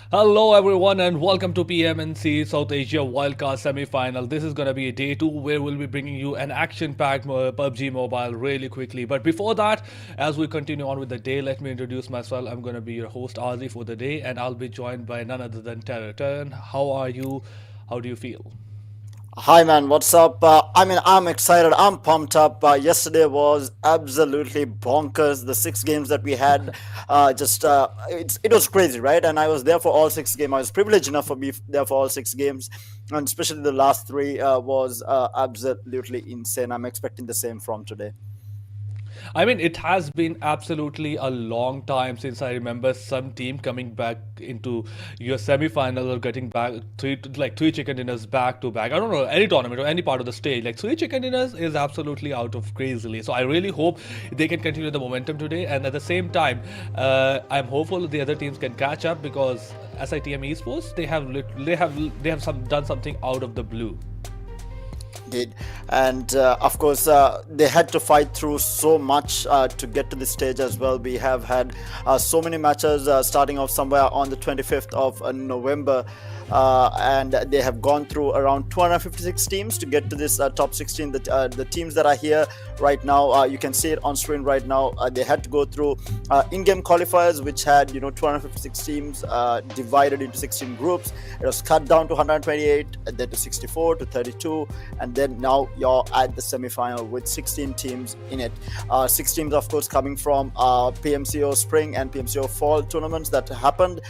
Hello everyone and welcome to PMNC South Asia Wildcard Semi-Final. This is going to be day 2 where we'll be bringing you an action-packed PUBG Mobile really quickly. But before that, as we continue on with the day, let me introduce myself. I'm going to be your host Azi for the day and I'll be joined by none other than Terran. Terran, how are you? How do you feel? Hi man, what's up? I'm excited. I'm pumped up. Yesterday was absolutely bonkers. The 6 games that we had, it was crazy, right? And I was there for all 6 games. I was privileged enough for be there for all 6 games, and especially the last three was absolutely insane. I'm expecting the same from today. I mean, it has been absolutely a long time since I remember some team coming back into your semi-final or getting back three chicken dinners back to back. I don't know any tournament or any part of the stage. Like three chicken dinners is absolutely out of crazily. So I really hope they can continue the momentum today. And at the same time, I'm hopeful the other teams can catch up because SITM Esports they have done something out of the blue. Did and of course they had to fight through so much to get to this stage as well. We have had so many matches starting off somewhere on the 25th of November, and they have gone through around 256 teams to get to this top 16. The teams that are here right now, you can see it on screen right now. They had to go through in-game qualifiers, which had 256 teams divided into 16 groups. It was cut down to 128, and then to 64 to 32, and then now you're at the semi-final with 16 teams in it. 6 teams, of course, coming from PMCO Spring and PMCO Fall tournaments that happened,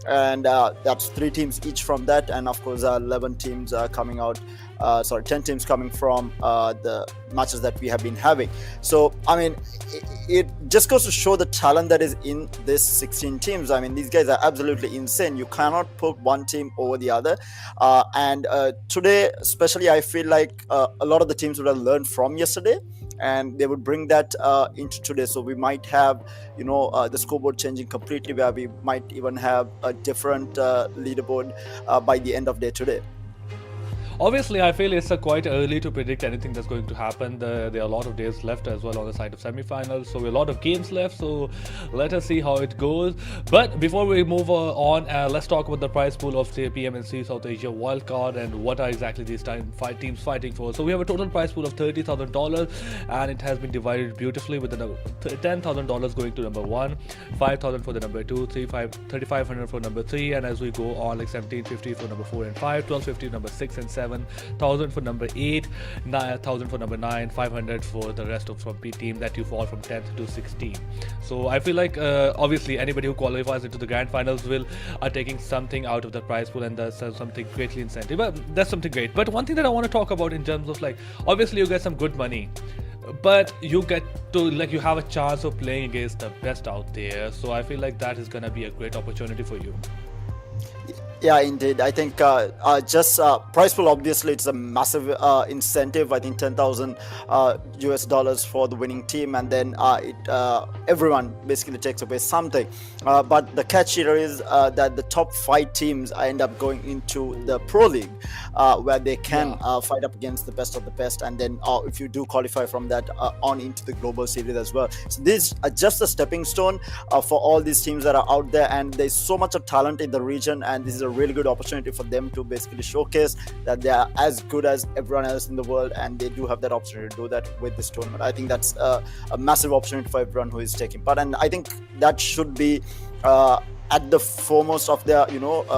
and that's 3 teams each from that, and of course 11 teams coming out. 10 teams coming from the matches that we have been having. So I mean, it just goes to show the talent that is in this 16 teams. I mean, these guys are absolutely insane. You cannot put one team over the other, and today especially I feel like a lot of the teams would have learned from yesterday and they would bring that into today. So we might have the scoreboard changing completely, where we might even have a different leaderboard by the end of day today. Obviously, I feel it's quite early to predict anything that's going to happen. There are a lot of days left as well on the side of semi-finals, so a lot of games left. So let us see how it goes. But before we move on, let's talk about the prize pool of the PMNC South Asia Wildcard and what are exactly these teams fighting for. So we have a total prize pool of $30,000, and it has been divided beautifully with the $10,000 going to number 1, 5,000 for the number 2, 3,500 for number 3, and as we go on, like 1,750 for number 4 and 5, 1,250 number 6 and 7. 1,000 for number 8, 9,000 for number 9, 500 for the rest of from P team that you fall from 10th to 16. So I feel like obviously anybody who qualifies into the grand finals will are taking something out of the prize pool, and that's something greatly incentive. But that's something great. But one thing that I want to talk about in terms of, like, obviously you get some good money, but you get to, like, you have a chance of playing against the best out there. So I feel like that is gonna be a great opportunity for you. Yeah, indeed. I think just prize pool, obviously it's a massive incentive. I think 10,000 US dollars for the winning team, and then everyone basically takes away something. But the catch here is that the top 5 teams end up going into the Pro League, where they can fight up against the best of the best, and then if you do qualify from that on into the global series as well. So this is just a stepping stone for all these teams that are out there, and there's so much of talent in the region, and this is a really good opportunity for them to basically showcase that they are as good as everyone else in the world, and they do have that opportunity to do that with this tournament. I think that's a massive opportunity for everyone who is taking part, and I think that should be at the foremost of their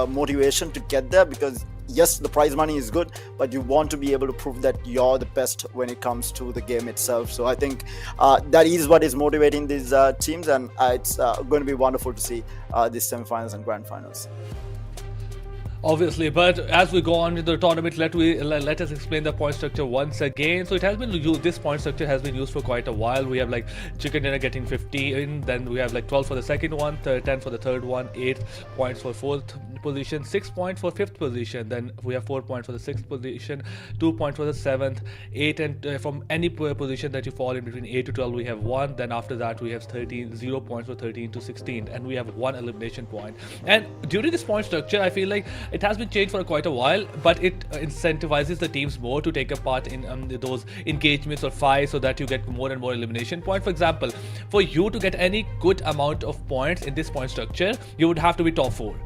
motivation to get there, because yes, the prize money is good, but you want to be able to prove that you're the best when it comes to the game itself. So I think that is what is motivating these teams, and it's going to be wonderful to see these semifinals and grand finals. Obviously, but as we go on with the tournament, let us explain the point structure once again. So it has been used. This point structure has been used for quite a while. We have like chicken dinner getting 15, then we have like 12 for the second one, 10 for the third one, 8 points for fourth position, 6 points for fifth position. Then we have 4 points for the sixth position, 2 points for the seventh, 8, and from any position that you fall in between 8 to 12, we have 1. Then after that, we have 0 points for 13 to 16, and we have 1 elimination point. And during this point structure, I feel like it has been changed for quite a while, but it incentivizes the teams more to take a part in those engagements or fights, so that you get more and more elimination points. For example, for you to get any good amount of points in this point structure, you would have to be top 4.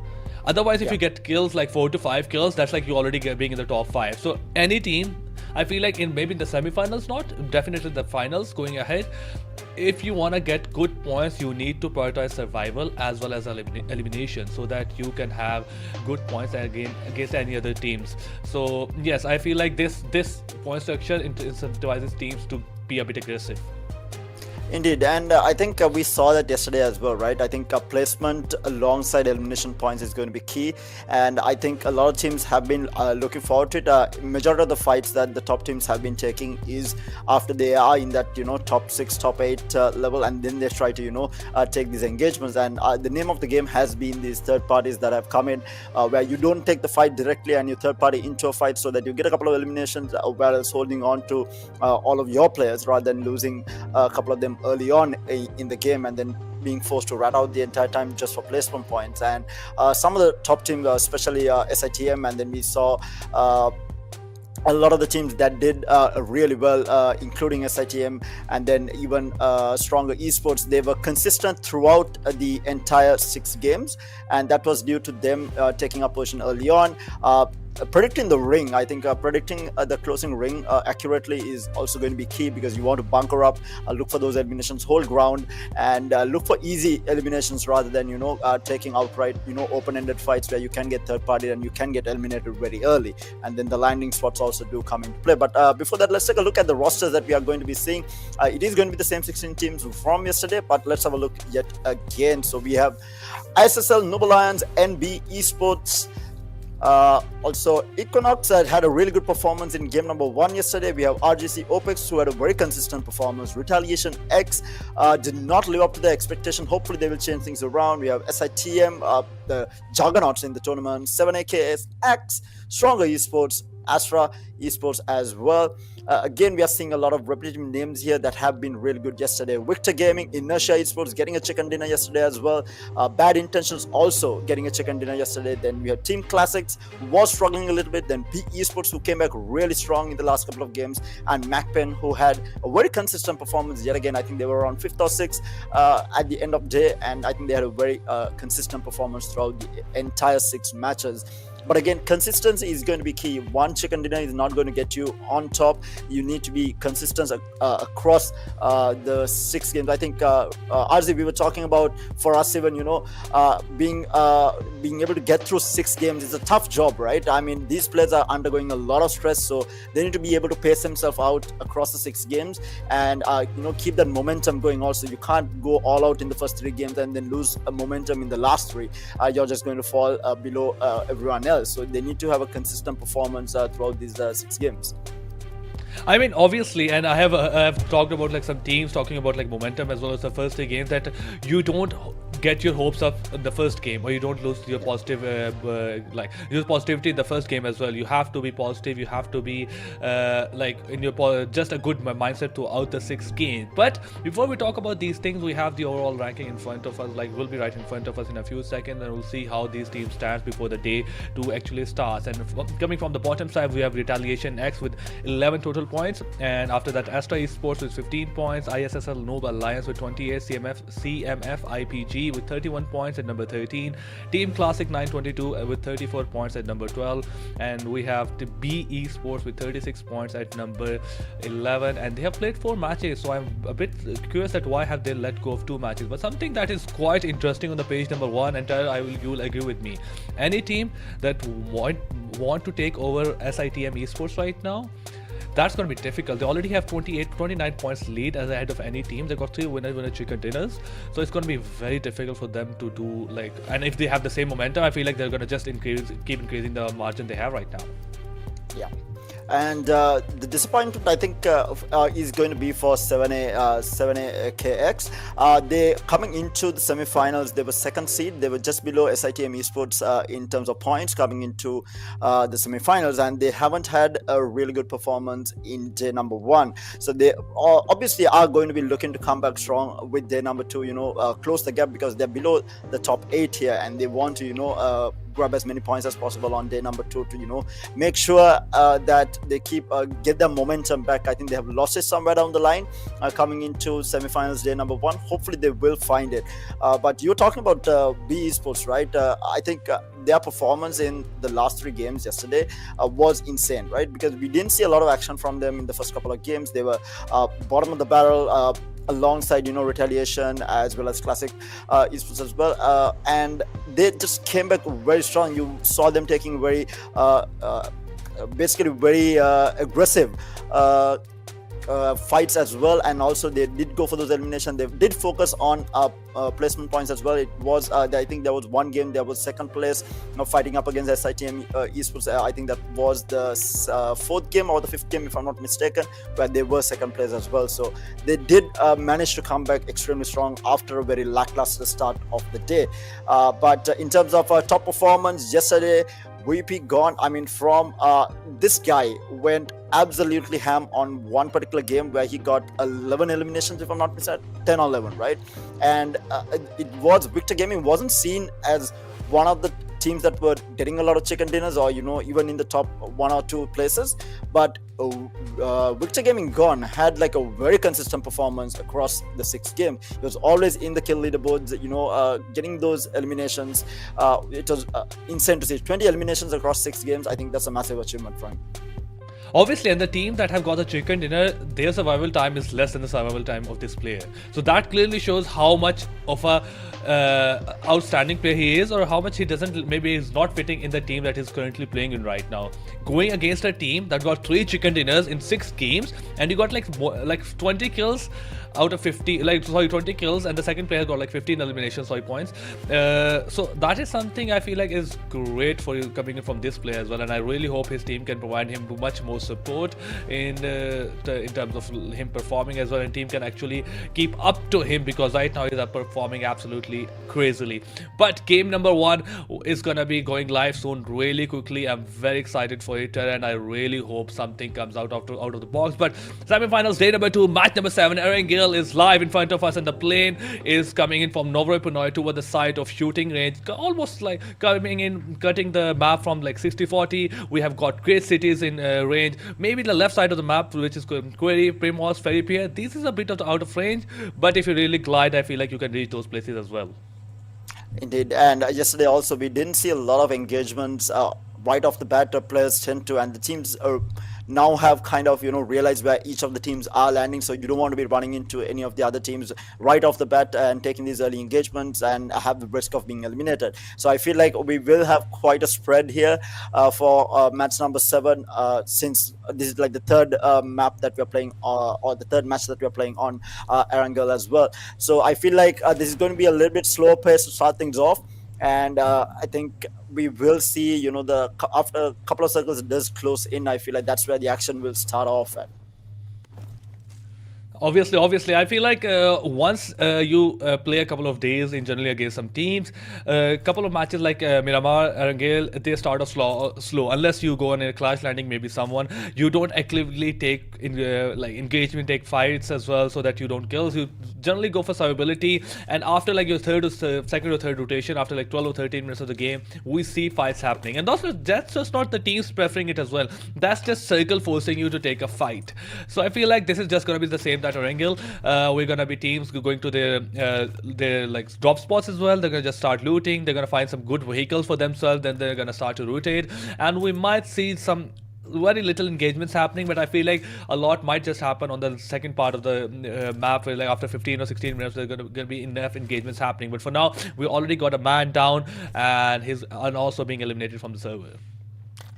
Otherwise, if Yeah. you get kills like 4 to 5 kills, that's like you already being in the top 5. So any team, I feel like in maybe in the semi-finals, not definitely the finals going ahead. If you want to get good points, you need to prioritize survival as well as elimination, so that you can have good points against any other teams. So yes, I feel like this point structure incentivizes teams to be a bit aggressive. Indeed, and I think we saw that yesterday as well, right? I think placement alongside elimination points is going to be key, and I think a lot of teams have been looking forward to it. Majority of the fights that the top teams have been taking is after they are in that top 6, top 8 level, and then they try to take these engagements. And the name of the game has been these third parties that have come in, where you don't take the fight directly and you third party into a fight, so that you get a couple of eliminations, whereas holding on to all of your players rather than losing a couple of them early on in the game and then being forced to rat out the entire time just for placement points. And some of the top teams, especially SITM, and then we saw a lot of the teams that did really well, including SITM, and then even stronger esports. They were consistent throughout the entire 6 games, and that was due to them taking up position early on. Predicting the ring, I think predicting the closing ring accurately is also going to be key, because you want to bunker up, look for those eliminations, hold ground, and look for easy eliminations rather than taking outright open-ended fights where you can get third party and you can get eliminated very early, and then the landing spots also do come into play. But before that, let's take a look at the rosters that we are going to be seeing. It is going to be the same 16 teams from yesterday, but let's have a look yet again. So we have ISSL, Noble Lions, NB Esports. Also, Equinox had a really good performance in game number 1 yesterday. We have RGC Opex, who had a very consistent performance. Retaliation X did not live up to their expectation. Hopefully they will change things around. We have SITM, the juggernauts in the tournament. 7AKS X, Stronger Esports, Astra Esports as well. Again, we are seeing a lot of repetitive names here that have been really good yesterday. Victor Gaming, Inertia Esports getting a chicken dinner yesterday as well. Bad Intentions also getting a chicken dinner yesterday. Then we have Team Classics, who was struggling a little bit. Then P Esports, who came back really strong in the last couple of games. And MAKPEN, who had a very consistent performance yet again. I think they were around 5th or 6th at the end of the day. And I think they had a very consistent performance throughout the entire 6 matches. But again, consistency is going to be key. One chicken dinner is not going to get you on top. You need to be consistent across the 6 games. I think RZ, we were talking about, for us even, being able to get through 6 games is a tough job, right? I mean, these players are undergoing a lot of stress, so they need to be able to pace themselves out across the 6 games and keep that momentum going. Also, you can't go all out in the first 3 games and then lose a momentum in the last 3. You're just going to fall below everyone else. So they need to have a consistent performance throughout these 6 games. I mean, obviously, and I have talked about like some teams talking about like momentum as well as the first 3 games, that you don't get your hopes up in the first game, or you don't lose your positive use positivity in the first game as well. You have to be positive. You have to be in your just a good mindset throughout the 6 games. But before we talk about these things, we have the overall ranking in front of us. Like, will be right in front of us in a few seconds, and we'll see how these teams stand before the day 2 actually starts. And coming from the bottom side, we have Retaliation X with 11 total points, and after that Astra Esports with 15 points, ISSL Noble Alliance with 28, CMF IPG with 31 points at number 13, Team Classic 922 with 34 points at number 12, and we have the B Esports with 36 points at number 11, and they have played 4 matches, so I'm a bit curious at why have they let go of 2 matches. But something that is quite interesting on the page number 1, and you'll agree with me, any team that want to take over SITM Esports right now, that's going to be difficult. They already have 29 points lead as ahead of any team. They got 3 winner chicken dinners, so it's going to be very difficult for them to do and if they have the same momentum, I feel like they're going to just keep increasing the margin they have right now. Yeah. And the disappointment, I think, is going to be for 7AKX. They coming into the semi-finals, they were 2nd seed. They were just below SITM Esports in terms of points coming into the semi-finals, and they haven't had a really good performance in day number 1. So they obviously are going to be looking to come back strong with day number 2. Close the gap, because they're below the top 8 here, and they want to grab as many points as possible on day number 2 to make sure that they get their momentum back. I think they have lost it somewhere down the line coming into semi-finals day number 1. Hopefully they will find it. But you're talking about B Esports, right? I think their performance in the last 3 games yesterday was insane, right? Because we didn't see a lot of action from them in the first couple of games. They were bottom of the barrel, alongside Retaliation as well as Classic Esports as well, and they just came back very strong. You saw them taking very basically very aggressive fights as well, and also they did go for those elimination. They did focus on placement points as well. It was I think there was one game there was second place, fighting up against SITM Esports. I think that was the fourth game or the fifth game if I'm not mistaken, where they were second place as well. So they did manage to come back extremely strong after a very lackluster start of the day. But in terms of top performance yesterday, VP gone. I mean, from this guy went absolutely ham on one particular game where he got 11 eliminations, if I'm not mistaken, 10 or 11, right? And it was Victor Gaming wasn't seen as one of the teams that were getting a lot of chicken dinners or even in the top 1 or 2 places, but Victor Gaming gone had like a very consistent performance across the 6 game. He was always in the kill leaderboards, getting those eliminations. It was insane to see 20 eliminations across 6 games. I think that's a massive achievement for him. Obviously, and the team that have got the chicken dinner, their survival time is less than the survival time of this player. So that clearly shows how much of a outstanding player he is, or how much he doesn't, maybe he's not fitting in the team that he's currently playing in right now. Going against a team that got 3 chicken dinners in 6 games, and you got like 20 kills out of 50, 20 kills, and the second player got like 15 eliminations, points. So that is something I feel like is great for you coming in from this player as well, and I really hope his team can provide him much more support in terms of him performing as well, and team can actually keep up to him, because right now he's performing absolutely crazily. But game number 1 is gonna be going live soon, really quickly. I'm very excited for it, and I really hope something comes out of the box. But semi-finals day number 2, match number 7, Erangel is live in front of us, and the plane is coming in from Novroy Pinoy toward the site of shooting range, almost like coming in, cutting the map from like 60-40. We have got great cities in range. Maybe the left side of the map, which is Query, Primos, Ferry Pier. This is a bit of out of range, but if you really glide, I feel like you can reach those places as well. Indeed, and yesterday also we didn't see a lot of engagements right off the bat. Players tend to, and the teams now have kind of realized where each of the teams are landing, so you don't want to be running into any of the other teams right off the bat and taking these early engagements and have the risk of being eliminated. So I feel like we will have quite a spread here for match number 7, since this is like the third map that we're playing, or the third match that we're playing on Erangel as well. So I feel like this is going to be a little bit slower pace to start things off. And I think we will see, after a couple of circles it does close in. I feel like that's where the action will start off at. Obviously, I feel like once you play a couple of days in generally against some teams, a couple of matches like Miramar, Erangel, they start off slow. Unless you go on a clash landing, maybe someone, you don't actively take engagement, take fights as well, so that you don't kill. You generally go for survivability, and after like your second or third rotation, after like 12 or 13 minutes of the game, we see fights happening. And that's just not the teams preferring it as well. That's just circle forcing you to take a fight. So I feel like this is just going to be the same that Erangel. We're gonna be teams going to their like drop spots as well. They're gonna just start looting. They're gonna find some good vehicles for themselves. Then they're gonna start to rotate, and we might see some very little engagements happening, but I feel like a lot might just happen on the second part of the map, where like after 15 or 16 minutes there's gonna be enough engagements happening. But for now, we already got a man down, and he's also being eliminated from the server.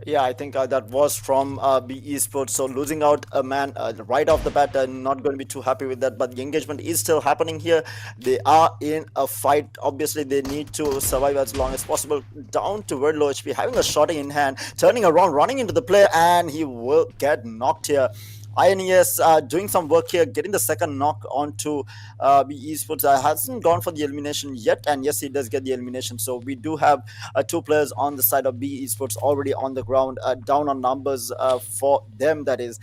Yeah, I think that was from B Esports. So losing out a man right off the bat, not going to be too happy with that. But the engagement is still happening here. They are in a fight. Obviously, they need to survive as long as possible. Down to very low HP, having a shot in hand, turning around, running into the player, and he will get knocked here. INES doing some work here, getting the second knock onto B Esports. Hasn't gone for the elimination yet, and yes, he does get the elimination. So we do have 2 players on the side of B Esports already on the ground, down on numbers for them. That is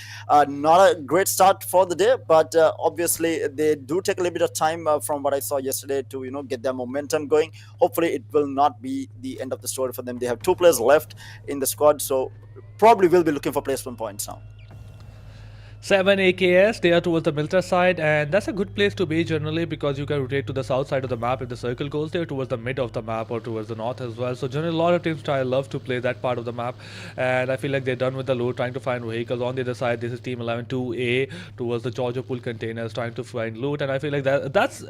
not a great start for the day, but obviously they do take a little bit of time from what I saw yesterday to get their momentum going. Hopefully it will not be the end of the story for them. They have 2 players left in the squad, so probably will be looking for placement points now. 7 AKS, they are towards the Milta side, and that's a good place to be generally because you can rotate to the south side of the map if the circle goes there, towards the mid of the map or towards the north as well. So generally a lot of teams love to play that part of the map, and I feel like they're done with the loot, trying to find vehicles. On the other side, this is Team 11 2A towards the Georgia pool containers, trying to find loot, and I feel like that's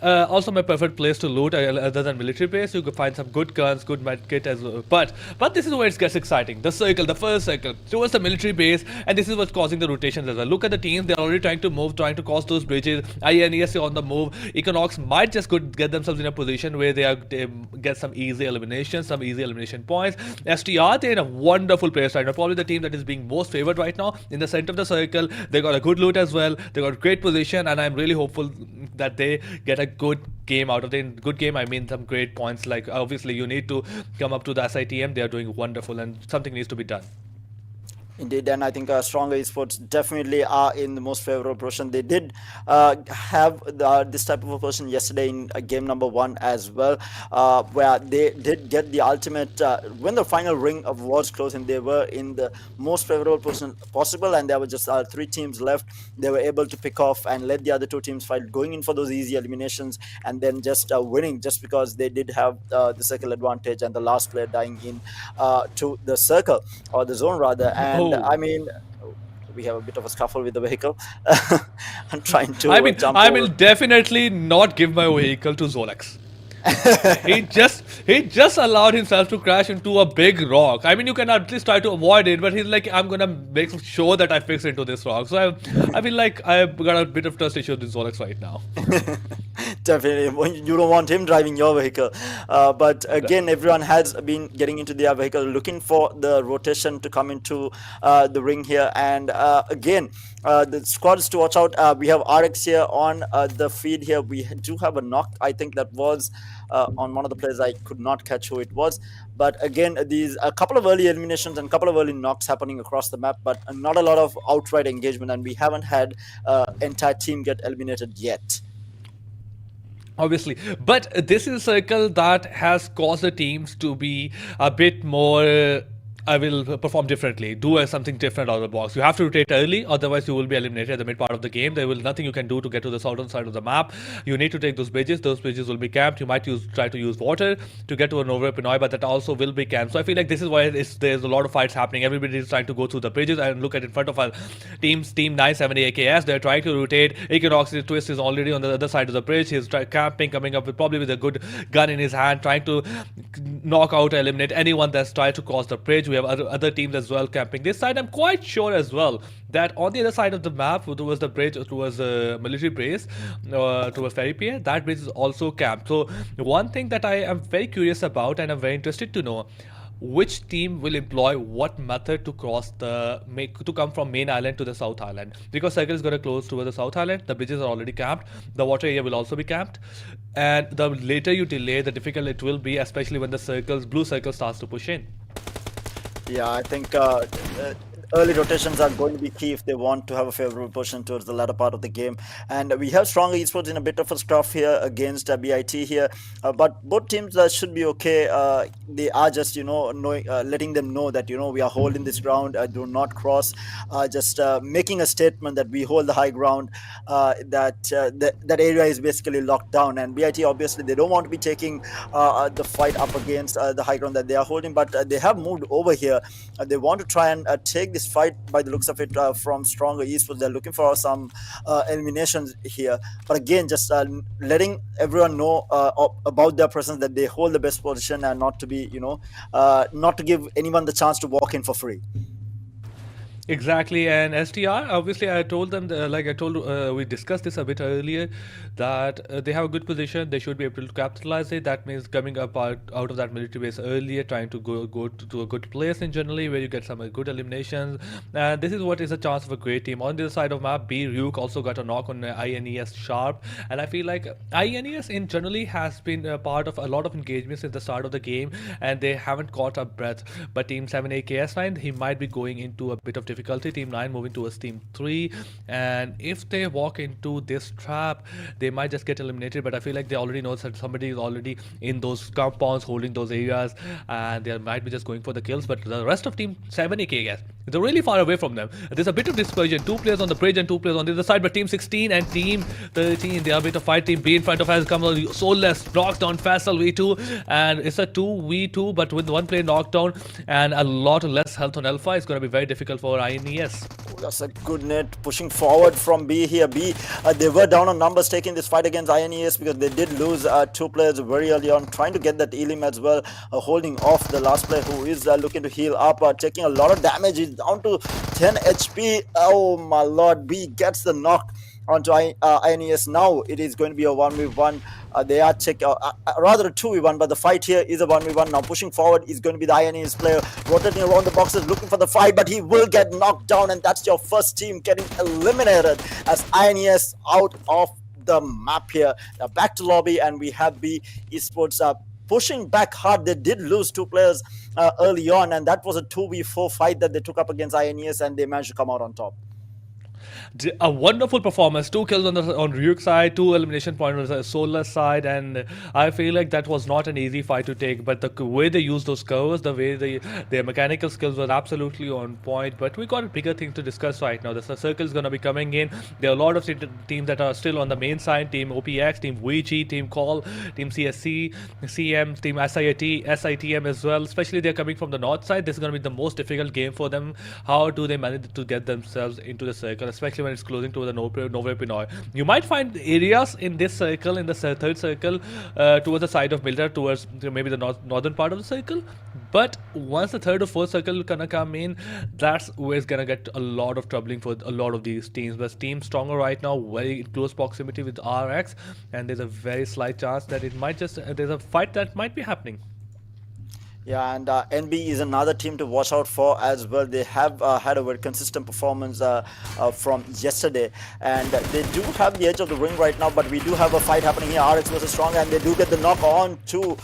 also my preferred place to loot other than military base. You could find some good guns, good med kit as well. But this is where it gets exciting. The circle, the first circle towards the military base, and this is what's causing the rotation as well. Look at the teams; they're already trying to move, trying to cross those bridges. INES on the move. Econox might just get themselves in a position where they get some easy elimination points. STR, they're in a wonderful place right now. Probably the team that is being most favored right now in the center of the circle. They got a good loot as well. They got great position, and I'm really hopeful that they get a good game out of it. Good game, I mean some great points. Like obviously you need to come up to the SITM. They are doing wonderful, and something needs to be done. Indeed, and I think Stronger Esports definitely are in the most favorable position. They did have this type of a position yesterday in game number 1 as well, where they did get the ultimate. When the final ring of was closing, they were in the most favorable position possible, and there were just 3 teams left. They were able to pick off and let the other 2 teams fight, going in for those easy eliminations, and then just winning just because they did have the circle advantage and the last player dying in to the circle or the zone rather. And I mean, we have a bit of a scuffle with the vehicle. I'm trying to. I will definitely not give my vehicle to Zolex. he just allowed himself to crash into a big rock. I mean, you can at least try to avoid it, but he's like, I'm gonna make sure that I fix into this rock. So I feel like I've got a bit of trust issues with Zolex right now. Definitely, you don't want him driving your vehicle. But again, everyone has been getting into their vehicle, looking for the rotation to come into the ring here. And again, the squads to watch out. We have RX here on the feed here. We do have a knock. I think that was on one of the players. I could not catch who it was. But again, these a couple of early eliminations and a couple of early knocks happening across the map, but not a lot of outright engagement. And we haven't had entire team get eliminated yet. Obviously, but this is a circle that has caused the teams to be a bit more I will perform differently, do something different out of the box. You have to rotate early, otherwise you will be eliminated at the mid part of the game. There will nothing you can do to get to the southern side of the map. You need to take those bridges. Those bridges will be camped. You might try to use water to get to a Nova Pinoy, but that also will be camped. So I feel like this is why there's a lot of fights happening. Everybody is trying to go through the bridges and look at in front of our teams. Team 970 AKS, they're trying to rotate. Equinox's twist is already on the other side of the bridge. He's camping, coming up with probably with a good gun in his hand, trying to knock out, eliminate anyone that's trying to cross the bridge. We have other teams as well camping this side. I'm quite sure as well that on the other side of the map, towards the bridge, towards the military base, towards Ferry Pier, that bridge is also camped. So one thing that I am very curious about and I'm very interested to know, which team will employ what method to cross to come from main island to the south island, because circle is going to close towards the south island. The bridges are already camped. The water area will also be camped, and the later you delay, the difficult it will be, especially when the blue circle starts to push in. Yeah, I think early rotations are going to be key if they want to have a favorable position towards the latter part of the game. And we have Stronger Esports in a bit of a scruff here against BIT here, but both teams should be okay. They are just letting them know that we are holding this ground, do not cross, just making a statement that we hold the high ground, that area is basically locked down. And BIT, obviously they don't want to be taking the fight up against the high ground that they are holding, but they have moved over here. They want to try and take this fight by the looks of it from Stronger Esports. They're looking for some eliminations here, but again, just letting everyone know about their presence, that they hold the best position, and not to be not to give anyone the chance to walk in for free. Exactly, and STR, obviously I told them, we discussed this a bit earlier, that they have a good position, they should be able to capitalize it. That means coming up out of that military base earlier, trying to go to a good place in generally, where you get some good eliminations. And this is what is a chance of a great team. On the other side of map, B Ryuk also got a knock on INES Sharp, and I feel like INES in generally has been a part of a lot of engagements at the start of the game, and they haven't caught a breath. But Team 7 AKS 9, he might be going into a bit of difficulty difficulty. Team 9 moving towards Team 3. And if they walk into this trap, they might just get eliminated. But I feel like they already know that somebody is already in those compounds, holding those areas, and they might be just going for the kills. But the rest of Team 7AK, guys, they're really far away from them. There's a bit of dispersion. 2 players on the bridge and 2 players on the other side. But Team 16 and Team 13, they are a bit of fight. Team B in front of us comes on. Soulless knocks down Faisal V2, and it's a 2v2, but with one player knocked down and a lot less health on Alpha, it's going to be very difficult for INES. That's a good net pushing forward from B here. B, they were down on numbers taking this fight against INES because they did lose 2 players very early on, trying to get that Elim as well, holding off the last player who is looking to heal up, taking a lot of damage. He's down to 10 HP. Oh my lord, B gets the knock onto INES. Now it is going to be a 1v1. They are rather a 2v1, but the fight here is a 1v1. Now pushing forward is going to be the INES player, rotating around the boxes, looking for the fight, but he will get knocked down, and that's your first team getting eliminated as INES out of the map here. Now back to lobby, and we have B Esports pushing back hard. They did lose 2 players early on, and that was a 2v4 fight that they took up against INES, and they managed to come out on top. A wonderful performance. 2 kills on Ryuk side, 2 elimination points on the Solar side, and I feel like that was not an easy fight to take. But the way they used those covers, the way their mechanical skills were absolutely on point. But we got a bigger thing to discuss right now. The circle is going to be coming in. There are a lot of teams that are still on the main side. Team OPX, Team VG, Team Call, Team CSC, CM, Team SITM as well. Especially they're coming from the north side. This is going to be the most difficult game for them. How do they manage to get themselves into the circle, especially when it's closing to the Nové Pinoy? You might find areas in this circle, in the third circle, towards the side of Mildred, towards maybe the northern part of the circle. But once the third or fourth circle gonna come in, that's where it's gonna get a lot of troubling for a lot of these teams. But Team Stronger right now, very close proximity with RX, and there's a very slight chance that it might just there's a fight that might be happening. Yeah, and NB is another team to watch out for as well. They have had a very consistent performance from yesterday, and they do have the edge of the ring right now, but we do have a fight happening here, RX versus Strong, and they do get the knock on to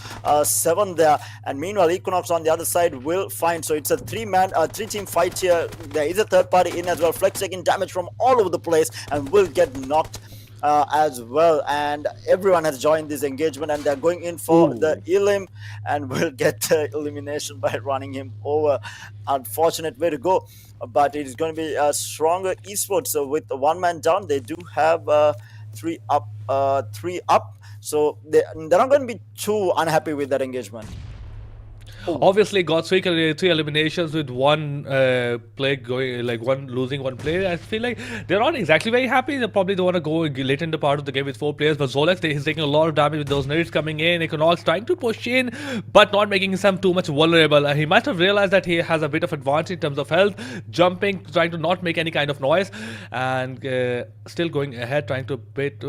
7 there, and meanwhile Equinox on the other side will find, so it's a 3-team fight here. There is a third party in as well. Flex taking damage from all over the place and will get knocked as well, and everyone has joined this engagement, and they're going in for the Elim, and will get the elimination by running him over. Unfortunate way to go, but it is going to be a Stronger Esports. So with the 1 man down, they do have 3 up, so they're not going to be too unhappy with that engagement. Obviously got 3 eliminations with 1 play going, like losing 1 player. I feel like they're not exactly very happy. They probably don't want to go late in the part of the game with 4 players. But Zolex, he's taking a lot of damage with those nades coming in. Equinox trying to push in, but not making him too much vulnerable. He might have realized that he has a bit of advantage in terms of health, jumping, trying to not make any kind of noise, and still going ahead, trying to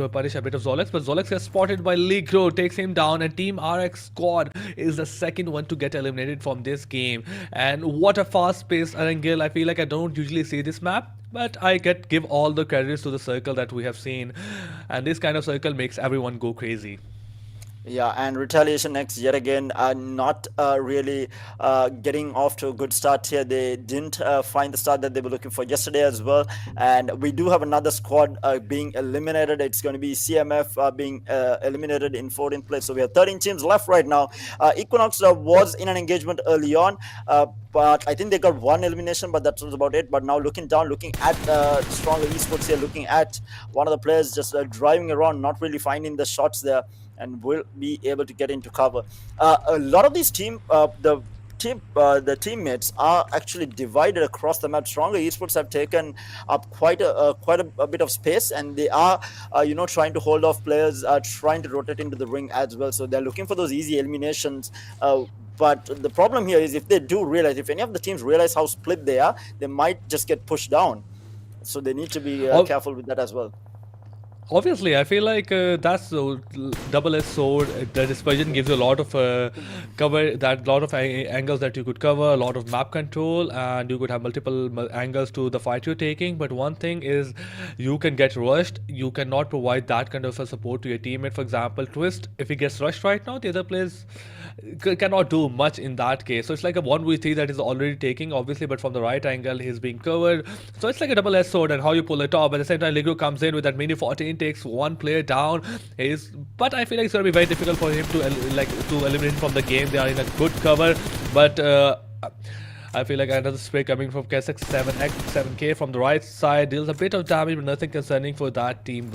punish a bit of Zolex. But Zolex gets spotted by Ligro, takes him down, and Team RX squad is the second one to get eliminated from this game. And what a fast-paced Erangel. I feel like I don't usually see this map, but I give all the credits to the circle that we have seen, and this kind of circle makes everyone go crazy. Yeah, and Retaliation X yet again not really getting off to a good start here. They didn't find the start that they were looking for yesterday as well. And we do have another squad being eliminated. It's going to be CMF being eliminated in 14th place. So we have 13 teams left right now. Equinox was in an engagement early on, but I think they got 1 elimination, but that was about it. But now looking down, looking at Stronger Esports here, looking at one of the players just driving around, not really finding the shots there, and will be able to get into cover. A lot of these the teammates are actually divided across the map. Stronger Esports have taken up quite a bit of space, and they are trying to hold off players, trying to rotate into the ring as well. So they're looking for those easy eliminations. But the problem here is if any of the teams realize how split they are, they might just get pushed down. So they need to be careful with that as well. Obviously, I feel like that's a double-edged sword. The dispersion gives you a lot of cover, that lot of angles that you could cover, a lot of map control, and you could have multiple angles to the fight you're taking. But one thing is, you can get rushed. You cannot provide that kind of a support to your teammate. For example, Twist, if he gets rushed right now, the other players cannot do much in that case. So it's like a 1v3 that is already taking, obviously, but from the right angle, he's being covered. So it's like a double-edged sword, and how you pull it off. At the same time, Ligro comes in with that mini 14, takes one player down. But I feel like it's going to be very difficult for him to eliminate him from the game. They are in a good cover, but I feel like another spray coming from Kessex 7K from the right side deals a bit of damage, but nothing concerning for that team.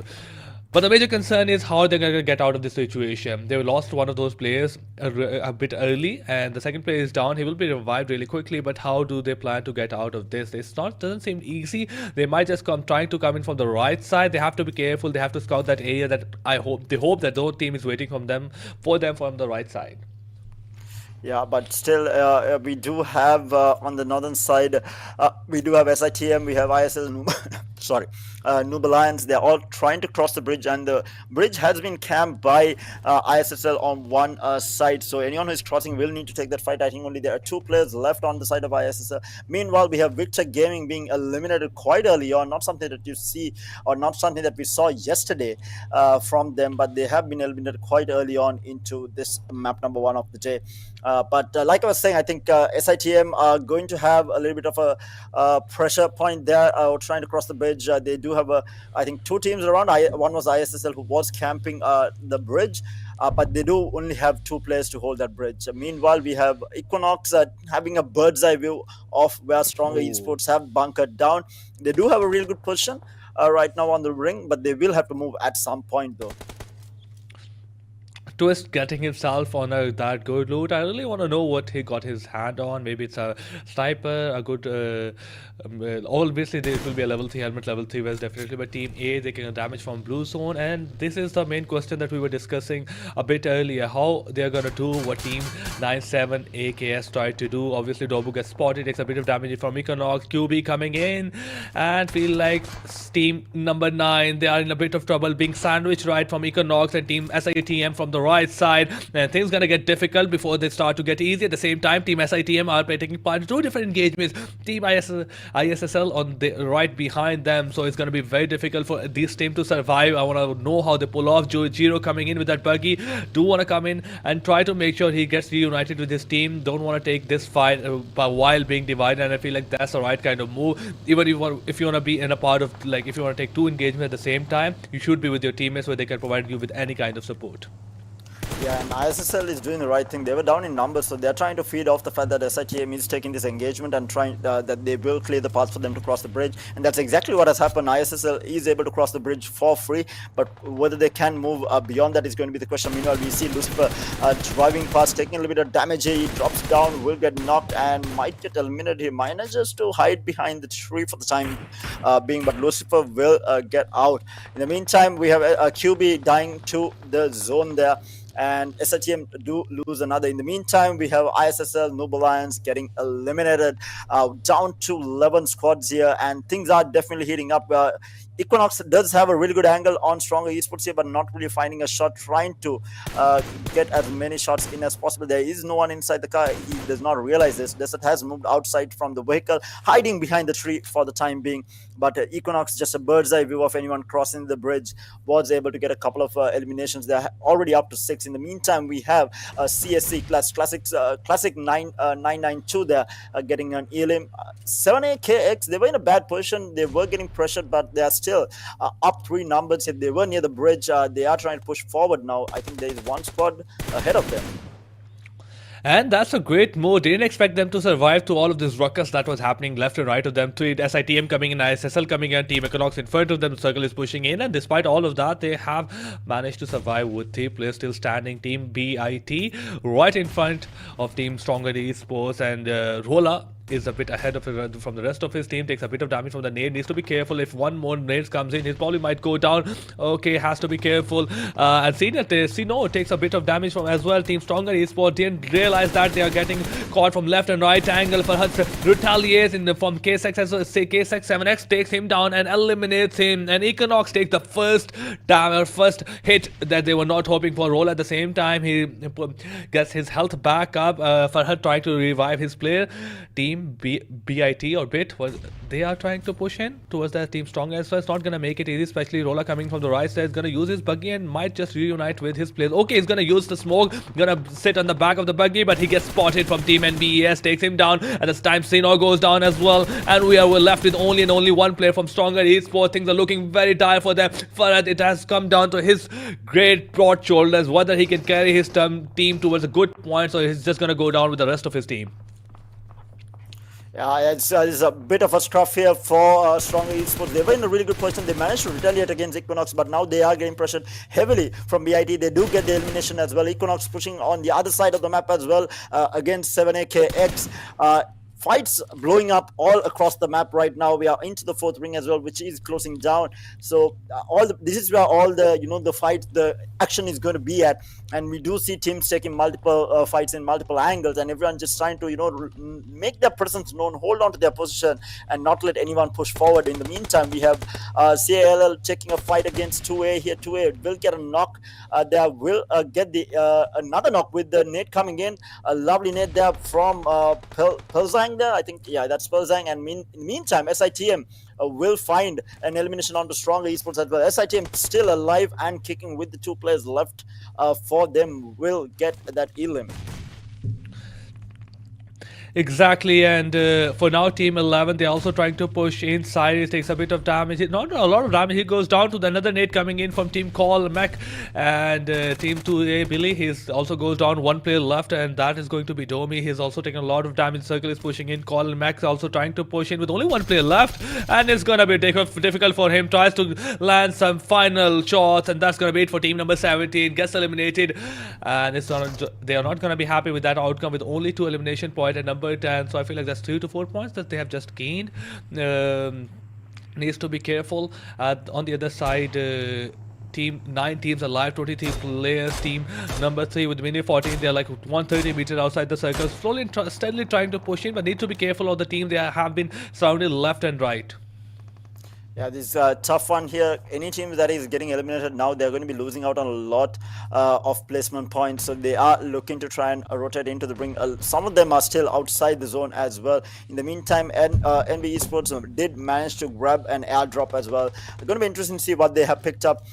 But the major concern is how they're going to get out of this situation. They lost one of those players a bit early, and the second player is down. He will be revived really quickly, but how do they plan to get out of this? Doesn't seem easy. They might just trying to come in from the right side. They have to be careful. They have to scout that area that they hope that their team is waiting for them from the right side. Yeah, but still, we do have on the northern side, we do have SITM, we have ISL, sorry, Noob Alliance. They're all trying to cross the bridge, and the bridge has been camped by ISSL on one side. So anyone who is crossing will need to take that fight. I think only there are 2 players left on the side of ISSL. Meanwhile, we have Victor Gaming being eliminated quite early on. Not something that you see, or not something that we saw yesterday from them, but they have been eliminated quite early on into this map number 1 of the day. But like I was saying, I think SITM are going to have a little bit of a pressure point there, trying to cross the bridge. They do have, I think, 2 teams around. One was ISSL, who was camping the bridge, but they do only have 2 players to hold that bridge. Meanwhile, we have Equinox having a bird's eye view of where Stronger Esports have bunkered down. They do have a real good position right now on the ring, but they will have to move at some point, though. Twist getting himself on that good loot. I really want to know what he got his hand on. Maybe it's a sniper, a good. Obviously, there will be a level 3 helmet, level 3 vest definitely. But Team A, they can damage from blue zone, and this is the main question that we were discussing a bit earlier. How they are gonna do what Team 97 AKS tried to do. Obviously, Dobu gets spotted, takes a bit of damage from Equinox. QB coming in, and feel like Team number 9, they are in a bit of trouble, being sandwiched right from Equinox and Team SITM from the right side, and things gonna get difficult before they start to get easy. At the same time, Team SITM are taking part in 2 different engagements. Team ISSL on the right behind them, so it's gonna be very difficult for this team to survive. I want to know how they pull off. Jiro coming in with that buggy, do want to come in and try to make sure he gets reunited with his team. Don't want to take this fight while being divided, and I feel like that's the right kind of move. Even if you want to be in a part of, like, if you want to take 2 engagements at the same time, you should be with your teammates where they can provide you with any kind of support. Yeah, and ISSL is doing the right thing. They were down in numbers, so they're trying to feed off the fact that SITM is taking this engagement and trying that they will clear the path for them to cross the bridge. And that's exactly what has happened. ISSL is able to cross the bridge for free, but whether they can move beyond that is going to be the question. Meanwhile, we see Lucifer driving past, taking a little bit of damage here. He drops down, will get knocked, and might get eliminated. He manages to hide behind the tree for the time being, but Lucifer will get out. In the meantime, we have a QB dying to the zone there, and SITM do lose another. In the meantime, we have ISSL, Noob Alliance getting eliminated, down to 11 squads here, and things are definitely heating up. Equinox does have a really good angle on Stronger Esports here, but not really finding a shot, trying to get as many shots in as possible. There is no one inside the car. He does not realize this. Desert has moved outside from the vehicle, hiding behind the tree for the time being. But Equinox, just a bird's eye view of anyone crossing the bridge, was able to get a couple of eliminations. They're already up to 6. In the meantime, we have CSC Classic 992 there, getting an elim. 7AKX, they were in a bad position. They were getting pressured, but they are still up 3 numbers. If they were near the bridge, they are trying to push forward now. I think there is 1 squad ahead of them. And that's a great move. Didn't expect them to survive to all of this ruckus that was happening left and right of them. To SITM coming in, ISSL coming in, Team Equinox in front of them, the circle is pushing in, and despite all of that, they have managed to survive with 3 players still standing. Team BIT right in front of Team Stronger Esports, and Rola is a bit ahead of from the rest of his team, takes a bit of damage from the nade, needs to be careful. If one more nade comes in, he probably might go down. Okay, has to be careful. And Sino takes a bit of damage from as well. Team Stronger Esports didn't realize that they are getting caught from left and right angle. Farhad retaliates from K6 7X takes him down and eliminates him. And Equinox takes the first hit that they were not hoping for. Roll at the same time, he gets his health back up. Farhad trying to revive his player. Team BIT or Bit, they are trying to push in towards their Team Strong as well. It's not gonna make it easy, especially Rolla coming from the right side. He's gonna use his buggy and might just reunite with his players. Okay, he's gonna use the smoke, gonna sit on the back of the buggy, but he gets spotted from Team NBES, takes him down. At this time, Sino goes down as well, and we're left with only one player from Stronger Esports. Things are looking very dire for them. Farhad, it has come down to his great broad shoulders, whether he can carry his team towards a good point, or he's just gonna go down with the rest of his team. Yeah, it's a bit of a scruff here for Stronger Esports. They were in a really good position. They managed to retaliate against Equinox, but now they are getting pressured heavily from BIT. They do get the elimination as well. Equinox pushing on the other side of the map as well against 7AKX. Fights blowing up all across the map right now. We are into the fourth ring as well, which is closing down. So this is where all the the fight, the action is going to be at. And we do see teams taking multiple fights in multiple angles, and everyone just trying to make their presence known, hold on to their position, and not let anyone push forward. In the meantime, we have CALL taking a fight against 2A here. 2A will get a knock. They will get the another knock with the nade coming in. A lovely nade there from Pelzang there. I think, yeah, that's Pelzang. And in the meantime, SITM will find an elimination onto Stronger Esports as well. SITM still alive and kicking with the two players left for them, will get that elim. Exactly, and for now, Team 11, they're also trying to push inside. It takes a bit of damage. Not a lot of damage. He goes down to the another nade coming in from Team Call Mac, and Team 2A Billy. He also goes down. One player left, and that is going to be Domi. He's also taking a lot of damage. Circle is pushing in. Call Mac also trying to push in with only one player left, and it's gonna be difficult for him. Tries to land some final shots, and that's gonna be it for Team number 17. Gets eliminated, and they are not gonna be happy with that outcome with only 2 elimination points at number 10. So I feel like that's 3 to 4 points that they have just gained. Needs to be careful. On the other side, team 9 teams alive, 23 players. Team number 3 with mini 14, they're like 130 meters outside the circle, slowly steadily trying to push in, but need to be careful of the team. They have been surrounded left and right. Yeah, this is a tough one here. Any team that is getting eliminated now, they're going to be losing out on a lot of placement points. So they are looking to try and rotate into the ring. Some of them are still outside the zone as well. In the meantime, NB Esports did manage to grab an airdrop as well. It's going to be interesting to see what they have picked up.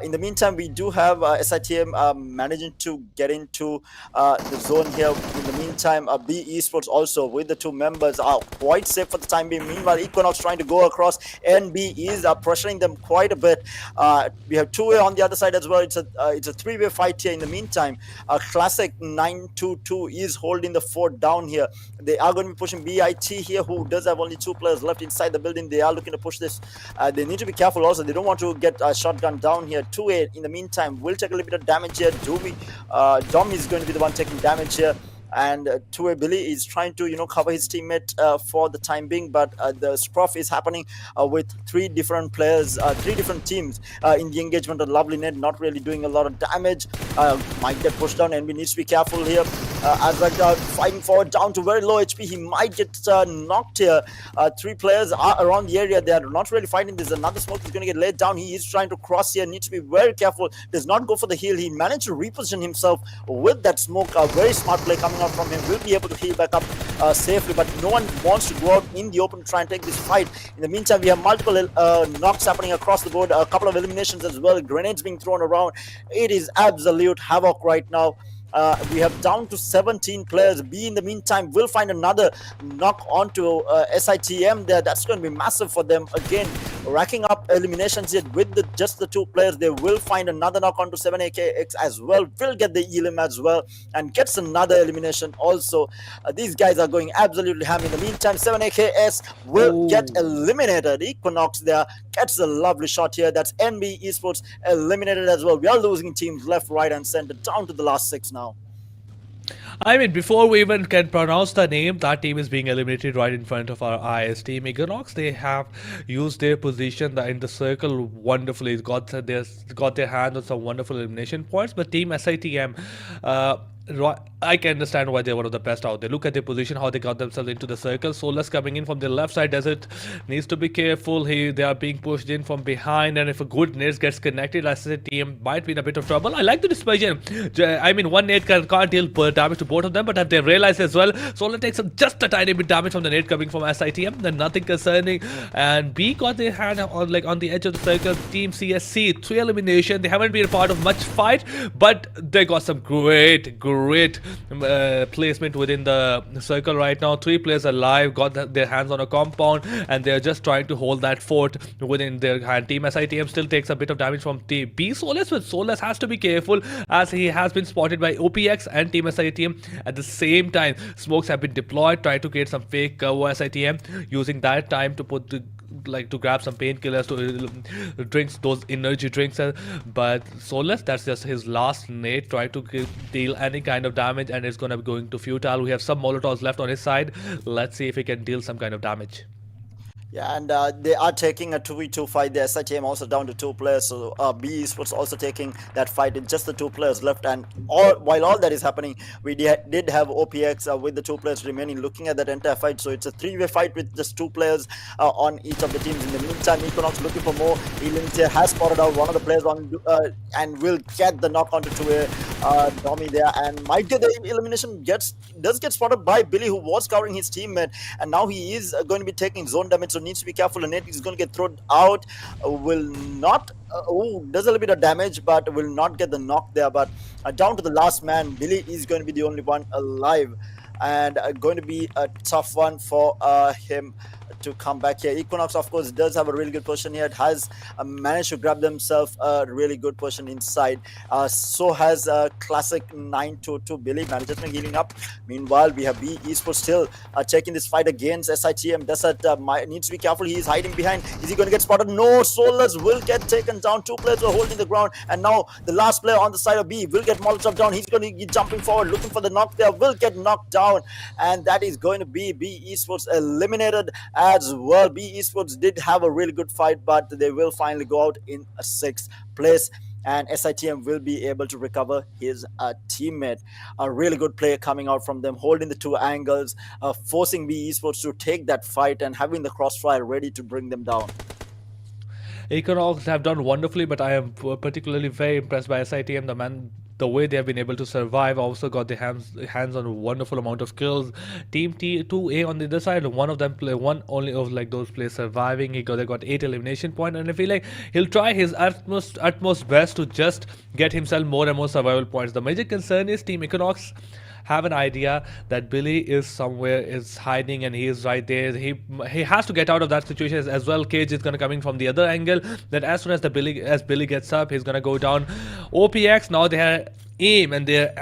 In the meantime, we do have SITM managing to get into the zone here. In the meantime, B Esports also with the 2 members are quite safe for the time being. Meanwhile, Equinox trying to go across. NB is pressuring them quite a bit. We have 2A on the other side as well. It's a 3-way fight here. In the meantime, Classic 922 is holding the fort down here. They are going to be pushing BIT here, who does have only 2 players left inside the building. They are looking to push this. They need to be careful also. They don't want to get shotgun down here. 2A in the meantime will take a little bit of damage here. Dom is going to be the one taking damage here. And 2A Billy is trying to cover his teammate for the time being, but the scruff is happening with 3 different players, 3 different teams in the engagement. A lovely net not really doing a lot of damage, might get pushed down, and we need to be careful here. Azrak fighting forward down to very low HP. He might get knocked here. 3 players are around the area. They are not really fighting. There's another smoke that's going to get laid down. He is trying to cross here. Needs to be very careful. Does not go for the heal. He managed to reposition himself with that smoke. A very smart play coming out from him. Will be able to heal back up safely, but no one wants to go out in the open to try and take this fight. In the meantime, we have multiple knocks happening across the board. A couple of eliminations as well. Grenades being thrown around. It is absolute havoc right now. We have down to 17 players. B in the meantime will find another knock onto SITM there. That's going to be massive for them. Again, racking up eliminations yet with just the 2 players. They will find another knock onto 7AKX as well. Will get the elim as well and gets another elimination also. These guys are going absolutely ham. In the meantime, 7AKS will get eliminated. Equinox there gets a lovely shot here. That's NB Esports eliminated as well. We are losing teams left, right, and center down to the last 6 now. I mean, before we even can pronounce the name, that team is being eliminated right in front of our eyes. Team Equinox, they have used their position in the circle wonderfully. Got their hand on some wonderful elimination points. But Team SITM, I can understand why they're one of the best out there. Look at their position, how they got themselves into the circle. Solus coming in from the left side. Desert needs to be careful. They are being pushed in from behind, and if a good nade gets connected, SITM might be in a bit of trouble. I like the dispersion. I mean, one nade can't deal damage to both of them, but have they realized as well? Solar takes just a tiny bit damage from the nade coming from SITM. Then nothing concerning. And B got their hand on the edge of the circle. Team CSC 3 elimination. They haven't been a part of much fight, but they got some great placement within the circle right now. 3 players alive, got their hands on a compound, and they're just trying to hold that fort within their hand. Team SITM still takes a bit of damage from Team B Solus, but Solus has to be careful as he has been spotted by OPX and Team SITM at the same time. Smokes have been deployed, trying to create some fake cover. SITM using that time to to grab some painkillers to drinks those energy drinks, but Solus, that's just his last nade, try to deal any kind of damage, and it's gonna be going to futile. We have some molotovs left on his side. Let's see if he can deal some kind of damage. Yeah, and they are taking a 2v2 fight. The SITM also down to 2 players, so B Esports also taking that fight. It's just the 2 players left, and while all that is happening, we did have OPX with the 2 players remaining, looking at that entire fight. So it's a 3-way fight with just 2 players on each of the teams. In the meantime, Equinox looking for more. Inertia has spotted out one of the players on and will get the knock onto 2A Domi there, and might get the elimination. Does get spotted by Billy, who was covering his teammate, and now he is going to be taking zone damage. So needs to be careful. And is going to get thrown out. Will not. Does a little bit of damage, but will not get the knock there. But down to the last man, Billy is going to be the only one alive, and going to be a tough one for him to come back here. Equinox, of course, does have a really good position here. It has managed to grab themselves a really good position inside. So has Classic 922 Billy manages been healing up. Meanwhile, we have B Esports still checking this fight against SITM. Desert needs to be careful. He is hiding behind. Is he going to get spotted? No. Solus will get taken down. 2 players are holding the ground, and now the last player on the side of B will get Molotov down. He's going to be jumping forward, looking for the knock there. Will get knocked down, and that is going to be B Esports eliminated as well. B Esports did have a really good fight, but they will finally go out in a 6th place, and SITM will be able to recover his teammate. A really good play coming out from them, holding the 2 angles, forcing B Esports to take that fight and having the crossfire ready to bring them down. Equinox have done wonderfully, but I am particularly very impressed by SITM. The way they have been able to survive, also got their hands on a wonderful amount of kills. Team T2A on the other side, one of them one only of those players surviving. They got 8 elimination points, and I feel like he'll try his utmost best to just get himself more and more survival points. The major concern is Team Equinox have an idea that Billy is hiding, and he is right there. He has to get out of that situation as well. Cage is gonna coming from the other angle. That as soon as Billy gets up, he's gonna go down. OPX now they are aim and their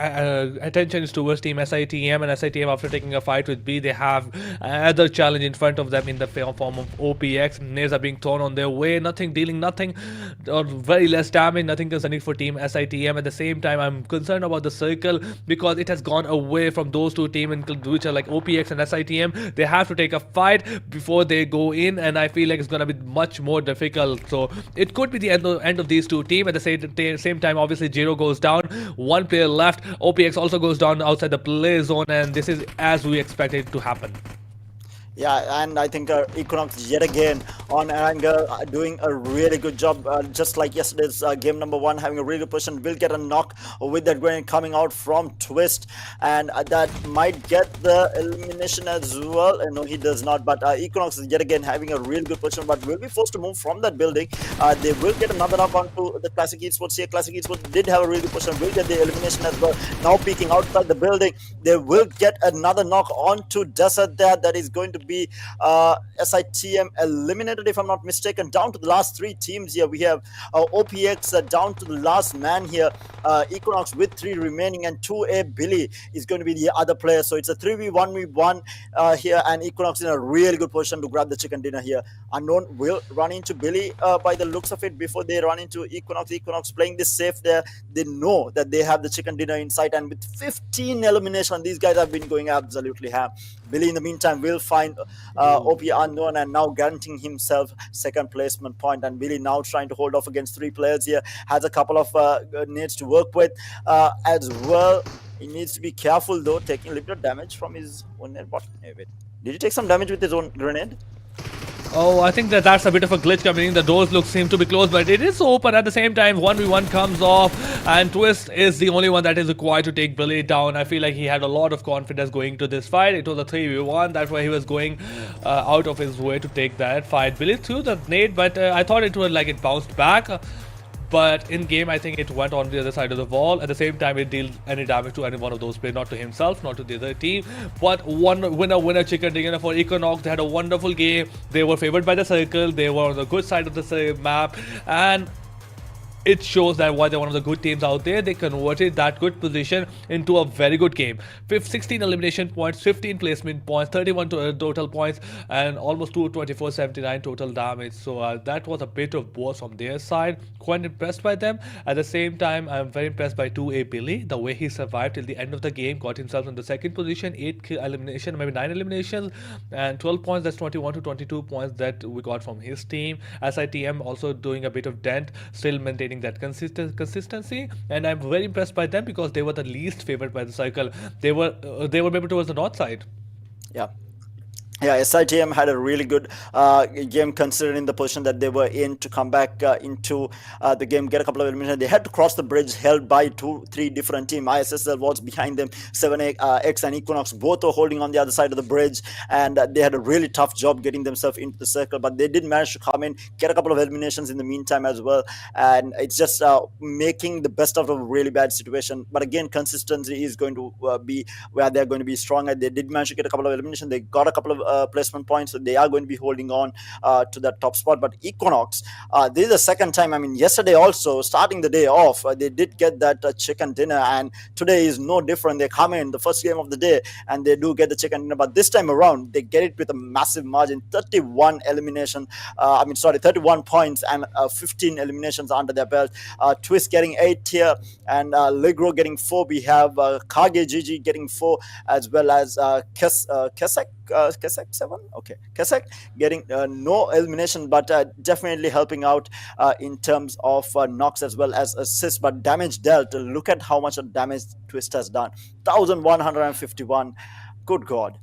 attention is towards Team SITM, and SITM, after taking a fight with B, they have another challenge in front of them in the form of OPX. Nades are being thrown on their way, nothing, or very less damage, nothing concerning for Team SITM. At the same time, I'm concerned about the circle because it has gone away from those 2 teams, which are like OPX and SITM. They have to take a fight before they go in, and I feel like it's gonna be much more difficult. So it could be the end of these 2 teams. At the same time, obviously Jiro goes down. 1 player left. OPX also goes down outside the play zone, and this is as we expected it to happen. Yeah, and I think Equinox yet again on Erangel doing a really good job, just like yesterday's game number 1, having a really good position. Will get a knock with that grenade coming out from Twist, and that might get the elimination as well. No, he does not, but Equinox is yet again having a really good position, but will be forced to move from that building. They will get another knock onto the Classic Esports here. Classic Esports did have a really good position, will get the elimination as well. Now peeking outside the building, they will get another knock onto Desert there. That is going to be SITM eliminated, if I'm not mistaken, down to the last three teams here. We have OPX down to the last man here. Equinox with three remaining, and 2A Billy is going to be the other player. So it's a 3v1v1 here, and Equinox in a really good position to grab the chicken dinner here. Unknown will run into Billy by the looks of it before they run into Equinox. Equinox playing this safe there. They know that they have the chicken dinner in sight, and with 15 elimination, these guys have been going absolutely ham. Billy, in the meantime, will find OP Unknown and now guaranteeing himself second placement point. And Billy now trying to hold off against three players here. Has a couple of nades to work with as well. He needs to be careful though, taking limited damage from his own net. What? Wait. Did he take some damage with his own grenade? Oh, I think that's a bit of a glitch coming in. The doors seem to be closed, but it is open at the same time. 1v1 comes off, and Twist is the only one that is required to take Billy down. I feel like he had a lot of confidence going to this fight. It was a 3v1. That's why he was going out of his way to take that fight. Billy threw the nade, but I thought it would it bounced back. But in game, I think it went on the other side of the wall. At the same time, it dealt any damage to any one of those players, not to himself, not to the other team. But one winner chicken dinner for Equinox. They had a wonderful game. They were favored by the circle. They were on the good side of the map, and it shows that why they're one of the good teams out there. They converted that good position into a very good game. 16 elimination points, 15 placement points, 31 total points, and almost 224, 79 total damage. So that was a bit of both from their side. Quite impressed by them. At the same time, I'm very impressed by 2A Billy. The way he survived till the end of the game, got himself in the second position, 8 elimination, maybe 9 eliminations, and 12 points. That's 21 to 22 points that we got from his team. SITM also doing a bit of dent, still maintaining that consistency, and I'm very impressed by them because they were the least favored by the cycle. They were maybe towards the north side. Yeah. Yeah, SITM had a really good game considering the position that they were in to come back into the game, get a couple of eliminations. They had to cross the bridge held by 2-3 different teams. ISSL was behind them, 7X and Equinox both were holding on the other side of the bridge, and they had a really tough job getting themselves into the circle, but they did manage to come in, get a couple of eliminations in the meantime as well, and it's just making the best out of a really bad situation. But again, consistency is going to be where they're going to be strong, and they did manage to get a couple of eliminations. They got a couple of placement points, so they are going to be holding on to that top spot. But Equinox, this is the second time. I mean, yesterday also, starting the day off, they did get that chicken dinner, and today is no different. They come in the first game of the day and they do get the chicken dinner, but this time around they get it with a massive margin, 31 points and 15 eliminations under their belt. Twist getting 8 here, and Ligro getting 4. We have Kage GG getting 4, as well as Kesek 7. Okay, Kesek getting no elimination, but definitely helping out in terms of knocks as well as assists. But damage dealt, look at how much damage Twist has done, 1151. Good God.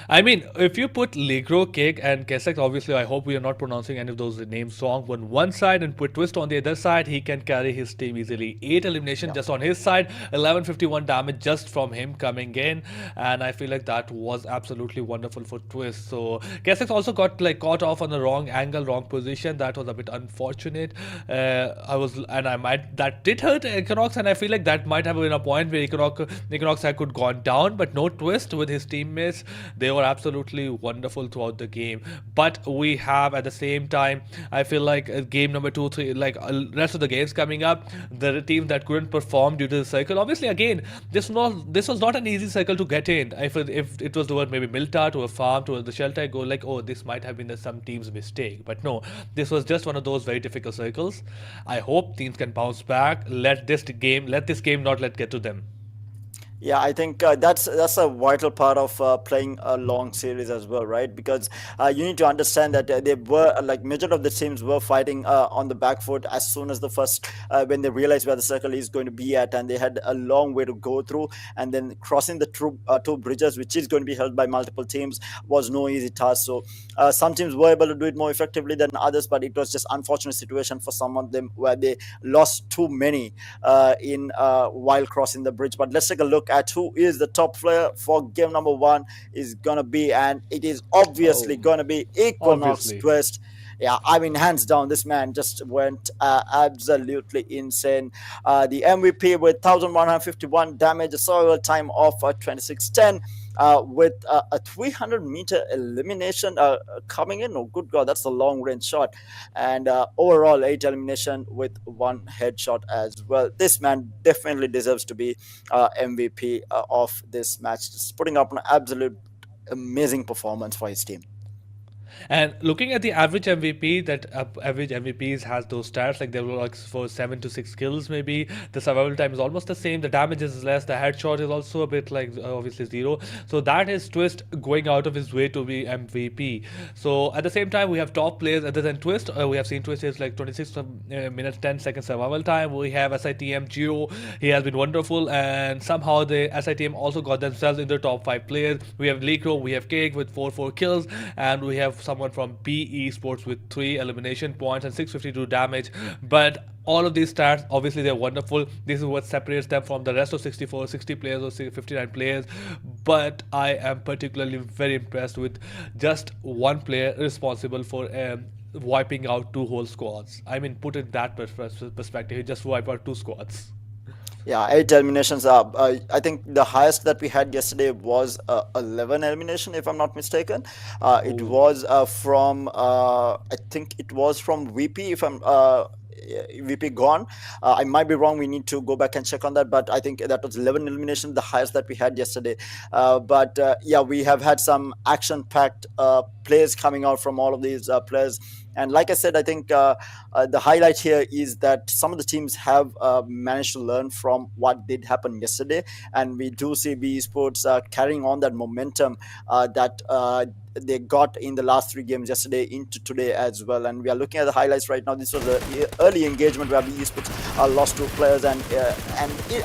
I mean, if you put Ligro, Cake, and Kesek, obviously, I hope we are not pronouncing any of those names wrong, on one side and put Twist on the other side, he can carry his team easily. 8 elimination just on his side, 1151 damage just from him coming in, and I feel like that was absolutely wonderful for Twist. So Kesek also got caught off on the wrong angle, wrong position. That was a bit unfortunate. That did hurt Equinox, and I feel like that might have been a point where Equinox had could gone down, but no Twist with his teammates. They were absolutely wonderful throughout the game. But we have at the same time, I feel like game number 2, 3, rest of the games coming up, the teams that couldn't perform due to the cycle. Obviously, again, this was not an easy cycle to get in. If it was toward maybe Milta, to a farm, to the shelter, I go oh, this might have been some team's mistake. But no, this was just one of those very difficult cycles. I hope teams can bounce back. Let this game not get to them. Yeah, I think that's a vital part of playing a long series as well, right? Because you need to understand that they were majority of the teams were fighting on the back foot as soon as the first when they realized where the circle is going to be at, and they had a long way to go through, and then crossing the two bridges, which is going to be held by multiple teams, was no easy task. So some teams were able to do it more effectively than others, but it was just unfortunate situation for some of them where they lost too many in while crossing the bridge. But let's take a look at who is the top player for game number 1 is gonna be, and it is obviously gonna be Equinox Twist. Yeah, I mean, hands down, this man just went absolutely insane. The MVP with 1151 damage, a survival time of 2610. with a 300-meter elimination coming in. Oh, good God, that's a long range shot. And overall, 8 elimination with 1 headshot as well. This man definitely deserves to be MVP of this match. Just putting up an absolute amazing performance for his team. And looking at the average MVP, that average MVPs has those stats like they were like for 7 to 6 kills maybe. The survival time is almost the same. The damage is less. The headshot is also a bit like obviously zero. So that is Twist going out of his way to be MVP. So at the same time, we have top players other than Twist. We have seen Twist is like 26 minutes 10 seconds survival time. We have SITM Geo. He has been wonderful, and somehow the SITM also got themselves in the top 5 players. We have Lekro, we have Cake with 4 kills, and we have someone from PE Sports with 3 elimination points and 652 damage. But all of these stats, obviously, they're wonderful. This is what separates them from the rest of 64, 60 players or 59 players. But I am particularly very impressed with just one player responsible for wiping out 2 whole squads. I mean, put it that perspective, he just wiped out 2 squads. Yeah, 8 eliminations. I think the highest that we had yesterday was 11 elimination, if I'm not mistaken. It Oh. was from I think it was from VP. If I'm VP gone, I might be wrong. We need to go back and check on that. But I think that was 11 elimination, the highest that we had yesterday. But yeah, we have had some action-packed plays coming out from all of these players. And like I said, I think the highlight here is that some of the teams have managed to learn from what did happen yesterday, and we do see B Sports carrying on that momentum that they got in the last 3 games yesterday into today as well. And we are looking at the highlights right now. This was an early engagement where B Sports lost 2 players, and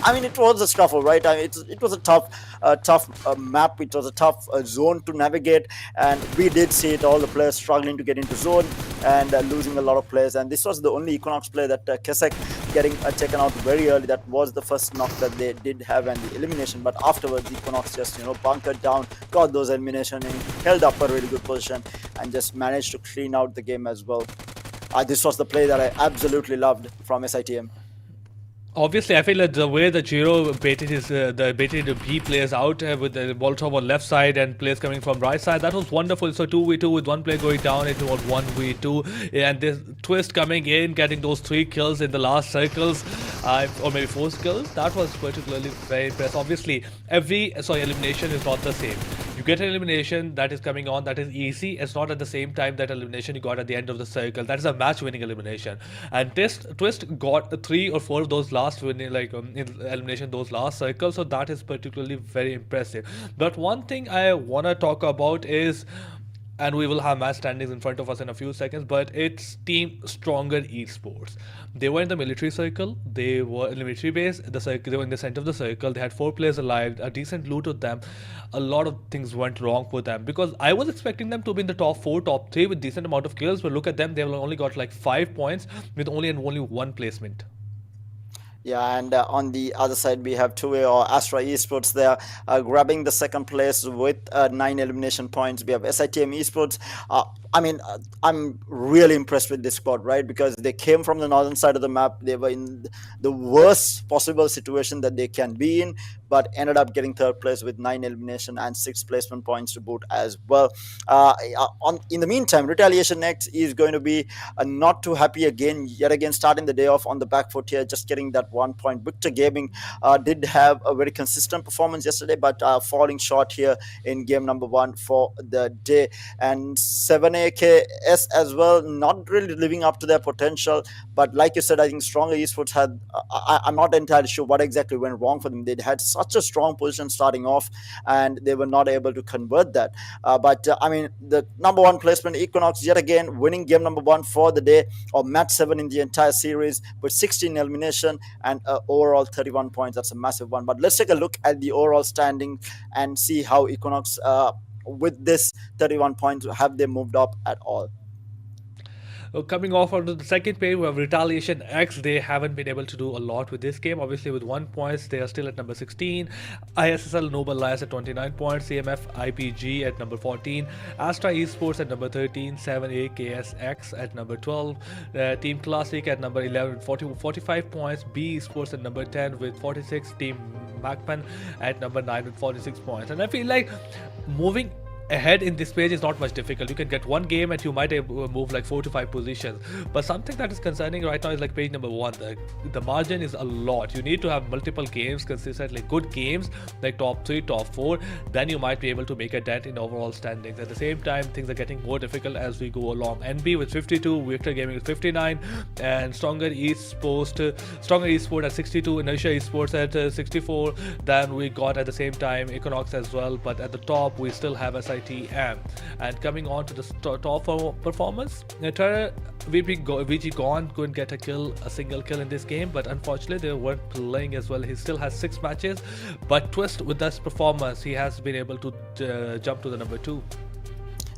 I mean, it was a scuffle, right? I mean, it was a tough map. It was a tough zone to navigate, and we did see it. All the players struggling to get into zone and losing a lot of players. And this was the only Equinox player that Kesek getting taken out very early. That was the first knock that they did have and the elimination. But afterwards, Equinox just bunkered down, got those elimination and held up a really good position and just managed to clean out the game as well. This was the play that I absolutely loved from SITM. Obviously, I feel that the way that Jiro baited the B players out with the Molotov on left side and players coming from right side, that was wonderful. So 2v2 with one player going down, it was 1v2, and this Twist coming in, getting those 3 kills in the last circles, or maybe 4 kills. That was particularly very impressive. Obviously, every elimination is not the same. You get an elimination that is coming on, that is easy. It's not at the same time that elimination you got at the end of the circle. That is a match-winning elimination. And Twist got 3 or 4 of those last winning, elimination, those last circles. So that is particularly very impressive. But one thing I wanna talk about is, and we will have match standings in front of us in a few seconds, but it's Team Stronger Esports. They were in the military circle, they were in the military base, the circle, they were in the center of the circle, they had 4 players alive, a decent loot with them. A lot of things went wrong for them because I was expecting them to be in the top 4, top 3 with decent amount of kills, but look at them, they've only got like 5 points with only 1 placement. Yeah, and on the other side, we have 2A or Astra Esports there grabbing the second place with 9 elimination points. We have SITM Esports. I'm really impressed with this squad, right? Because they came from the northern side of the map. They were in the worst possible situation that they can be in, but ended up getting third place with 9 elimination and 6 placement points to boot as well. In the meantime, Retaliation X is going to be not too happy again, yet again, starting the day off on the back foot here, just getting that 1 point. Victor Gaming did have a very consistent performance yesterday, but falling short here in game number 1 for the day. And 7AKS as well, not really living up to their potential. But like you said, I think Stronger Esports had, I'm not entirely sure what exactly went wrong for them. They had such a strong position starting off, and they were not able to convert that. But I mean, the number 1 placement, Equinox, yet again winning game number 1 for the day, or match 7 in the entire series, with 16 elimination and overall 31 points. That's a massive one. But let's take a look at the overall standing and see how Equinox, with this 31 points, have they moved up at all. Coming off onto the second page, we have Retaliation X. They haven't been able to do a lot with this game. Obviously, with 1 point, they are still at number 16. ISSL Noble Lies at 29 points. CMF IPG at number 14. Astra Esports at number 13. 7AKSX at number 12. Team Classic at number 11 with 45 points. B Esports at number 10 with 46. Team MAKPEN at number 9 with 46 points. And I feel like moving ahead in this page is not much difficult. You can get one game and you might move like 4 to 5 positions, but something that is concerning right now is like page number 1. The margin is a lot. You need to have multiple games consistently, good games like top 3, top 4, then you might be able to make a dent in overall standings. At the same time, things are getting more difficult as we go along. NB with 52, Victor Gaming with 59, and Stronger Esport at 62, Inertia Esports at 64. Then we got at the same time Equinox as well, but at the top we still have SITM. And coming on to the top performance, VG Gone couldn't get a single kill in this game, but unfortunately they weren't playing as well. He still has 6 matches, but Twist with this performance, he has been able to jump to the number 2.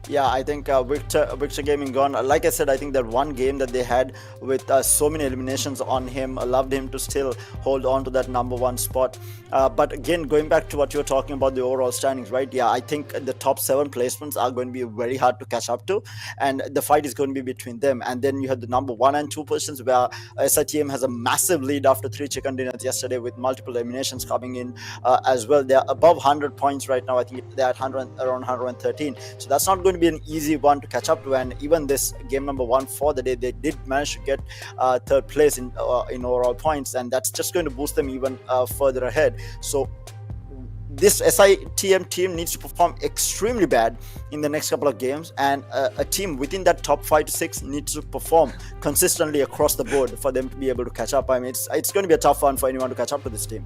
Yeah, I think Victor Gaming Gone, like I said, I think that one game that they had with so many eliminations on him allowed him to still hold on to that number 1 spot. But again, going back to what you were talking about, the overall standings, right? Yeah, I think the top 7 placements are going to be very hard to catch up to, and the fight is going to be between them. And then you have the number 1 and 2 positions where SITM has a massive lead after 3 chicken dinners yesterday with multiple eliminations coming in as well. They're above 100 points right now. I think they're at around 113. So that's not going to be an easy one to catch up to, and even this game number 1 for the day, they did manage to get 3rd place in overall points, and that's just going to boost them even further ahead. So this SITM team needs to perform extremely bad in the next couple of games, and a team within that top 5 to 6 needs to perform consistently across the board for them to be able to catch up. I mean, it's going to be a tough one for anyone to catch up to this team.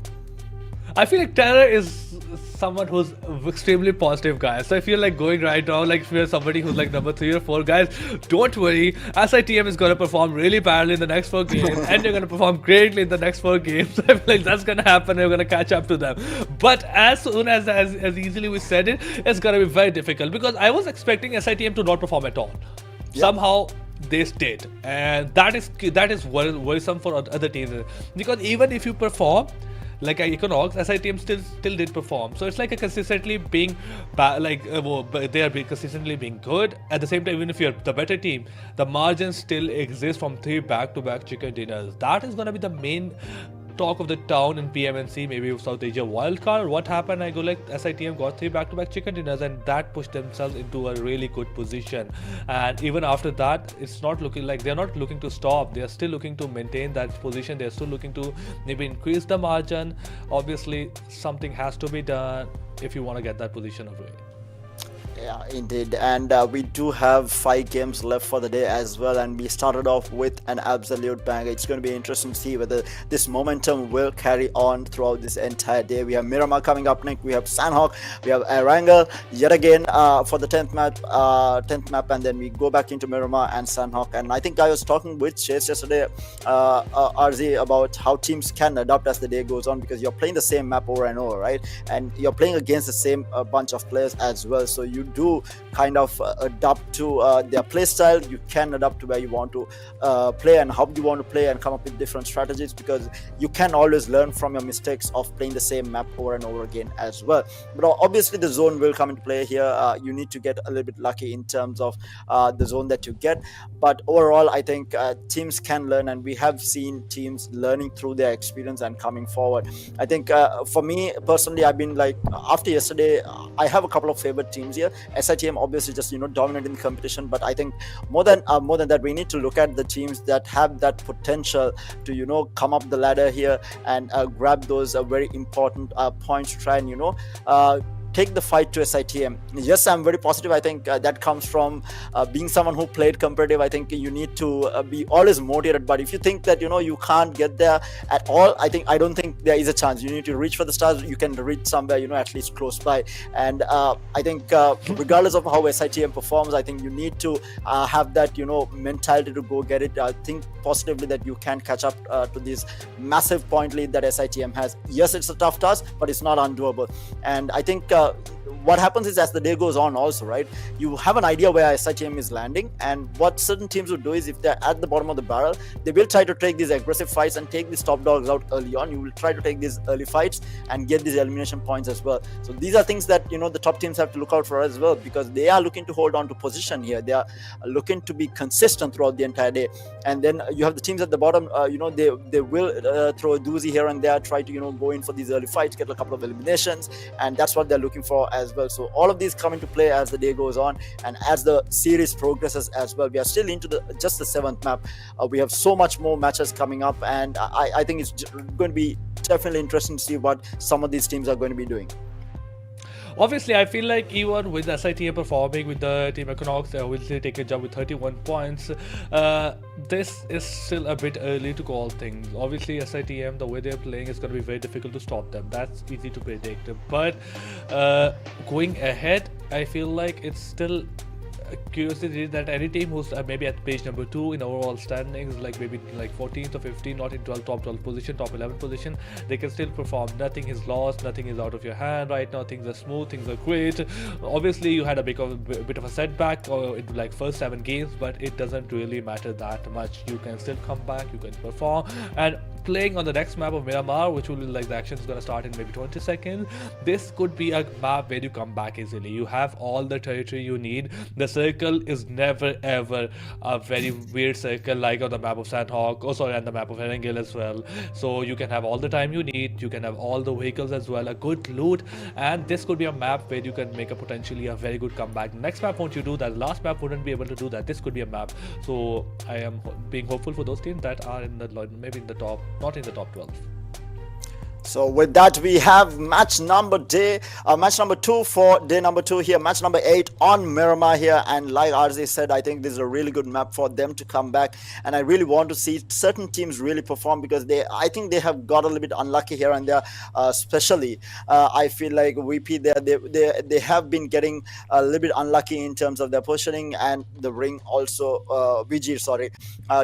I feel like Terror is someone who's extremely positive, guys. So I feel like going right now, like if you're somebody who's like number 3 or 4, guys, don't worry. SITM is going to perform really badly in the next 4 games, and you're going to perform greatly in the next 4 games. I feel like that's going to happen. You're going to catch up to them. But as soon as easily we said it, it's going to be very difficult, because I was expecting SITM to not perform at all. Yep. Somehow they did, and that is worrisome for other teams, because even if you perform like Equinox, SITM still did perform. So it's like a consistently being they are consistently being good. At the same time, even if you're the better team, the margins still exist from 3 back-to-back chicken dinners. That is gonna be the main talk of the town in PMNC, maybe South Asia wildcard. What happened? I go like SITM got 3 back-to-back chicken dinners, and that pushed themselves into a really good position. And even after that, it's not looking like they're not looking to stop. They're still looking to maintain that position. They're still looking to maybe increase the margin. Obviously, something has to be done if you want to get that position away. Yeah, indeed. And we do have 5 games left for the day as well, and we started off with an absolute banger. It's going to be interesting to see whether this momentum will carry on throughout this entire day. We have Miramar coming up next, we have Sanhok, we have Erangel yet again for the 10th map, and then we go back into Miramar and Sanhok. And I think I was talking with Chase yesterday, RZ, about how teams can adapt as the day goes on, because you're playing the same map over and over, right? And you're playing against the same bunch of players as well, so you do kind of adapt to their play style. You can adapt to where you want to play and how you want to play, and come up with different strategies, because you can always learn from your mistakes of playing the same map over and over again as well. But obviously the zone will come into play here. You need to get a little bit lucky in terms of the zone that you get, but overall I think teams can learn, and we have seen teams learning through their experience and coming forward. I think for me personally, I've been like, after yesterday, I have a couple of favorite teams here. SITM obviously just dominating the competition, but I think more than that, we need to look at the teams that have that potential to come up the ladder here and grab those very important points to try and take the fight to SITM. Yes, I'm very positive. I think that comes from being someone who played competitive. I think you need to be always motivated, but if you think that you can't get there at all, I don't think there is a chance. You need to reach for the stars. You can reach somewhere at least close by, and I think regardless of how SITM performs, I think you need to have that mentality to go get it. Think positively that you can catch up to this massive point lead that SITM has. Yes, it's a tough task, but it's not undoable, and I think what happens is, as the day goes on also, right, you have an idea where SITM is landing, and what certain teams would do is, if they're at the bottom of the barrel, they will try to take these aggressive fights and take these top dogs out early on. You will try to take these early fights and get these elimination points as well. So these are things that the top teams have to look out for as well, because they are looking to hold on to position here. They are looking to be consistent throughout the entire day. And then you have the teams at the bottom, they will throw a doozy here and there, try to go in for these early fights, get a couple of eliminations, and that's what they're looking for as well. So all of these come into play as the day goes on, and as the series progresses as well. We are still into just the 7th map. We have so much more matches coming up, and I think it's going to be definitely interesting to see what some of these teams are going to be doing. Obviously, I feel like even with SITM performing with the team Equinox, will take a jump with 31 points. This is still a bit early to call things. Obviously, SITM, the way they're playing, is going to be very difficult to stop them. That's easy to predict. But going ahead, I feel like it's still curiosity that any team who's maybe at page number 2 in overall standings, like maybe like 14th or 15th, not in top 12 position, top 11 position, they can still perform. Nothing is lost, nothing is out of your hand right now. Things are smooth, things are great. Obviously, you had a bit of a setback in like first 7 games, but it doesn't really matter that much. You can still come back, you can perform, and playing on the next map of Miramar, which will be like the action is going to start in maybe 20 seconds. This could be a map where you come back easily. You have all the territory you need. The circle is never ever a very weird circle like on the map of Sanhok, and the map of Erangel as well. So you can have all the time you need, you can have all the vehicles as well, a good loot, and this could be a map where you can make a potentially a very good comeback. Next map won't you do that, last map wouldn't be able to do that. This could be a map. So I am being hopeful for those teams that are in the maybe in the top, not in the top 12. So with that, we have match number 2 for day number 2 here, match number 8 on Miramar here. And like RZ said, I think this is a really good map for them to come back, and I really want to see certain teams really perform, because I think they have got a little bit unlucky here and there. Especially I feel like VP they have been getting a little bit unlucky in terms of their positioning, and the ring also VG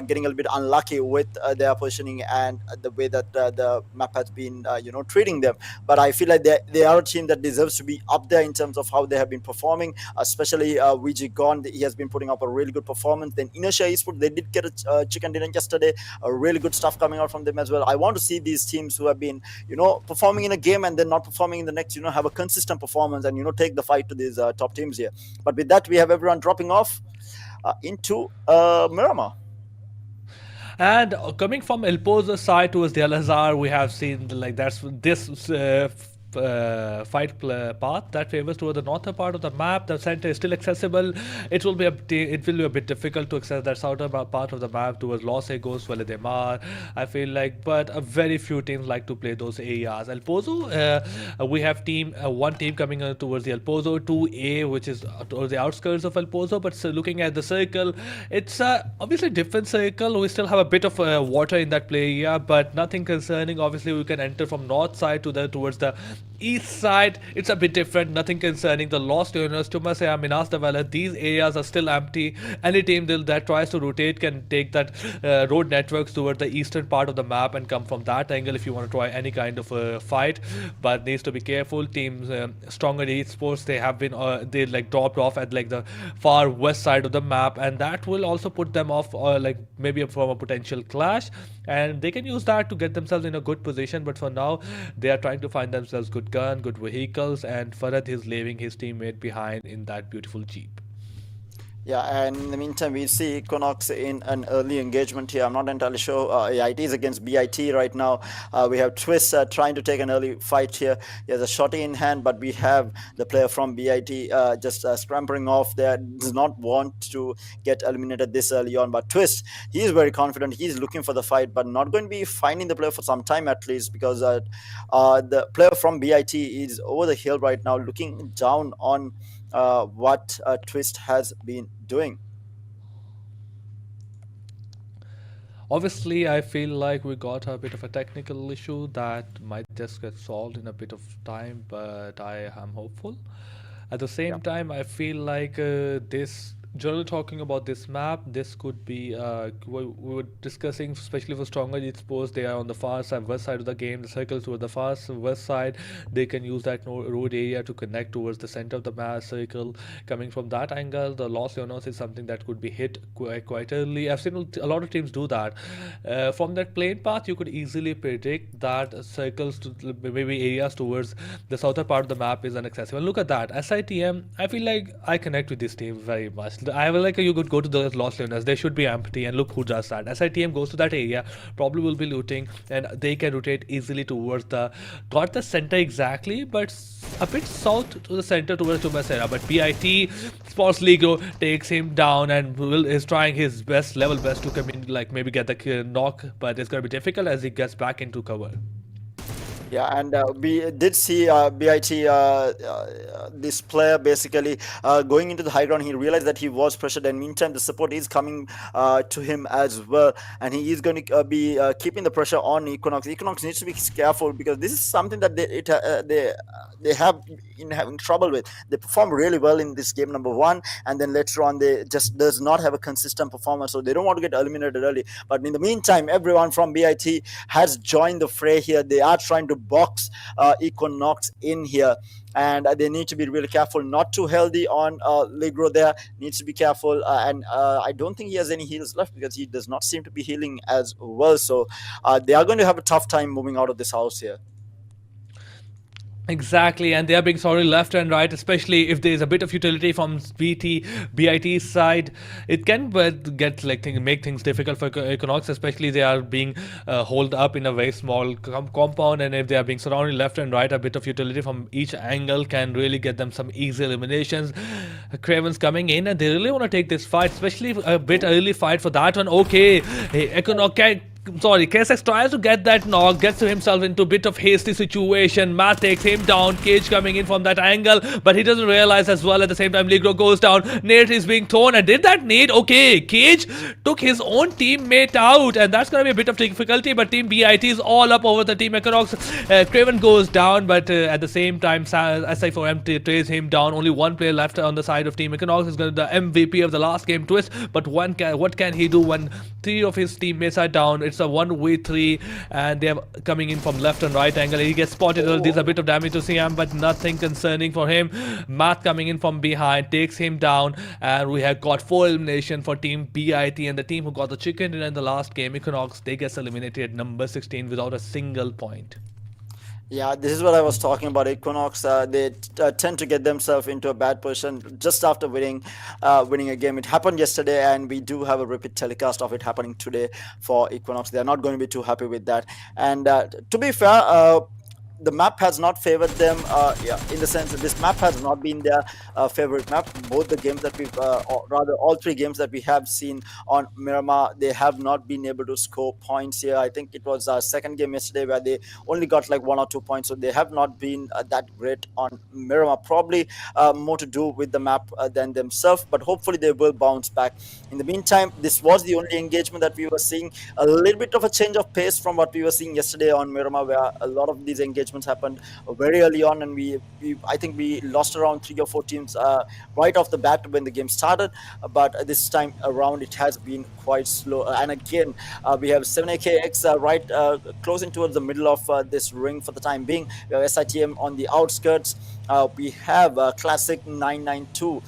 getting a little bit unlucky with their positioning and the way that the map has been treating them. But I feel like they are a team that deserves to be up there in terms of how they have been performing, especially VG Gone. He has been putting up a really good performance. Then Inertia Esports, they did get a chicken dinner yesterday, a really good stuff coming out from them as well. I want to see these teams who have been performing in a game and then not performing in the next, have a consistent performance and take the fight to these top teams here. But with that, we have everyone dropping off into Miramar. And coming from El Pozo side towards the Al Azhar, we have seen like that's this path that favors toward the northern part of the map. The center is still accessible. It will be a bit difficult to access that southern part of the map towards Los Egos, Valedemar, I feel like, but a very few teams like to play those areas. El Pozo, we have one team coming towards the El Pozo 2A, which is towards the outskirts of El Pozo, but looking at the circle, it's obviously a different circle. We still have a bit of water in that play area, but nothing concerning. Obviously, we can enter from north side towards the east side. It's a bit different, nothing concerning the lost owners. Tumasaya, Minas Develop, these areas are still empty. Any team that tries to rotate can take that road networks towards the eastern part of the map and come from that angle if you want to try any kind of fight. But needs to be careful. Teams stronger esports, they have been they like dropped off at like the far west side of the map, and that will also put them off like maybe from a potential clash, and they can use that to get themselves in a good position. But for now, they are trying to find themselves good gun, good vehicles, and Farad is leaving his teammate behind in that beautiful Jeep. Yeah, and in the meantime, we see Equinox in an early engagement here. I'm not entirely sure. It is against BIT right now. We have Twist trying to take an early fight here. He has a shotty in hand, but we have the player from BIT just scampering off there. Does not want to get eliminated this early on. But Twist, he is very confident. He's looking for the fight, but not going to be finding the player for some time at least, because the player from BIT is over the hill right now, looking down on what Twist has been doing. Obviously, I feel like we got a bit of a technical issue that might just get solved in a bit of time, but I am hopeful. At the same time, I feel like this Generally talking about this map, this could be we were discussing, especially for stronger esports. They are on the far side, west side of the game. The circles toward the far west side. They can use that road area to connect towards the center of the map circle. Coming from that angle, the Los Leonos is something that could be hit quite early. I've seen a lot of teams do that. From that plane path, you could easily predict that circles to maybe areas towards the southern part of the map is inaccessible. And look at that, SITM. I feel like I connect with this team very much. I will like you could go to the Los Leonas. They should be empty, and look who does that. SITM goes to that area, probably will be looting, and they can rotate easily towards the got the center exactly, but a bit south to the center towards Tumasera. But PIT Sports Ligo takes him down and is trying his level best to come in, like maybe get the knock, but it's gonna be difficult as he gets back into cover. Yeah, and we did see BIT, this player basically going into the high ground. He realized that he was pressured, and meantime, the support is coming to him as well. And he is going to be keeping the pressure on Equinox. Equinox needs to be careful because this is something that they have in having trouble with. They perform really well in this game number one, and then later on, they just does not have a consistent performance. So they don't want to get eliminated early. But in the meantime, everyone from BIT has joined the fray here. They are trying to box Equinox in here, and they need to be really careful. Not too healthy on Ligro there. Needs to be careful, and I don't think he has any heals left because he does not seem to be healing as well. So they are going to have a tough time moving out of this house here. Exactly, and they are being sorry left and right, especially if there is a bit of utility from BIT's side. It can get make things difficult for Equinox, especially they are being holed up in a very small compound, and if they are being surrounded left and right, a bit of utility from each angle can really get them some easy eliminations. Craven's coming in, and they really want to take this fight, especially a bit early fight for that one. Okay, Equinox KSX tries to get that knock, gets himself into a bit of hasty situation. Matt takes him down. Cage coming in from that angle, but he doesn't realize as well. At the same time, Ligro goes down. Nate is being thrown, and did that Nate? Okay, Cage took his own teammate out, and that's gonna be a bit of difficulty. But Team BIT is all up over the Team Equinox. Craven goes down, but at the same time, SI4M trays him down. Only one player left on the side of Team Equinox. Is going to the MVP of the last game, Twist. But what can he do when three of his teammates are down? It's a 1v3, and they're coming in from left and right angle. He gets spotted. There's a bit of damage to CM, but nothing concerning for him. Matt coming in from behind takes him down, and we have got 4 elimination for Team BIT, and the team who got the chicken dinner in the last game, Equinox, they get eliminated number 16 without a single point. Yeah, this is what I was talking about. Equinox, they tend to get themselves into a bad position just after winning a game. It happened yesterday, and we do have a repeat telecast of it happening today for Equinox. They are not going to be too happy with that. And to be fair, the map has not favored them, in the sense that this map has not been their favorite map. Both the games that we've, or rather all 3 games that we have seen on Miramar, they have not been able to score points here. I think it was our second game yesterday where they only got like 1 or 2 points, so they have not been that great on Miramar. Probably more to do with the map than themselves, but hopefully they will bounce back. In the meantime, this was the only engagement that we were seeing. A little bit of a change of pace from what we were seeing yesterday on Miramar, where a lot of these engagements happened very early on, and I think we lost around 3 or 4 teams right off the bat when the game started. But this time around, it has been quite slow. And again, we have 7AKX right closing towards the middle of this ring for the time being. We have SITM on the outskirts. We have Classic 922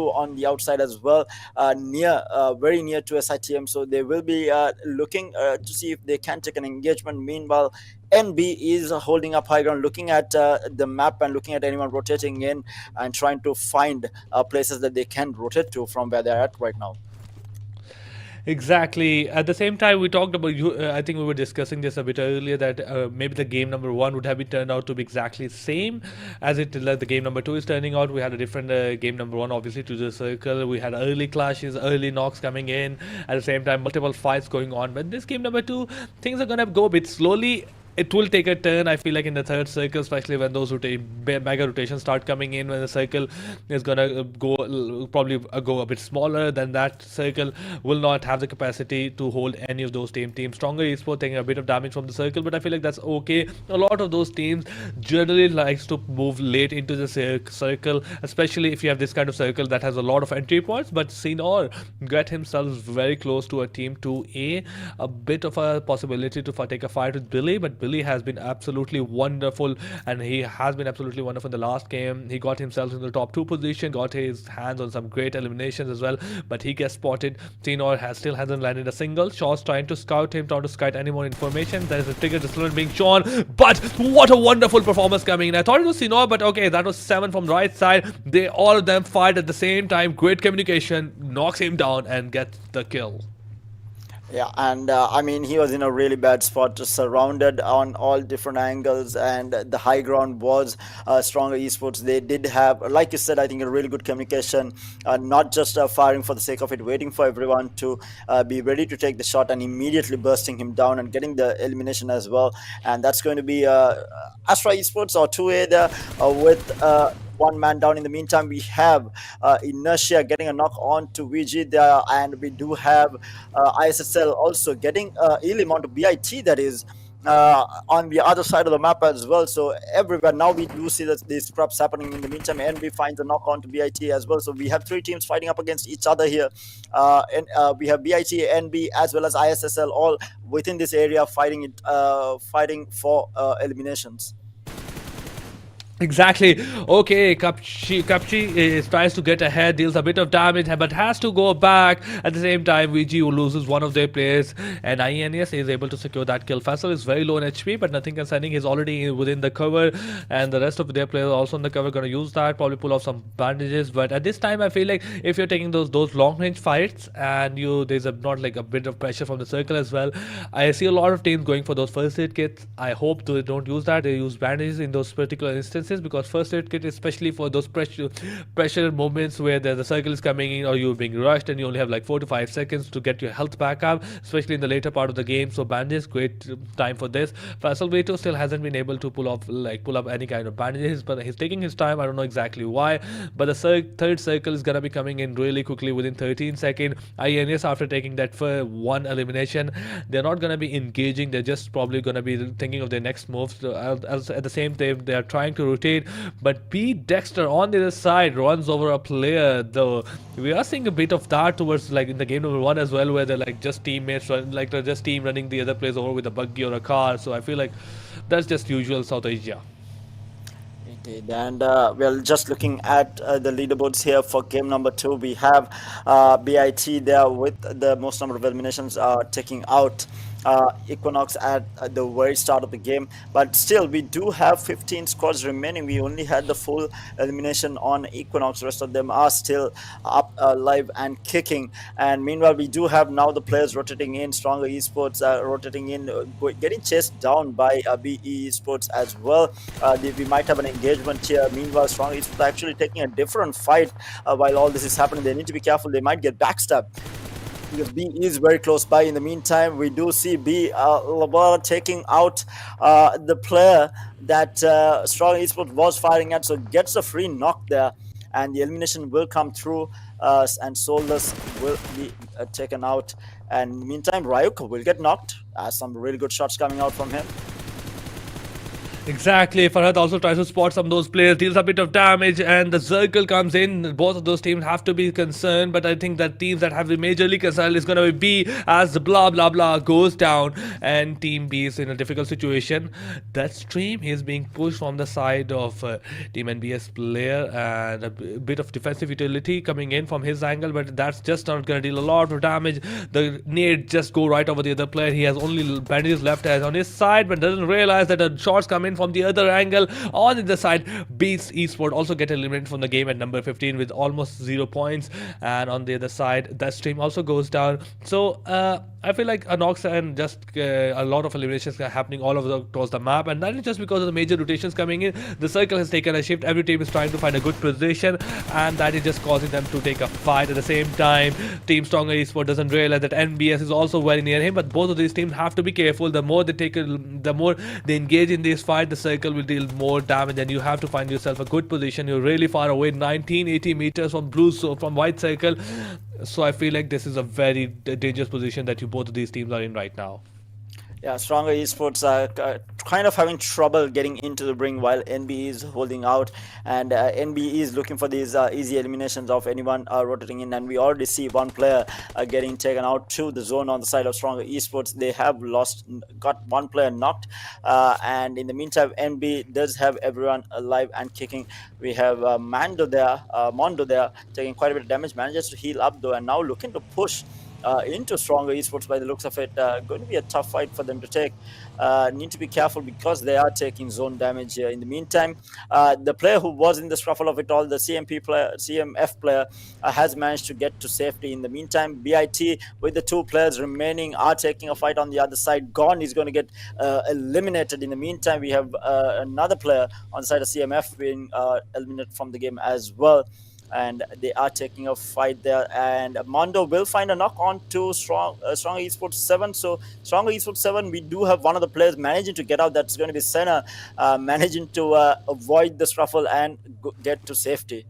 on the outside as well, very near to SITM. So they will be looking to see if they can take an engagement. Meanwhile, NB is holding up high ground, looking at the map and looking at anyone rotating in and trying to find places that they can rotate to from where they're at right now. Exactly. At the same time, we talked about, I think we were discussing this a bit earlier, that maybe the game number 1 would have been turned out to be exactly the same as the game number 2 is turning out. We had a different game number 1, obviously, to the circle. We had early clashes, early knocks coming in. At the same time, multiple fights going on. But this game number 2, things are going to go a bit slowly. it will take a turn. I feel like in the third circle, especially when those mega rotations start coming in, when the circle is gonna probably go a bit smaller, then that circle will not have the capacity to hold any of those teams. Stronger Esports taking a bit of damage from the circle, but I feel like that's okay. A lot of those teams generally likes to move late into the circle, especially if you have this kind of circle that has a lot of entry points. But Sinor get himself very close to a team 2A, a bit of a possibility to take a fight with Billy, but Billy has been absolutely wonderful, and he has been absolutely wonderful in the last game. He got himself in the top 2 position, got his hands on some great eliminations as well, but he gets spotted. Sinor still hasn't landed a single. Shaw's trying to scout him, trying to scout any more information. There is a trigger discipline being shown, but what a wonderful performance coming in. I thought it was Sinor, but okay, that was 7 from the right side. All of them fight at the same time. Great communication, knocks him down and gets the kill. Yeah, and I mean, he was in a really bad spot, just surrounded on all different angles, and the high ground was stronger esports. They did have, like you said, I think a really good communication, not just firing for the sake of it, waiting for everyone to be ready to take the shot and immediately bursting him down and getting the elimination as well. And that's going to be Astra Esports or 2A there with one man down. In the meantime, we have Inertia getting a knock on to VG there, and we do have ISSL also getting Elim onto BIT, that is on the other side of the map as well. So everywhere now we do see that these scraps happening. In the meantime, NB finds a knock on to BIT as well. So we have 3 teams fighting up against each other here, and we have BIT, NB as well as ISSL all within this area fighting for eliminations. Exactly. Okay, Kapchi tries to get ahead, deals a bit of damage, but has to go back. At the same time, VG loses one of their players, and INS is able to secure that kill. Faisal is very low in HP, but nothing concerning. He's already within the cover, and the rest of their players also in the cover, going to use that, probably pull off some bandages. But at this time, I feel like if you're taking those long range fights, and there's not like a bit of pressure from the circle as well. I see a lot of teams going for those first aid kits. I hope they don't use that. They use bandages in those particular instances, because first aid kit, especially for those pressure moments where the circle is coming in or you're being rushed and you only have like 4 to 5 seconds to get your health back up, especially in the later part of the game. So bandages, great time for this. Faisal Veto still hasn't been able to pull up any kind of bandages, but he's taking his time. I don't know exactly why, but the third circle is gonna be coming in really quickly within 13 seconds. INS, after taking that for one elimination, they're not gonna be engaging. They're just probably gonna be thinking of their next moves. So, at the same time, they are trying to rotate, but Pete Dexter on the other side runs over a player. Though we are seeing a bit of that towards like in the game number 1 as well, where they're like just teammates, like they're just team running the other players over with a buggy or a car. So I feel like that's just usual South Asia. Indeed. And we're just looking at the leaderboards here for game number 2. We have BIT there with the most number of eliminations, taking out Equinox at the very start of the game, but still we do have 15 squads remaining. We only had the full elimination on Equinox. The rest of them are still up, live and kicking, and meanwhile we do have now the players rotating in. Stronger Esports rotating in, getting chased down by BE Esports as well. We might have an engagement here. Meanwhile, Stronger Esports are actually taking a different fight while all this is happening. They need to be careful. They might get backstabbed, because B is very close by. In the meantime, we do see B Labora taking out the player that Strong Esports was firing at, so gets a free knock there, and the elimination will come through, and Soulless will be taken out. And in the meantime, Ryuk will get knocked. Some really good shots coming out from him. Exactly. Farhad also tries to spot some of those players, deals a bit of damage, and the circle comes in. Both of those teams have to be concerned, but I think that teams that have been majorly concerned is going to be B, as the blah blah blah goes down, and Team B is in a difficult situation. That stream is being pushed from the side of Team NBS player, and a bit of defensive utility coming in from his angle, but that's just not going to deal a lot of damage. The nade just go right over the other player. He has only bandages left as on his side, but doesn't realize that the shots come in in from the other angle. On the side, Beats Esport also get eliminated from the game at number 15 with almost 0 points. And on the other side, that stream also goes down. So I feel like Anox and just a lot of eliminations are happening all over across the map, and that is just because of the major rotations coming in. The circle has taken a shift. Every team is trying to find a good position, and that is just causing them to take a fight. At the same time, Team Stronger Esport doesn't realize that NBS is also very near him. But both of these teams have to be careful. The more the more they engage in this fight, the circle will deal more damage, and you have to find yourself a good position. You're really far away, 1980 meters from blue, so from white circle. So I feel like this is a very dangerous position that both of these teams are in right now. Yeah, Stronger Esports are kind of having trouble getting into the ring while NB is holding out, and NB is looking for these easy eliminations of anyone rotating in, and we already see one player getting taken out to the zone on the side of Stronger Esports. They have got one player knocked, and in the meantime, NB does have everyone alive and kicking. We have Mondo there taking quite a bit of damage, manages to heal up though, and now looking to push into Stronger Esports by the looks of it. Going to be a tough fight for them to take. Need to be careful because they are taking zone damage here. In the meantime, the player who was in the scuffle of it all, the CMF player, has managed to get to safety. In the meantime, BIT with the two players remaining are taking a fight on the other side. Gone is going to get eliminated. In the meantime, we have another player on the side of CMF being eliminated from the game as well, and they are taking a fight there, and Mondo will find a knock on to Stronger Esports 7. So Stronger Esports 7, we do have one of the players managing to get out. That's going to be Senna, managing to avoid the scuffle and get to safety.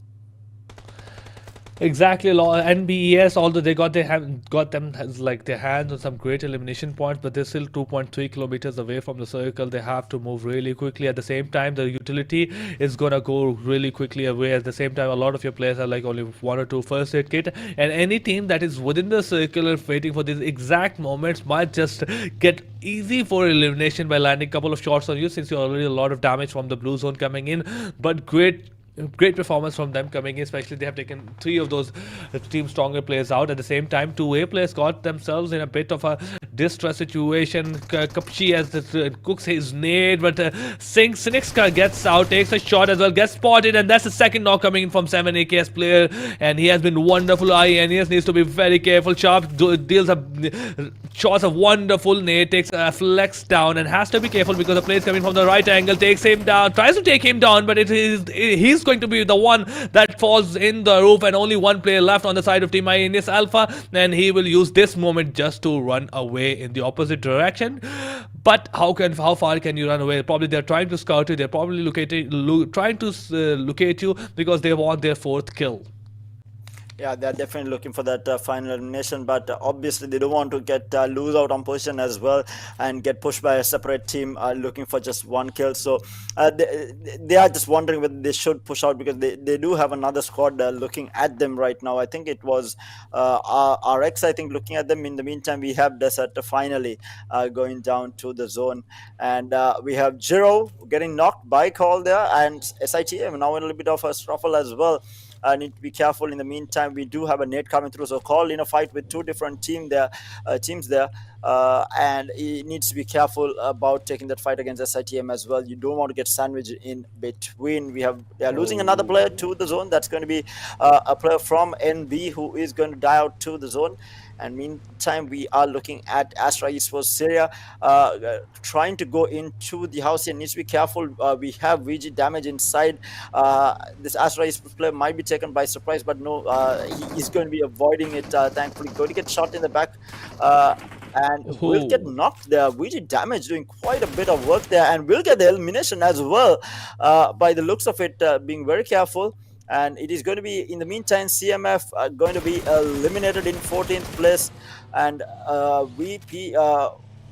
Exactly, NBES. Although they got their hands on some great elimination points, but they're still 2.3 kilometers away from the circle. They have to move really quickly. At the same time, the utility is gonna go really quickly away. At the same time, a lot of your players are like only 1 or 2 first aid kit, and any team that is within the circle and waiting for these exact moments might just get easy for elimination by landing a couple of shots on you, since you're already a lot of damage from the blue zone coming in. But great performance from them coming in, especially they have taken 3 of those Team Stronger players out. At the same time, 2A players got themselves in a bit of a distress situation. Kapchi as cooks his nade, but Sinix gets out, takes a shot as well, gets spotted, and that's the second knock coming in from 7AKS player, and he has been wonderful. INES needs to be very careful. Sharp deals up shots of wonderful nade, takes a flex down, and has to be careful because the player is coming from the right angle, takes him down, tries to take him down, but he's going to be the one that falls in the roof, and only one player left on the side of Team INS Alpha, and he will use this moment just to run away in the opposite direction. But how far can you run away? Probably they're trying to scout you. They're probably trying to locate you because they want their 4th kill. Yeah, they're definitely looking for that final elimination, but obviously they don't want to get lose out on position as well and get pushed by a separate team looking for just 1 kill. So they are just wondering whether they should push out, because they do have another squad looking at them right now. I think it was RX, I think, looking at them. In the meantime, we have Desert finally going down to the zone, and we have Jiro getting knocked by Call there, and SITM now in a little bit of a scuffle as well. Need to be careful. In the meantime, we do have a nade coming through, so Call in a fight with 2 different teams there, and he needs to be careful about taking that fight against SITM as well. You don't want to get sandwiched in between. They are losing another player to the zone. That's going to be a player from NB who is going to die out to the zone. And meantime, we are looking at Astra Esports Syria trying to go into the house here. Needs to be careful. We have VG damage inside. This Astra Esports player might be taken by surprise, but no, he's going to be avoiding it. Thankfully, going to get shot in the back. And will get knocked there. VG damage doing quite a bit of work there, and will get the elimination as well. By the looks of it, being very careful. And it is going to be, in the meantime, CMF going to be eliminated in 14th place, and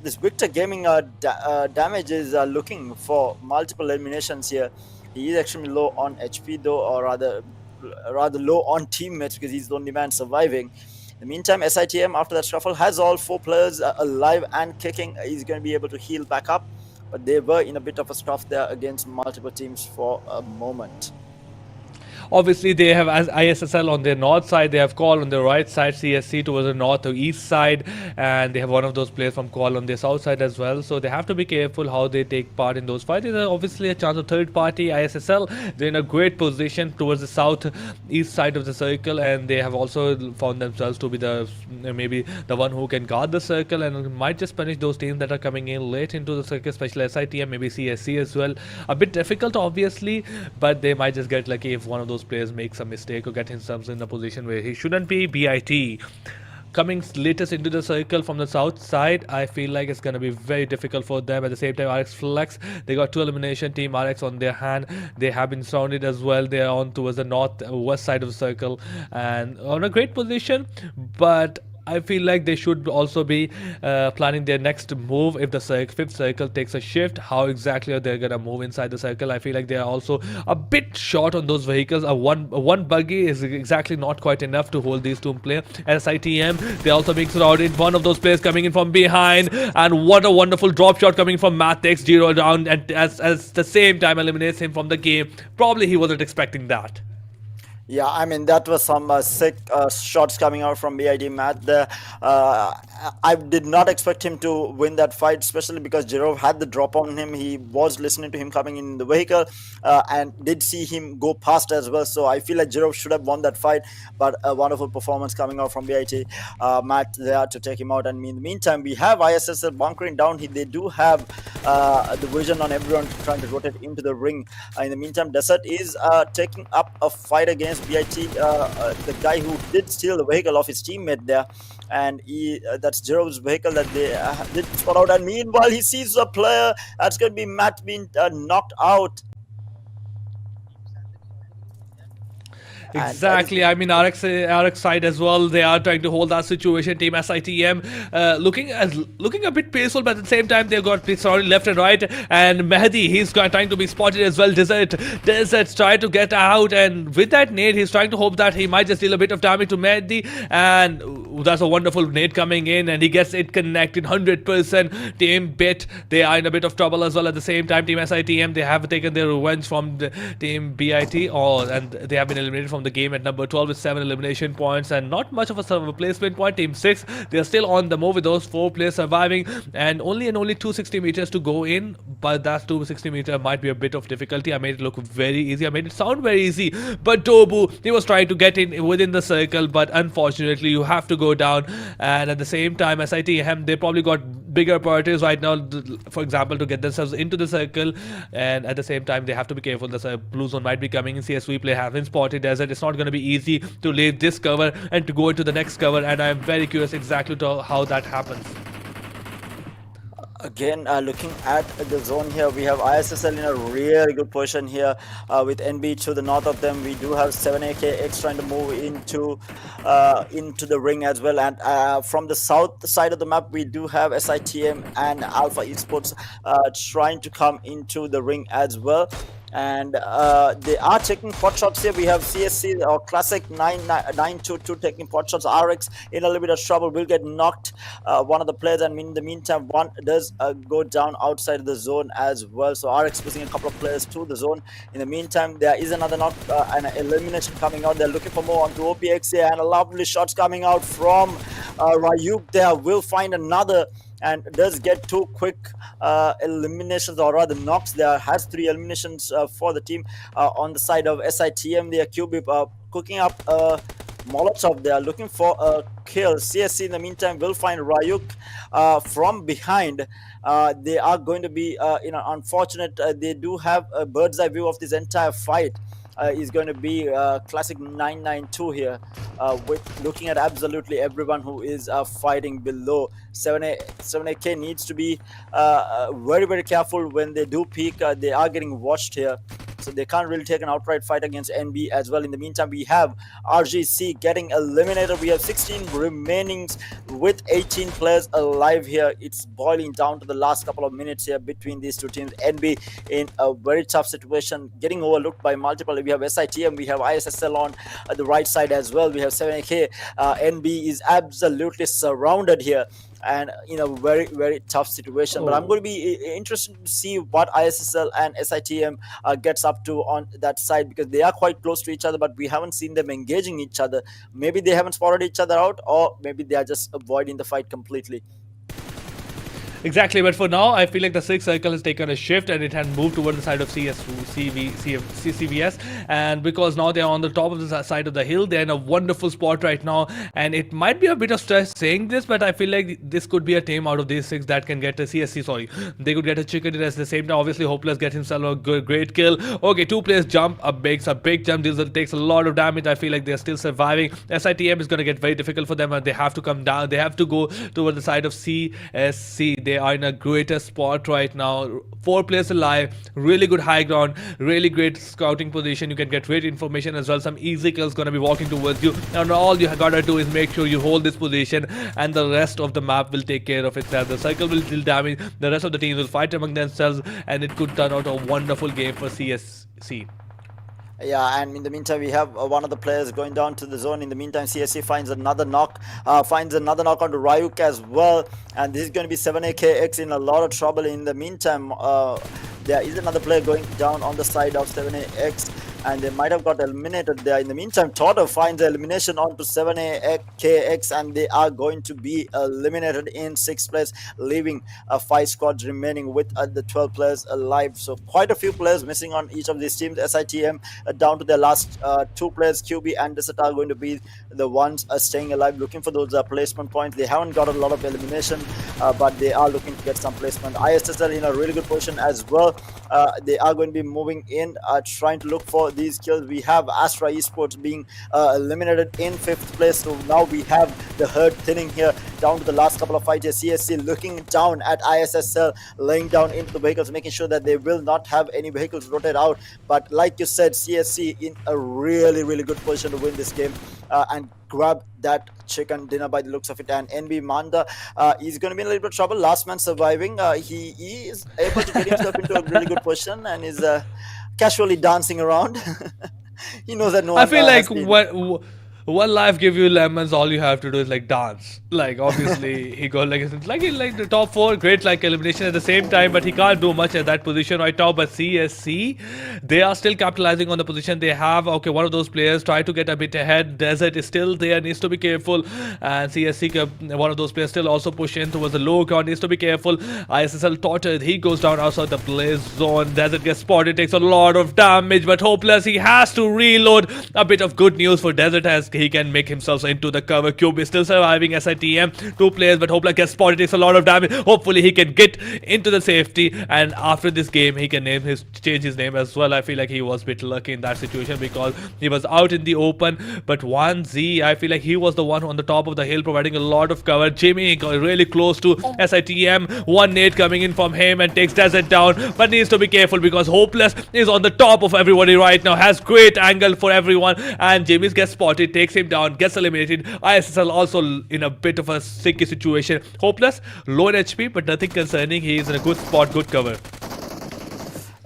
this Victor Gaming damage is looking for multiple eliminations here. He is actually low on HP though, or rather low on teammates, because he's the only man surviving. In the meantime, SITM, after that shuffle, has all 4 players alive and kicking. He's going to be able to heal back up, but they were in a bit of a scuff there against multiple teams for a moment. Obviously, they have as ISSL on their north side, they have Call on the right side, CSC towards the north or east side, and they have one of those players from Call on their south side as well. So they have to be careful how they take part in those fights. There's obviously a chance of third party ISSL. They're in a great position towards the south east side of the circle, and they have also found themselves to be the maybe the one who can guard the circle and might just punish those teams that are coming in late into the circle, especially SITM, maybe CSC as well. A bit difficult, obviously, but they might just get lucky if one of those players makes a mistake or get himself in a position where he shouldn't be. BIT coming latest into the circle from the south side, I feel like it's going to be very difficult for them. At the same time, RX Flex, they got two elimination, Team RX on their hand. They have been surrounded as well. They are on towards the north west side of the circle and on a great position, but I feel like they should also be planning their next move if the fifth circle takes a shift. How exactly are they gonna move inside the circle? I feel like they are also a bit short on those vehicles. One buggy is exactly not quite enough to hold these two players. SITM, they also being surrounded. One of those players coming in from behind, and what a wonderful drop shot coming from Mathix. 0 down, and as the same time eliminates him from the game. Probably he wasn't expecting that. Yeah, I mean that was some sick shots coming out from BID Matt there. I did not expect him to win that fight, especially because Jirov had the drop on him. He was listening to him coming in the vehicle and did see him go past as well. So I feel like Jirov should have won that fight, but a wonderful performance coming out from BIT Matt there to take him out. And in the meantime, we have ISSL bunkering down. They do have the vision on everyone trying to rotate into the ring. In the meantime, Desert is taking up a fight against BIT, the guy who did steal the vehicle of his teammate there, and that's Jerome's vehicle that they did spot out. And meanwhile, he sees a player that's going to be Matt being knocked out. Exactly. I mean, RX side as well. They are trying to hold that situation. Team SITM looking a bit peaceful, but at the same time they've got surrounded left and right. And Mehdi, he's trying to be spotted as well. Desert's trying to get out, and with that nade, he's trying to hope that he might just deal a bit of damage to Mehdi. And that's a wonderful nade coming in, and he gets it connected 100%. Team Bit, they are in a bit of trouble as well. At the same time, Team SITM, they have taken their revenge from the Team BIT, and they have been eliminated from the game at number 12 with 7 elimination points and not much of a replacement point. Team 6, they are still on the move with those 4 players surviving, and only 260 meters to go in, but that 260 meter might be a bit of difficulty. I made it look very easy, I made it sound very easy, but Tobu, he was trying to get in within the circle, but unfortunately you have to go down. And at the same time, SITM, they probably got bigger priorities right now, for example, to get themselves into the circle, and at the same time they have to be careful. The blue zone might be coming in. CSV play have been spotted as it's not going to be easy to leave this cover and to go into the next cover, and I'm very curious exactly to how that happens. Again, looking at the zone here, we have ISSL in a really good position here with NB to the north of them. We do have 7AKX trying to move into the ring as well, and from the south side of the map we do have SITM and Alpha Esports trying to come into the ring as well. And they are taking pot shots here. We have CSC or Classic 922 taking pot shots. RX in a little bit of trouble, will get knocked one of the players, and in the meantime one does go down outside of the zone as well. So RX losing a couple of players to the zone. In the meantime, there is another knock and an elimination coming out. They're looking for more onto OPX here, and a lovely shots coming out from Ryuk there. Will find another and does get 2 quick eliminations, or rather knocks. There has 3 eliminations for the team on the side of SITM. They are QB cooking up Molotov. They are looking for a kill. CSC in the meantime will find Ryuk from behind. They are going to be unfortunate. They do have a bird's eye view of this entire fight. Is going to be Classic 992 here, with looking at absolutely everyone who is fighting below. 7AK needs to be very, very careful when they do peek. They are getting watched here, so they can't really take an outright fight against NB as well. In the meantime, we have RGC getting eliminated. We have 16 remaining with 18 players alive here. It's boiling down to the last couple of minutes here between these two teams. NB in a very tough situation, getting overlooked by multiple. We have SITM, we have ISSL on the right side as well. We have 7AK. NB is absolutely surrounded here. and in a very, very tough situation. But I'm going to be interested to see what ISSL and SITM gets up to on that side, because they are quite close to each other, but we haven't seen them engaging each other. Maybe they haven't spotted each other out, or maybe they are just avoiding the fight completely. Exactly, but for now, I feel like the sixth circle has taken a shift and it had moved toward the side of CVS. And because now they're on the top of the side of the hill, they're in a wonderful spot right now. And it might be a bit of stress saying this, but I feel like this could be a team out of these six that can get a CSC. Sorry, they could get a chicken dinner at the same time. Obviously, Hopeless gets himself a great kill. Okay, two players jump, a big jump. This takes a lot of damage. I feel like they're still surviving. SITM is going to get very difficult for them, and they have to come down. They have to go toward the side of CSC. They are in a greater spot right now. 4 players alive, really good high ground, really great scouting position. You can get great information as well. Some easy kills gonna be walking towards you, and all you gotta do is make sure you hold this position, and the rest of the map will take care of itself. The circle will deal damage, the rest of the teams will fight among themselves, and it could turn out a wonderful game for CSC. Yeah, and in the meantime, we have one of the players going down to the zone. In the meantime, CSC finds another knock onto Ryuk as well, and this is going to be 7AKX in a lot of trouble. In the meantime, there is another player going down on the side of 7AX, and they might have got eliminated there. In the meantime, Toto finds the elimination onto 7AKX, and they are going to be eliminated in 6th place, leaving 5 squads remaining with the 12 players alive. So quite a few players missing on each of these teams. SITM down to their last 2 players. QB and Desert are going to be the ones staying alive, looking for those placement points. They haven't got a lot of elimination, but they are looking to get some placement. ISSL in a really good position as well. They are going to be moving in, trying to look for these kills. We have Astra Esports being eliminated in 5th place. So now we have the herd thinning here down to the last couple of fights here. CSC looking down at ISSL, laying down into the vehicles, making sure that they will not have any vehicles rotate out. But like you said, CSC in a really, really good position to win this game and grab that chicken dinner by the looks of it. And NB Manda is going to be in a little bit of trouble. Last man surviving. He is able to get himself into a really good position and is casually dancing around. He knows that no one. I feel like when life give you lemons, all you have to do is like dance. Like obviously he got like the top 4, great like elimination at the same time, but he can't do much at that position right now. But CSC, they are still capitalizing on the position they have. Okay, one of those players try to get a bit ahead. Desert is still there, needs to be careful. And CSC, one of those players still also push in towards the low ground, needs to be careful. ISSL Tortured, he goes down outside the blaze zone. Desert gets spotted, takes a lot of damage, but Hopeless, he has to reload. A bit of good news for Desert as he can make himself into the cover. Cube is still surviving. SITM, 2 players, but Hopeless gets spotted, takes a lot of damage. Hopefully he can get into the safety, and after this game he can change his name as well. I feel like he was a bit lucky in that situation because he was out in the open. But 1Z, I feel like he was the one on the top of the hill providing a lot of cover. Jimmy got really close to SITM. 1 nade coming in from him and takes Desert down, but needs to be careful because Hopeless is on the top of everybody right now, has great angle for everyone, and Jimmy gets spotted, takes him down, gets eliminated. ISSL also in a bit of a sticky situation. Hopeless, low in HP, but nothing concerning. He is in a good spot, good cover.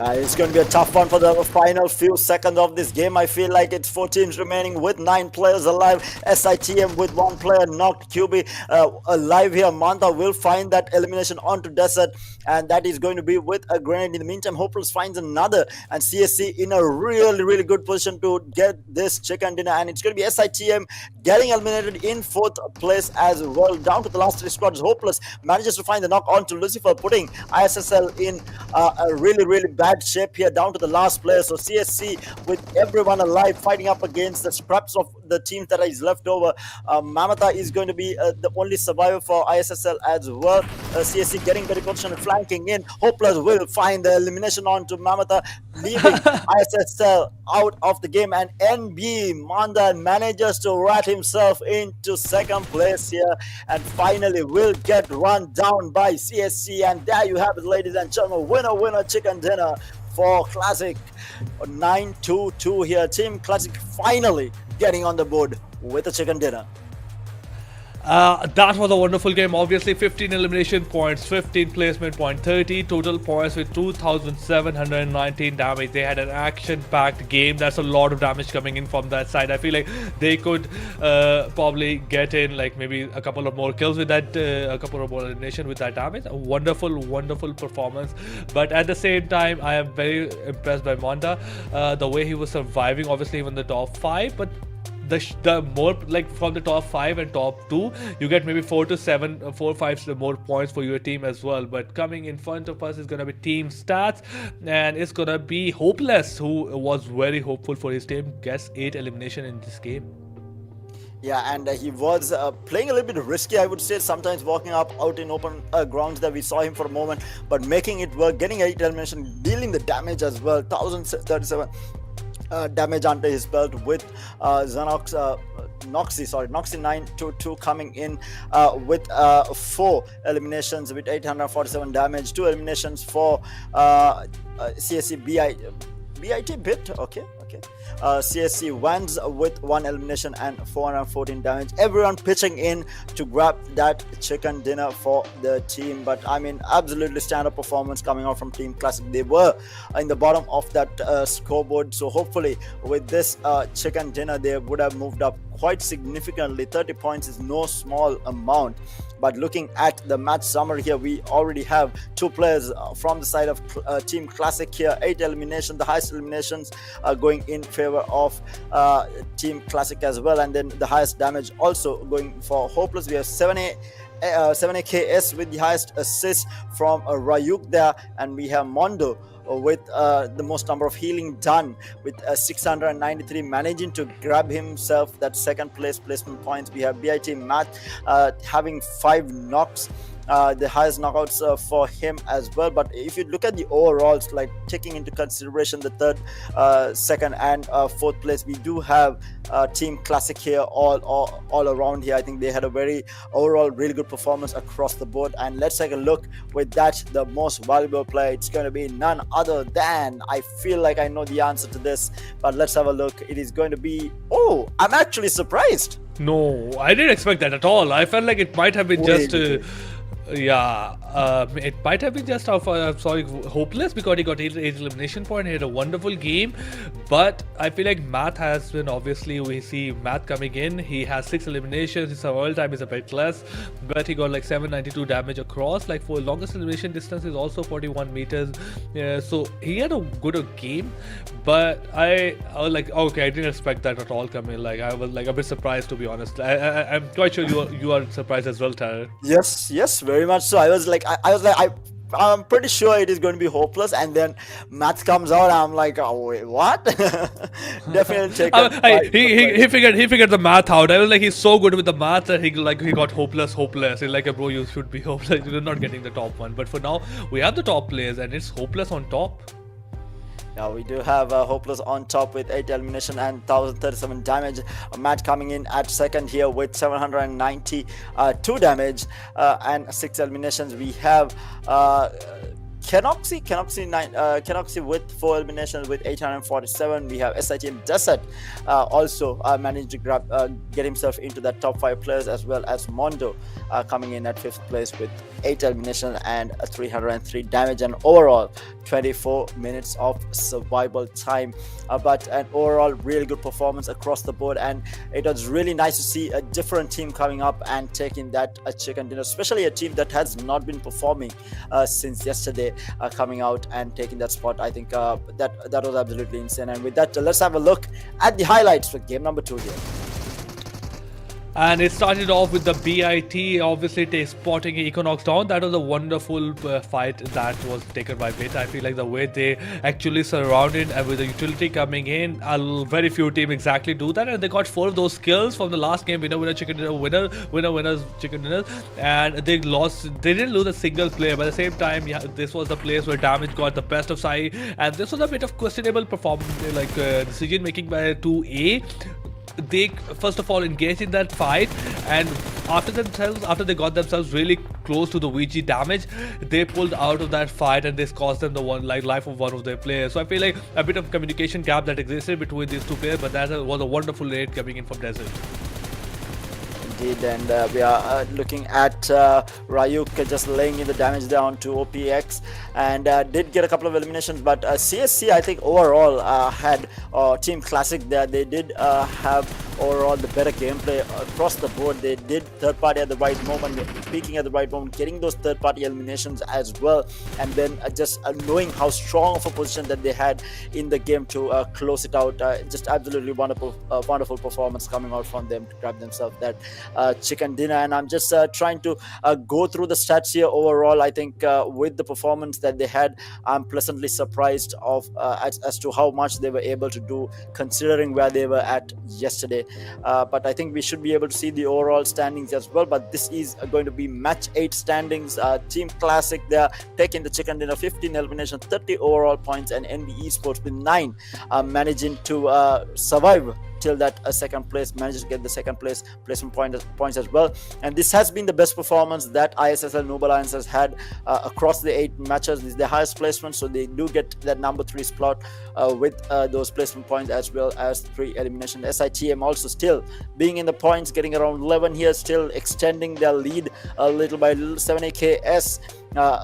It's going to be a tough one for the final few seconds of this game. I feel like it's 4 teams remaining with 9 players alive. SITM with 1 player knocked. QB alive here. Manta will find that elimination onto Desert, and that is going to be with a grenade. In the meantime, Hopeless finds another, and CSC in a really, really good position to get this chicken dinner, and it's going to be SITM getting eliminated in 4th place as well. Down to the last 3 squads. Hopeless manages to find the knock onto Lucifer, putting ISSL in a really, really bad shape here down to the last player. So CSC with everyone alive fighting up against the scraps of the teams that is left over. Mamata is going to be the only survivor for ISSL as well. CSC getting very position and flanking in. Hopeless will find the elimination onto Mamata, leaving ISSL out of the game, and NB Manda manages to rat himself into 2nd place here and finally will get run down by CSC. And there you have it, ladies and gentlemen, winner chicken dinner for Classic. 9-2-2 here. Team Classic finally getting on the board with a chicken dinner. That was a wonderful game. Obviously, 15 elimination points, 15 placement point, 30 total points with 2,719 damage. They had an action-packed game. That's a lot of damage coming in from that side. I feel like they could probably get in like maybe a couple of more kills with that, a couple of more elimination with that damage. A wonderful, wonderful performance. But at the same time, I am very impressed by Monda. The way he was surviving, obviously, even the top 5, but the more like from the top 5 and top 2 you get maybe 4 to 7 4 5 more points for your team as well. But coming in front of us is gonna be team stats, and it's gonna be Hopeless, who was very hopeful for his team, gets 8 elimination in this game. Yeah, and he was playing a little bit risky, I would say, sometimes walking up out in open grounds that we saw him for a moment, but making it work, getting 8 elimination, dealing the damage as well, 1037 damage under his belt with Sanhok's Noxy 922 coming in with 4 eliminations with 847 damage, 2 eliminations for CSC BIT bit, okay. CSC Vans with 1 elimination and 414 damage. Everyone pitching in to grab that chicken dinner for the team. But I mean, absolutely stand-up performance coming out from Team Classic. They were in the bottom of that scoreboard. So hopefully with this chicken dinner, they would have moved up quite significantly. 30 points is no small amount. But looking at the match summary here, we already have 2 players from the side of Team Classic here. 8 eliminations, the highest eliminations going in favor of Team Classic as well. And then the highest damage also going for Hopeless. We have 7AKS with the highest assist from Ryuk there. And we have Mondo with the most number of healing done with 693, managing to grab himself that second place placement points. We have BIT Matt having 5 knocks, the highest knockouts for him as well. But if you look at the overalls, like taking into consideration the third, second and fourth place, we do have Team Classic here all around here. I think they had a very overall really good performance across the board. And let's take a look with that, the most valuable player. It's going to be none other than, I feel like I know the answer to this, but let's have a look. It is going to be, oh, I'm actually surprised. No, I didn't expect that at all. I felt like it might have been just it might have been just Hopeless, because he got 8 elimination point. He had a wonderful game, but I feel like Math has been, obviously we see Math coming in. He has 6 eliminations. His survival time is a bit less, but he got like 792 damage across. Like for longest elimination distance is also 41 meters. So he had a good game, but I was like, okay, I didn't expect that at all coming. Like I was like a bit surprised, to be honest. I'm quite sure you are surprised as well, Tyler. Yes, very much so. I was like, I'm pretty sure it is going to be Hopeless, and then Math comes out. I'm like, oh wait, what? Definitely take it. He figured the math out. I was like, he's so good with the math that he got hopeless. He's like, bro, you should be hopeless. You're not getting the top one. But for now, we have the top players, and it's Hopeless on top. Now we do have Hopeless on top with 8 elimination and 1037 damage. Matt coming in at second here with 792 damage and 6 eliminations. We have Kenoxy with 4 eliminations with 847. We have SITM Desert also managed to get himself into that top 5 players, as well as Mondo coming in at 5th place with 8 eliminations and 303 damage, and overall 24 minutes of survival time. But an overall really good performance across the board, and it was really nice to see a different team coming up and taking that chicken dinner, especially a team that has not been performing since yesterday, coming out and taking that spot. I think that was absolutely insane. And with that, let's have a look at the highlights for game number 2 here. And it started off with the BIT obviously spotting Equinox down. That was a wonderful fight that was taken by BIT. I feel like the way they actually surrounded, and with the utility coming in, very few teams exactly do that, and they got 4 of those kills from the last game. Winner chicken dinner, winners chicken dinner, and they didn't lose a single player. But at the same time, yeah, this was the place where damage got the best of Sai, and this was a bit of questionable performance, like decision making by 2A. They first of all engaged in that fight, and after they got themselves really close to the VG damage, they pulled out of that fight, and this cost them the life of one of their players. So I feel like a bit of communication gap that existed between these two players, but that was a wonderful raid coming in from Desert. indeed. And we are looking at Ryuk just laying in the damage down to OPX, and did get a couple of eliminations. But CSC, I think, overall had Team Classic there. They did have overall the better gameplay across the board. They did third party at the right moment, peaking at the right moment, getting those third party eliminations as well, and then just knowing how strong of a position that they had in the game to close it out. Just absolutely wonderful performance coming out from them to grab themselves that chicken dinner. And I'm just trying to go through the stats here. Overall, I think with the performance that they had, I'm pleasantly surprised of as to how much they were able to do considering where they were at yesterday. But I think we should be able to see the overall standings as well. But this is going to be match 8 standings. Team Classic, they're taking the chicken dinner, 15 elimination, 30 overall points, and NB Esports with 9 managing to survive till that second place, managed to get the second place placement points as well. And this has been the best performance that ISSL Noob Alliance has had across the 8 matches. This is the highest placement, so they do get that number 3 slot with those placement points as well as 3 elimination. SITM also still being in the points, getting around 11 here, still extending their lead a little by little. 7AKS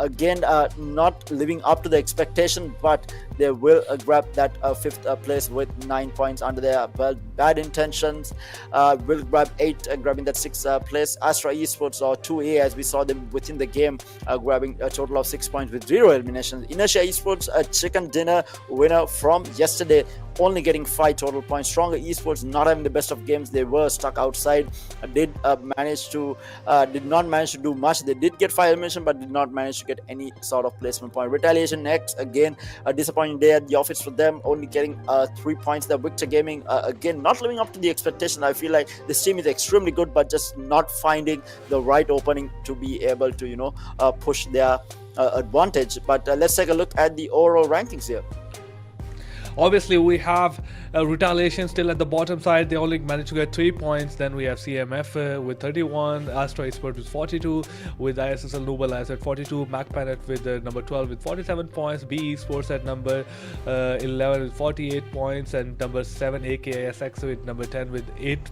again not living up to the expectation, but they will grab that 5th place with 9 points under their belt. Bad Intentions will grab 8, grabbing that 6th place. Astra Esports, or 2A as we saw them within the game, grabbing a total of 6 points with 0 eliminations. Inertia Esports, a chicken dinner winner from yesterday, only getting 5 total points. Stronger Esports not having the best of games. They were stuck outside, did not manage to do much. They did get 5 elimination, but did not manage to get any sort of placement point. Retaliation X, again a disappointing day at the office for them, only getting 3 points there. Victor Gaming, again not living up to the expectation. I feel like this team is extremely good, but just not finding the right opening to be able to push their advantage. But let's take a look at the overall rankings here. Obviously, we have Retaliation still at the bottom side. They only managed to get 3 points. Then we have CMF with 31, Astra Esports with 42, with ISSL Noob Alliance at 42, MAKPEN with number 12 with 47 points, B Esports at number 11 with 48 points, and number 7 AKSX with number 10 with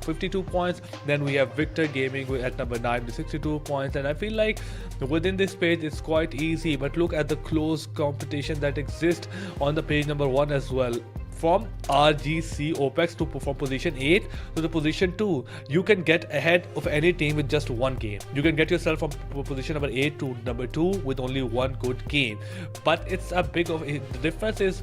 52 points. Then we have Victor Gaming at number 9 with 62 points. And I feel like within this page it's quite easy, but look at the close competition that exists on the page number 1 as well. From RGC OPEX from position 8 to the position 2, you can get ahead of any team with just one game. You can get yourself from position number 8 to number 2 with only one good game. But it's a big of the difference is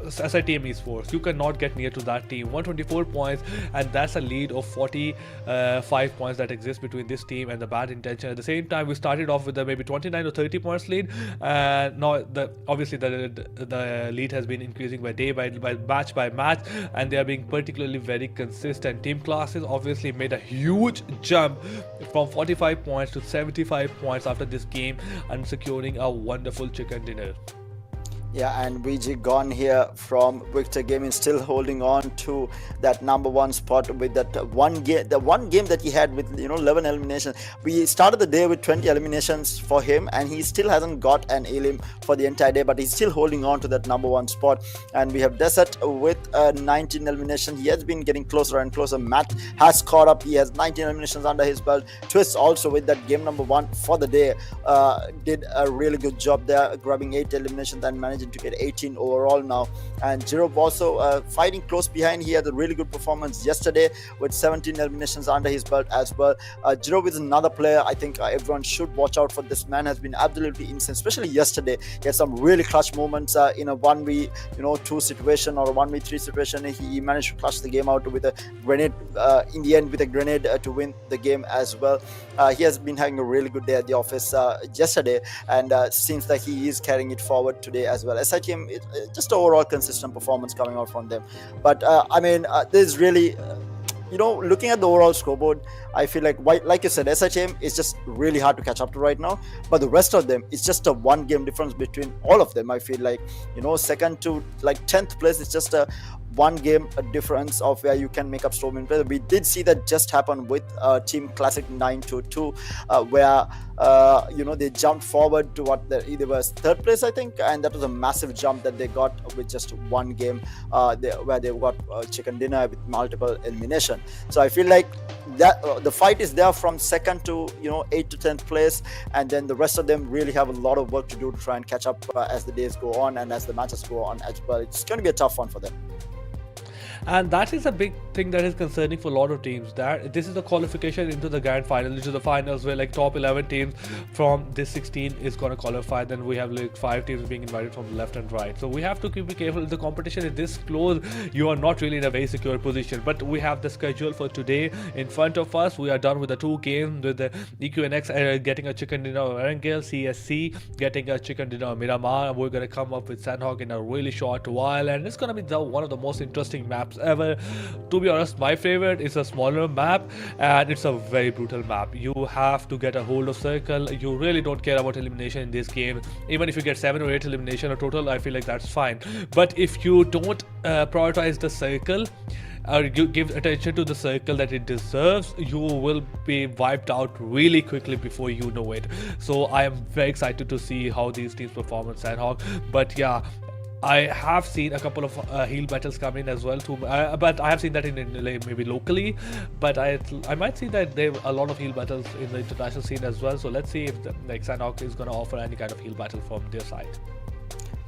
SITM Esports, you cannot get near to that team. 124 points, and that's a lead of 45 points that exists between this team and the Bad Intention. At the same time, we started off with a maybe 29 or 30 points lead, and now obviously the lead has been increasing by match, and they are being particularly very consistent. Team Classes obviously made a huge jump from 45 points to 75 points after this game and securing a wonderful chicken dinner. Yeah, and VG gone here from Victor Gaming, still holding on to that number 1 spot with that one game, the one game that he had with 11 eliminations. We started the day with 20 eliminations for him, and he still hasn't got an elim for the entire day, but he's still holding on to that number 1 spot. And we have Desert with 19 eliminations. He has been getting closer and closer. Matt has caught up. He has 19 eliminations under his belt. Twist also with that game number 1 for the day did a really good job there, grabbing 8 eliminations and managing to get 18 overall now. And Jiro also fighting close behind. He had a really good performance yesterday with 17 eliminations under his belt as well. Jiro is another player I think everyone should watch out for. This man has been absolutely insane, especially yesterday. He had some really clutch moments in a 1v2 situation or a 1v3 situation. He managed to clutch the game out with a grenade in the end, with a grenade to win the game as well. He has been having a really good day at the office yesterday, and seems like he is carrying it forward today as well. SITM, just overall consistent performance coming out from them. But there's really looking at the overall scoreboard, I feel like you said, SITM is just really hard to catch up to right now. But the rest of them, it's just a 1 game difference between all of them. I feel like, second to 10th place is just a one game a difference of where you can make up so many players. We did see that just happen with Team Classic 922, where they jumped forward to what they were third place, I think, and that was a massive jump that they got with just one game, where they got chicken dinner with multiple elimination. So I feel like that the fight is there from second to 8th to 10th place, and then the rest of them really have a lot of work to do to try and catch up as the days go on and as the matches go on as well. It's going to be a tough one for them. And that is a big thing that is concerning for a lot of teams, that this is the qualification into the grand final, into the finals, where like top 11 teams from this 16 is going to qualify. Then we have like 5 teams being invited from the left and right. So we have to be careful. If the competition is this close, you are not really in a very secure position. But we have the schedule for today in front of us. We are done with the 2 games, with the EQNX getting a chicken dinner of Erangel, CSC getting a chicken dinner of Miramar. We're going to come up with Sanhok in a really short while, and it's going to be one of the most interesting maps ever. To be honest, my favorite is a smaller map, and it's a very brutal map. You have to get a hold of circle. You really don't care about elimination in this game. Even if you get 7 or 8 elimination or total, I feel like that's fine. But if you don't prioritize the circle, or you give attention to the circle that it deserves, you will be wiped out really quickly before you know it. So I am very excited to see how these teams perform on Sanhok. But yeah, I have seen a couple of heal battles come in as well too, but I have seen that in maybe locally, but I might see that there are a lot of heal battles in the international scene as well. So let's see if Sanhok is going to offer any kind of heal battle from their side.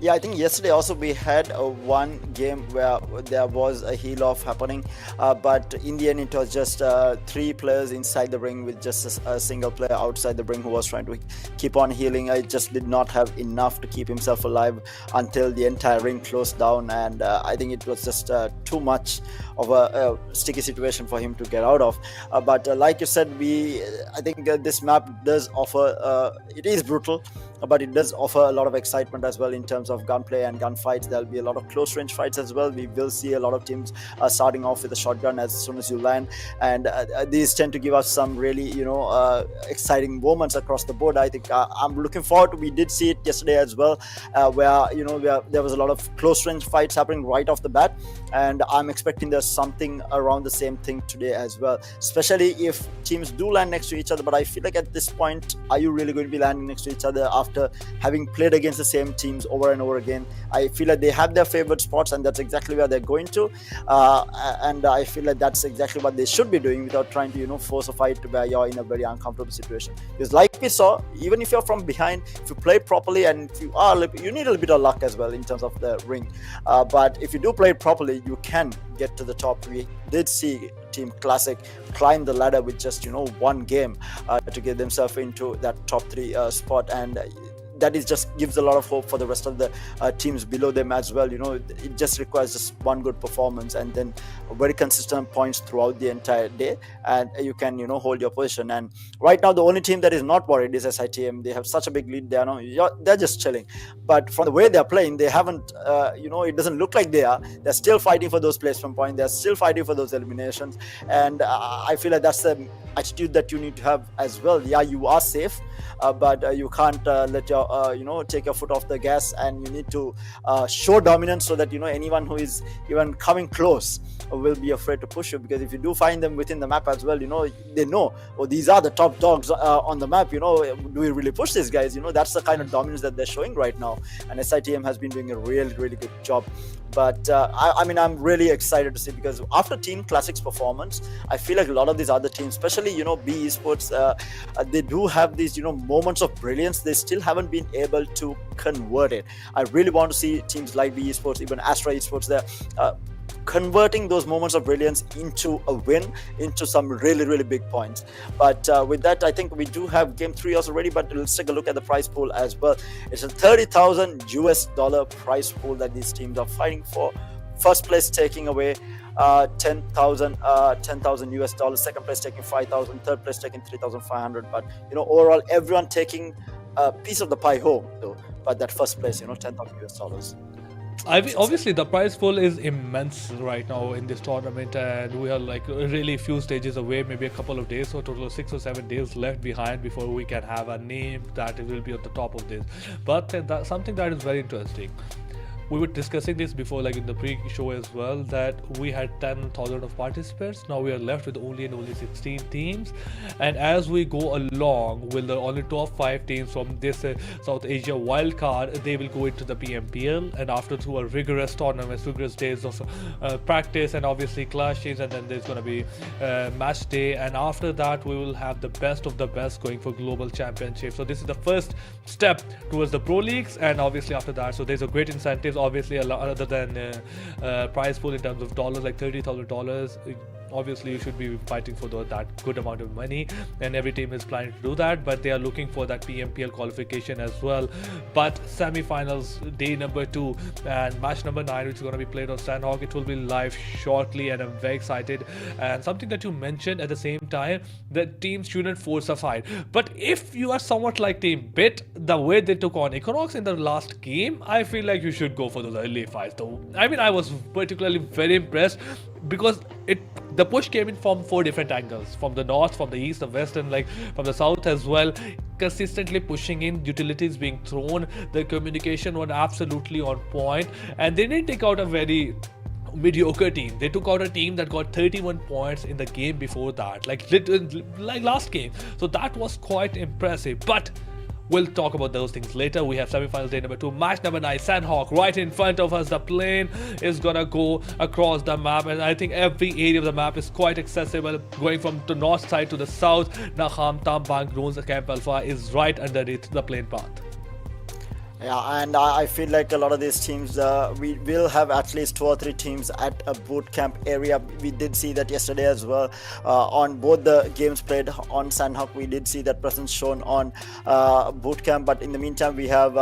Yeah, I think yesterday also we had one game where there was a heal off happening, but in the end it was just 3 players inside the ring with just a single player outside the ring who was trying to keep on healing. I just did not have enough to keep himself alive until the entire ring closed down, and I think it was just too much of a sticky situation for him to get out of. But like you said, I think this map does offer, it is brutal, but it does offer a lot of excitement as well in terms of gunplay and gunfights. There'll be a lot of close range fights as well. We will see a lot of teams starting off with a shotgun as soon as you land, and these tend to give us some really exciting moments across the board. I think I'm looking forward to, we did see it yesterday as well, where there was a lot of close range fights happening right off the bat, and I'm expecting there's something around the same thing today as well, especially if teams do land next to each other. But I feel like at this point, are you really going to be landing next to each other after having played against the same teams over and over again? I feel like they have their favorite spots, and that's exactly where they're going to, and I feel like that's exactly what they should be doing without trying to force a fight where you're in a very uncomfortable situation. Because like we saw, even if you're from behind, if you play properly, and if you need a little bit of luck as well in terms of the ring, but if you do play it properly, you can get to the top. We did see Team Classic climb the ladder with just one game to get themselves into that top 3 spot, and that is just gives a lot of hope for the rest of the teams below them as well. It just requires just one good performance and then very consistent points throughout the entire day, and you can hold your position. And right now the only team that is not worried is SITM. They have such a big lead. They're just chilling, but from the way they're playing, they haven't it doesn't look like they're still fighting for those placement points. They're still fighting for those eliminations, and I feel like that's the attitude that you need to have as well. Yeah, you are safe, but you can't let your take your foot off the gas, and you need to show dominance so that anyone who is even coming close will be afraid to push you. Because if you do find them within the map as well, they know, oh, these are the top dogs on the map, do we really push these guys? That's the kind of dominance that they're showing right now, and SITM has been doing a really, really good job. But I mean, I'm really excited to see, because after Team Classic's performance, I feel like a lot of these other teams, especially B Esports, they do have these moments of brilliance. They still haven't been able to convert it. I really want to see teams like B Esports, even Astra Esports, there converting those moments of brilliance into a win, into some really, really big points. But with that, I think we do have game 3 also ready. But let's take a look at the prize pool as well. It's a $30,000 prize pool that these teams are fighting for. First place taking away $10,000 US. Second place taking $5,000. Third place taking $3,500. But overall, everyone taking a piece of the pie home though. But that first place, $10,000 US. Obviously the prize pool is immense right now in this tournament, and we are like really few stages away, maybe a couple of days, so total of 6 or 7 days left behind before we can have a name that will be at the top of this. But that's something that is very interesting. we were discussing this before, like in the pre-show as well, that we had 10,000 of participants. Now we are left with only 16 teams, and as we go along, will the only top 5 teams from this South Asia wild card, they will go into the PMPL, and after through a rigorous tournament, rigorous days of practice and obviously clashes, and then there's going to be match day, and after that we will have the best of the best going for global championship. So this is the first step towards the pro leagues, and obviously after that, so there's a great incentives, obviously a lot other than prize pool in terms of dollars, like $30,000. Obviously you should be fighting for that good amount of money, and every team is planning to do that, but they are looking for that PMPL qualification as well. But semi-finals day number 2 and match number 9, which is going to be played on Sanhok, it will be live shortly, and I'm very excited. And something that you mentioned at the same time, that teams shouldn't force a fight, but if you are somewhat like Team Bit, the way they took on Equinox in the last game, I feel like you should go for those early fights though. I mean, I was particularly very impressed because the push came in from 4 different angles, from the north, from the east, the west, and like from the south as well, consistently pushing in, utilities being thrown, the communication was absolutely on point, and they didn't take out a very mediocre team. They took out a team that got 31 points in the game before that, like last game. So that was quite impressive, but we'll talk about those things later. We have semi-finals day number 2, match number 9, Sanhok right in front of us. The plane is gonna go across the map, and I think every area of the map is quite accessible, going from the north side to the south. Naham, Tambang, Groons, Camp Alpha is right underneath the plane path. Yeah, and I feel like a lot of these teams, we will have at least 2 or 3 teams at a boot camp area. We did see that yesterday as well. On both the games played on Sanhok, we did see that presence shown on boot camp. But in the meantime, we have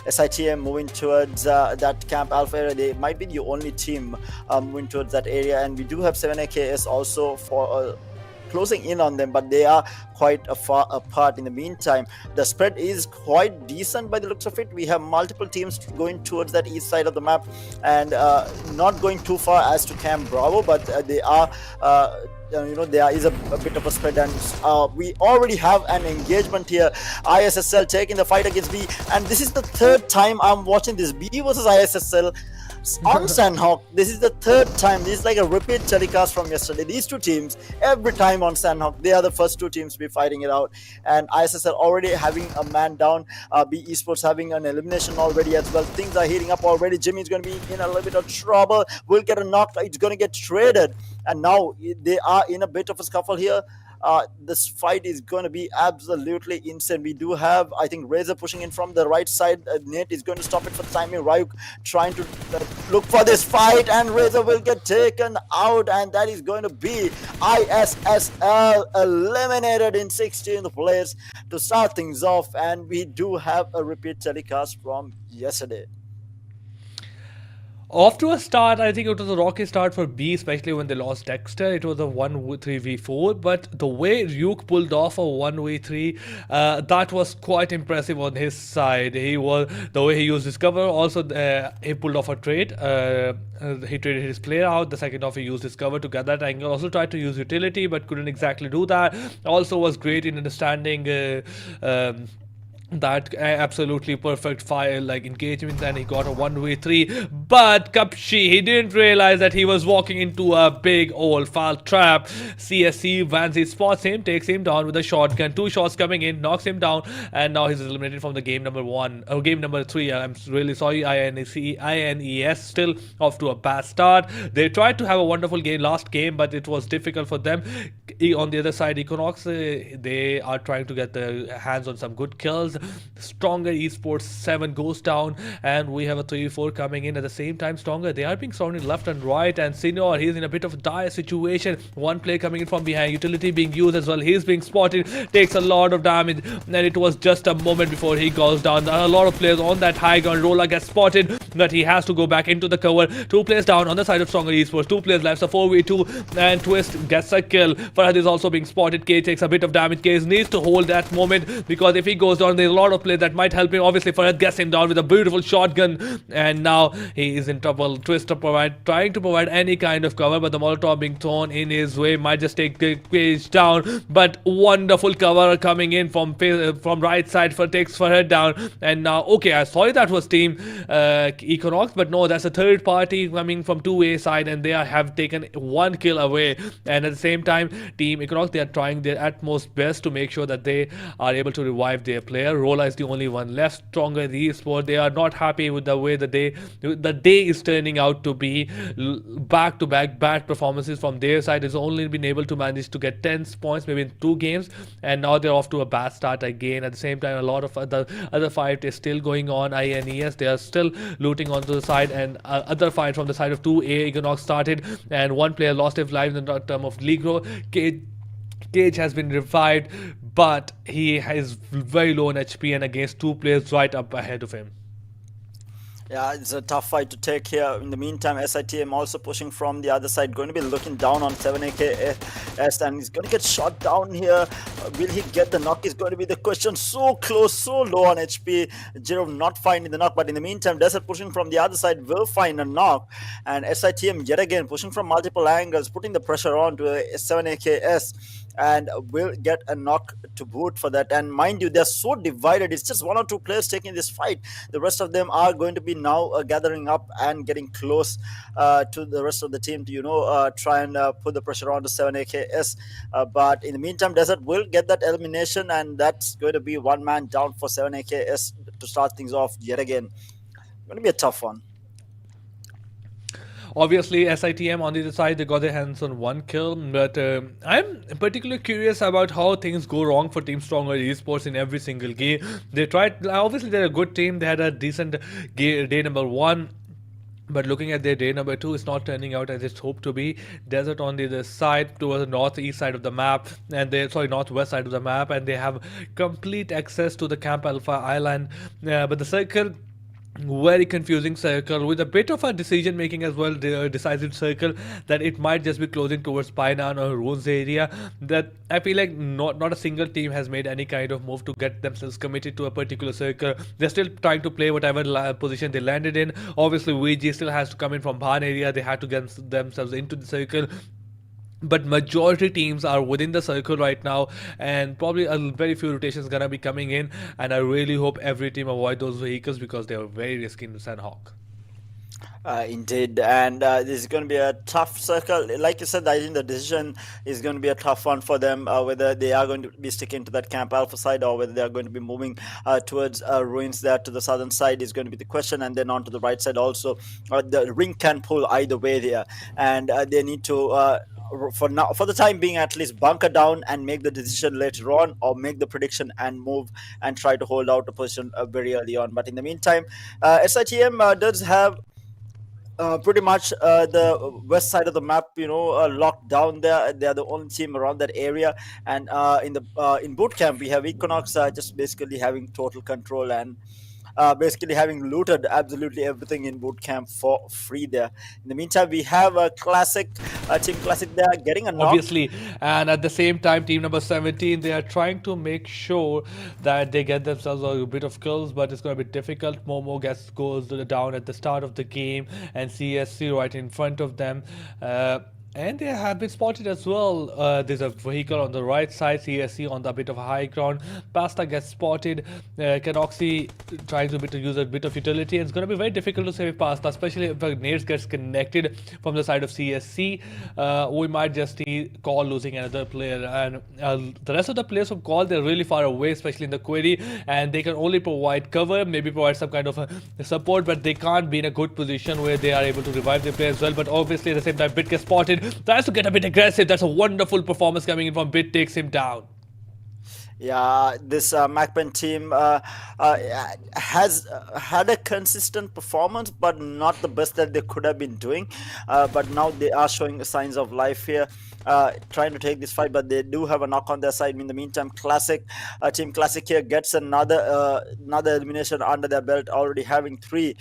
SITM moving towards that Camp Alpha area. They might be the only team moving towards that area. And we do have 7AKS also for closing in on them, but they are quite far apart. In the meantime, the spread is quite decent by the looks of it. We have multiple teams going towards that east side of the map, and not going too far as to Camp Bravo, but they are there is a bit of a spread, and we already have an engagement here. ISSL taking the fight against B, and this is the 3rd time I'm watching this B versus ISSL on Sanhok. This is the 3rd time. This is like a repeat telecast from yesterday. These 2 teams, every time on Sanhok, they are the first 2 teams to be fighting it out, and ISSL already having a man down, B Esports having an elimination already as well. Things are heating up already. Jimmy is going to be in a little bit of trouble, will get a knock, it's going to get traded, and now they are in a bit of a scuffle here. This fight is going to be absolutely insane. We do have, I think, Razor pushing in from the right side. Nate is going to stop it for the timing. Ryuk trying to look for this fight, and Razor will get taken out, and that is going to be ISSL eliminated in 16th place to start things off. And we do have a repeat telecast from yesterday. Off to a start, I think it was a rocky start for B, especially when they lost Dexter. It was a 1-3v4, but the way Ryuk pulled off a 1v3, that was quite impressive on his side. The way he used his cover, also he pulled off a trade. He traded his player out. The second off, he used his cover to get that angle. Also tried to use utility, but couldn't exactly do that. Also was great in understanding that absolutely perfect fire like engagement, and he got a 1v3. But Kapshi, he didn't realize that he was walking into a big old foul trap. CSC Vanzi spots him, takes him down with a shotgun. 2 shots coming in, knocks him down, and now he's eliminated from the game number 1 or game number 3. I'm really sorry. INES still off to a bad start. They tried to have a wonderful game last game, but it was difficult for them. On the other side, Equinox, they are trying to get their hands on some good kills. Stronger Esports 7 goes down, and we have a 3-4 coming in at the same time. Stronger, they are being surrounded left and right, and Senior, he's in a bit of a dire situation. One play coming in from behind, utility being used as well. He's being spotted, takes a lot of damage, and it was just a moment before he goes down. A lot of players on that high ground. Roller gets spotted, but he has to go back into the cover. 2 players down on the side of Stronger Esports, 2 players left, so 4v2, and Twist gets a kill for Fahad is also being spotted. K takes a bit of damage. K needs to hold that moment, because if he goes down, there's a lot of play that might help him. Obviously, Fahad gets him down with a beautiful shotgun, and now he is in trouble. Twister trying to provide any kind of cover, but the Molotov being thrown in his way might just take the page down. But wonderful cover coming in from right side for takes Fahad down, and now okay, I saw that was team Equinox, but no, that's a third party coming from 2A side, and they have taken one kill away. And at the same time, team Equinox, they are trying their utmost best to make sure that they are able to revive their player. Rola is the only one left. Stronger the esport, they are not happy with the way the day is turning out to be. Back to back bad performances from their side. Has only been able to manage to get 10 points maybe in 2 games, and now they're off to a bad start again. At the same time, a lot of other fight is still going on. INES, they are still looting onto the side, and other fight from the side of 2A Equinox started, and one player lost his life in the term of Ligro. Cage has been revived, but he is very low on HP and against 2 players right up ahead of him. Yeah, it's a tough fight to take here. In the meantime, SITM also pushing from the other side, going to be looking down on 7AKS, and he's going to get shot down here. Will he get the knock is going to be the question. So close, so low on HP. Jiro not finding the knock, but in the meantime, Desert pushing from the other side will find a knock, and SITM yet again pushing from multiple angles, putting the pressure on to 7AKS, and will get a knock to boot for that. And mind you, they're so divided. It's just 1 or 2 players taking this fight. The rest of them are going to be now gathering up and getting close to the rest of the team to try and put the pressure on to 7AKS. But in the meantime, Desert will get that elimination, and that's going to be 1 man down for 7AKS to start things off yet again. Going to be a tough one. Obviously, SITM on the other side, they got their hands on 1 kill, but I'm particularly curious about how things go wrong for Team Stronger Esports in every single game. They tried, obviously they're a good team, they had a decent day number 1, but looking at their day number 2, it's not turning out as it's hoped to be. Desert on the other side, towards the northeast side of the map, and northwest side of the map, and they have complete access to the Camp Alpha Island, but the circle, very confusing circle with a bit of a decision making as well, decisive circle that it might just be closing towards Painan or Runes area. That I feel like not a single team has made any kind of move to get themselves committed to a particular circle. They're still trying to play whatever position they landed in. Obviously VG still has to come in from Bhan area, they had to get themselves into the circle. But majority teams are within the circle right now, and probably a very few rotations gonna be coming in, and I really hope every team avoid those vehicles because they are very risky in Sanhok. Indeed, and this is going to be a tough circle. Like you said, I think the decision is going to be a tough one for them, whether they are going to be sticking to that Camp Alpha side or whether they are going to be moving towards Ruins there to the southern side is going to be the question, and then on to the right side also. The ring can pull either way there, and they need to for the time being at least bunker down and make the decision later on, or make the prediction and move and try to hold out a position very early on. But in the meantime, SITM does have pretty much the west side of the map locked down there. They are the only team around that area, and in boot camp we have Equinox just basically having total control and basically having looted absolutely everything in boot camp for free there. In the meantime, we have a team classic there getting a knock. Obviously, and at the same time, team number 17, they are trying to make sure that they get themselves a bit of kills, but it's going to be difficult. Momo goes down at the start of the game, and CSC right in front of them. And they have been spotted as well. There's a vehicle on the right side, CSC on the bit of a high ground. Pasta gets spotted. Canoxy trying to use a bit of utility. And it's going to be very difficult to save Pasta, especially if the nades gets connected from the side of CSC. We might just see Call losing another player. And the rest of the players from Call, they're really far away, especially in the query. And they can only provide cover, maybe provide some kind of support, but they can't be in a good position where they are able to revive their players as well. But obviously, at the same time, Bit gets spotted. Tries to get a bit aggressive. That's a wonderful performance coming in from Bit, takes him down. Yeah, this MAKPEN team has had a consistent performance, but not the best that they could have been doing. But now they are showing signs of life here. trying to take this fight, but they do have a knock on their side. In the meantime, Team Classic here gets another elimination under their belt, already having three.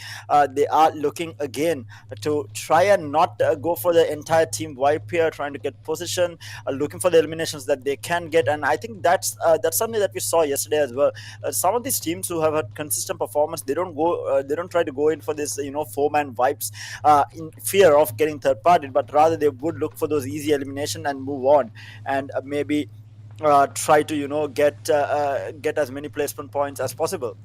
They are looking again to try and not go for the entire team wipe here, trying to get position, looking for the eliminations that they can get. And I think that's something that we saw yesterday as well. Some of these teams who have had consistent performance, they don't try to go in for this, four-man wipes in fear of getting third party, but rather they would look for those easy elimination and move on, and maybe try to get as many placement points as possible.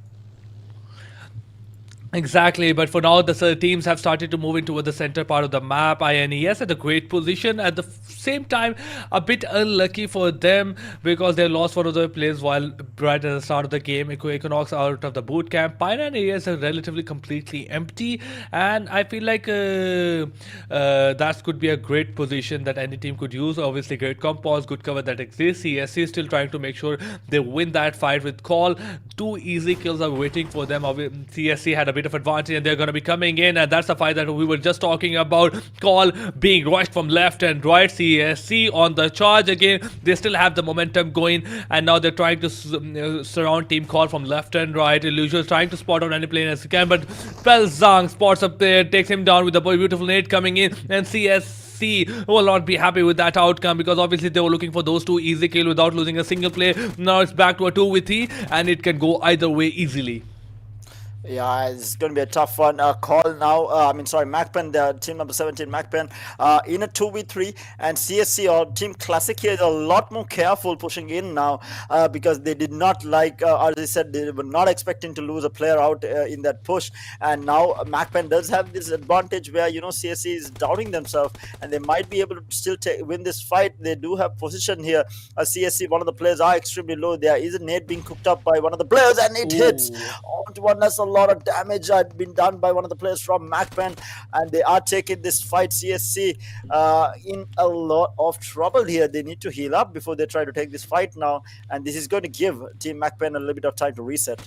Exactly, but for now, the teams have started to move into the center part of the map. INES at a great position. At the same time, a bit unlucky for them because they lost one of their players while right at the start of the game. Equinox out of the boot camp. Pioneer AES are relatively completely empty, and I feel like that could be a great position that any team could use. Obviously, great compos, good cover that exists. CSC is still trying to make sure they win that fight with call. Two easy kills are waiting for them. CSC had a bit of advantage and they're going to be coming in, and that's the fight that we were just talking about. Call being rushed from left and right. CSC on the charge again. They still have the momentum going, and now they're trying to surround Team Call from left and right. Illusion is trying to spot out any player as he can, but Pelzang spots up there, takes him down with a beautiful nade coming in, and CSC will not be happy with that outcome because obviously they were looking for those two easy kills without losing a single play. Now it's back to a 2v3 and it can go either way easily. Yeah, it's going to be a tough one. Call now. MAKPEN, the team number 17, MAKPEN, in a 2v3, and CSC or Team Classic here is a lot more careful pushing in now because they did not as I said, they were not expecting to lose a player out in that push. And now MAKPEN does have this advantage where, CSC is doubting themselves and they might be able to still win this fight. They do have position here. CSC, one of the players are extremely low. There is a nade being cooked up by one of the players and it hits onto one. That's a lot of damage had been done by one of the players from MAKPEN, and they are taking this fight. CSC in a lot of trouble here. They need to heal up before they try to take this fight now, and this is going to give Team MAKPEN a little bit of time to reset.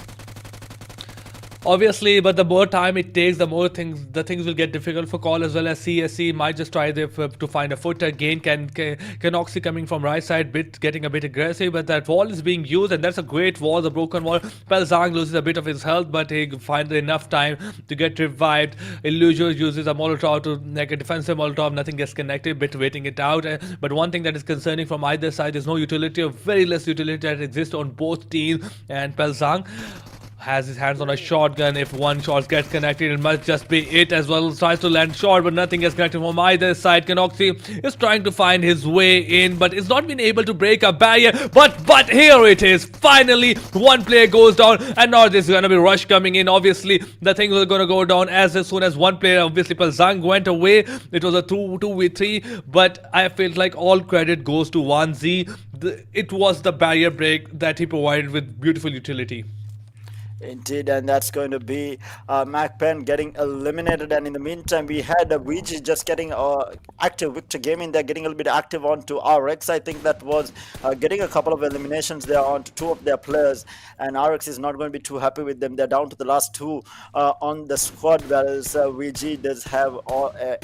Obviously, but the more time it takes, the things will get difficult for Call as well. As CSC might just try to find a foot again. Canoxy coming from right side, getting a bit aggressive, but that wall is being used, and that's a great wall, the broken wall. Pelzang loses a bit of his health, but he finds enough time to get revived. Illusion uses a Molotov to like a defensive Molotov, nothing gets connected, bit waiting it out. But one thing that is concerning from either side is no utility, or very less utility that exists on both teams, and Pelzang has his hands on a shotgun. If one shot gets connected, it must just be it as well. Tries to land shot, but nothing gets connected from either side. Canoxy is trying to find his way in, but it's not been able to break a barrier. But here it is. Finally, one player goes down, and now there's gonna be rush coming in. Obviously, the things are gonna go down as soon as one player, obviously Pelzang, went away. It was a 2v3, but I feel like all credit goes to 1Z. It was the barrier break that he provided with beautiful utility. Indeed, and that's going to be MAKPEN getting eliminated. And in the meantime, we had VG just getting active. Victor Gaming, they're getting a little bit active onto RX. I think that was getting a couple of eliminations there onto two of their players. And RX is not going to be too happy with them. They're down to the last two on the squad, whereas VG does have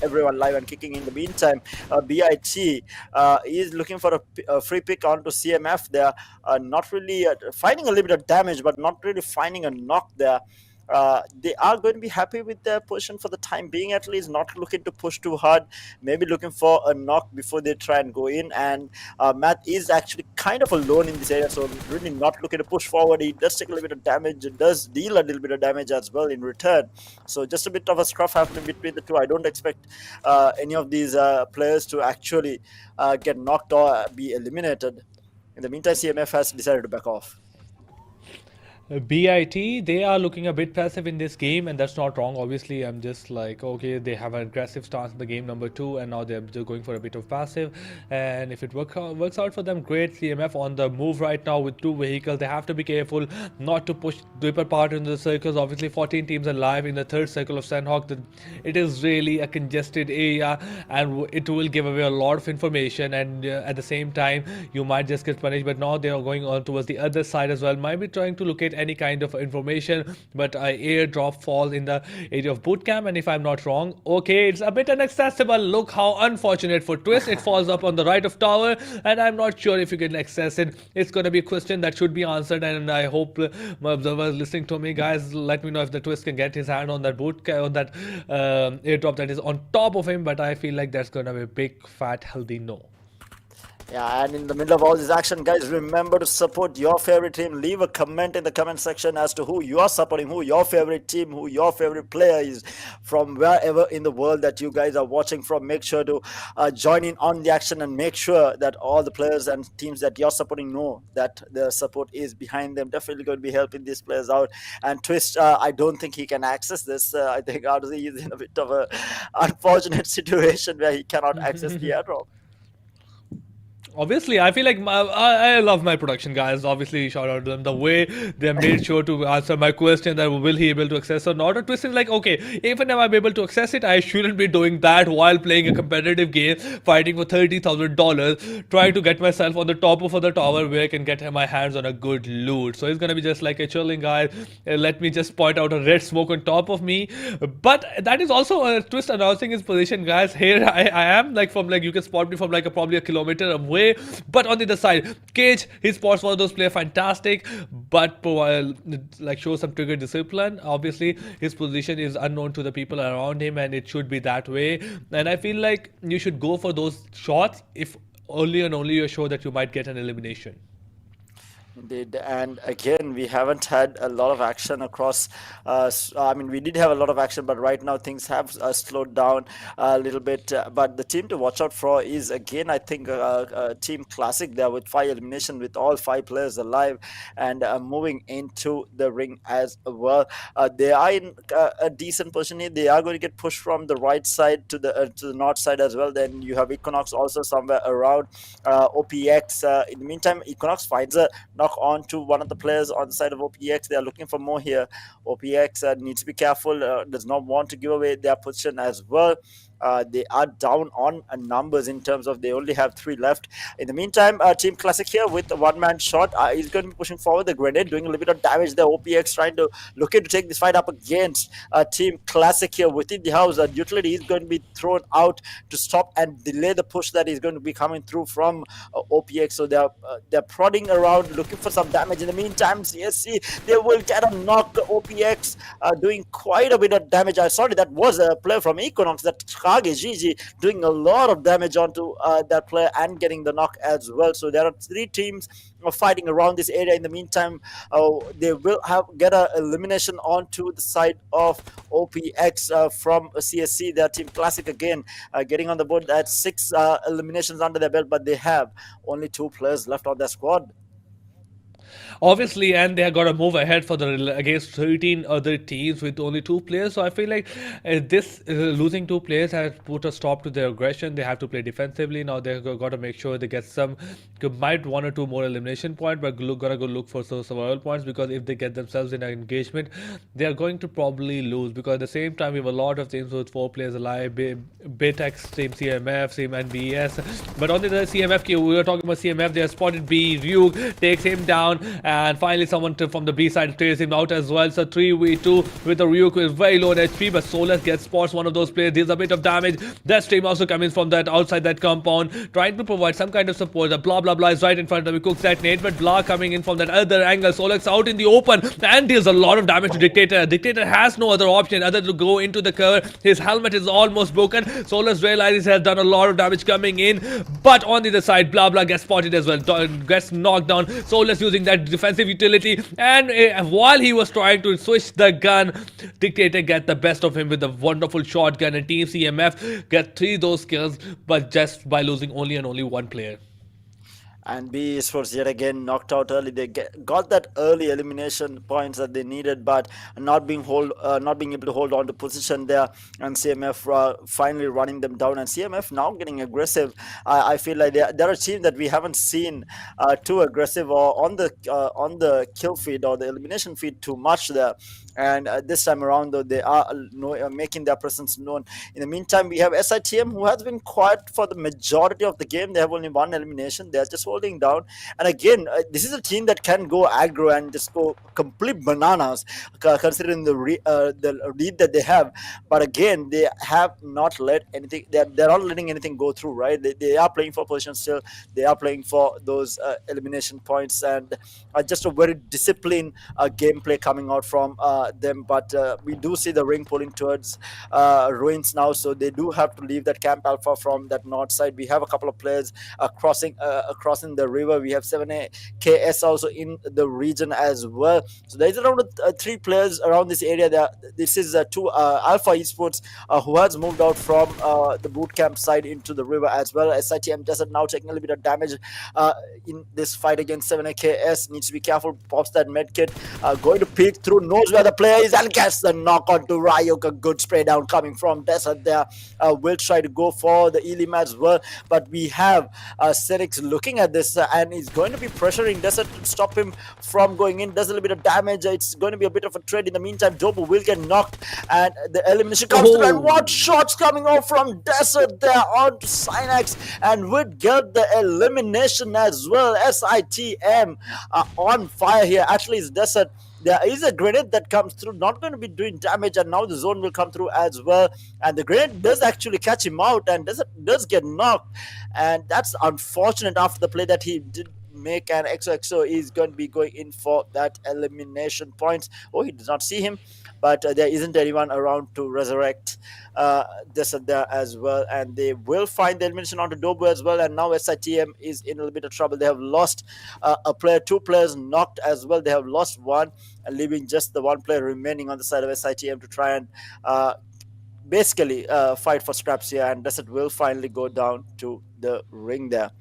everyone live and kicking. In the meantime, BIT is looking for a free pick onto CMF. They're not really finding a little bit of damage, but not really finding a knock there. They are going to be happy with their position for the time being, at least, not looking to push too hard, maybe looking for a knock before they try and go in. And Matt is actually kind of alone in this area, so really not looking to push forward. He does take a little bit of damage, it does deal a little bit of damage as well in return. So just a bit of a scruff happening between the two. I don't expect any of these players to actually get knocked or be eliminated. In the meantime, CMF has decided to back off. BIT, they are looking a bit passive in this game, and that's not wrong. Obviously, I'm just like, okay, they have an aggressive stance in the game number 2, and now they're going for a bit of passive. And if it works out for them, great. CMF on the move right now with 2 vehicles. They have to be careful not to push deeper part into the circles. Obviously, 14 teams are live in the 3rd circle of Sanhok. It is really a congested area, and it will give away a lot of information. And at the same time, you might just get punished. But now they are going on towards the other side as well. Might be trying to locate get any kind of information, but I airdrop falls in the area of boot camp. And if I'm not wrong, okay, it's a bit inaccessible. Look how unfortunate for Twist. It falls up on the right of tower, and I'm not sure if you can access it. It's gonna be a question that should be answered, and I hope my observers listening to me, guys, let me know if the Twist can get his hand on that on that airdrop that is on top of him. But I feel like that's gonna be a big, fat, healthy no. Yeah, and in the middle of all this action, guys, remember to support your favorite team. Leave a comment in the comment section as to who you are supporting, who your favorite team, who your favorite player is from wherever in the world that you guys are watching from. Make sure to join in on the action and make sure that all the players and teams that you're supporting know that the support is behind them. Definitely going to be helping these players out. And Twist, I don't think he can access this. I think obviously he's in a bit of a unfortunate situation where he cannot access the airdrop. Obviously, I feel like I love my production guys. Obviously, shout out to them. The way they made sure to answer my question that will he able to access or not. A Twist is like, okay, even if I'm able to access it, I shouldn't be doing that while playing a competitive game, fighting for $30,000, trying to get myself on the top of the tower where I can get my hands on a good loot. So it's gonna be just like a chilling guy. Let me just point out a red smoke on top of me. But that is also a Twist announcing his position, guys. Here I am, like from like you can spot me from like probably a kilometer away. But on the other side, Cage, his spots one of those players fantastic, but like show some trigger discipline. Obviously, his position is unknown to the people around him, and it should be that way. And I feel like you should go for those shots if only and only you're sure that you might get an elimination. Indeed, and again, we haven't had a lot of action across. I mean, we did have a lot of action, but right now things have slowed down a little bit. But the team to watch out for is again, I think, Team Classic there with 5 elimination, with all 5 players alive and moving into the ring as well. They are in a decent position here. They are going to get pushed from the right side to the north side as well. Then you have Equinox also somewhere around. OPX. In the meantime, Equinox finds a knock on to one of the players on the side of OPX. They are looking for more here. OPX needs to be careful, does not want to give away their position as well. They are down on numbers in terms of they only have 3 left. In the meantime, Team Classic here with a one-man shot. He's going to be pushing forward. The grenade doing a little bit of damage there. OPX trying to look to take this fight up against Team Classic here within the house. Utility is going to be thrown out to stop and delay the push that is going to be coming through from OPX. So they're prodding around looking for some damage. In the meantime, CSC, they will get a knock. OPX doing quite a bit of damage. Sorry, that was a player from Equinox, that Gigi, doing a lot of damage onto that player and getting the knock as well. So there are 3 teams fighting around this area. In the meantime, they will get an elimination onto the side of OPX from CSC. Their Team Classic again getting on the board at 6 eliminations under their belt, but they have only 2 players left on their squad. Obviously, and they have got to move ahead for the against 13 other teams with only 2 players. So I feel like this losing 2 players has put a stop to their aggression. They have to play defensively now. They've got to make sure they get some, might 1 or 2 more elimination points, but gotta go look for some survival points, because if they get themselves in an engagement, they are going to probably lose. Because at the same time, we have a lot of teams with 4 players alive. Bitex, team CMF, team NBS. But on the CMF, we were talking about CMF. They have spotted B. Ryuk takes him down. And finally, someone from the B side clears him out as well. So 3v2 with the Ryuk with very low HP, but Solus gets spots one of those players. There's a bit of damage. That stream also coming from that outside that compound, trying to provide some kind of support. The blah blah blah is right in front of him. Cooks that nade, but blah coming in from that other angle. Solus out in the open and deals a lot of damage to Dictator. Dictator has no other option other to go into the cover. His helmet is almost broken. Solus realizes he has done a lot of damage coming in, but on the other side, blah blah gets spotted as well. Gets knocked down. Solus using that defensive utility, and while he was trying to switch the gun, Dictator get the best of him with a wonderful shotgun, and Team CMF get 3 those kills, but just by losing only and only 1 player. And B Esports yet again knocked out early. They got that early elimination points that they needed, but not being able to hold on to position there. And CMF finally running them down. And CMF now getting aggressive. I feel like there are teams that we haven't seen too aggressive or on the kill feed or the elimination feed too much there. and this time around, though, they are making their presence known. In the meantime, we have SITM, who has been quiet for the majority of the game. They have only one elimination. They are just holding down. And again, this is a team that can go aggro and just go complete bananas, considering the lead that they have. But again, they have not let anything. They're not letting anything go through. Right? They are playing for position still. They are playing for those elimination points, and just a very disciplined gameplay coming out from them. But we do see the ring pulling towards ruins now, so they do have to leave that Camp Alpha from that north side. We have a couple of players crossing the river. We have 7A KS also in the region as well. So there's around 3 players around this area. This is two Alpha Esports who has moved out from the boot camp side into the river as well. SITM Desert now taking a little bit of damage in this fight against 7A KS. Needs to be careful. Pops that medkit. Going to peek through, knows where the player is, and gets the knock onto Ryuk. A good spray down coming from Desert there. Will try to go for the Elim as well, but we have Serix looking at this and he's going to be pressuring Desert to stop him from going in. Does a little bit of damage. It's going to be a bit of a trade. In the meantime, Dobu will get knocked and the elimination comes through. And what shots coming off from Desert there onto Synax, and would get the elimination as well. SITM on fire here. Actually, it's Desert. There is a grenade that comes through, not going to be doing damage, and now the zone will come through as well. And the grenade does actually catch him out, and does get knocked, and that's unfortunate after the play that he did make. And XOXO is going to be going in for that elimination points. Oh, he does not see him, but there isn't anyone around to resurrect this and there as well, and they will find the elimination onto Dobu as well. And now SITM is in a little bit of trouble. They have lost a player, 2 players knocked as well. They have lost one, leaving just the 1 player remaining on the side of SITM to try and basically fight for scraps here. And Desert will finally go down to the ring there.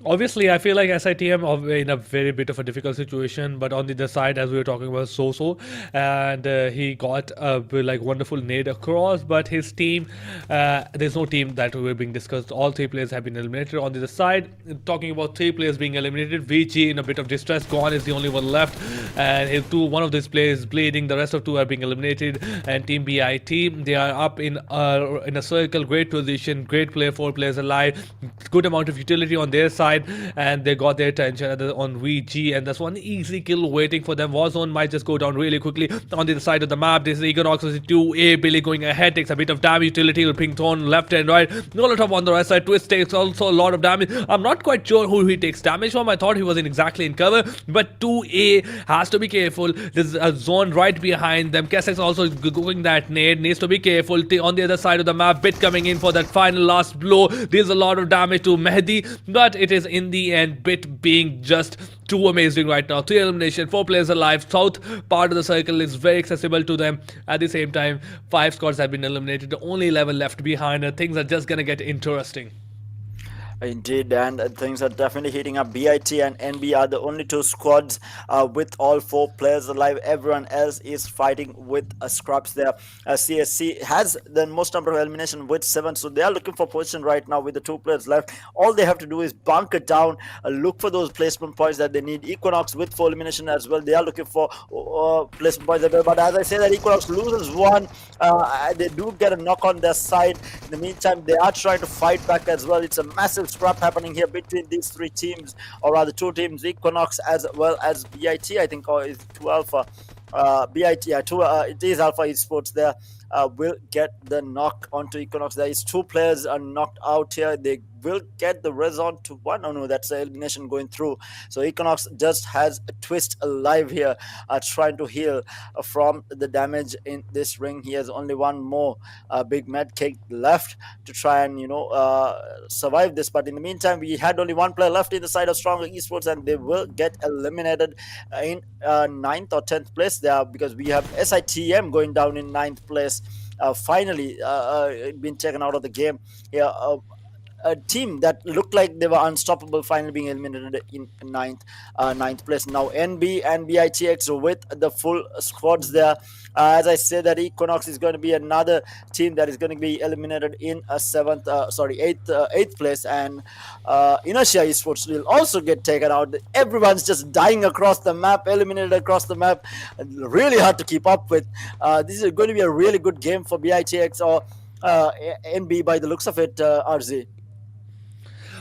Obviously, I feel like SITM are in a very bit of a difficult situation, but on the other side, as we were talking about Soso, and he got a like wonderful nade across, but his team, there's no team that were being discussed. All 3 players have been eliminated. On the other side, talking about 3 players being eliminated, VG in a bit of distress. Gone is the only one left, and one of these players bleeding. The rest of 2 are being eliminated. And Team BIT, they are up in a circle, great position, great player, 4 players alive, good amount of utility on their side. And they got their attention on VG, and that's one easy kill waiting for them. Warzone might just go down really quickly on the other side of the map. This is Econox with 2A. Billy going ahead, takes a bit of damage. Utility will ping Thorn left and right. Molotov on the right side. Twist takes also a lot of damage. I'm not quite sure who he takes damage from. I thought he wasn't exactly in cover, but 2A has to be careful. There's a zone right behind them. Kessex also going that nade, needs to be careful. On the other side of the map, Bit coming in for that final last blow. There's a lot of damage to Mehdi, but it is in the end Bit being just too amazing right now. 3 elimination, 4 players alive. South part of the circle is very accessible to them. At the same time, 5 squads have been eliminated. The only 11 left behind. Things are just gonna get interesting. Indeed, and things are definitely heating up. BIT and NB are the only 2 squads with all 4 players alive. Everyone else is fighting with scraps there. CSC has the most number of elimination with 7, so they are looking for position right now with the 2 players left. All they have to do is bunker down, look for those placement points that they need. Equinox with 4 elimination as well. They are looking for placement points as well. But as I say that Equinox loses 1, they do get a knock on their side. In the meantime, they are trying to fight back as well. It's a massive scrap happening here between these 3 teams, or rather 2 teams, Equinox as well as BIT, I think, or is 2 Alpha. BIT, yeah, it is Alpha Esports there. Will get the knock onto Equinox. There is 2 players are knocked out here. They will get the res on to 1. Oh no, that's the elimination going through. So Equinox just has a Twist alive here, trying to heal from the damage in this ring. He has only 1 more big med cake left to try and survive this. But in the meantime, we had only 1 player left in the side of Stronger Esports, and they will get eliminated in 9th or 10th place there, because we have SITM going down in 9th place. Finally been taken out of the game here. a team that looked like they were unstoppable finally being eliminated in ninth place. Now NB and BITX with the full squads there. As I said, that Equinox is going to be another team that is going to be eliminated in a eighth place, and Inertia Esports will also get taken out. Everyone's just dying across the map, eliminated across the map. Really hard to keep up with. This is going to be a really good game for BITX or NB by the looks of it, RZ.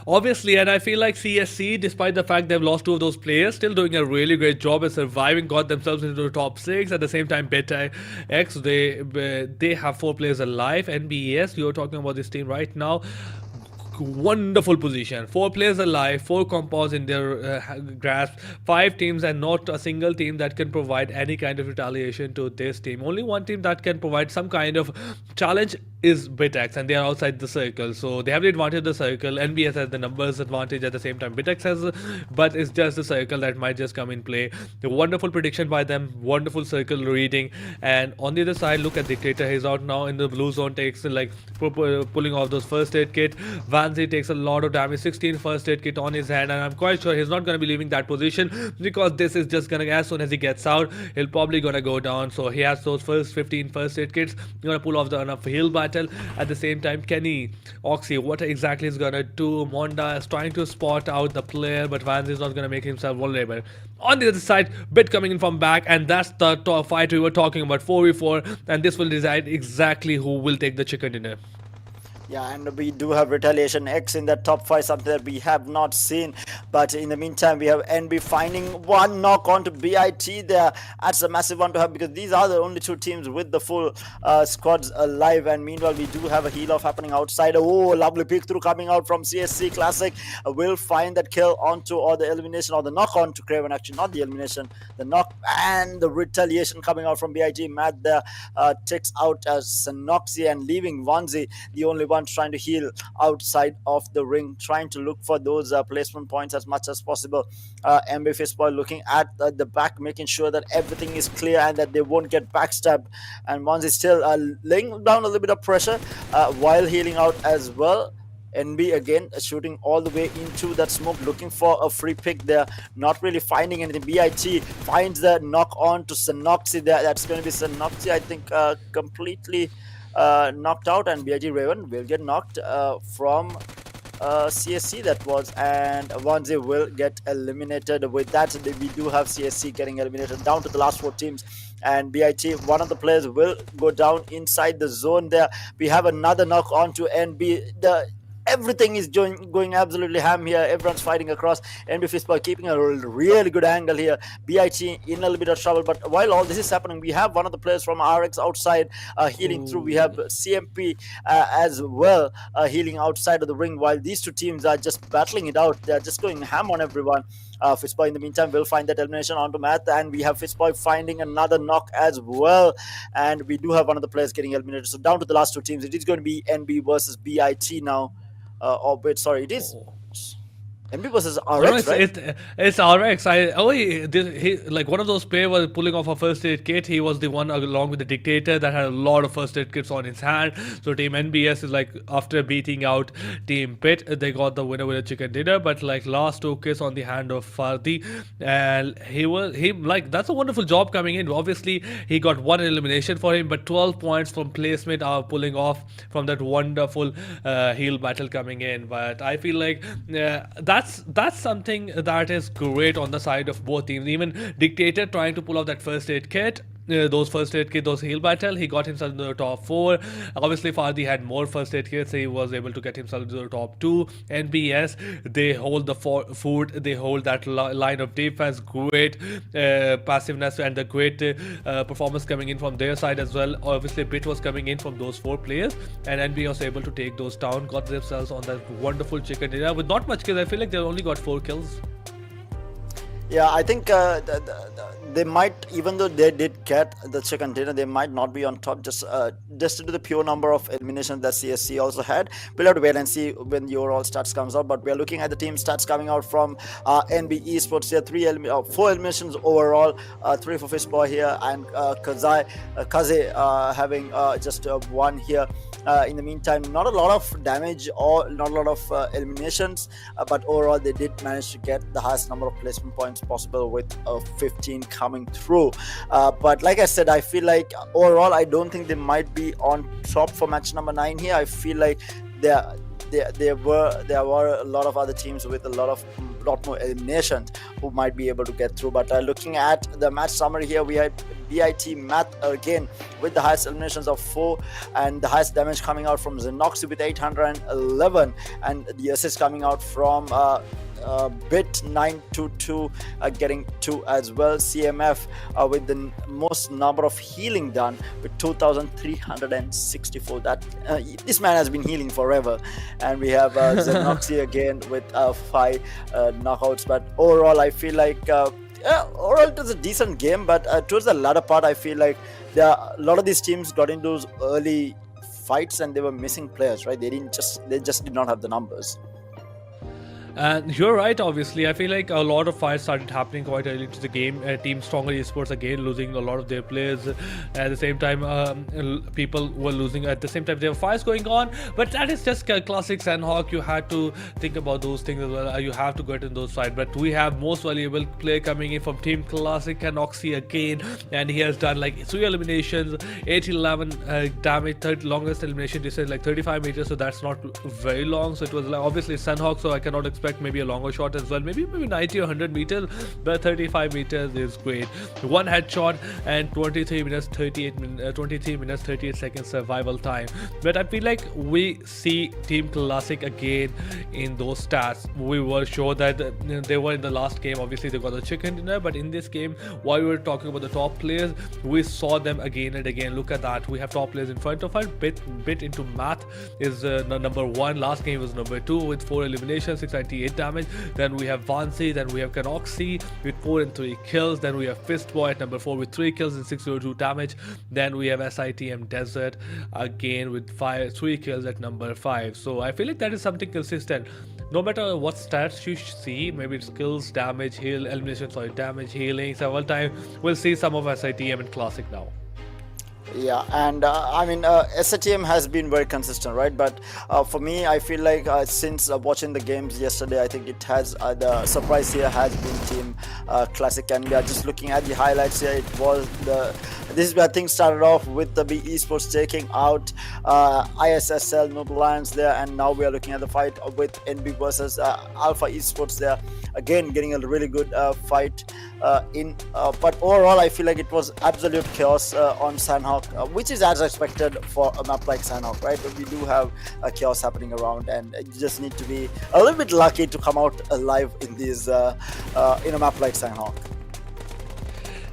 Obviously, and I feel like CSC, despite the fact they've lost two of those players, still doing a really great job at surviving, got themselves into the top 6. At the same time, Beta X, they have 4 players alive. NBES, you're talking about this team right now. Wonderful position, 4 players alive, 4 compounds in their grasp, 5 teams, and not a single team that can provide any kind of retaliation to this team. Only one team that can provide some kind of challenge is Bitex, and they are outside the circle, so they have the advantage of the circle. NBS has the numbers advantage, at the same time Bitex has, but it's just the circle that might just come in play. The wonderful prediction by them, wonderful circle reading. And on the other side, look at Dictator. He's out now in the blue zone, takes like pulling off those first aid kit. Vanzi takes a lot of damage, 16 first aid kit on his hand, and I'm quite sure he's not going to be leaving that position, because this is just gonna, as soon as he gets out, he'll probably gonna go down. So he has those first 15 first aid kits, gonna pull off the enough heal battle. At the same time, Kenny, Oxy, what exactly is gonna do? Monda is trying to spot out the player, but Vance is not gonna make himself vulnerable. On the other side, Bit coming in from back, and that's the top fight we were talking about, 4v4, and this will decide exactly who will take the chicken dinner. Yeah, and we do have Retaliation X in that top 5, something that we have not seen. But in the meantime, we have NB finding one knock onto BIT there. That's a massive one to have, because these are the only 2 teams with the full squads alive. And meanwhile, we do have a heal off happening outside. Oh, lovely pick through coming out from CSC Classic. Will find that kill onto, or the elimination, or the knock onto Craven. Actually, not the elimination, the knock and the retaliation coming out from BIT. Matt there takes out Sanoxi and leaving Vanzi, the only one trying to heal outside of the ring, trying to look for those placement points as much as possible. MB Fistboy looking at the back, making sure that everything is clear and that they won't get backstabbed. And once is still laying down a little bit of pressure while healing out as well. NB again shooting all the way into that smoke, looking for a free pick there, not really finding anything. BIT finds the knock on to Sanoxi there. That's going to be Sanoxi, I think, completely knocked out, and BIG Raven will get knocked from CSC that was, and Vanzi will get eliminated. With that, we do have CSC getting eliminated down to the last 4 teams, and BIT, one of the players will go down inside the zone there. We have another knock on to NB. Everything is going absolutely ham here. Everyone's fighting across. NB Fistboy keeping a really good angle here. BIT in a little bit of trouble. But while all this is happening, we have one of the players from RX outside healing through. We have CMP as well healing outside of the ring, while these 2 teams are just battling it out. They're just going ham on everyone. Fistboy in the meantime will find that elimination onto Math, and we have Fistboy finding another knock as well, and we do have one of the players getting eliminated. So down to the last 2 teams. It is going to be NB versus BIT now. It is NB versus RX, no, right? It's RX. Like one of those players was pulling off a first aid kit. He was the one along with the Dictator that had a lot of first aid kits on his hand. So Team NBS is like, after beating out Team Pit, they got the winner with a chicken dinner. But like last 2 kits on the hand of Fardi, and that's a wonderful job coming in. Obviously, he got 1 elimination for him, but 12 points from placement are pulling off from that wonderful heal battle coming in. But I feel like that's something that is great on the side of both teams. Even Dictator trying to pull off that first aid kit, those first aid kit, those heal battle, he got himself into the top 4. Obviously, Fardi had more first aid kits, so he was able to get himself into the top 2. NBS, they hold the food, they hold that line of defense. Great passiveness and the great performance coming in from their side as well. Obviously, Bit was coming in from those 4 players, and NB was able to take those down, got themselves on that wonderful chicken dinner with not much kills. I feel like they only got 4 kills. Yeah, I think they might, even though they did get the chicken dinner, they might not be on top just due to the pure number of eliminations that CSC also had. We'll have to wait and see when the overall stats comes out. But we are looking at the team stats coming out from NB Esports here. 4 eliminations overall, 3 for Fishboy here, and Kaze having just 1 here. In the meantime, not a lot of damage or not a lot of eliminations, but overall they did manage to get the highest number of placement points possible with 15 coming through. But like I said, I feel like overall I don't think they might be on top for match number 9 here. I feel like there were a lot of other teams with a lot more eliminations who might be able to get through. But looking at the match summary here, we had BIT Math again with the highest eliminations of 4 and the highest damage coming out from Xenoxy with 811, and the assist coming out from Bit 922 getting 2 as well. CMF with the most number of healing done with 2364. That this man has been healing forever. And we have Xenoxy again with 5 knockouts. But overall I feel like overall it was a decent game, but towards the latter part I feel like a lot of these teams got into those early fights and they were missing players, right? They just did not have the numbers. And you're right, obviously. I feel like a lot of fights started happening quite early to the game. Team Stronger Esports again losing a lot of their players. At the same time, people were losing. At the same time, there were fights going on. But that is just classic Sanhok. You had to think about those things as well. You have to get in those fights. But we have most valuable player coming in from Team Classic, Oxy again. And he has done like 3 eliminations, 811 damage, longest elimination distance like 35 meters. So that's not very long. So it was like, obviously Sanhok, so I cannot expect maybe a longer shot as well, maybe 90 or 100 meters, but 35 meters is great. 1 headshot and 23 minutes 38 seconds survival time. But I feel like we see Team Classic again in those stats. We were sure that they were in the last game, obviously they got the chicken dinner, but in this game, while we were talking about the top players, we saw them again and again. Look at that, we have top players in front of us. Bit into Math is number 1. Last game was number 2 with 4 eliminations, 698 damage. Then we have Vansi, then we have Kanoxy with 4 and 3 kills. Then we have Fistboy at number 4 with 3 kills and 602 damage. Then we have SITM Desert again with 3 kills at number 5. So I feel like that is something consistent. No matter what stats you see, maybe it's kills, damage, heal, elimination, damage, healing, several times, we'll see some of SITM in Classic now. Yeah, and I mean SITM has been very consistent, right? But for me, I feel like since watching the games yesterday, I think it has the surprise here has been Team Classic, and we are just looking at the highlights here. It was this is where things started off with the B Esports taking out ISSL Noble Lions there, and now we are looking at the fight with NB versus Alpha Esports there, again getting a really good fight but overall I feel like it was absolute chaos on Sanhok, which is as expected for a map like Sanhok, right? But we do have chaos happening around, and you just need to be a little bit lucky to come out alive in these in a map like Sanhok.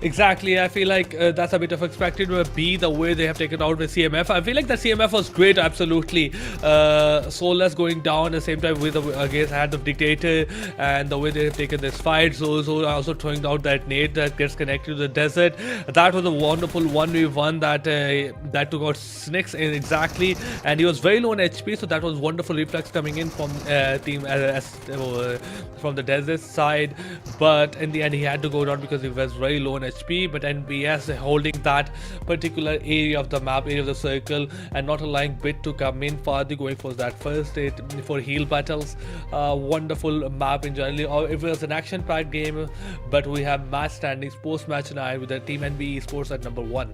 Exactly, I feel like that's a bit of expected. B, the way they have taken out the CMF, I feel like the CMF was great, absolutely. Soulless going down at the same time with against Hand of Dictator, and the way they have taken this fight. So also throwing out that nade that gets connected to the desert. That was a wonderful 1v1 that took out Snix in exactly, and he was very low on HP, so that was wonderful reflex coming in from from the desert side. But in the end, he had to go down because he was very low on HP, but NBS holding that particular area of the map, area of the circle, and not allowing Bit to come in farther, going for that first hit for heal battles. Wonderful map in general. It was an action-packed game, but we have match standings post-match 9 with the Team NB Esports at number 1.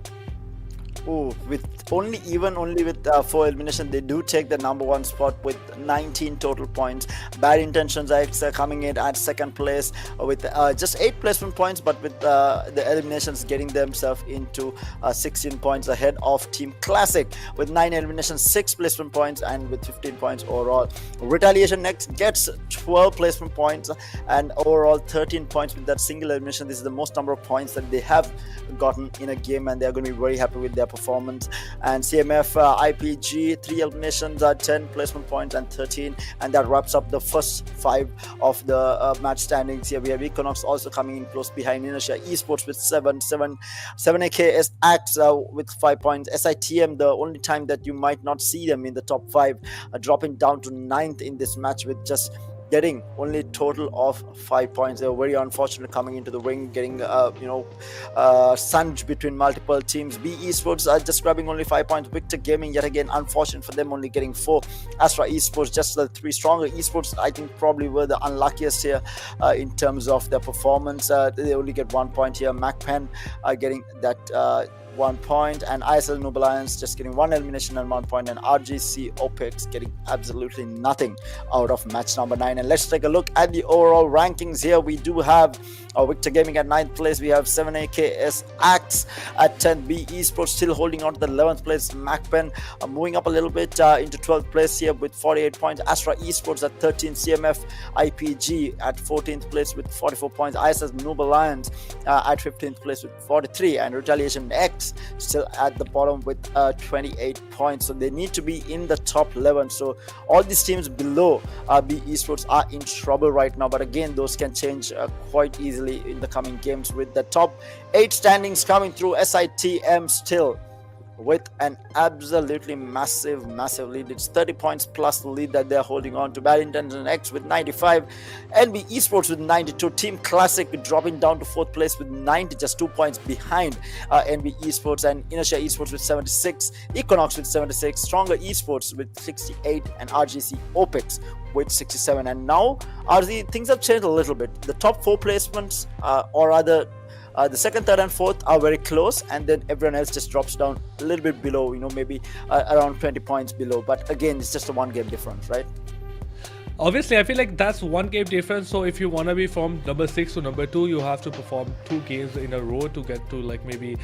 Oh, with only with 4 elimination, they do take the number 1 spot with 19 total points. Bad Intentions X coming in at 2nd place with just 8 placement points, but with the eliminations getting themselves into 16 points ahead of Team Classic with 9 eliminations, 6 placement points, and with 15 points overall. Retaliation next gets 12 placement points and overall 13 points with that single elimination. This is the most number of points that they have gotten in a game, and they're going to be very happy with their performance. And CMF, IPG, 3 eliminations, 10 placement points and 13, and that wraps up the first 5 of the match standings. Here we have Equinox also coming in close behind Inertia Esports with 7 AKS with 5 points. SITM, the only time that you might not see them in the top 5, dropping down to 9th in this match with just getting only a total of 5 points. They were very unfortunate coming into the ring, getting sandwiched between multiple teams. B Esports just grabbing only 5 points. Victor Gaming, yet again unfortunate for them, only getting 4. Astra Esports, just the 3 stronger esports, I think probably were the unluckiest here in terms of their performance. They only get 1 point here. MAKPEN getting that 1 point, and ISL Noob Alliance just getting 1 elimination and 1 point, and RGC OPEX getting absolutely nothing out of match number 9. And let's take a look at the overall rankings here. We do have Victor Gaming at 9th place. We have 7AKS Axe at 10th. B Esports still holding on to the 11th place. MAKPEN moving up a little bit into 12th place here with 48 points. Astra Esports at 13th. CMF IPG at 14th place with 44 points. ISS Noob Alliance at 15th place with 43, and Retaliation X still at the bottom with 28 points. So they need to be in the top 11. So all these teams below B Esports are in trouble right now, but again, those can change quite easily in the coming games, with the top 8 standings coming through. SITM still with an absolutely massive lead. It's 30 points plus the lead that they're holding on to. Bad Intention X with 95, NB Esports with 92, Team Classic dropping down to 4th place with 90, just 2 points behind NB Esports, and Inertia Esports with 76, Equinox with 76, Stronger Esports with 68, and RGC OPEX with 67. And now things have changed a little bit. The top 4 placements, or rather the 2nd, 3rd and 4th are very close, and then everyone else just drops down a little bit below, maybe around 20 points below. But again, it's just a 1 game difference, right? Obviously, I feel like that's 1 game difference. So if you want to be from number 6 to number 2, you have to perform 2 games in a row to get to like maybe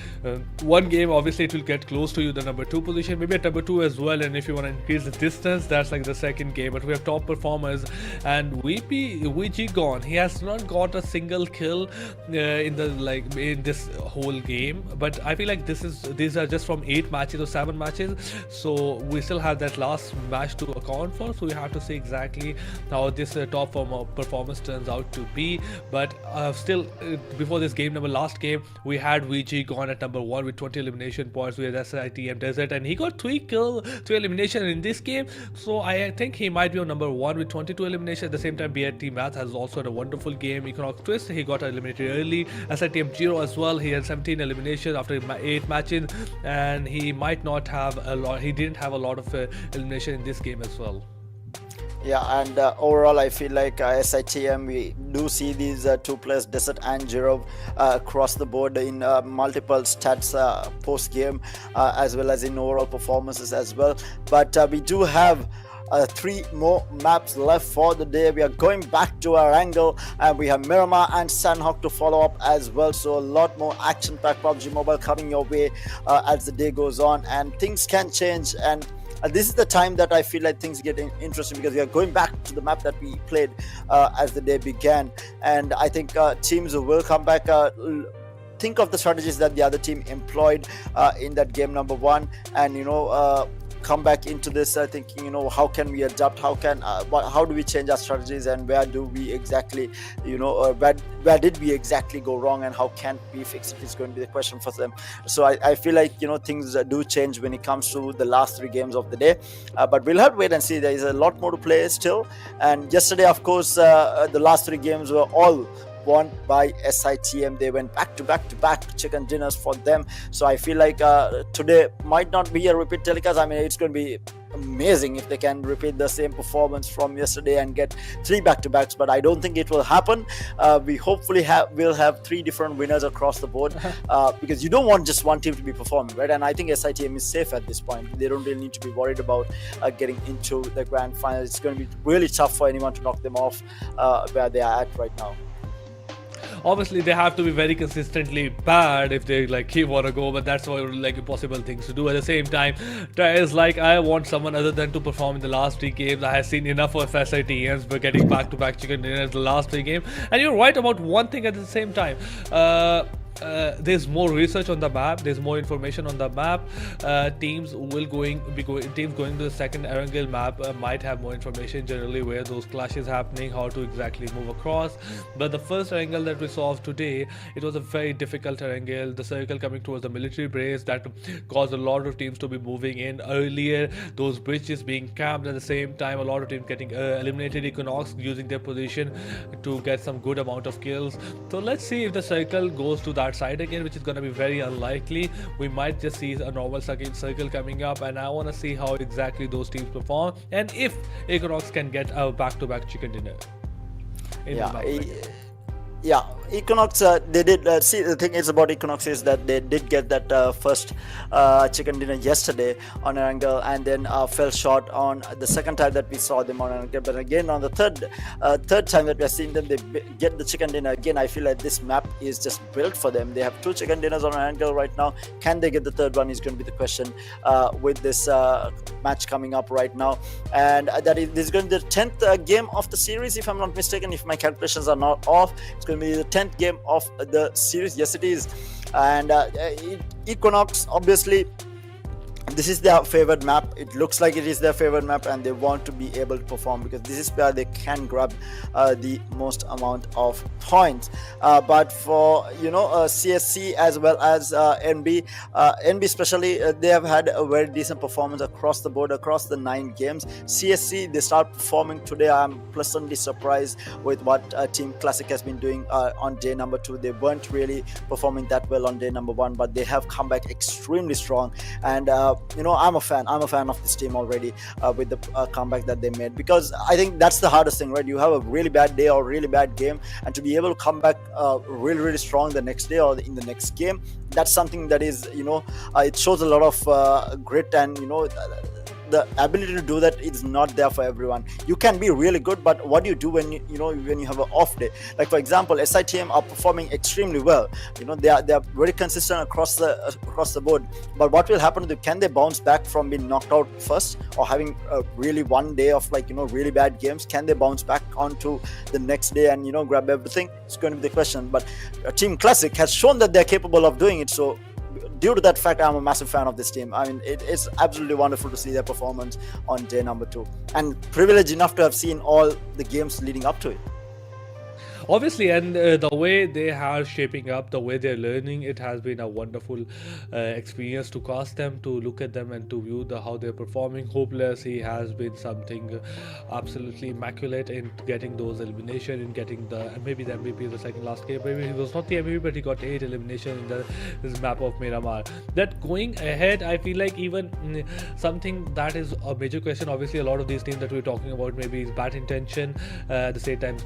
1 game. Obviously, it will get close to you, the number 2 position, maybe at number 2 as well. And if you want to increase the distance, that's like the 2nd game. But we have top performers, and VG gone. He has not got a single kill in this whole game. But I feel like these are just from 8 matches or 7 matches. So we still have that last match to account for. So we have to see exactly how this top performance turns out to be. But still, before this game, last game, we had VG gone at number 1 with 20 elimination points with SITM Desert, and he got 3 elimination in this game. So I think he might be on number 1 with 22 elimination. At the same time, BRT Math has also had a wonderful game. Equinox Twist, he got eliminated early. SITM Zero as well, he had 17 eliminations after 8 matches, and he might not have a lot. He didn't have a lot of elimination in this game as well. Yeah, and overall, I feel like SITM, we do see these 2 players, Desert and Zero, across the board in multiple stats post-game, as well as in overall performances as well. But we do have 3 more maps left for the day. We are going back to Erangel, and we have Miramar and Sanhok to follow up as well. So a lot more action-packed PUBG Mobile coming your way as the day goes on, and things can change. And this is the time that I feel like things get interesting, because we are going back to the map that we played as the day began, and I think teams will come back. Think of the strategies that the other team employed in that game number 1, and come back into this thinking, how can we adapt, how do we change our strategies, and where do we exactly, where did we exactly go wrong, and how can we fix it is going to be the question for them. So I feel like things do change when it comes to the last 3 games of the day, but we'll have to wait and see. There is a lot more to play still, and yesterday, of course, the last 3 games were all won by SITM. They went back to back chicken dinners for them. So I feel like today might not be a repeat telecast. I mean, it's going to be amazing if they can repeat the same performance from yesterday and get 3 back-to-backs, but I don't think it will happen. We hopefully will have 3 different winners across the board, because you don't want just one team to be performing, right? And I think SITM is safe at this point. They don't really need to be worried about getting into the grand final. It's going to be really tough for anyone to knock them off where they are at right now. Obviously, they have to be very consistently bad if they want to go, but that's what impossible things to do. At the same time, it's like I want someone other than to perform in the last 3 games. I have seen enough of SITMs but getting back-to-back chicken dinners the last 3 games. And you're right about one thing at the same time. there's more research on the map, there's more information on the map. Teams going to the second Erangel map might have more information generally where those clashes happening, how to exactly move across. But the first Erangel that we saw of today, it was a very difficult Erangel, the circle coming towards the military base that caused a lot of teams to be moving in earlier, those bridges being camped at the same time, a lot of teams getting eliminated, Equinox using their position to get some good amount of kills. So let's see if the circle goes to that side again, which is going to be very unlikely. We might just see a normal circle coming up, and I want to see how exactly those teams perform and if Equinox can get a back-to-back chicken dinner in the map. Yeah, Equinox, they did see, the thing is about Equinox is that they did get that first chicken dinner yesterday on Erangel, and then fell short on the second time that we saw them on Erangel. But again, on the third time that we are seeing them, they get the chicken dinner again. I feel like this map is just built for them. They have 2 chicken dinners on Erangel right now. Can they get the third one is going to be the question with this match coming up right now. And this is going to be the 10th game of the series, if I'm not mistaken, if my calculations are not off. It's going to be the 10th game of the series. Yes, it is. And Equinox, obviously, this is their favorite map. It looks like it is their favorite map, and they want to be able to perform because this is where they can grab the most amount of points. But for CSC as well as NB especially, they have had a very decent performance across the board, across the 9 games. CSC, they start performing today. I'm pleasantly surprised with what Team Classic has been doing on day number 2. They weren't really performing that well on day number 1, but they have come back extremely strong. And I'm a fan of this team already with the comeback that they made, because I think that's the hardest thing, right? You have a really bad day or really bad game, and to be able to come back really strong the next day or in the next game, that's something that is it shows a lot of grit, and the ability to do that is not there for everyone. You can be really good, but what do you do when you have an off day? Like, for example, SITM are performing extremely well. They are very consistent across the board. But what will happen to them? Can they bounce back from being knocked out first or having really one day of really bad games? Can they bounce back onto the next day and grab everything? It's going to be the question. But Team Classic has shown that they're capable of doing it. So due to that fact, I'm a massive fan of this team. I mean, it's absolutely wonderful to see their performance on day number 2, and privileged enough to have seen all the games leading up to it. Obviously, and the way they are shaping up, the way they're learning, it has been a wonderful experience to cast them, to look at them, and to view how they're performing. Hopeless, he has been something absolutely immaculate in getting those elimination, in getting maybe the MVP of the second last game. Maybe he was not the MVP, but he got 8 elimination in this map of Miramar. That going ahead, I feel like even something that is a major question. Obviously, a lot of these teams that we're talking about, maybe is bad intention. At the same time,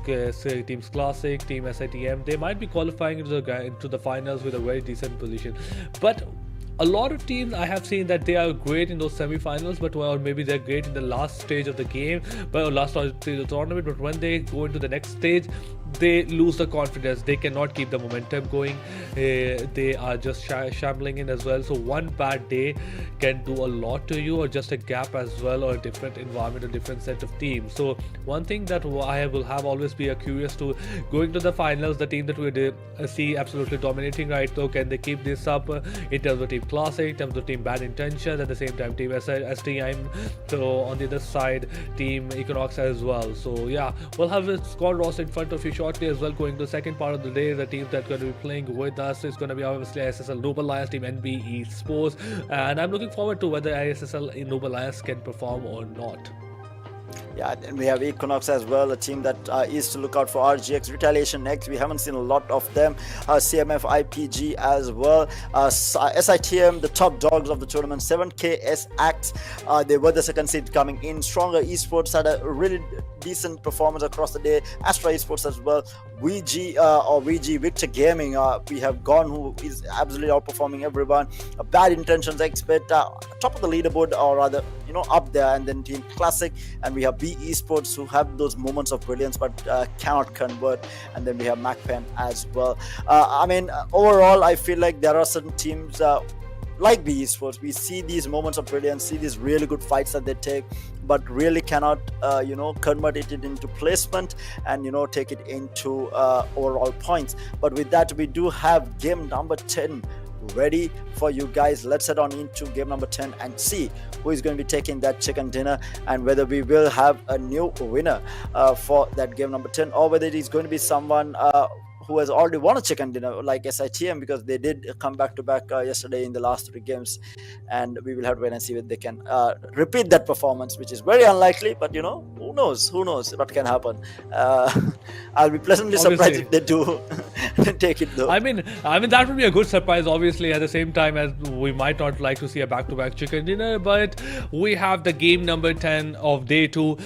teams Classic, Team SITM, they might be qualifying into the finals with a very decent position. But a lot of teams, I have seen that they are great in those semi-finals, but maybe they're great in the last stage of the game, but last stage of the tournament. But when they go into the next stage, they lose the confidence. They cannot keep the momentum going. They are just shambling in as well. So one bad day can do a lot to you, or just a gap as well, or a different environment, a different set of teams. So one thing that I will have always be curious to going to the finals, the team that we see absolutely dominating right now, can they keep this up in terms of Team Classic, in terms of Team Bad Intentions, at the same time Team STM, so on the other side Team Equinox as well. So yeah, we'll have a squad roster in front of you shortly as well. Going to the second part of the day, the teams that are going to be playing with us is going to be obviously ISSL Noble Lions, Team NB Esports, and I'm looking forward to whether ISSL Noble Lions can perform or not. Yeah, then we have Equinox as well, a team that is to look out for. RGX, Retaliation X, we haven't seen a lot of them. CMF, IPG as well. SITM, the top dogs of the tournament. 7KS Acts, they were the second seed coming in. Stronger Esports had a really decent performance across the day. Astra Esports as well. VG Victor Gaming, we have Gone, who is absolutely outperforming everyone. Bad Intentions Expert, top of the leaderboard, or rather, up there. And then Team Classic, and we have B Esports, who have those moments of brilliance but cannot convert. And then we have MAKPEN as well. I mean, overall, I feel like there are certain teams like B Esports, we see these moments of brilliance, see these really good fights that they take, but really cannot, convert it into placement and take it into overall points. But with that, we do have game number 10 ready for you guys. Let's head on into game number 10 and see who is going to be taking that chicken dinner, and whether we will have a new winner for that game number 10, or whether it is going to be someone who has already won a chicken dinner like SITM, because they did come back to back yesterday in the last 3 games, and we will have to wait and see whether they can repeat that performance, which is very unlikely. But who knows? Who knows what can happen? Uh, I'll be pleasantly surprised Obviously. if they do take it though. I mean that would be a good surprise. Obviously, at the same time as we might not like to see a back-to-back chicken dinner, but we have the game number 10 of day two,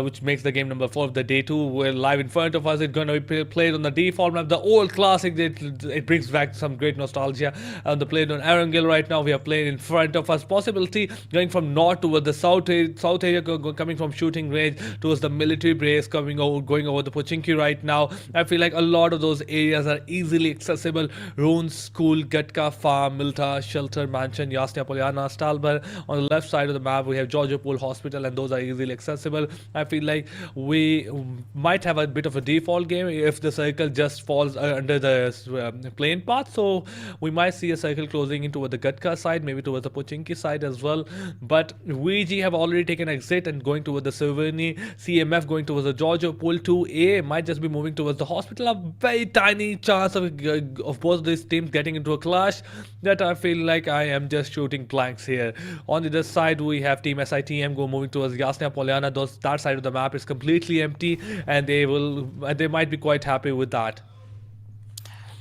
which makes the game number 4 of the day two. We're live in front of us. It's going to be played on the default map, the old classic. It brings back some great nostalgia. And the played on Erangel right now. We are playing in front of us. Possibility going from north towards the south area, coming from shooting range towards the military base, going over the Pochinki right now. I feel like a lot of those areas are easily accessible. Runes, School, Gatka, Farm, Milta, Shelter, Mansion, Yasnia Polyana, Stalber. On the left side of the map, we have Georgia Hospital, and those are easily accessible. I feel like we might have a bit of a default game if the circle just falls under the plain path. So we might see a circle closing in toward the Gatka side, maybe towards the Pochinki side as well. But VG have already taken exit and going toward the Serverni. CMF going towards the Georgia Pool. 2A might just be moving towards the hospital. A very tiny chance of both of these teams getting into a clash, that I feel like I am just shooting blanks here. On the other side, we have Team SITM moving towards Yasnia Polyana. That side of the map is completely empty, and they might be quite happy with that.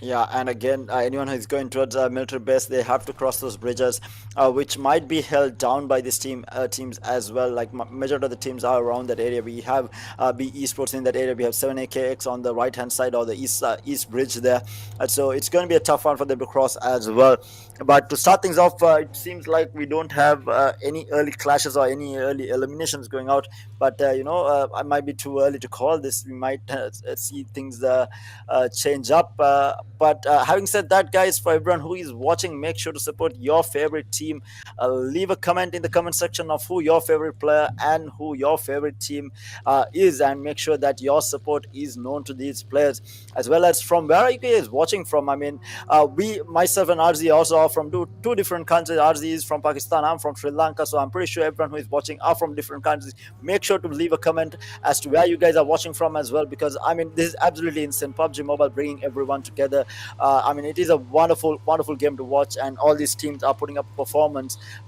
Yeah, and again, anyone who is going towards a military base, they have to cross those bridges, which might be held down by these teams as well. Like majority of the teams are around that area. We have B Esports in that area. We have 7AKX on the right hand side, or the east bridge there. So it's going to be a tough one for them to cross as well. But to start things off, it seems like we don't have any early clashes or any early eliminations going out. But I might be too early to call this. We might see things change up. But having said that, guys, for everyone who is watching, make sure to support your favorite team. Leave a comment in the comment section of who your favorite player and who your favorite team is, and make sure that your support is known to these players, as well as from where are you guys watching from. I mean, myself and RZ also are from two different countries. RZ is from Pakistan, I'm from Sri Lanka, so I'm pretty sure everyone who is watching are from different countries. Make sure to leave a comment as to where you guys are watching from as well, because I mean, this is absolutely insane. PUBG Mobile bringing everyone together. I mean, it is a wonderful, wonderful game to watch, and all these teams are putting up performance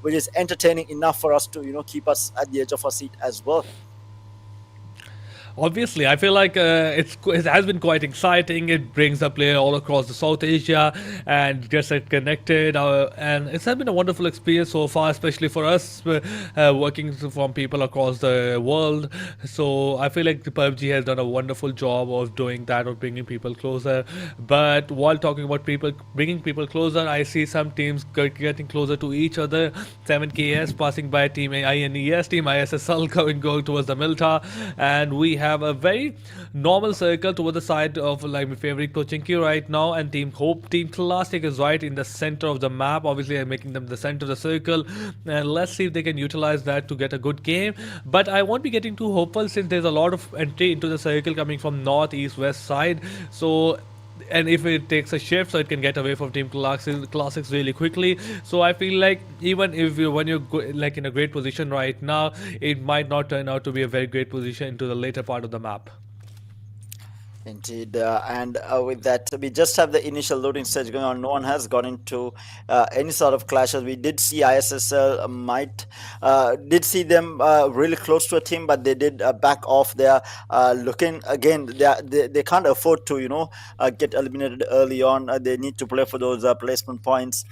which is entertaining enough for us to keep us at the edge of our seat as well. Obviously, I feel like it has been quite exciting. It brings the player all across the South Asia and gets it connected. And it has been a wonderful experience so far, especially for us working from people across the world. So I feel like the PUBG has done a wonderful job of doing that, of bringing people closer. But while talking about people bringing people closer, I see some teams getting closer to each other. 7KS passing by Team INES, Team ISSL going towards the Milta, and we have a very normal circle toward the side of like my favorite Pochinki right now, and Team Hope, Team Classic is right in the center of the map. Obviously, I'm making them the center of the circle, and let's see if they can utilize that to get a good game. But I won't be getting too hopeful since there's a lot of entry into the circle coming from north, east, west side. So and if it takes a shift, so it can get away from Team Classics really quickly. So I feel like even if when you're like in a great position right now, it might not turn out to be a very great position into the later part of the map. Indeed, and with that, we just have the initial loading stage going on. No one has got into any sort of clashes. We did see ISSL did see them really close to a team, but they did back off there. Looking again, they can't afford to get eliminated early on. They need to play for those placement points.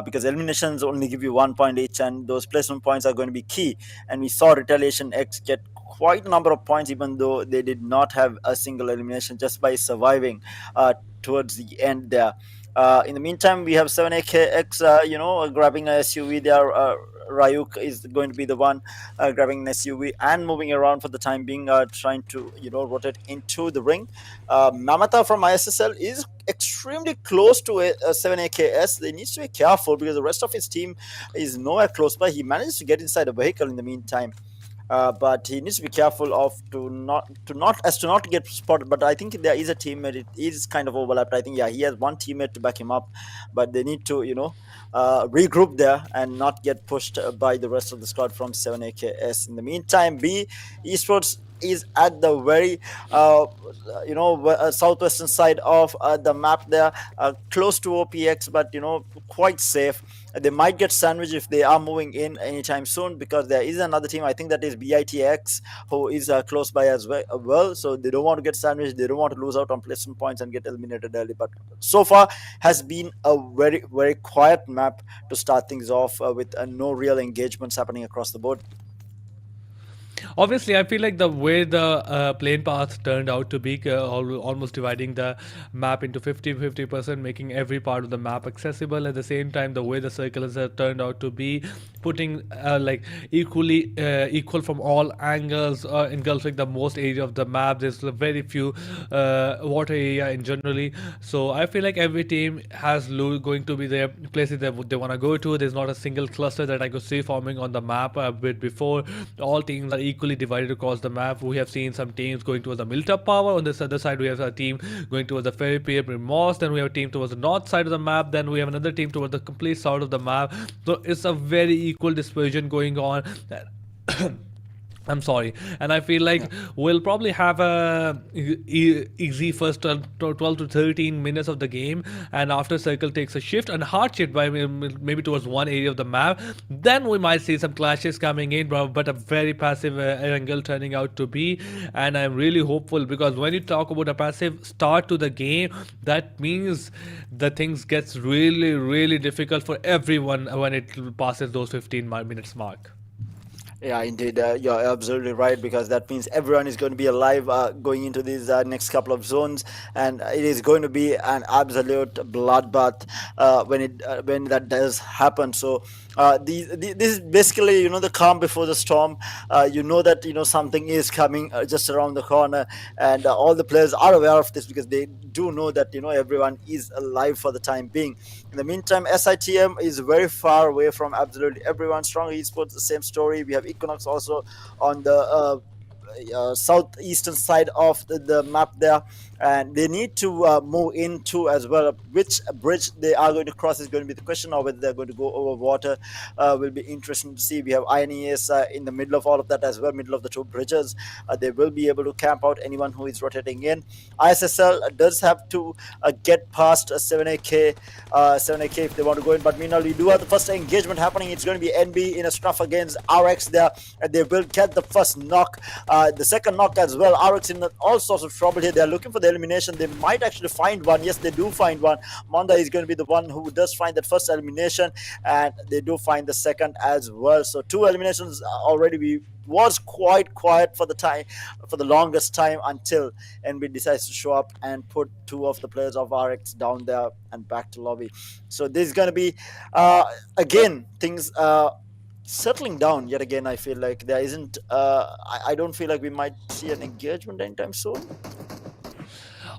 Because eliminations only give you 1 point each, and those placement points are going to be key. And we saw Retaliation X get quite a number of points, even though they did not have a single elimination, just by surviving towards the end there. In the meantime, we have 7AKX, grabbing a SUV there. Ryuk is going to be the one grabbing an SUV and moving around for the time being, trying to rotate into the ring. Mamata from ISSL is extremely close to 7AKS. They need to be careful because the rest of his team is nowhere close by. He manages to get inside a vehicle in the meantime. But he needs to be careful of to not get spotted. But I think there is a teammate. It is kind of overlapped. I think he has one teammate to back him up, but they need to regroup there and not get pushed by the rest of the squad from 7AKS. In the meantime, B Esports is at the very southwestern side of the map there, close to OPX, but quite safe. They might get sandwiched if they are moving in anytime soon, because there is another team, I think that is BITX, who is close by as well. So they don't want to get sandwiched, they don't want to lose out on placement points and get eliminated early. But so far has been a very, very quiet map to start things off, with no real engagements happening across the board. Obviously, I feel like the way the plane path turned out to be, almost dividing the map into 50-50%, making every part of the map accessible. At the same time, the way the circles have turned out to be, putting like equal from all angles, engulfing the most area of the map. There's very few water area in generally. So I feel like every team has going to be their places that they want to go to. There's not a single cluster that I could see forming on the map a bit before. All teams are equally divided across the map. We have seen some teams going towards the Miltap Power. On this other side, we have a team going towards the Ferry Pier Moss. Then we have a team towards the north side of the map. Then we have another team towards the complete south of the map. So it's a very equal dispersion going on. I'm sorry, and I feel like we'll probably have a easy first 12 to 13 minutes of the game, and after Circle takes a shift and hard shift by maybe towards one area of the map, then we might see some clashes coming in, but a very passive Erangel turning out to be. And I'm really hopeful, because when you talk about a passive start to the game, that means the things gets really, really difficult for everyone when it passes those 15 minutes mark. Yeah, indeed. You're absolutely right, because that means everyone is going to be alive going into these next couple of zones, and it is going to be an absolute bloodbath when that does happen. So this is basically the calm before the storm. That something is coming just around the corner, and all the players are aware of this, because they do know that everyone is alive for the time being. In the meantime, SITM is very far away from absolutely everyone. Strong Esports, the same story. We have Equinox also on the southeastern side of the map there, and they need to move into as well. Which bridge they are going to cross is going to be the question, or whether they're going to go over water will be interesting to see. We have INES in the middle of all of that as well, middle of the two bridges. They will be able to camp out anyone who is rotating in. ISSL does have to get past 7AK if they want to go in, but meanwhile we do have the first engagement happening. It's going to be NB in a scruff against RX there, and they will get the first knock, the second knock as well. RX in all sorts of trouble here. They're looking for the elimination. They might actually find one. Yes, they do find one. Monda is going to be the one who does find that first elimination, and they do find the second as well. So 2 eliminations already. We was quite quiet for the longest time, until NB decides to show up and put 2 of the players of RX down there and back to lobby. So this is going to be again things settling down yet again. I feel like there isn't I don't feel like we might see an engagement anytime soon.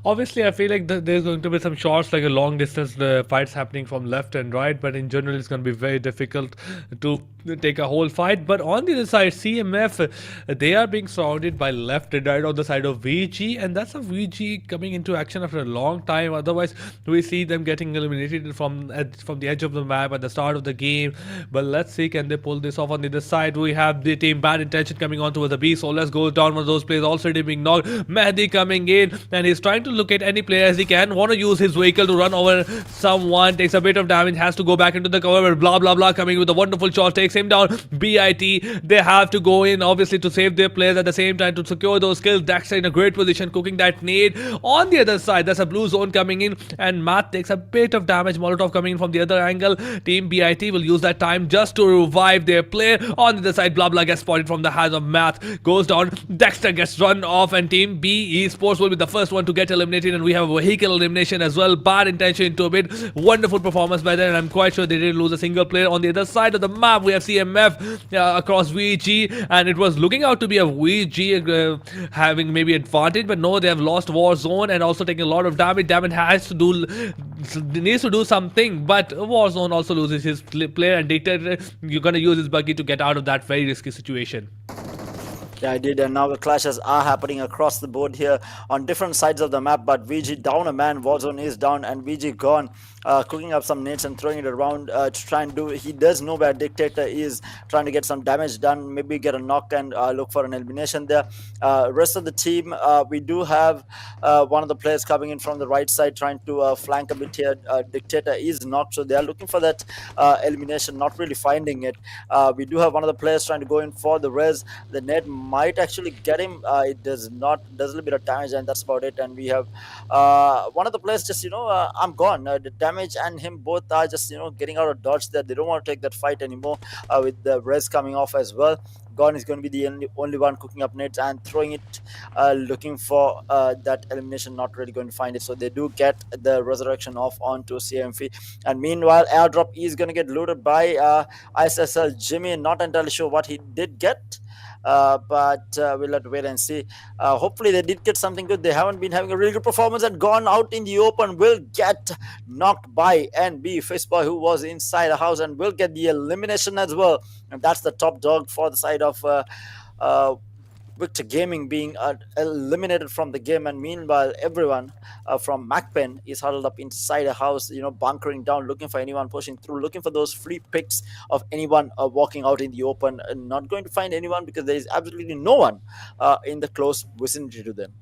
Obviously, I feel like there's going to be some shots, like a long distance fights happening from left and right, but in general, it's going to be very difficult to take a whole fight. But on the other side, CMF, they are being surrounded by left and right on the side of VG, and that's a VG coming into action after a long time. Otherwise, we see them getting eliminated from the edge of the map at the start of the game. But let's see, can they pull this off? On the other side, we have the team Bad Intention coming on towards the B. So let's go down. One of those players already being knocked. Mehdi coming in, and he's trying to locate any player as he can. Want to use his vehicle to run over someone. Takes a bit of damage. Has to go back into the cover. But blah blah blah coming with a wonderful shot. Takes him down. BIT. They have to go in, obviously, to save their players at the same time to secure those kills. Daxter in a great position, cooking that nade. On the other side, there's a blue zone coming in, and Matt takes a bit of damage. Molotov coming in from the other angle. Team BIT will use that time just to revive their player. On the other side, blah blah gets spotted from the hands of Matt. Goes down. Daxter gets run off, and Team B Esports will be the first one to get eliminated. eliminated, and we have a vehicle elimination as well. Bad intention into a bit. Wonderful performance by them, and I'm quite sure they didn't lose a single player. On the other side of the map, we have CMF across VG, and it was looking out to be a VG having maybe advantage, but no, they have lost War Zone and also taking a lot of damage. Damage needs to do something, but Warzone also loses his player, and Dictator, you're gonna use his buggy to get out of that very risky situation. Yeah, I did, and now the clashes are happening across the board here on different sides of the map. But VG down a man, Warzone is down, and VG gone, cooking up some nades and throwing it around to try and do. He does know where Dictator is, trying to get some damage done, maybe get a knock and look for an elimination there. Rest of the team, we do have one of the players coming in from the right side, trying to flank a bit here. Dictator is knocked, so they are looking for that elimination, not really finding it. We do have one of the players trying to go in for the res. The net might actually get him. It does not. Does a little bit of damage, and that's about it. And we have one of the players just I'm gone. The damage and him both are just getting out of dodge there. They don't want to take that fight anymore with the res coming off as well. Gone is going to be the only one cooking up nades and throwing it, looking for that elimination. Not really going to find it, so they do get the resurrection off onto CMF. And meanwhile, airdrop is going to get looted by ISSL Jimmy. Not entirely sure what he did get. But we'll have to wait and see. Hopefully they did get something good. They haven't been having a really good performance and gone out in the open. Will get knocked by NB Fistboy, who was inside the house, and will get the elimination as well. And that's the top dog for the side of Victor Gaming being eliminated from the game. And meanwhile, everyone from MAKPEN is huddled up inside a house, bunkering down, looking for anyone pushing through, looking for those free picks of anyone walking out in the open. Not going to find anyone because there is absolutely no one in the close vicinity to them.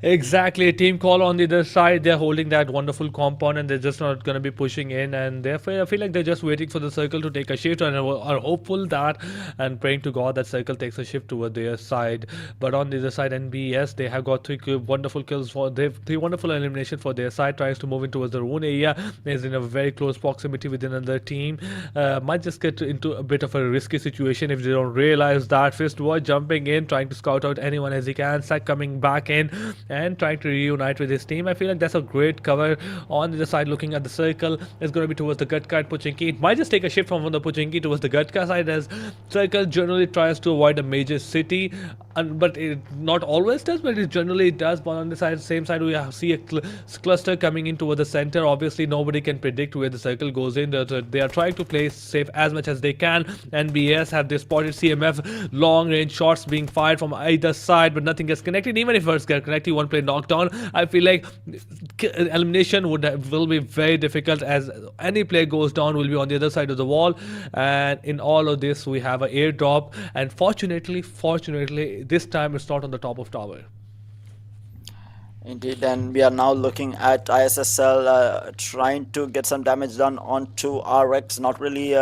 Exactly, a team call on the other side. They're holding that wonderful compound, and they're just not going to be pushing in. And therefore, I feel like they're just waiting for the circle to take a shift, and are hopeful that and praying to God that circle takes a shift toward their side. But on the other side, NBS, they have got three wonderful kills for they three wonderful elimination for their side. Tries to move in towards their own area. Is in a very close proximity with another team. Might just get into a bit of a risky situation if they don't realize that. Fistboy jumping in, trying to scout out anyone as he can. Sack coming back in and trying to reunite with his team. I feel like that's a great cover. On the other side, looking at the circle, it's going to be towards the Gutka at Pochinki. It might just take a shift from the Pochinki towards the Gutka side, as circle generally tries to avoid a major city, but it not always does, but it generally does. But on the same side, we see a cluster coming in towards the center. Obviously, nobody can predict where the circle goes in. They are trying to play safe as much as they can. NBS have they spotted CMF long range shots being fired from either side, but nothing gets connected. Even if it's get connected, one play knocked down. I feel like elimination will be very difficult, as any player goes down will be on the other side of the wall. And in all of this, we have an airdrop, and fortunately, this time it's not on the top of tower. Indeed, and we are now looking at ISSL trying to get some damage done onto RX, not really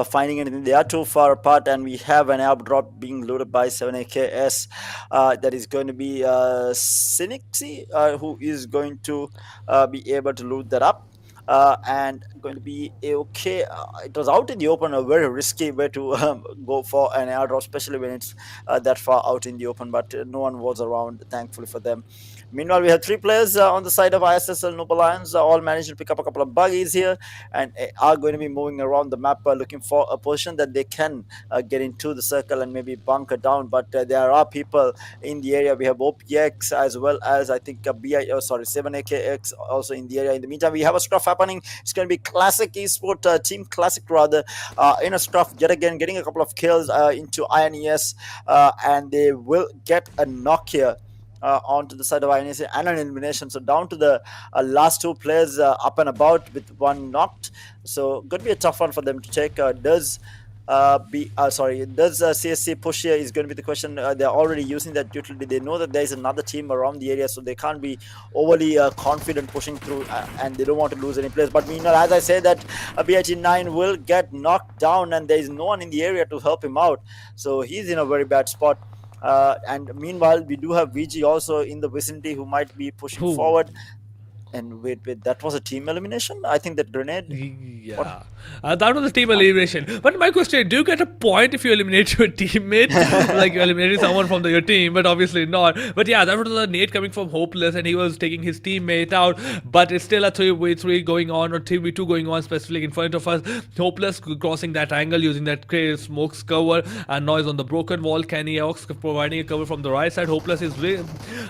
finding anything. They are too far apart, and we have an airdrop being looted by 7AKS. That is going to be Cinixi, who is going to be able to loot that up. And going to be okay. It was out in the open, a very risky way to go for an airdrop, especially when it's that far out in the open, but no one was around, thankfully for them. Meanwhile, we have three players on the side of ISSL Noob Alliance, all managed to pick up a couple of buggies here, and are going to be moving around the map, looking for a position that they can get into the circle and maybe bunker down. But there are people in the area. We have OPX as well as, I think, 7AKX also in the area. In the meantime, we have a scruff happening. It's going to be Classic Esport, Team Classic rather, in a scruff, yet again getting a couple of kills into INES, and they will get a knock here onto the side of INES and an elimination. So down to the last two players up and about with one knocked. So going to be a tough one for them to take. Does CSC push here is going to be the question. They're already using that utility. They know that there's another team around the area, so they can't be overly confident pushing through, and they don't want to lose any players. But meanwhile, as I say, that BIT9 will get knocked down, and there is no one in the area to help him out, so he's in a very bad spot. And meanwhile, we do have VG also in the vicinity, who might be pushing forward. And wait, that was a team elimination? I think that grenade. What? Yeah, that was a team elimination. But my question: do you get a point if you eliminate your teammate, like you eliminated someone from your team? But obviously not. But yeah, that was a nade coming from Hopeless, and he was taking his teammate out. But it's still a 3v3 going on, or 3v2 going on, specifically in front of us. Hopeless crossing that angle using that smoke's cover and noise on the broken wall. Kenny Ox providing a cover from the right side. Hopeless is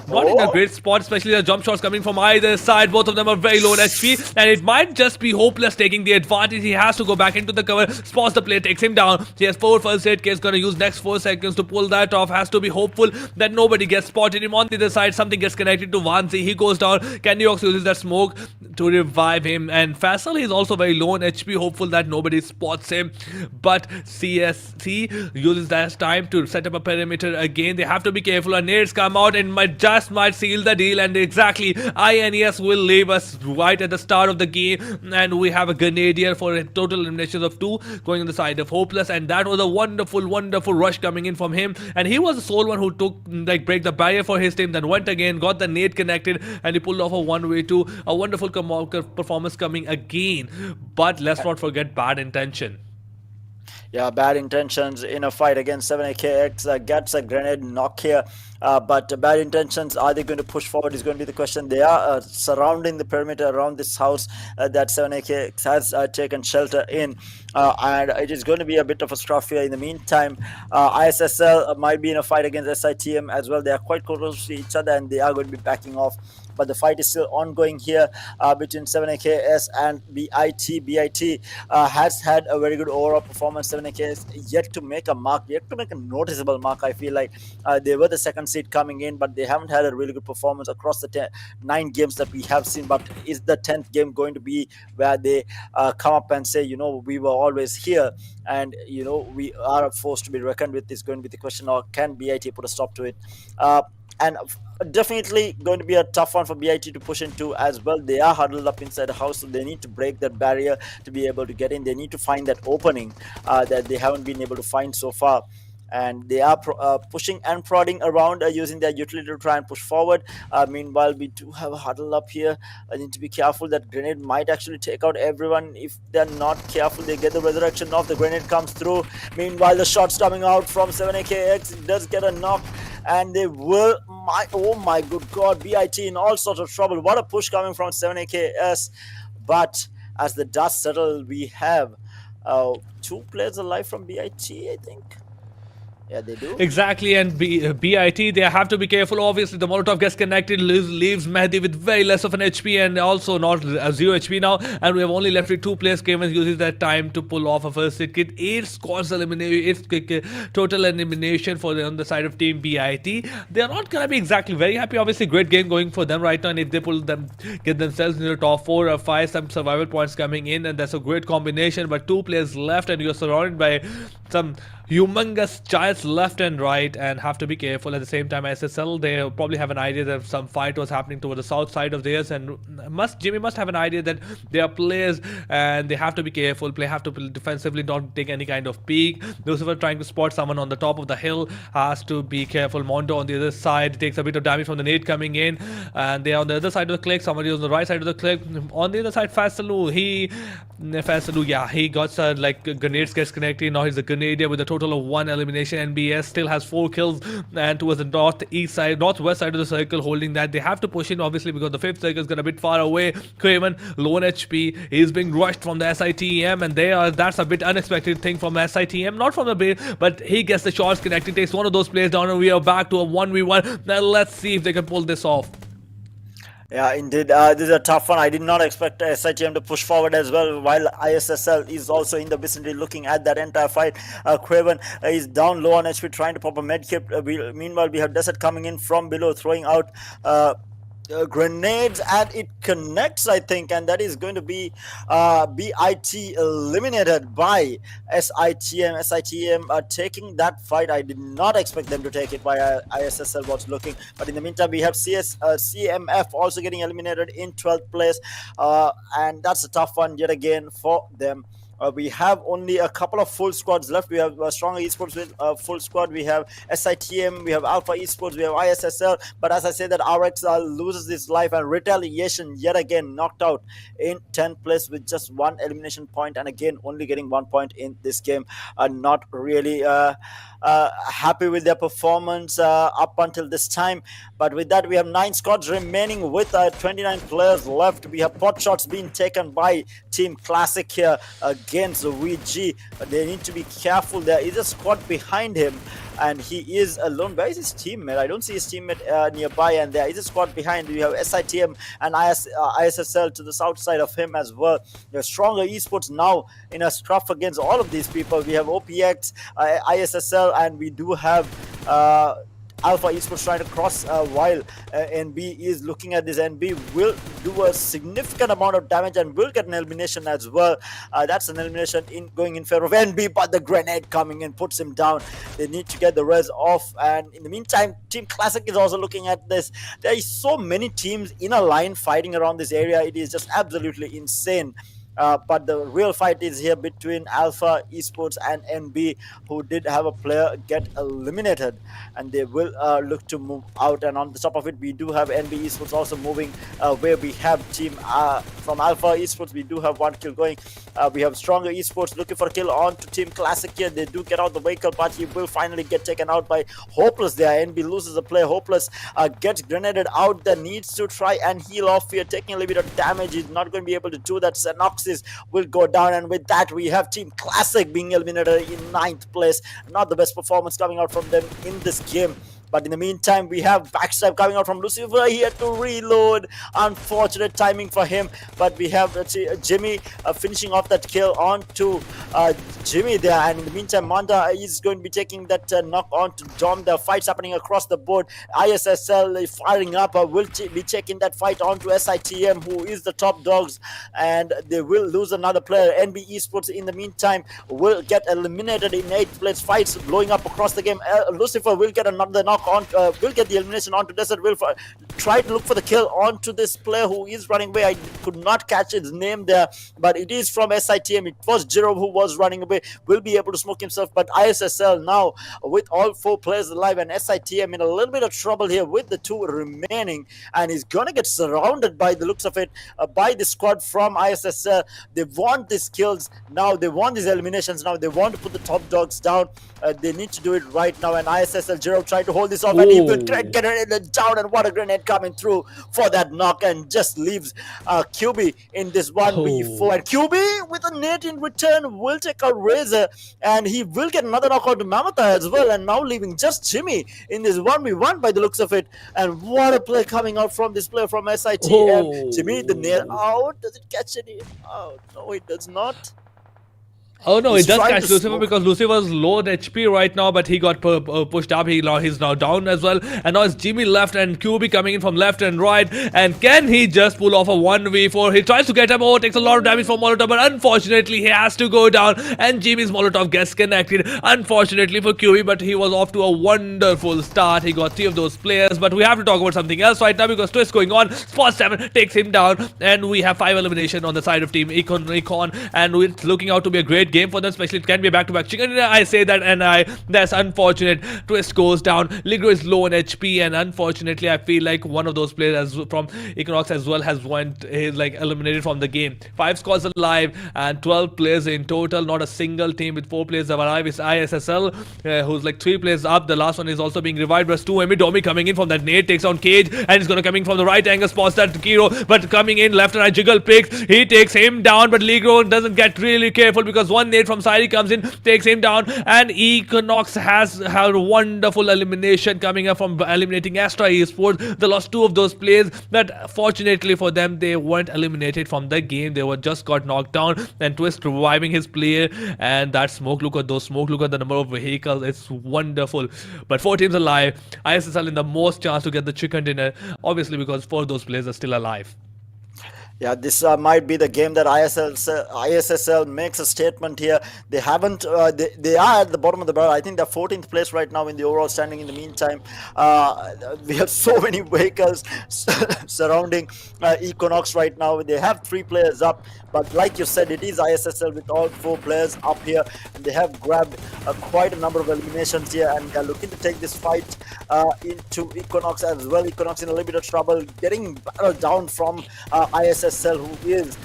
not in a great spot, especially the jump shots coming from either side. Both of them are very low on HP, and it might just be Hopeless taking the advantage. He has to go back into the cover, spots the play, takes him down. He has 4 first aid kits, gonna use next 4 seconds to pull that off. Has to be hopeful that nobody gets spotted him on the other side. Something gets connected to Vanzi. He goes down. Kenny Ox uses that smoke to revive him, and Faisal is also very low on HP, hopeful that nobody spots him. But CSC uses that time to set up a perimeter again. They have to be careful, and nades come out and might seal the deal. And exactly, INES will leave us right at the start of the game, and we have a Grenadier for a total elimination of 2 going on the side of Hopeless. And that was a wonderful rush coming in from him, and he was the sole one who took break the barrier for his team, then went again, got the nade connected, and he pulled off a 1v2. A wonderful performance coming again. But let's not forget Bad Intention. Yeah, Bad Intentions in a fight against 7AKX gets a grenade knock here. But Bad Intentions, are they going to push forward is going to be the question. They are surrounding the perimeter around this house that 7AKX has taken shelter in. And it is going to be a bit of a scruff here. In the meantime, ISSL might be in a fight against SITM as well. They are quite close to each other, and they are going to be backing off. But the fight is still ongoing here between 7AKS and BIT. BIT has had a very good overall performance. 7AKS yet to make a mark, yet to make a noticeable mark. I feel like they were the second seed coming in, but they haven't had a really good performance across the 9 games that we have seen. But is the 10th game going to be where they come up and say, we were always here, and we are a force to be reckoned with? Is going to be the question, or can BIT put a stop to it? And definitely going to be a tough one for BIT to push into as well. They are huddled up inside the house, so they need to break that barrier to be able to get in. They need to find that opening that they haven't been able to find so far. And they are pushing and prodding around using their utility to try and push forward. Meanwhile, we do have a huddle up here. I need to be careful. That grenade might actually take out everyone. If they're not careful, they get the resurrection off. The grenade comes through. Meanwhile, the shots coming out from 7AKX does get a knock, and they will. Oh my good God, BIT in all sorts of trouble. What a push coming from 7AKS. But as the dust settles, we have 2 players alive from BIT, I think. Yeah, they do. Exactly, and BIT, they have to be careful. Obviously, the Molotov gets connected, leaves Mehdi with very less of an HP, and also not 0 HP now. And we have only left with 2 players. Kevin uses that time to pull off a first aid kit. 8 scores elimination, 8 total elimination for on the side of Team BIT. They are not gonna be exactly very happy. Obviously, great game going for them right now, and if they get themselves in the top 4 or 5, some survival points coming in, and that's a great combination. But 2 players left, and you're surrounded by some humongous giants left and right, and have to be careful. At the same time, SSL, they probably have an idea that some fight was happening toward the south side of theirs, and Jimmy must have an idea that they are players and they have to be careful. Have to defensively not take any kind of peek. Those who are trying to spot someone on the top of the hill has to be careful. Mondo on the other side takes a bit of damage from the nade coming in, and they are on the other side of the click. Somebody on the right side of the click. On the other side, Fasalu, he got grenades gets connected. Now he's a Grenadier with a total of 1 elimination. NBS still has 4 kills, and towards the northwest side of the circle, holding that. They have to push in, obviously, because the 5th circle is got a bit far away. Craven, low on HP, he's being rushed from the SITM, and that's a bit unexpected thing from SITM, not from the base, but he gets the shots connected, takes one of those players down, and we are back to a 1v1. Now let's see if they can pull this off. Yeah, indeed. This is a tough one. I did not expect SITM to push forward as well, while ISSL is also in the vicinity looking at that entire fight. Craven is down low on HP, trying to pop a medkit. Meanwhile, we have Desert coming in from below, throwing out grenades, and it connects, I think, and that is going to be BIT eliminated by SITM. SITM taking that fight. I did not expect them to take it by ISSL was looking, but in the meantime we have CMF also getting eliminated in 12th place, and that's a tough one yet again for them. We have only a couple of full squads left. We have Stronger Esports with a full squad. We have SITM, we have Alpha Esports, we have ISSL. But as I say, that RX loses his life, and Retaliation yet again knocked out in 10th place with just one elimination point, and again only getting 1 point in this game. Not really happy with their performance up until this time. But with that, we have 9 squads remaining with 29 players left. We have pot shots being taken by Team Classic here against VG. They need to be careful. There is a squad behind him, and he is alone. Where is his teammate? I don't see his teammate nearby, and there is a squad behind. We have SITM and ISSL to the south side of him as well. We have Stronger Esports now in a scruff against all of these people. We have OPX, ISSL, and we do have Alpha Esports trying to cross while NB is looking at this. NB will do a significant amount of damage and will get an elimination as well. That's an elimination going in favor of NB, but the grenade coming in puts him down. They need to get the res off, and in the meantime, Team Classic is also looking at this. There is so many teams in a line fighting around this area. It is just absolutely insane. But the real fight is here between Alpha Esports and NB, who did have a player get eliminated, and they will look to move out. And on the top of it, we do have NB Esports also moving, where we have team from Alpha Esports. We do have 1 kill going. We have Stronger Esports looking for a kill on to Team Classic here. They do get out the vehicle, but he will finally get taken out by Hopeless there. NB loses a player. Hopeless gets grenaded out there, needs to try and heal off here, taking a little bit of damage. He's not going to be able to do that. Sanhok will go down, and with that, we have Team Classic being eliminated in 9th place. Not the best performance coming out from them in this game. But in the meantime, we have backstab coming out from Lucifer. He had to reload. Unfortunate timing for him. But we have Jimmy finishing off that kill onto Jimmy there. And in the meantime, Manda is going to be taking that knock on to Dom. The fight's happening across the board. ISSL firing up. Will be taking that fight onto SITM, who is the top dogs. And they will lose another player. NB Esports, in the meantime, will get eliminated in 8th place. Fights blowing up across the game. Lucifer will get another knock on, will get the elimination onto Desert. Will try to look for the kill onto this player who is running away. I could not catch his name there, but it is from SITM. It was Jiro who was running away. Will be able to smoke himself, but ISSL now with all 4 players alive, and SITM in a little bit of trouble here with the 2 remaining, and he's gonna get surrounded by the looks of it by the squad from ISSL. They want these kills now. They want these eliminations now. They want to put the top dogs down. They need to do it right now, and ISSL Jiro tried to hold this off, and he will get it down, and what a grenade coming through for that knock, and just leaves QB in this 1v4. And QB with a net in return will take a razor, and he will get another knockout to Mamata as well, and now leaving just Jimmy in this 1v1 by the looks of it. And what a play coming out from this player from SITM. Jimmy, the nail out. Does it catch any? Oh, no, it does not. Oh no, it does catch Lucifer because Lucifer's low on HP right now, but he got pushed up. He's now down as well, and now it's Jimmy left and QB coming in from left and right. And can he just pull off a 1v4? He tries to get him over, takes a lot of damage from Molotov, but unfortunately he has to go down, and Jimmy's Molotov gets connected. Unfortunately for QB, but he was off to a wonderful start. He got 3 of those players, but we have to talk about something else right now because twist going on. Spot 7 takes him down, and we have 5 elimination on the side of Team Econ, and it's looking out to be a great game for them, especially it can be a back-to-back chicken dinner. I say that, and that's unfortunate. Twist goes down. Ligro is low on HP, and unfortunately I feel like one of those players from Equinox as well has eliminated from the game. 5 squads alive and 12 players in total. Not a single team with 4 players alive. It's ISSL who's like 3 players up. The last one is also being revived. There's 2 Domi coming in from that nade, takes on Cage, and he's gonna coming from the right angle, spots that Kiro, but coming in left and right jiggle picks. He takes him down, but Ligro doesn't get really careful because one nade from Sari comes in, takes him down, and Equinox has had a wonderful elimination coming up from eliminating Astra Esports. They lost 2 of those players, but fortunately for them, they weren't eliminated from the game. They were just got knocked down, and Twist reviving his player, and that smoke, look at those smoke, look at the number of vehicles. It's wonderful. But 4 teams alive. ISSL in the most chance to get the chicken dinner, obviously because 4 of those players are still alive. Yeah, this might be the game that ISSL makes a statement here. They haven't. They are at the bottom of the barrel. I think they're 14th place right now in the overall standing. In the meantime, we have so many vehicles surrounding Equinox right now. They have 3 players up, But like you said, it is ISSL with all 4 players up here, and they have grabbed quite a number of eliminations here, and they're looking to take this fight into Equinox as well. Equinox in a little bit of trouble, getting battled down from ISSL, who is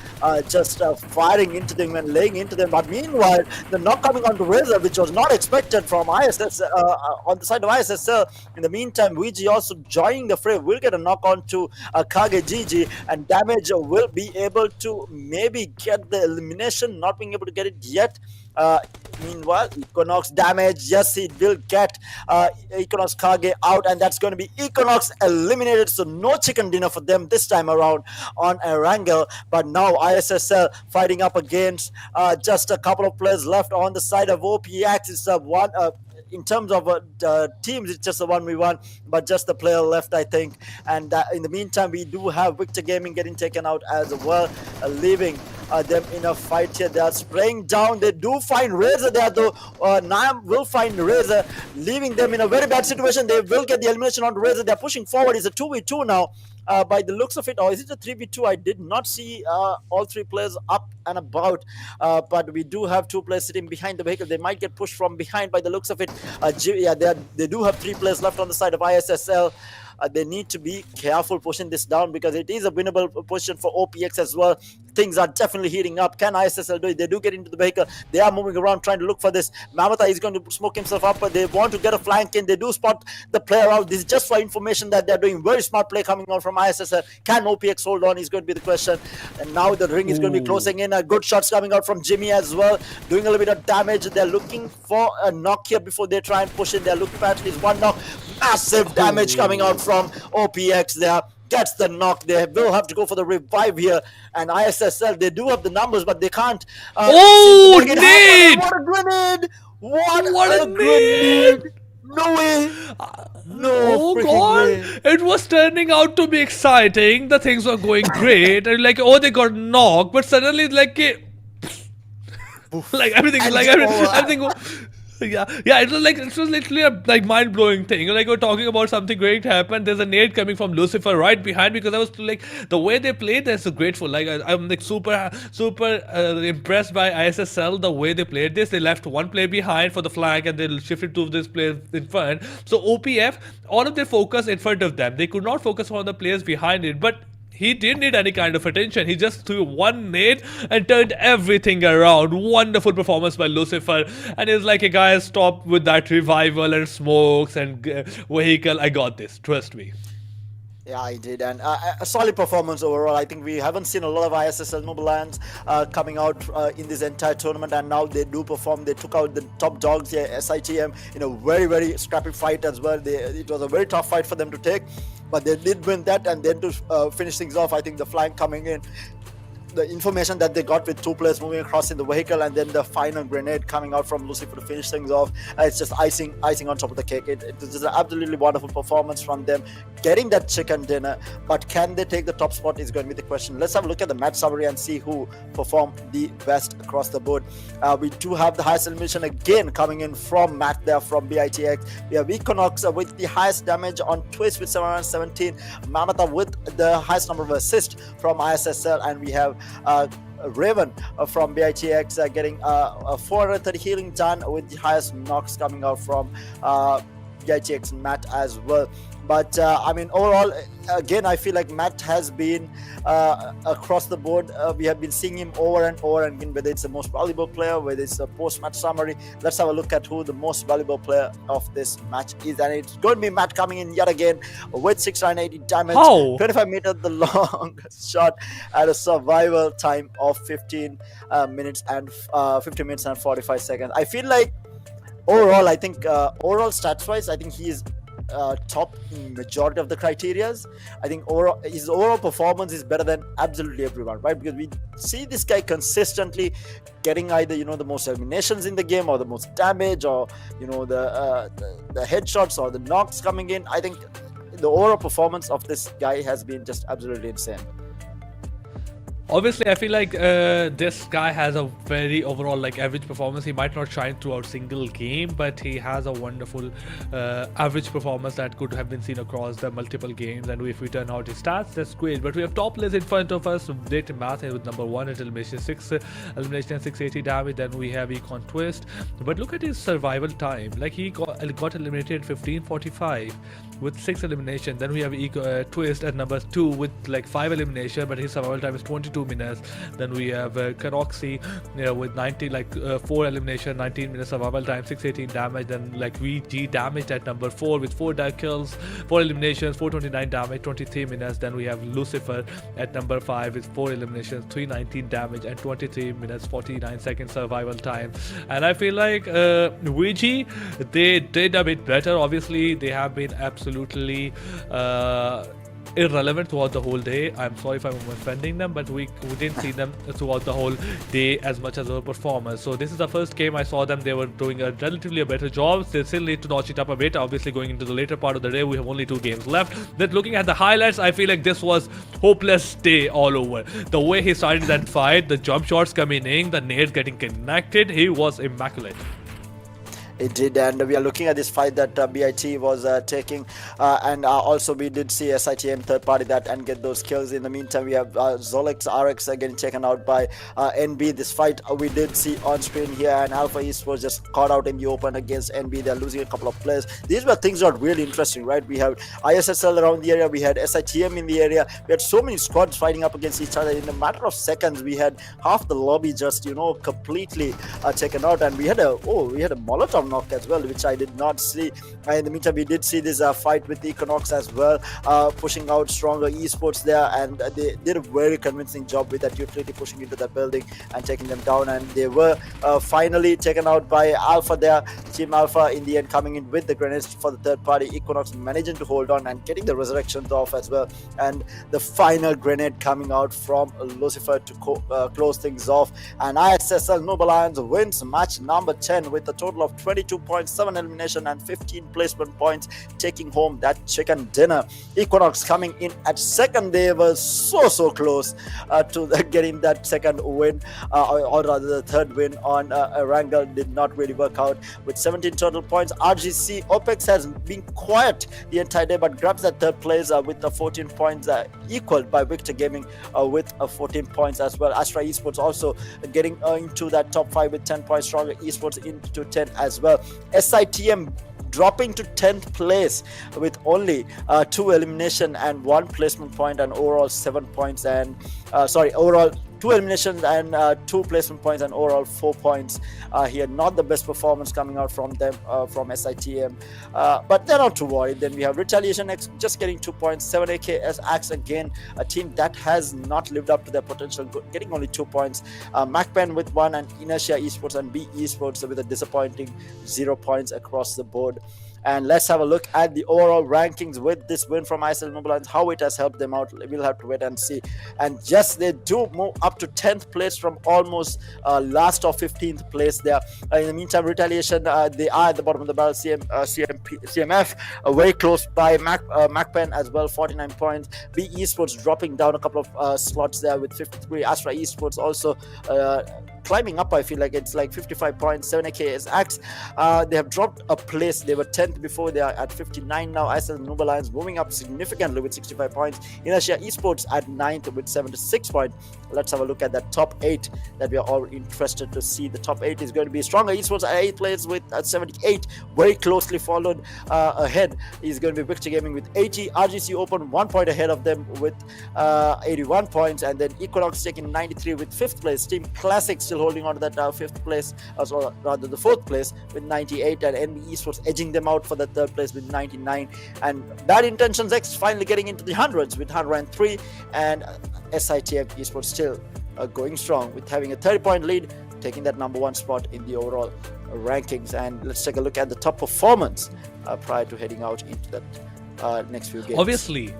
just firing into them and laying into them. But meanwhile, the knock coming onto Razor, which was not expected from ISS on the side of ISSL. In the meantime, VG also joining the fray will get a knock onto Kage GG, and Damage will be able to maybe get the elimination, not being able to get it yet. Meanwhile, Equinox Damage, yes, he will get Equinox Kage out, and that's going to be Equinox eliminated. So no chicken dinner for them this time around on Erangel. But now ISSL fighting up against just a couple of players left on the side of OPX. It's one. In terms of teams, it's just a 1v1, but just the player left, I think. And in the meantime, we do have Victor Gaming getting taken out as well, leaving them in a fight here. They are spraying down. They do find Razor there, though. Naam will find Razor, leaving them in a very bad situation. They will get the elimination on Razor. They're pushing forward. It's a 2v2 now. By the looks of it, or is it a 3v2? I did not see all 3 players up and about, but we do have 2 players sitting behind the vehicle. They might get pushed from behind by the looks of it. Yeah, they do have 3 players left on the side of ISSL. They need to be careful pushing this down, because it is a winnable position for OPX as well. Things are definitely heating up. Can ISSL do it? They do get into the vehicle. They are moving around trying to look for this. Mamata is going to smoke himself up, but they want to get a flank in. They do spot the player out. This is just for information that they're doing. Very smart play coming on from ISSL. Can OPX hold on is going to be the question. And now the ring is going to be closing in. Good shots coming out from Jimmy as well, doing a little bit of damage. They're looking for a knock here before they try and push in. They're looking for at least 1 knock. Massive damage coming out from OPX there. Gets the knock. They will have to go for the revive here. And ISSL, they do have the numbers, but they can't. Oh, nade! What a grenade! What a grenade! No way! No, oh god, way. it was turning out to be exciting. The things were going great, and like, oh, they got knocked, but suddenly like like everything, And like oh, everything. Yeah, it was literally a like mind-blowing thing. Like, we're talking about something great happened. There's a nade coming from Lucifer right behind, because I was like, the way they played, they're so grateful. Like, I'm like super impressed by ISSL, the way they played this. They left 1 player behind for the flank, and they shifted to this player in front. So OPF, all of their focus in front of them. They could not focus on the players behind it, but he didn't need any kind of attention. He just threw 1 nade and turned everything around. Wonderful performance by Lucifer. And it's like, a guy, stop with that revival and smokes and vehicle. I got this. Trust me. Yeah, I did, and a solid performance overall. I think we haven't seen a lot of ISSL Mobile Lions coming out in this entire tournament, and now they do perform. They took out the top dogs here, SITM, in a very, very scrappy fight as well. It was a very tough fight for them to take, but they did win that. And then to finish things off, I think the flank coming in, the information that they got with 2 players moving across in the vehicle, and then the final grenade coming out from Lucifer to finish things off. It's just icing on top of the cake. It was just an absolutely wonderful performance from them, getting that chicken dinner. But can they take the top spot is going to be the question. Let's have a look at the match summary and see who performed the best across the board. We do have the highest elimination again coming in from Matt there from BITX. We have Equinox with the highest damage on Twist with 717, Mamata with the highest number of assists from ISSL, and we have Raven from BITX getting 430 healing done, with the highest knocks coming out from BITX and Matt as well. But I mean, overall, again, I feel like Matt has been across the board. We have been seeing him over and over again, whether it's the most valuable player, whether it's a post-match summary. Let's have a look at who the most valuable player of this match is. And it's going to be Matt coming in yet again with 680 damage, 25 meters the longest shot at a survival time of 15 minutes and 45 seconds. I feel like overall, I think overall stats-wise, I think he is top in majority of the criterias. I think his overall performance is better than absolutely everyone, right? Because we see this guy consistently getting either the most eliminations in the game, or the most damage, or the headshots or the knocks coming in. I think the overall performance of this guy has been just absolutely insane. Obviously, I feel like this guy has a very overall like average performance. He might not shine throughout single game, but he has a wonderful average performance that could have been seen across the multiple games. And if we turn out his stats, that's great. But we have top list in front of us. Data math with number 1 at elimination 6, elimination and 680 damage. Then we have Econ Twist. But look at his survival time. Like he got eliminated 15:45 with 6 elimination. Then we have Twist at number 2 with like 5 elimination, but his survival time is 22 minutes. Then we have Karoxy with 90 like 4 elimination, 19 minutes survival time, 618 damage. Then like VG damaged at number 4 with 4 kills, 4 eliminations, 429 damage, 23 minutes. Then we have Lucifer at number 5 with 4 eliminations, 319 damage and 23 minutes 49 seconds survival time. And I feel like VG, they did a bit better. Obviously they have been absolutely irrelevant throughout the whole day. I'm sorry if I'm offending them, but we didn't see them throughout the whole day as much as our performers. So this is the first game I saw them. They were doing a relatively better job. They still need to notch it up a bit. Obviously going into the later part of the day, we have only 2 games left. Then looking at the highlights, I feel like this was hopeless day all over. The way he started that fight, the jump shots coming in, the nades getting connected, he was immaculate. It did, and we are looking at this fight that BIT was taking, and also we did see SITM third party that and get those kills. In the meantime, we have Zolex RX getting taken out by NB. This fight we did see on screen here, and Alpha Esports just caught out in the open against NB. They're losing a couple of players. These were things that are really interesting, right? We have ISSL around the area, we had SITM in the area, we had so many squads fighting up against each other. In a matter of seconds, we had half the lobby just completely taken out, and we had a Molotov knock as well, which I did not see. In the meantime, we did see this fight with Equinox as well, pushing out stronger esports there, and they did a very convincing job with that utility pushing into that building and taking them down, and they were finally taken out by Alpha there. Team Alpha in the end coming in with the grenades for the third party. Equinox managing to hold on and getting the resurrections off as well, and the final grenade coming out from Lucifer to close things off, and ISSL Noble Lions wins match number 10 with a total of 22 points, 7 elimination and 15 placement points, taking home that chicken dinner. Equinox coming in at second. They were so close to getting that second win, or rather the third win on Erangel. Did not really work out with 17 total points. RGC OPEX has been quiet the entire day, but grabs that third place with 14 points, equaled by Victor Gaming with 14 points as well. Astra Esports also getting into that top 5 with 10 points. Stronger Esports into 10 as well. SITM dropping to 10th place with only 2 elimination and 1 placement point, and overall 7 points, and overall 2 eliminations and 2 placement points, and overall 4 points here. Not the best performance coming out from them, from SITM, but they're not too worried. Then we have Retaliation X just getting 2 points. 7AK as Axe, again a team that has not lived up to their potential, getting only 2 points. MAKPEN with 1, and Inertia Esports and B Esports with a disappointing 0 points across the board. And let's have a look at the overall rankings with this win from ISL Noble Lions, how it has helped them out. We'll have to wait and see. And just they do move up to 10th place from almost last or 15th place there. In the meantime, Retaliation, they are at the bottom of the barrel. CMF very close by MAKPEN as well, 49 points. B Esports dropping down a couple of slots there with 53. Astra Esports also climbing up. I feel like it's like 55 points. 7AK is Axe. They have dropped a place. They were 10th before. They are at 59 now. ISL Noble Lions moving up significantly with 65 points. Inertia Esports at 9th with 76 points. Let's have a look at that top 8 that we are all interested to see. The top 8 is going to be Stronger Esports at 8th place with 78. Very closely followed ahead is going to be Victor Gaming with 80. RGC Open 1 point ahead of them with 81 points. And then Equinox taking 93 with 5th place. Team Classic still holding on to that 5th place, or rather the 4th place with 98, and NB Esports edging them out for the 3rd place with 99, and Bad Intentions X finally getting into the hundreds with 103, and SITM Esports still going strong with having a 30-point lead, taking that number 1 spot in the overall rankings. And let's take a look at the top performance prior to heading out into that next few games. Obviously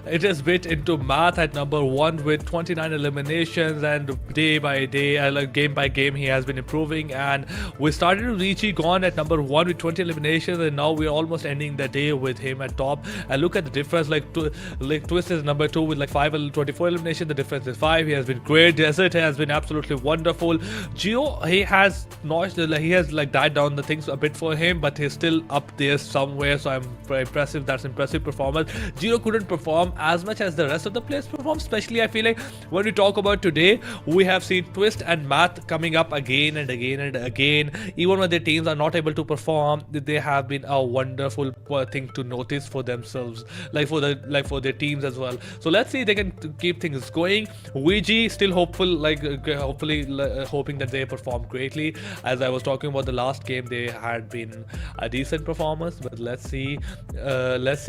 it is bit into math at number 1 with 29 eliminations, and day by day, like game by game, he has been improving. And we started with Richie gone at number 1 with 20 eliminations, and now we're almost ending the day with him at top. And look at the difference, like Twist is number 2 with like 24 eliminations. The difference is 5. He has been great. Desert has been absolutely wonderful. Geo, he has notched, he has like died down the things a bit for him, but he's still up there somewhere, so I'm very impressive. That's impressive performance. Geo couldn't perform as much as the rest of the players perform, especially I feel like when we talk about today, we have seen Twist and Math coming up again and again and again. Even when their teams are not able to perform, they have been a wonderful thing to notice for themselves, like for their teams as well. So let's see if they can keep things going. VG still hopeful, like hopefully hoping that they perform greatly. As I was talking about the last game, they had been a decent performance, but let's see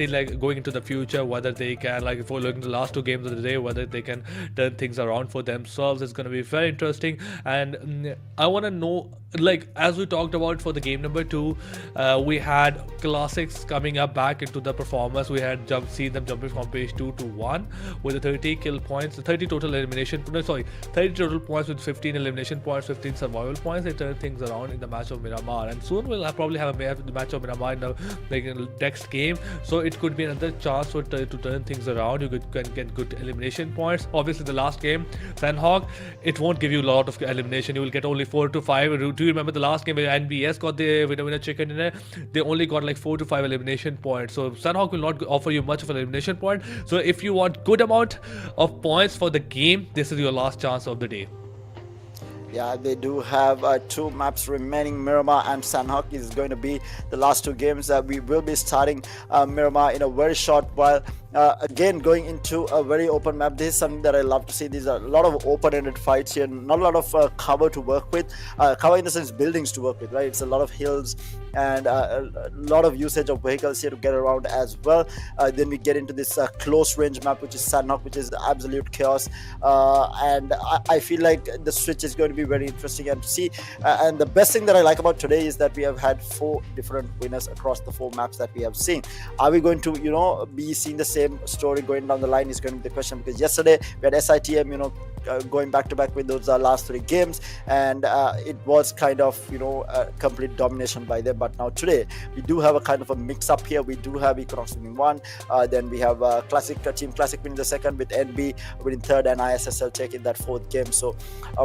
like going into the future whether they can, like if we're looking at the last 2 games of the day, whether they can turn things around for themselves. It's going to be very interesting, and I want to know, like as we talked about for the game number 2, we had classics coming up back into the performance. We had seen them jumping from page 2 to 1 with the 30 kill points, 30 total elimination, 30 total points with 15 elimination points, 15 survival points. They turn things around in the match of Miramar, and soon we'll probably have the match of Miramar in the next game, so it could be another chance to turn things around. You can get good elimination points. Obviously the last game, Sanhok, it won't give you a lot of elimination. You will get only 4 to 5. Do you remember the last game where NBS got the winner chicken dinner? They only got like 4 to 5 elimination points. So Sanhok will not offer you much of an elimination point. So if you want good amount of points for the game, this is your last chance of the day. Yeah, they do have 2 maps remaining. Miramar and Sanhok is going to be the last 2 games. We will be starting Miramar in a very short while. Again, going into a very open map. This is something that I love to see. These are a lot of open-ended fights here, not a lot of cover to work with. Cover in the sense buildings to work with, right? It's a lot of hills and a lot of usage of vehicles here to get around as well. Then we get into this close range map, which is Sanhok, which is absolute chaos. And I feel like the switch is going to be very interesting and to see. And the best thing that I like about today is that we have had 4 different winners across the 4 maps that we have seen. Are we going to, be seeing the same story going down the line is going to be the question, because yesterday we had SITM, going back to back with those last 3 games, and it was kind of a complete domination by them. But now today we do have a kind of a mix up here. We do have Equinox winning 1, then we have Team Classic winning the 2nd, with NB winning 3rd, and ISSL taking that 4th game. So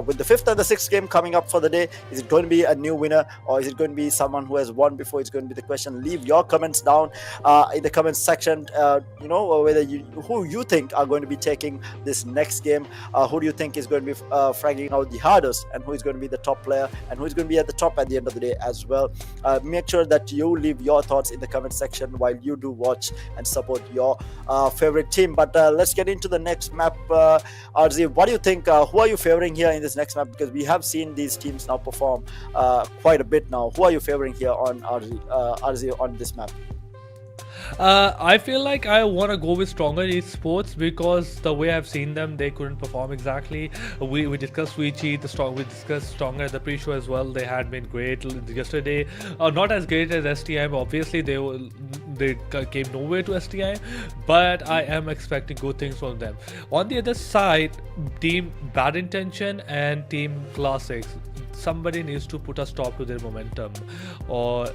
with the 5th and the 6th game coming up for the day, is it going to be a new winner, or is it going to be someone who has won before? It's going to be the question. Leave your comments down in the comments section, whether who you think are going to be taking this next game. Who do you think is going to be fragging out the hardest, and who is going to be the top player, and who is going to be at the top at the end of the day as well. Make sure that you leave your thoughts in the comment section while you do watch and support your favorite team. But let's get into the next map. RZ, what do you think? Who are you favoring here in this next map? Because we have seen these teams now perform quite a bit now. Who are you favoring here on RZ on this map? I feel like I want to go with stronger esports, because the way I've seen them, they couldn't perform exactly. We discussed we discussed stronger at the pre-show as well. They had been great yesterday, not as great as STM. Obviously they came nowhere to STM, but I am expecting good things from them. On the other side, Team Bad Intention and Team Classics, somebody needs to put a stop to their momentum. Or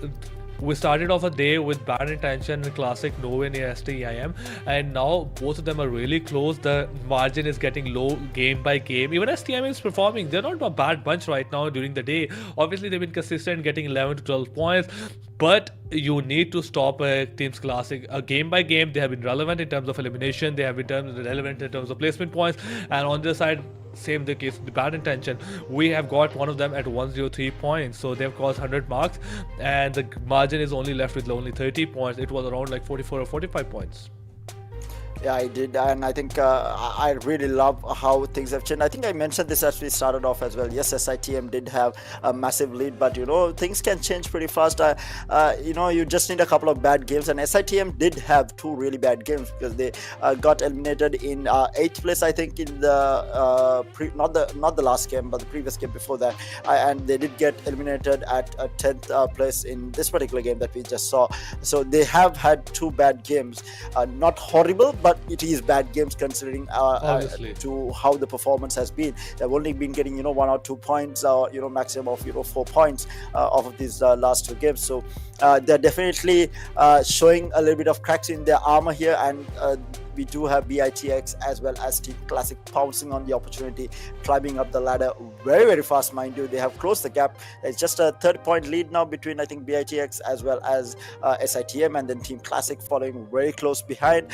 we started off a day with Bad Intention and Classic nowhere near STIM, and now both of them are really close. The margin is getting low game by game. Even STIM is performing. They're not a bad bunch right now during the day. Obviously, they've been consistent, getting 11 to 12 points. But you need to stop Teams Classic game by game. They have been relevant in terms of elimination. They have been relevant in terms of placement points. And on the side, same the case with the Bad Intention. We have got one of them at 103 points. So they've caused 100 marks. And the margin is only left with only 30 points. It was around like 44 or 45 points. Yeah, I did, and I think I really love how things have changed. I think I mentioned this as we started off as well. Yes, SITM did have a massive lead, but things can change pretty fast. You just need a couple of bad games, and SITM did have 2 really bad games, because they got eliminated in 8th place, I think, in the not the last game, but the previous game before that, and they did get eliminated at 10th place in this particular game that we just saw. So they have had 2 bad games, not horrible, but but it is bad games considering Obviously. to how the performance has been. They've only been getting 1 or 2 points, or maximum of 4 points off of these last 2 games. So they're definitely showing a little bit of cracks in their armor here, and we do have BITX as well as Team Classic pouncing on the opportunity, climbing up the ladder very, very fast, mind you. They have closed the gap. It's just a 30-point lead now between, I think, BITX as well as SITM, and then Team Classic following very close behind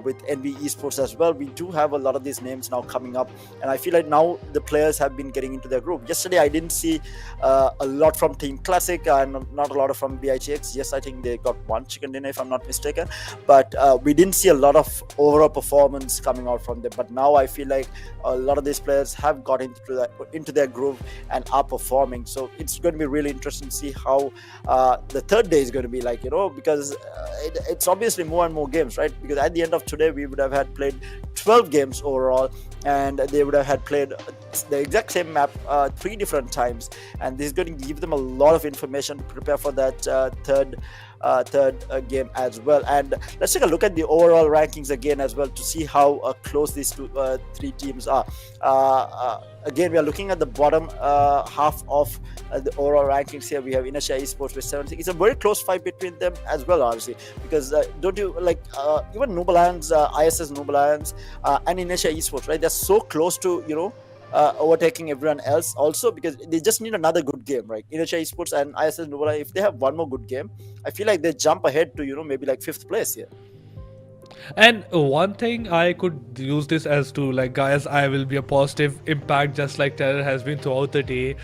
with NB Esports as well. We do have a lot of these names now coming up, and I feel like now the players have been getting into their group. Yesterday, I didn't see a lot from Team Classic and not a lot from BITX. Yes, I think they got 1 chicken dinner if I'm not mistaken, but we didn't see a lot of overall performance coming out from them. But now I feel like a lot of these players have got into their groove and are performing. So it's going to be really interesting to see how the third day is going to be like, because it's obviously more and more games, right? Because at the end of today, we would have had played 12 games overall, and they would have had played the exact same map 3 different times, and this is going to give them a lot of information to prepare for that third game as well. And let's take a look at the overall rankings again as well to see how close these 3 teams are. Again, we are looking at the bottom half of the overall rankings here. We have Inertia Esports with 76. It's a very close fight between them as well, honestly, because don't you like even Noble Lions, ISS Noble Lions, and Inertia Esports, right? They're so close to overtaking everyone else also, because they just need another good game, right? Inertia Esports and ISS Noble, if they have one more good game, I feel like they jump ahead to maybe like 5th place here. And one thing I could use this as to, like, guys, I will be a positive impact just like Terror has been throughout the day.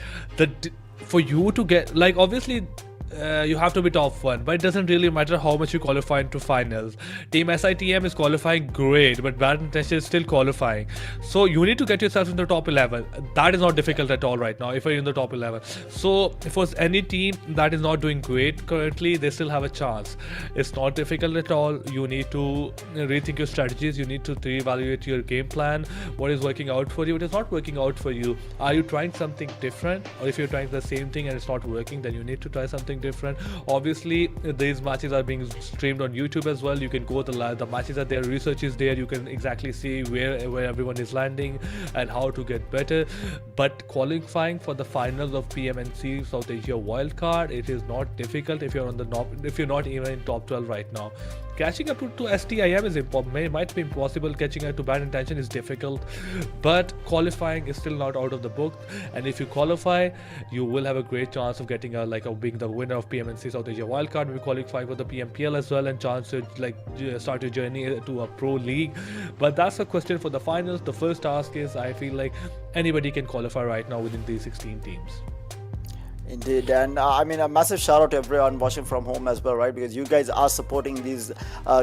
For you to get, like, obviously you have to be top 1, but it doesn't really matter how much you qualify into finals. Team SITM is qualifying great, but Bad Intention is still qualifying. So you need to get yourself in the top 11. That is not difficult at all right now if you're in the top 11. So for any team that is not doing great currently, they still have a chance. It's not difficult at all. You need to rethink your strategies. You need to reevaluate your game plan. What is working out for you? What is not working out for you? Are you trying something different? Or if you're trying the same thing and it's not working, then you need to try something different. Obviously, these matches are being streamed on YouTube as well. You can go the matches are there, research is there. You can exactly see where everyone is landing and how to get better. But qualifying for the finals of PMNC South Asia wildcard, it is not difficult if you're if you're not even in top 12 right now. Catching up to STIM is important. Might be impossible. Catching up to Bad Intention is difficult, but qualifying is still not out of the book. And if you qualify, you will have a great chance of getting being the winner of PMNC South Asia wildcard. We qualify for the PMPL as well, and chance to start your journey to a pro league. But that's a question for the finals. The first task is, I feel like anybody can qualify right now within these 16 teams. Indeed, and I mean, a massive shout out to everyone watching from home as well, right? Because you guys are supporting these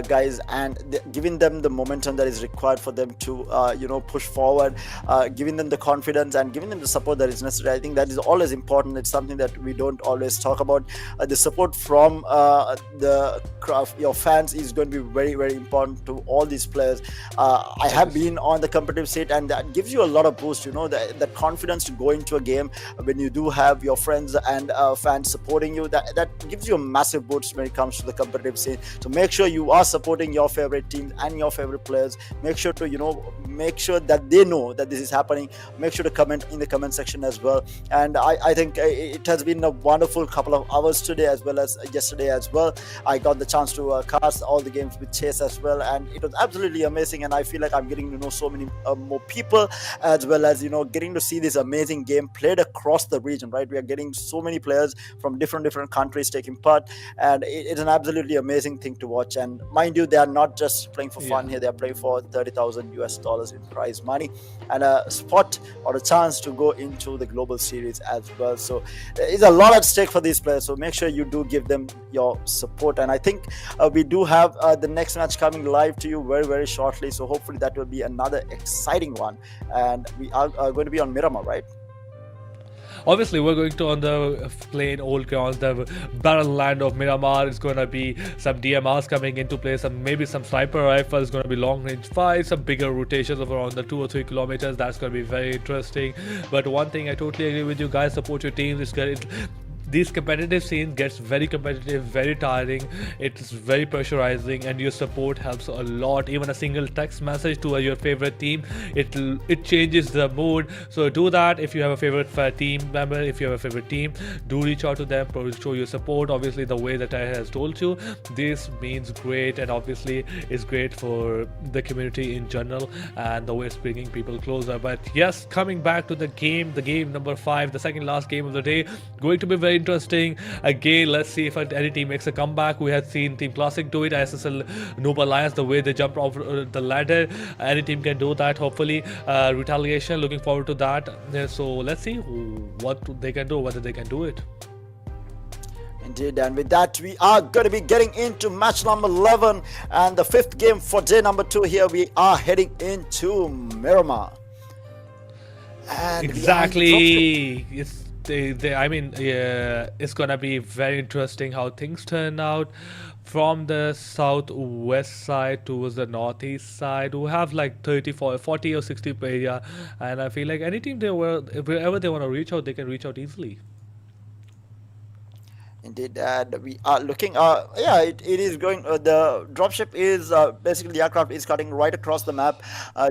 guys and giving them the momentum that is required for them to push forward, giving them the confidence and giving them the support that is necessary. I think that is always important. It's something that we don't always talk about. The support from your fans is going to be very, very important to all these players. I have been on the competitive seat, and that gives you a lot of boost, that confidence to go into a game when you do have your friends and fans supporting you. That gives you a massive boost when it comes to the competitive scene. So make sure you are supporting your favorite teams and your favorite players. Make sure to make sure that they know that this is happening. Make sure to comment in the comment section as well. And I think it has been a wonderful couple of hours today as well as yesterday as well. I got the chance to cast all the games with Chase as well, and it was absolutely amazing. And I feel like I'm getting to know so many more people, as well as getting to see this amazing game played across the region, right? We are getting so many players from different countries taking part, and it's an absolutely amazing thing to watch. And mind you, they are not just playing for fun here. They are playing for $30,000 in prize money and a spot or a chance to go into the global series as well. So it's a lot at stake for these players, so make sure you do give them your support. And I think we do have the next match coming live to you very, very shortly, so hopefully that will be another exciting one. And we are going to be on Miramar, right? Obviously, we're going to on the plain old grounds, the barren land of Miramar. It's going to be some DMRs coming into play, maybe some sniper rifles, going to be long range fights, some bigger rotations of around the 2 or 3 kilometers. That's going to be very interesting. But one thing I totally agree with you guys, support your teams. these competitive scenes gets very competitive, very tiring. It's very pressurizing, and your support helps a lot. Even a single text message to your favorite team, it changes the mood. So do that. If you have a favorite team member, if you have a favorite team, do reach out to them, show your support. Obviously, the way that I has told you, this means great, and obviously is great for the community in general, and the way it's bringing people closer. But yes, coming back to the game number 5, the second last game of the day, going to be very interesting. Again, let's see if any team makes a comeback. We had seen Team Classic do it, ISSL Noob Alliance, the way they jumped off the ladder. Any team can do that, hopefully. Retaliation, looking forward to that. So let's see what they can do, whether they can do it. Indeed, and with that, we are going to be getting into match number 11 and the 5th game for day number 2 here. We are heading into Miramar. And exactly. It's gonna be very interesting how things turn out. From the southwest side towards the northeast side, we have like 30, 40 or 60 area, and I feel like any team wherever they want to reach out, they can reach out easily. Indeed, and we are looking. It is going. The dropship is basically the aircraft is cutting right across the map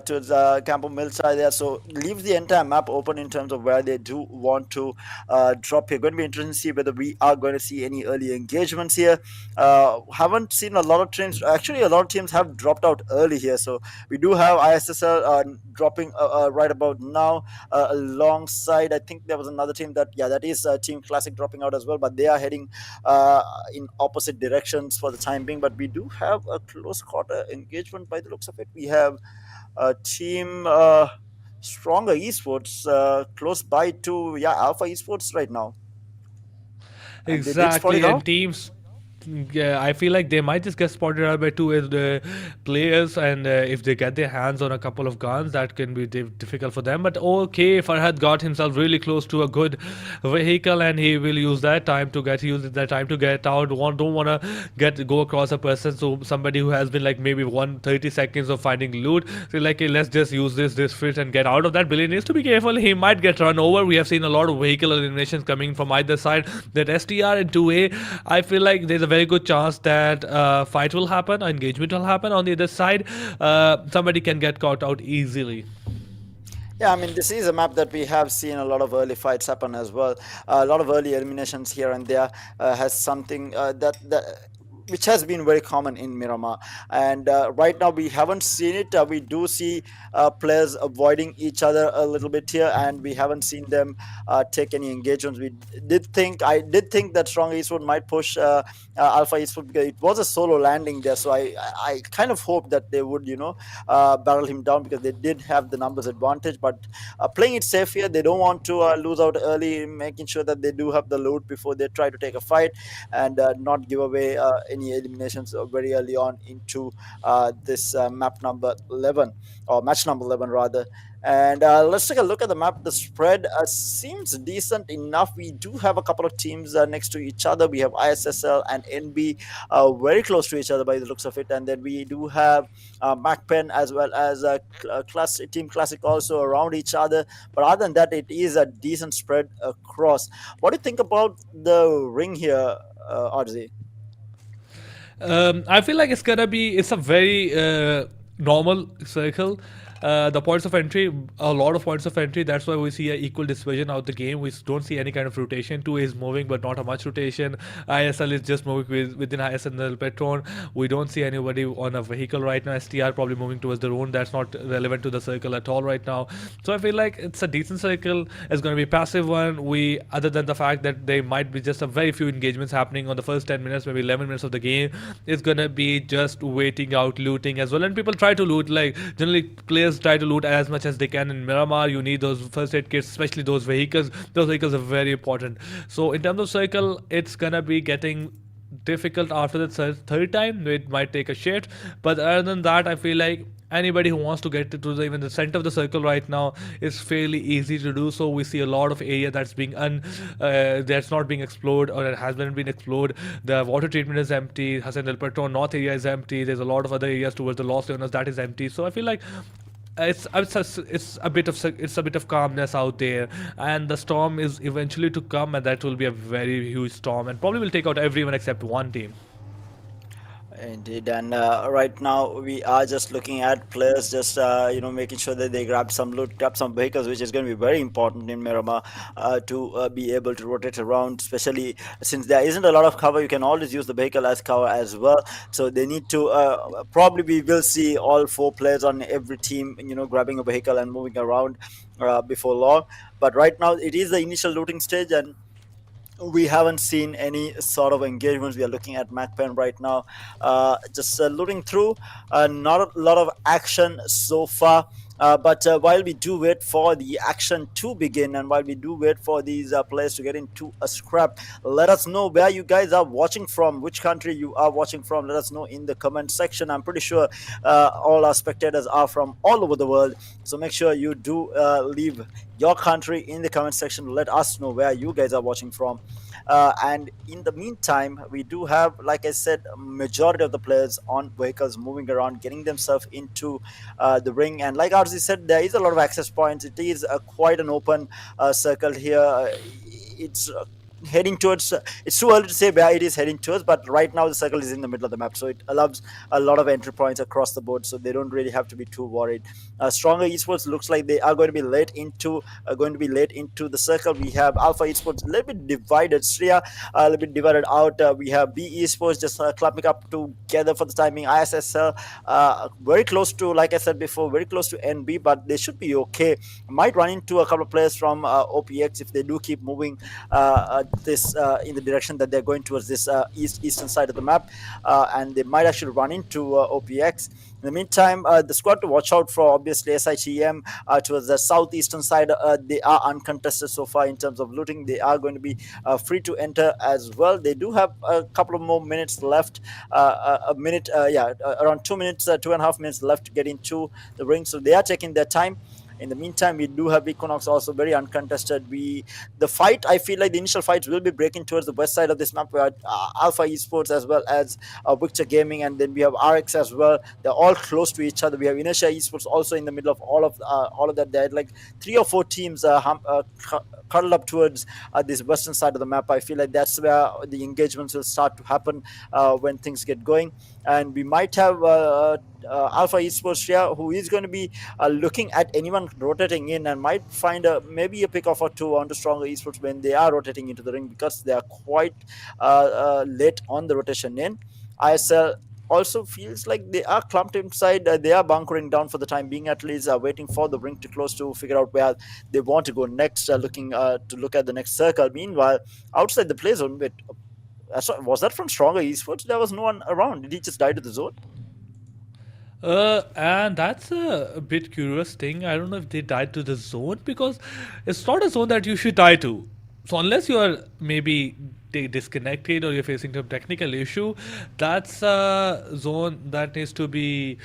towards Campo Military there. So leaves the entire map open in terms of where they do want to drop here. Going to be interesting to see whether we are going to see any early engagements here. Haven't seen a lot of teams. Actually, a lot of teams have dropped out early here. So we do have ISSL dropping right about now. Alongside, I think there was another team that is Team Classic dropping out as well, but they are heading in opposite directions for the time being. But we do have a close quarter engagement by the looks of it. We have a team Stronger Esports close by to Alpha Esports right now. And exactly, and teams. Yeah, I feel like they might just get spotted out by two players, and if they get their hands on a couple of guns, that can be difficult for them. But okay, Farhad got himself really close to a good vehicle, and he will use that time to get out. Don't want to go across a person, so somebody who has been like maybe 30 seconds of finding loot. So like, hey, let's just use this fit and get out of that. Billy needs to be careful. He might get run over. We have seen a lot of vehicle eliminations coming from either side. That STR and 2A, I feel like there's a very good chance that fight will happen, engagement will happen on the other side. Somebody can get caught out easily. Yeah, I mean, this is a map that we have seen a lot of early fights happen as well. A lot of early eliminations here and there has something that which has been very common in Miramar. And right now we haven't seen it. We do see players avoiding each other a little bit here, and we haven't seen them take any engagements. I did think that Strong Eastwood might push Alpha Eastwood because it was a solo landing there. So I kind of hope that they would, barrel him down because they did have the numbers advantage. But playing it safe here, they don't want to lose out early, making sure that they do have the loot before they try to take a fight and not give away any eliminations very early on into this map number 11, or match number 11 rather. And let's take a look at the map. The spread seems decent enough. We do have a couple of teams next to each other. We have ISSL and NB very close to each other by the looks of it. And then we do have MAKPEN as well as Team Classic also around each other. But other than that, it is a decent spread across. What do you think about the ring here, RZ? I feel like it's a very normal circle. The points of entry, a lot of points of entry. That's why we see an equal division out the game. We don't see any kind of rotation. 2 is moving, but not a much rotation. ISL is just moving within ISL Petron. We don't see anybody on a vehicle right now. STR probably moving towards the road. That's not relevant to the circle at all right now. So I feel like it's a decent circle. It's going to be a passive one. Other than the fact that there might be just a very few engagements happening on the first 10 minutes, maybe 11 minutes of the game, it's going to be just waiting out, looting as well. And people try to loot. Like generally, players try to loot as much as they can in Miramar. You need those first aid kits, especially those vehicles. Those vehicles are very important. So in terms of circle, it's gonna be getting difficult after the third time. It might take a shift, but other than that, I feel like anybody who wants to get to even the center of the circle right now is fairly easy to do so. We see a lot of area that's being that's not being explored, or it hasn't been explored. The water treatment is empty. Hassan El Patron North area is empty. There's a lot of other areas towards the Lost Leonas that is empty. So I feel like it's a bit of calmness out there, and the storm is eventually to come, and that will be a very huge storm, and probably will take out everyone except one team. Indeed, and right now we are just looking at players, just making sure that they grab some loot, grab some vehicles, which is going to be very important in Miramar to be able to rotate around. Especially since there isn't a lot of cover, you can always use the vehicle as cover as well. So they need to probably we will see all four players on every team, grabbing a vehicle and moving around before long. But right now it is the initial looting stage, and we haven't seen any sort of engagements. We are looking at MAKPEN right now, just looking through. Not a lot of action so far. But while we do wait for the action to begin, and while we do wait for these players to get into a scrap, let us know where you guys are watching from, which country you are watching from. Let us know in the comment section. I'm pretty sure all our spectators are from all over the world. So make sure you do leave your country in the comment section. Let us know where you guys are watching from. And in the meantime, we do have, like I said, majority of the players on vehicles moving around, getting themselves into the ring. And like RZ said, there is a lot of access points. It is quite an open circle here. It's heading towards it's too early to say where it is heading towards, but right now the circle is in the middle of the map, so it allows a lot of entry points across the board, so they don't really have to be too worried. Stronger Esports looks like they are going to be late into the circle. We have Alpha Esports a little bit divided, Sriya a little bit divided out. We have B Esports just clumping up together for the timing. ISSL very close to, like I said before, very close to NB, but they should be okay. Might run into a couple of players from OPX if they do keep moving this in the direction that they're going towards, this eastern side of the map, and they might actually run into OPX. In the meantime, the squad to watch out for, obviously, SITM towards the southeastern side. They are uncontested so far in terms of looting. They are going to be free to enter as well. They do have a couple of more minutes left, a minute, around 2 minutes, 2.5 minutes left to get into the ring. So they are taking their time. In the meantime, we do have Equinox also very uncontested. The fight, I feel like the initial fights will be breaking towards the west side of this map, where Alpha Esports as well as Victor Gaming, and then we have RX as well. They're all close to each other. We have Inertia Esports also in the middle of all of that. There are like 3 or 4 teams cuddled up towards this western side of the map. I feel like that's where the engagements will start to happen when things get going, and we might have Alpha Esports here, who is going to be looking at anyone rotating in, and might find maybe a pick off or two onto Stronger Esports when they are rotating into the ring, because they are quite late on the rotation in. ISL also feels like they are clumped inside. They are bunkering down for the time being, at least, waiting for the ring to close to figure out where they want to go next, looking to look at the next circle. Meanwhile, outside the play zone, was that from Stronger Esports? There was no one around. Did he just die to the zone? And that's a bit curious thing. I don't know if they died to the zone, because it's not a zone that you should die to. So unless you are maybe disconnected or you're facing some technical issue, that's a zone that needs to be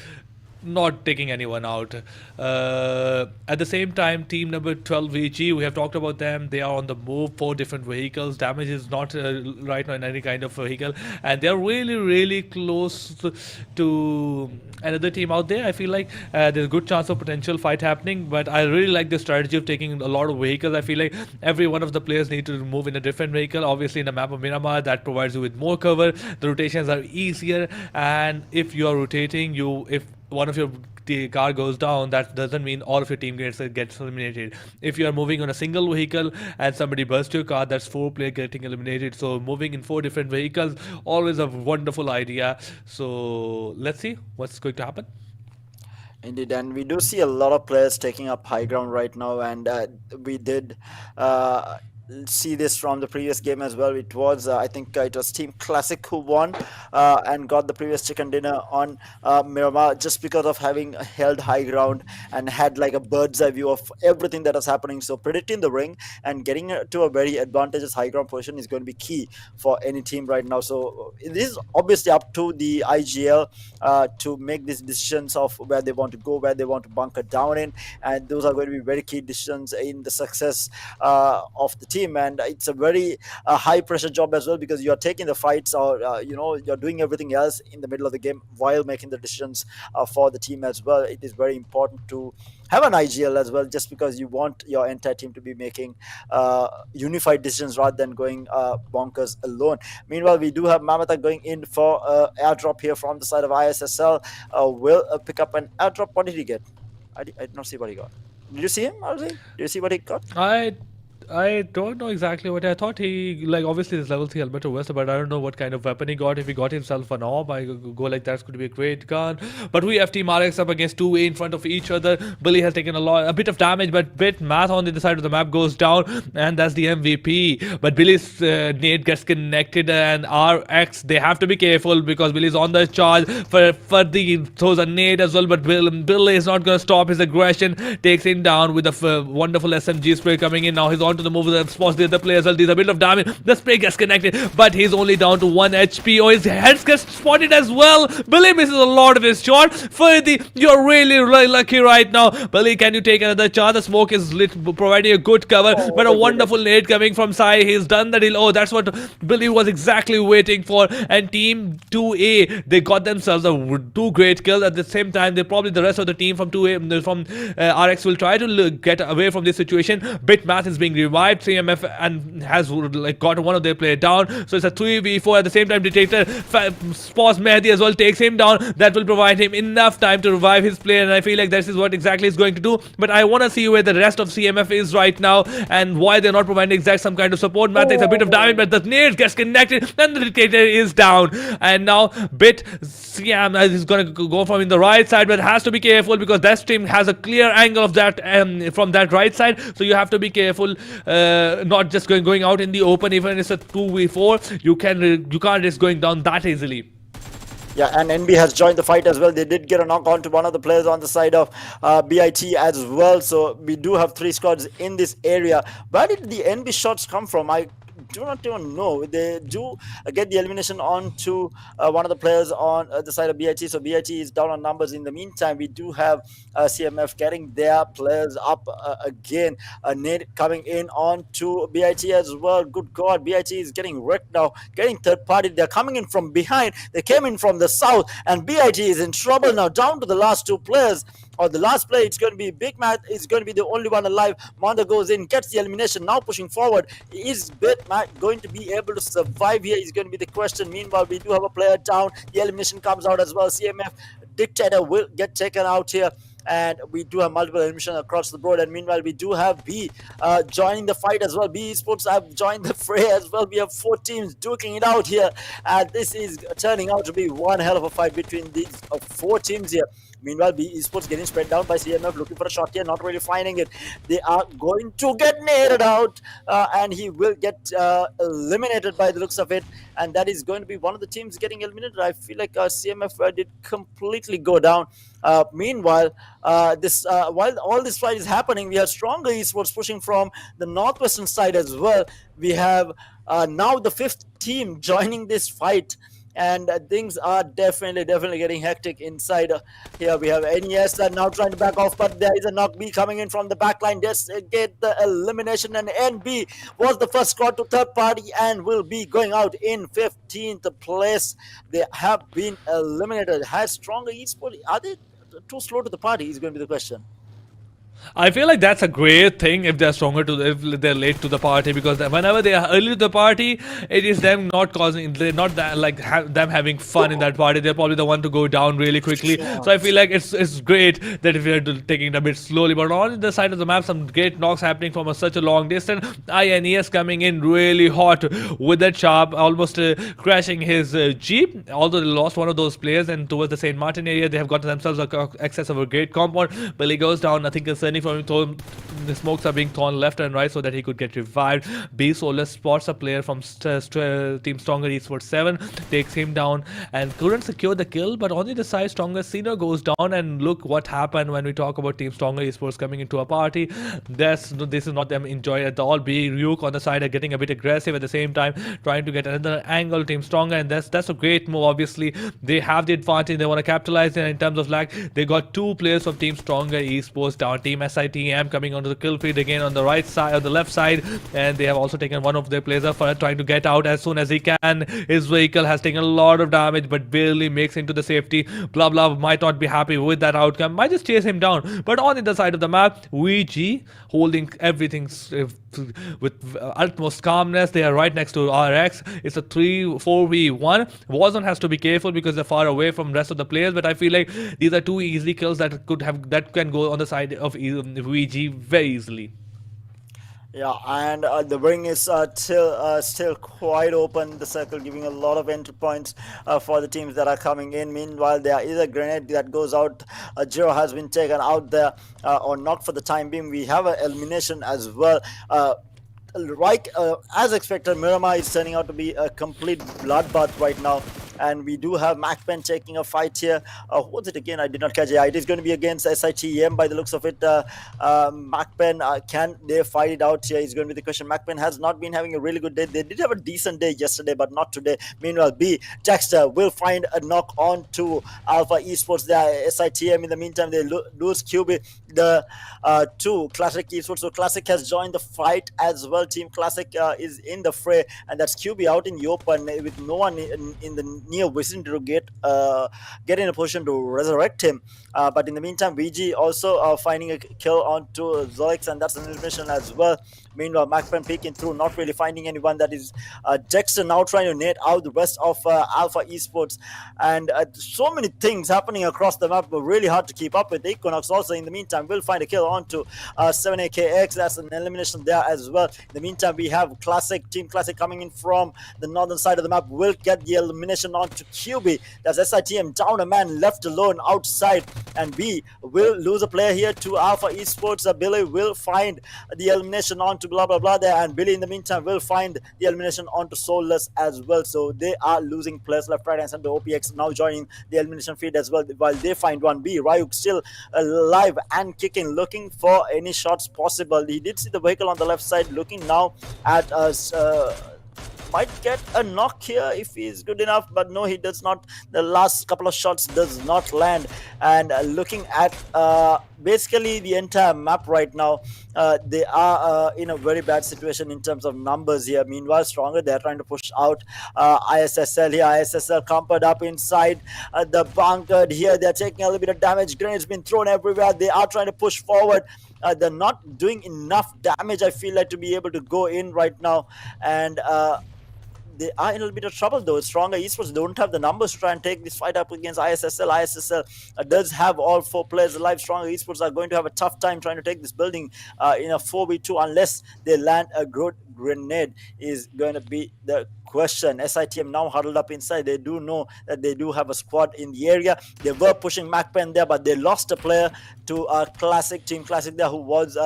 not taking anyone out. At the same time, team number 12 VG, we have talked about them. They are on the move, 4 different vehicles. Damage is not right now in any kind of vehicle, and they're really, really close to another team out there. I feel like there's a good chance of potential fight happening, but I really like the strategy of taking a lot of vehicles. I feel like every one of the players need to move in a different vehicle. Obviously, in the map of Miramar, that provides you with more cover. The rotations are easier, and if you are rotating, if one of your car goes down, that doesn't mean all of your team gets eliminated. If you are moving on a single vehicle and somebody bursts your car, that's 4 players getting eliminated. So moving in 4 different vehicles, always a wonderful idea. So let's see what's going to happen. Indeed, and we do see a lot of players taking up high ground right now, and we did see this from the previous game as well. It was, I think, it was Team Classic who won and got the previous chicken dinner on Miramar, just because of having held high ground and had like a bird's eye view of everything that was happening. So predicting the ring and getting to a very advantageous high ground position is going to be key for any team right now. So this is obviously up to the IGL to make these decisions of where they want to go, where they want to bunker down in, and those are going to be very key decisions in the success of the team, and it's a very high pressure job as well, because you're taking the fights, or you're doing everything else in the middle of the game while making the decisions for the team as well. It is very important to have an IGL as well, just because you want your entire team to be making unified decisions rather than going bonkers alone. Meanwhile, we do have Mamata going in for airdrop here from the side of ISSL. Will pick up an airdrop. What did he get? I did not see what he got. Did you see him, Arzi? Did you see what he got? I don't know exactly what I thought. He, like, obviously this level 3 helmet or vest, but I don't know what kind of weapon he got. If he got himself an orb, I go like that could be a great gun. But we have Team RX up against 2A in front of each other. Billy has taken a bit of damage, but Math on the other side of the map goes down, and that's the MVP. But Billy's nade gets connected, and RX, they have to be careful because Billy's on the charge. Fardi throws a nade as well, but Billy is not going to stop his aggression. Takes him down with a wonderful SMG spray coming in. Now he's on to the move, spots the other player as well. There's a bit of damage. The spray gets connected, but he's only down to 1 HP. Oh, his head gets spotted as well. Billy misses a lot of his shot. Ferdy, you're really lucky right now. Billy, can you take another charge? The smoke is lit, providing a good cover, but a wonderful nade coming from Sai. He's done the deal. Oh, that's what Billy was exactly waiting for. And Team 2A, they got themselves two great kills. At the same time, they probably, the rest of the team from 2A, from RX, will try to get away from this situation. Bitmath is being revived, CMF, and has like got one of their players down, so it's a 3v4. At the same time, Dictator spots Mehdi as well, takes him down. That will provide him enough time to revive his player, and I feel like this is what exactly he's going to do. But I want to see where the rest of CMF is right now, and why they're not providing exact some kind of support. Math takes a bit of damage, but the nade gets connected, and the Dictator is down. And now Siam is going to go from in the right side, but has to be careful because that team has a clear angle of that from that right side, so you have to be careful. Not just going out in the open. Even if it's a 2v4, you can't risk going down that easily. Yeah, and NB has joined the fight as well. They did get a knock on to one of the players on the side of BIT as well. So we do have 3 squads in this area. Where did the NB shots come from? I do not even know. They do get the elimination onto one of the players on the side of BIT. So BIT is down on numbers. In the meantime, we do have CMF getting their players up again. Nade coming in onto BIT as well. Good God, BIT is getting wrecked now, getting third party. They're coming in from behind. They came in from the south, and BIT is in trouble now, down to the last 2 players. Or the last play, it's going to be Big Matt is going to be the only one alive. Monda goes in, gets the elimination. Now pushing forward. Is Big Matt going to be able to survive here? Is going to be the question. Meanwhile, we do have a player down. The elimination comes out as well. CMF Dictator will get taken out here. And we do have multiple eliminations across the board. And meanwhile, we do have B joining the fight as well. B Esports have joined the fray as well. We have 4 teams duking it out here. And this is turning out to be one hell of a fight between these 4 teams here. Meanwhile, B Esports getting spread down by CMF, looking for a shot here, not really finding it. They are going to get naded out, and he will get eliminated by the looks of it. And that is going to be one of the teams getting eliminated. I feel like CMF did completely go down. Meanwhile, while all this fight is happening, we have stronger Esports pushing from the northwestern side as well. We have now the 5th team joining this fight. And things are definitely getting hectic inside here. We have NES now trying to back off, but there is a knock B coming in from the back line. Just get the elimination, and NB was the first squad to third party and will be going out in 15th place. They have been eliminated. Has stronger esports, are they too slow to the party is going to be the question. I feel like that's a great thing if they're if they're late to the party, because whenever they are early to the party, it is them not causing, they're not that, like them having fun in that party. They're probably the one to go down really quickly. So I feel like it's great that if you're taking it a bit slowly. But on the side of the map, some great knocks happening from such a long distance. INES coming in really hot with that sharp, almost crashing his Jeep. Although they lost one of those players, and towards the St. Martin area, they have got themselves access of a great compound. Billy goes down, I think concerning from him, the smokes are being thrown left and right so that he could get revived. B Solar spots a player from Team Stronger Esports 7, takes him down and couldn't secure the kill. But on the other side, Stronger Senior goes down, and look what happened when we talk about Team Stronger Esports coming into a party. This is not them enjoy at all. B Ryuk on the side are getting a bit aggressive, at the same time trying to get another angle. Team Stronger, and that's a great move. Obviously, they have the advantage. They want to capitalize in terms of lag. They got 2 players from Team Stronger Esports down. Team team SITM coming onto the kill feed again on the right side, on the left side, and they have also taken one of their players for trying to get out as soon as he can. His vehicle has taken a lot of damage, but barely makes into the safety. Blah blah might not be happy with that outcome, might just chase him down. But on the other side of the map, VG holding everything with utmost calmness. They are right next to RX. It's a 3-4v1. Warzone has to be careful because they're far away from rest of the players, but I feel like these are two easy kills that can go on the side of VG very easily. Yeah, and the ring is still quite open. The circle giving a lot of entry points for the teams that are coming in. Meanwhile, there is a grenade that goes out. Jiro has been taken out there, or not for the time being. We have an elimination as well. Right, as expected, Miramar is turning out to be a complete bloodbath right now. And we do have MAKPEN taking a fight here. What's it again? I did not catch it. It is going to be against SITM by the looks of it. MAKPEN, can they fight it out here? Is going to be the question. MAKPEN has not been having a really good day. They did have a decent day yesterday, but not today. Meanwhile, B, Dexter will find a knock on to Alpha Esports there. SITM, in the meantime, they lose QB. The two Classic Esports. So Classic has joined the fight as well. Team Classic is in the fray, and that's QB out in the open with no one in the near vicinity to get in a position to resurrect him. But in the meantime, VG also finding a kill onto Zoix, and that's an elimination as well. Meanwhile, MAKPEN peeking through, not really finding anyone. That is Dexter now trying to net out the rest of Alpha Esports. And so many things happening across the map, but really hard to keep up with. Equinox also, in the meantime, will find a kill onto 7AKX. That's an elimination there as well. In the meantime, we have Team Classic coming in from the northern side of the map. Will get the elimination onto QB. That's SITM down a man, left alone outside. And B will lose a player here to Alpha Esports. Billy will find the elimination onto blah blah blah there, and Billy in the meantime will find the elimination onto Soulless as well. So they are losing players left, right, and center. OPX now joining the elimination feed as well, while they find one. B Ryuk still alive and kicking, looking for any shots possible. He did see the vehicle on the left side, looking now at us. Might get a knock here if he's good enough, but no, he does not. The last couple of shots does not land. And looking at basically the entire map right now, they are in a very bad situation in terms of numbers here. Meanwhile, Stronger, they're trying to push out ISSL here. ISSL compered up inside the bunker here. They're taking a little bit of damage. Grenades been thrown everywhere. They are trying to push forward. They're not doing enough damage, I feel like, to be able to go in right now. And they are in a little bit of trouble though. Stronger Esports don't have the numbers to try and take this fight up against ISSL. ISSL does have all 4 players alive. Stronger Esports are going to have a tough time trying to take this building in a 4v2 unless they land a good grenade, is going to be the question. SITM now huddled up inside. They do know that they do have a squad in the area. They were pushing MAKPEN there, but they lost a player to Team Classic there, who was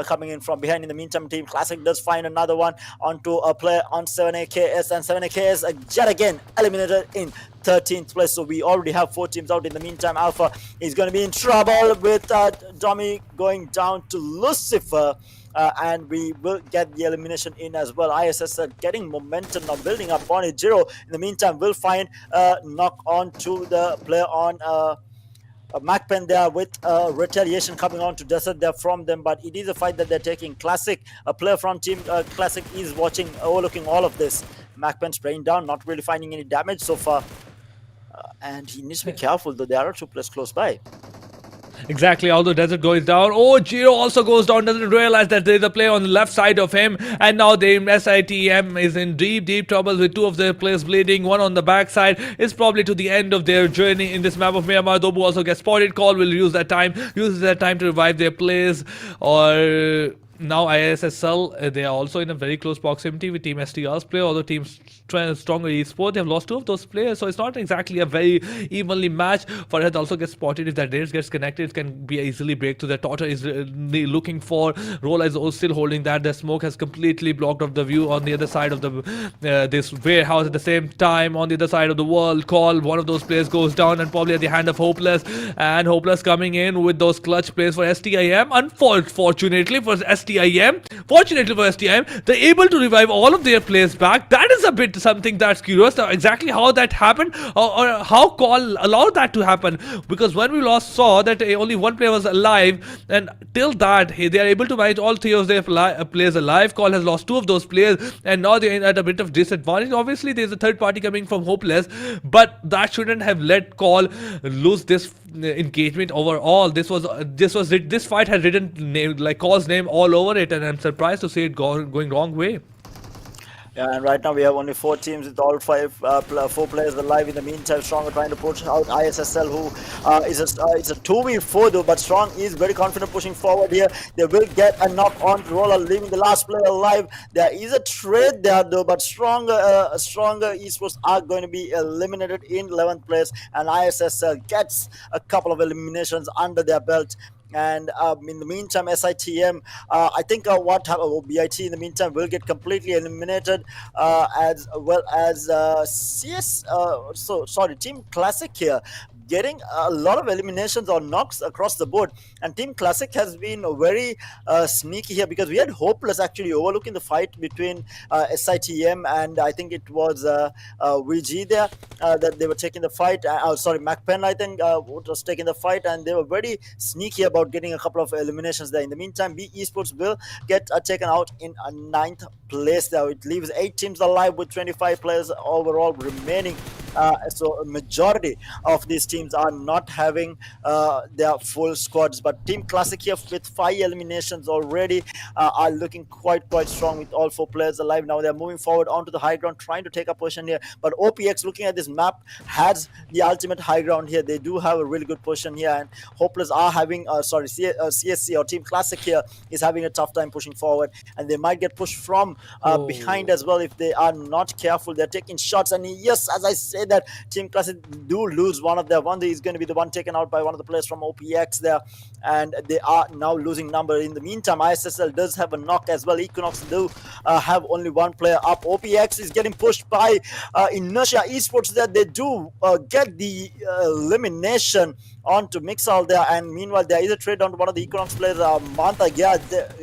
coming in from behind. In the meantime, Team Classic does find another one onto a player on 7AKS, and 7AKS yet again eliminated in 13th place. So we already have 4 teams out. In the meantime, Alpha is going to be in trouble with Domi going down to Lucifer. And we will get the elimination in as well. ISS getting momentum now, building up on it. Jiro, in the meantime, will find knock on to the player on MAKPEN there, with retaliation coming on to Desert there from them. But it is a fight that they're taking. Classic, a player from Team Classic is watching, overlooking all of this. MAKPEN spraying down, not really finding any damage so far. And he needs to be careful, though. There are 2 players close by. Exactly, although Desert goes down. Oh, Jiro also goes down, doesn't realize that there's a player on the left side of him. And now the SITM is in deep trouble with 2 of their players bleeding. One on the backside is probably to the end of their journey in this map of Miramar. Dobu also gets spotted. Call will uses that time to revive their players. Or now ISSL, they are also in a very close proximity with Team STR's player, although Team Stronger Esports, they have lost 2 of those players, so it's not exactly a very evenly matched. Farhad also gets spotted. If that race gets connected, it can be easily break to the Totter is looking for. Rolla is also still holding that. The smoke has completely blocked off the view on the other side of the this warehouse. At the same time, on the other side of the world, Call, one of those players goes down, and probably at the hand of Hopeless, and Hopeless coming in with those clutch plays for STIM. Unfortunately for STIM, STIM. Fortunately for STIM, they're able to revive all of their players back. That is a bit something that's curious. Now, exactly how that happened, or how Call allowed that to happen. Because when we last saw that only one player was alive, and till that, they are able to manage all three of their players alive. Call has lost two of those players, and now they're at a bit of disadvantage. Obviously, there's a third party coming from Hopeless, but that shouldn't have let Call lose this engagement overall. This fight has written like Call's name all over it, and I'm surprised to see it going wrong way. Yeah, and right now we have only 4 teams with all 4 players alive. In the meantime, Strong are trying to push out ISSL, who it's a 2v4 though, but Strong is very confident pushing forward here. They will get a knock on Roller, leaving the last player alive. There is a trade there though, but Stronger Esports are going to be eliminated in 11th place, and ISSL gets a couple of eliminations under their belt. And in the meantime, SITM, I think what happened, BIT in the meantime will get completely eliminated, as well as Team Classic here getting a lot of eliminations or knocks across the board. And Team Classic has been very sneaky here, because we had Hopeless actually overlooking the fight between SITM and I think it was VG there, that they were taking the fight. MAKPEN I think was taking the fight, and they were very sneaky about getting a couple of eliminations there. In the meantime, B Esports will get taken out in a 9th place there. It leaves 8 teams alive with 25 players overall remaining. So a majority of these teams are not having their full squads, but Team Classic here with 5 eliminations already are looking quite strong with all 4 players alive. Now they're moving forward onto the high ground, trying to take a position here, but OPX, looking at this map, has the ultimate high ground here. They do have a really good position here, and Hopeless are having CSC or Team Classic here is having a tough time pushing forward, and they might get pushed from behind as well if they are not careful. They're taking shots, and yes, as I say that Team Classic do lose one of their one. Is going to be the one taken out by one of the players from OPX there, and they are now losing number. In the meantime, ISSL does have a knock as well. Equinox do have only one player up. OPX is getting pushed by Inertia Esports there. They do get the elimination onto Mixal there, and meanwhile there is a trade onto one of the Equinox players, Mantha. Yeah,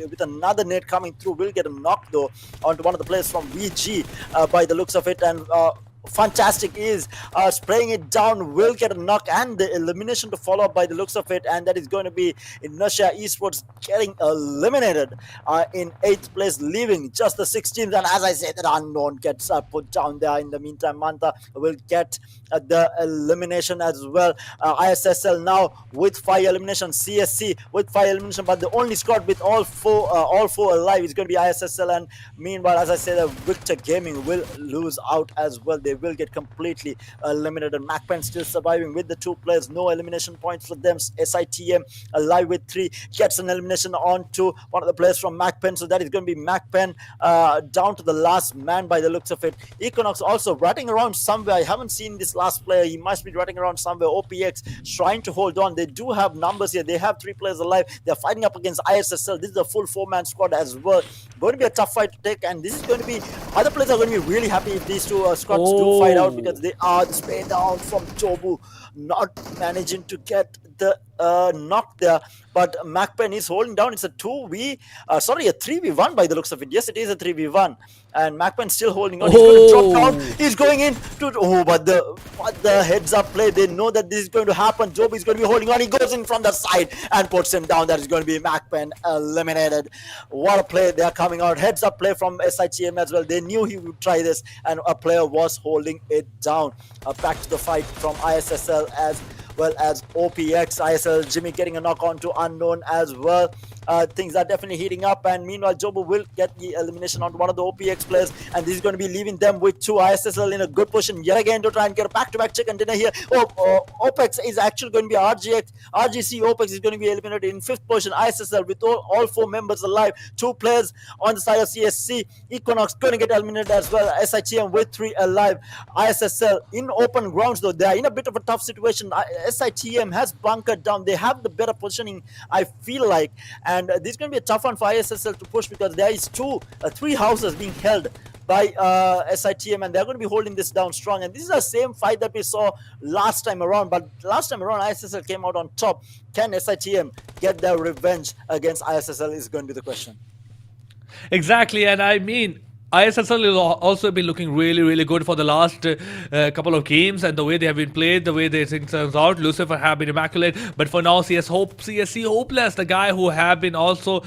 with another net coming through, will get a knock though onto one of the players from VG by the looks of it, and Fantastic is spraying it down, will get a knock and the elimination to follow up by the looks of it, and that is going to be Inertia Esports getting eliminated in 8th place, leaving just the 16th. And as I said, that Unknown gets put down there. In the meantime, Mantha will get the elimination as well. ISSL now with 5 eliminations, CSC with 5 eliminations, but the only squad with all four alive is going to be ISSL. And meanwhile, as I said, Victor Gaming will lose out as well. They will get completely eliminated, and MAKPEN still surviving with the 2 players. No elimination points for them. SITM alive with 3 gets an elimination on to one of the players from MAKPEN, so that is going to be MAKPEN down to the last man by the looks of it. Equinox also ratting around somewhere. I haven't seen this last player. He must be ratting around somewhere. OPX trying to hold on. They do have numbers here. They have 3 players alive. They're fighting up against ISSL. This is a full 4-man squad as well. Going to be a tough fight to take, and this is going to be, other players are going to be really happy if these 2 squads do fight out, because they are the spray down from Jobu, not managing to get the knock there. But MAKPEN is holding down. It's a 3v1 by the looks of it. Yes, it is a 3v1, and MAKPEN still holding on. He's going to drop down. He's going in to but the heads up play. They know that this is going to happen. Jobu is going to be holding on. He goes in from the side and puts him down. That is going to be MAKPEN eliminated. What a play! They are coming out. Heads up play from SITM as well. They knew he would try this, and a player was holding it down. Back to the fight from ISSL as well as OPX. ISL Jimmy getting a knock on to Unknown as well. Things are definitely heating up, and meanwhile Jobu will get the elimination on one of the OPX players, and this is going to be leaving them with 2. ISSL in a good position yet again to try and get a back-to-back chicken dinner here. OPX is actually going to be RGC. OPX is going to be eliminated in 5th position. ISSL with all 4 members alive, 2 players on the side of CSC. Equinox going to get eliminated as well. SITM with 3 alive. ISSL in open grounds though. They are in a bit of a tough situation. SITM has bunkered down. They have the better positioning, I feel like, and this is going to be a tough one for ISSL to push, because there is 3 houses being held by SITM, and they're going to be holding this down strong. And this is the same fight that we saw last time around, but last time around ISSL came out on top. Can SITM get their revenge against ISSL is going to be the question. Exactly, and I mean, ISSL will also been looking really, really good for the last couple of games, and the way they have been played, the way they things turns out. Lucifer have been immaculate, but for now, CSC hopeless. The guy who have been also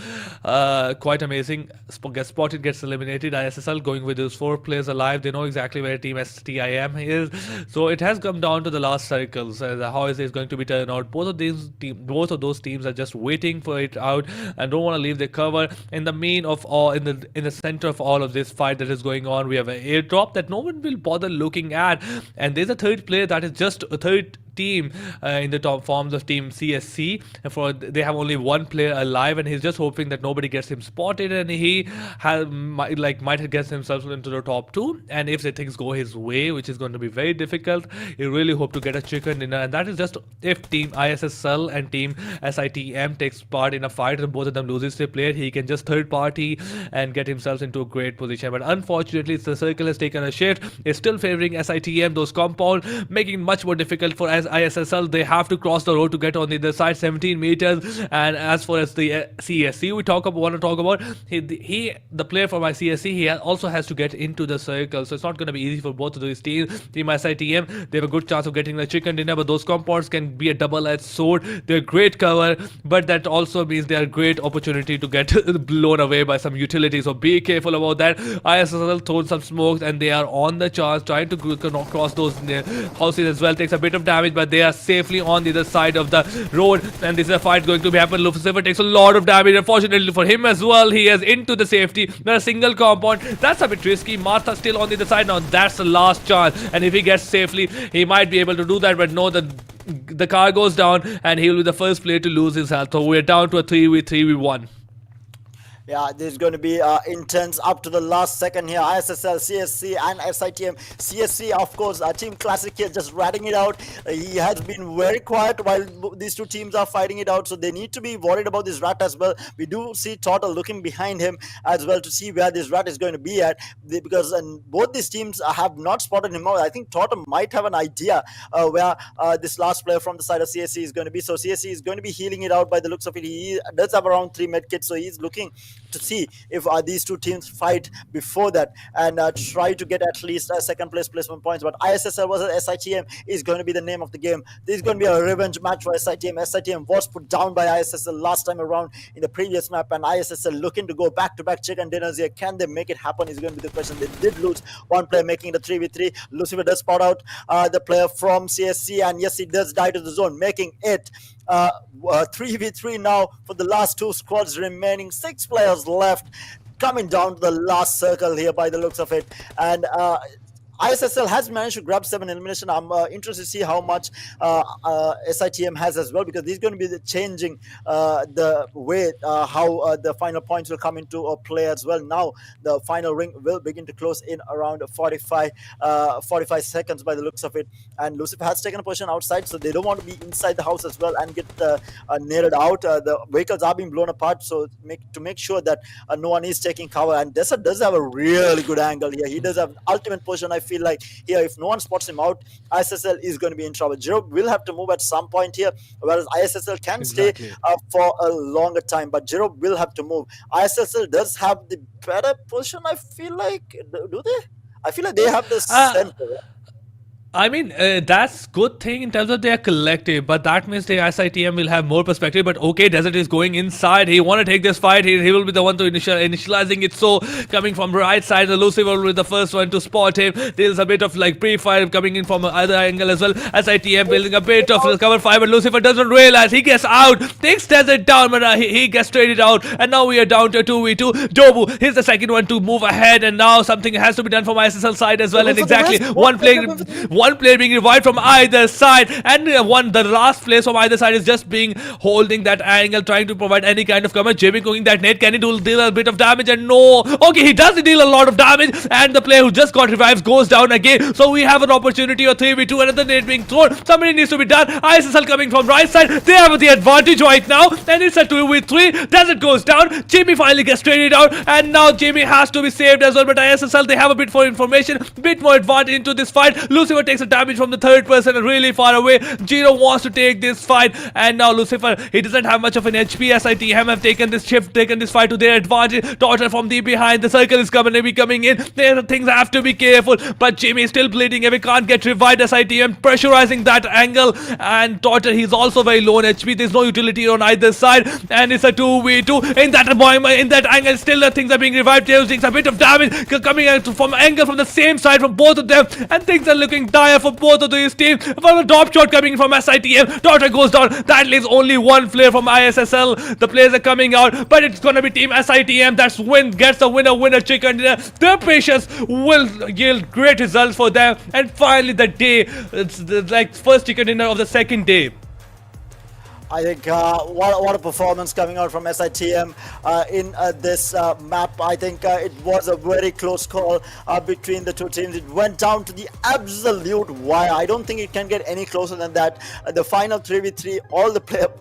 quite amazing gets spotted, gets eliminated. ISSL going with those 4 players alive. They know exactly where Team STIM is, so it has come down to the last circles. How is it going to be turned out? Both of those teams are just waiting for it out and don't want to leave their cover. In the main of all, in the center of all of this fight that is going on, we have an airdrop that no one will bother looking at, and there's a third player that is just a third team in the top forms of Team CSC. And for they have only 1 player alive, and he's just hoping that nobody gets him spotted, and he might get himself into the top 2. And if the things go his way, which is going to be very difficult, he really hope to get a chicken dinner. And that is just if Team ISSL and Team SITM takes part in a fight and both of them loses their player, he can just third party and get himself into a great position. But unfortunately, the circle has taken a shift. It's still favoring SITM, those compound, making it much more difficult for ISSL. They have to cross the road to get on the other side, 17 meters. And as far as the CSC we want to talk about, the player from my CSC, he also has to get into the circle, so it's not going to be easy for both of these teams. Team SITM, they have a good chance of getting the chicken dinner, but those compounds can be a double-edged sword. They're great cover, but that also means they are a great opportunity to get blown away by some utilities, so be careful about that. ISSL thrown some smokes, and they are on the charge trying to cross those houses as well. Takes a bit of damage, but they are safely on the other side of the road, and this is a fight going to be happen. Lucifer takes a lot of damage, unfortunately for him as well. He is into the safety, not a single compound. That's a bit risky. Martha still on the other side. Now that's the last chance, and if he gets safely, he might be able to do that, but no, the car goes down, and he will be the first player to lose his health. So we're down to a 3v1. Yeah, this is going to be intense up to the last second here. ISSL, CSC and SITM. CSC, of course, Team Classic here just ratting it out. He has been very quiet while these two teams are fighting it out, so they need to be worried about this rat as well. We do see Total looking behind him as well to see where this rat is going to be at, because both these teams have not spotted him out. I think Total might have an idea where this last player from the side of CSC is going to be. So CSC is going to be healing it out by the looks of it. He does have around 3 medkits, so he's looking to see if these two teams fight before that and try to get at least second place placement points. But ISSL versus SITM is going to be the name of the game. This is going to be a revenge match for SITM. SITM was put down by ISSL last time around in the previous map, and ISSL looking to go back-to-back chicken dinners here. Can they make it happen is going to be the question. They did lose 1 player, making it a 3v3. Lucifer does spot out the player from CSC, and yes, he does die to the zone, making it 3v3 now for the last 2 squads remaining. 6 players left, coming down to the last circle here by the looks of it. And ISSL has managed to grab 7 elimination. I'm interested to see how much SITM has as well, because this is going to be changing the way how the final points will come into play as well. Now the final ring will begin to close in around 45 seconds by the looks of it, and Lucifer has taken a position outside, so they don't want to be inside the house as well and get nailed out. The vehicles are being blown apart, so to make sure that no one is taking cover. And Desert does have a really good angle here. He does have ultimate position. I feel like here, if no one spots him out, ISSL is going to be in trouble. Jiro will have to move at some point here, whereas ISSL can stay for a longer time, but Jiro will have to move. ISSL does have the better position, I feel like. Do they? I feel like they have the center. I mean, that's good thing in terms of their collective, but that means the SITM will have more perspective. But okay, Desert is going inside. He want to take this fight. He will be the one to initializing it. So coming from right side, the Lucifer will be the first one to spot him. There's a bit of like pre-fire coming in from either angle as well. SITM building a bit of cover fire, but Lucifer doesn't realize. He gets out, takes Desert down, but he gets traded out. And now we are down to 2v2. Dobu, he's the second one to move ahead, and now something has to be done from ISSL side as well. And exactly one player being revived from either side, and the last place from either side is just being holding that angle, trying to provide any kind of cover. Jamie cooking that net. Can he deal a bit of damage? And no. Okay, he does deal a lot of damage, and the player who just got revived goes down again. So we have an opportunity of 3v2. Another net being thrown. Somebody needs to be done. ISSL coming from right side. They have the advantage right now, and it's a 2v3. Desert goes down. Jamie finally gets traded out, and now Jamie has to be saved as well. But ISSL, they have a bit more information, bit more advantage into this fight. Lucifer takes a damage from the third person really far away. Giro wants to take this fight, and now Lucifer, he doesn't have much of an HP. SITM have taken this shift, taken this fight to their advantage. Daughter from the behind, the circle is coming in. There are things I have to be careful, but Jimmy is still bleeding away, can't get revived. SITM pressurizing that angle, and Daughter, he's also very low on HP. There's no utility on either side, and it's a 2v2 in that angle. Still the things are being revived. There's a bit of damage coming out from angle from the same side from both of them, and things are looking dire for both of these teams. From a drop shot coming from SITM, Daughter goes down. That leaves only one player from ISSL. The players are coming out, but it's gonna be team SITM gets the winner chicken dinner. Their patience will yield great results for them, and finally the day, it's the first chicken dinner of the second day. I think what a performance coming out from SITM in this map. I think it was a very close call between the two teams. It went down to the absolute wire. I don't think it can get any closer than that. The final 3v3, all the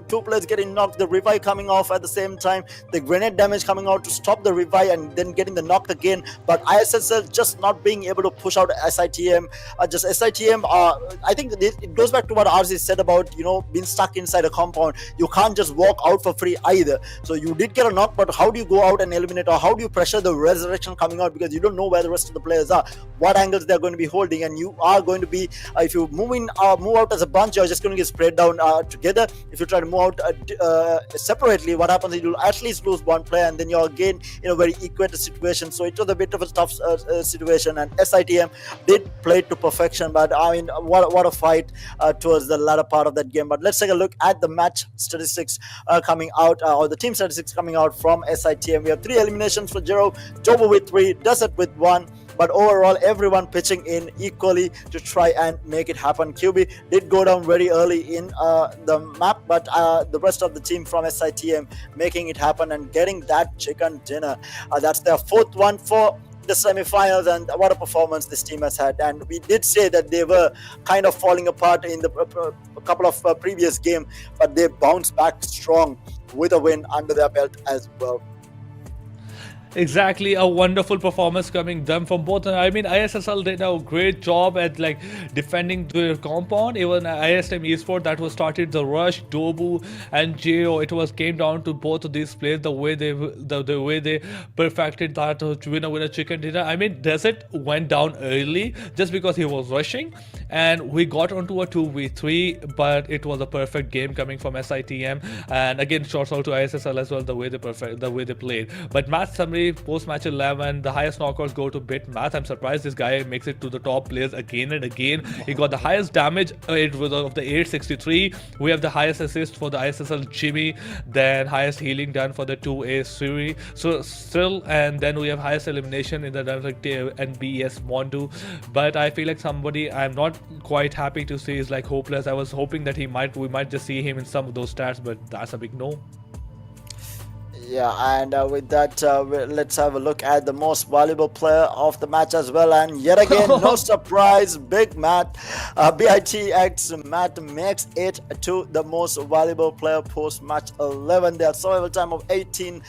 two players getting knocked, the revive coming off at the same time, the grenade damage coming out to stop the revive, and then getting the knock again. But ISSL just not being able to push out SITM. Just SITM, I think it goes back to what RZ said about, being stuck inside a compound. You can't just walk out for free either. So you did get a knock, but how do you go out and eliminate, or how do you pressure the resurrection coming out, because you don't know where the rest of the players are, what angles they're going to be holding, and you are going to be, if you move out as a bunch, you're just going to get spread down together. If you try to move out separately, what happens is you'll at least lose one player, and then you're again in a very equated situation. So it was a bit of a tough situation, and SITM did play to perfection. But I mean, what a fight towards the latter part of that game. But let's take a look at the match statistics coming out, or the team statistics coming out from SITM. We have 3 eliminations for Jero, Jobo with 3, Desert with 1. But overall, everyone pitching in equally to try and make it happen. QB did go down very early in the map, but the rest of the team from SITM making it happen and getting that chicken dinner. That's their 4th one for the semi-finals, and what a performance this team has had. And we did say that they were kind of falling apart in the a couple of previous games, but they bounced back strong with a win under their belt as well. Exactly, a wonderful performance coming them from both. I mean, ISSL did a great job at defending their compound. Even ISM Esports that was started the rush, Dobu and Jo. It was came down to both of these players, the way they perfected that winner chicken dinner. I mean, Desert went down early just because he was rushing, and we got onto a 2v3, but it was a perfect game coming from SITM. And again, shouts out to ISSL as well, the way they played. But match summary, post-match 11, the highest knockouts go to Bit Math. I'm surprised this guy makes it to the top players again and again. He got the highest damage of the 863. We have the highest assist for the ISSL Jimmy, then highest healing done for the 2A Siri. So still, and then we have highest elimination in the and BS Mondu. But I feel like somebody I'm not quite happy to see is Hopeless. I was hoping that we might just see him in some of those stats, but that's a big no. Yeah, and with that, let's have a look at the most valuable player of the match as well. And yet again, no surprise, Big Matt, BITX Matt makes it to the most valuable player post-match 11. Their survival time of 18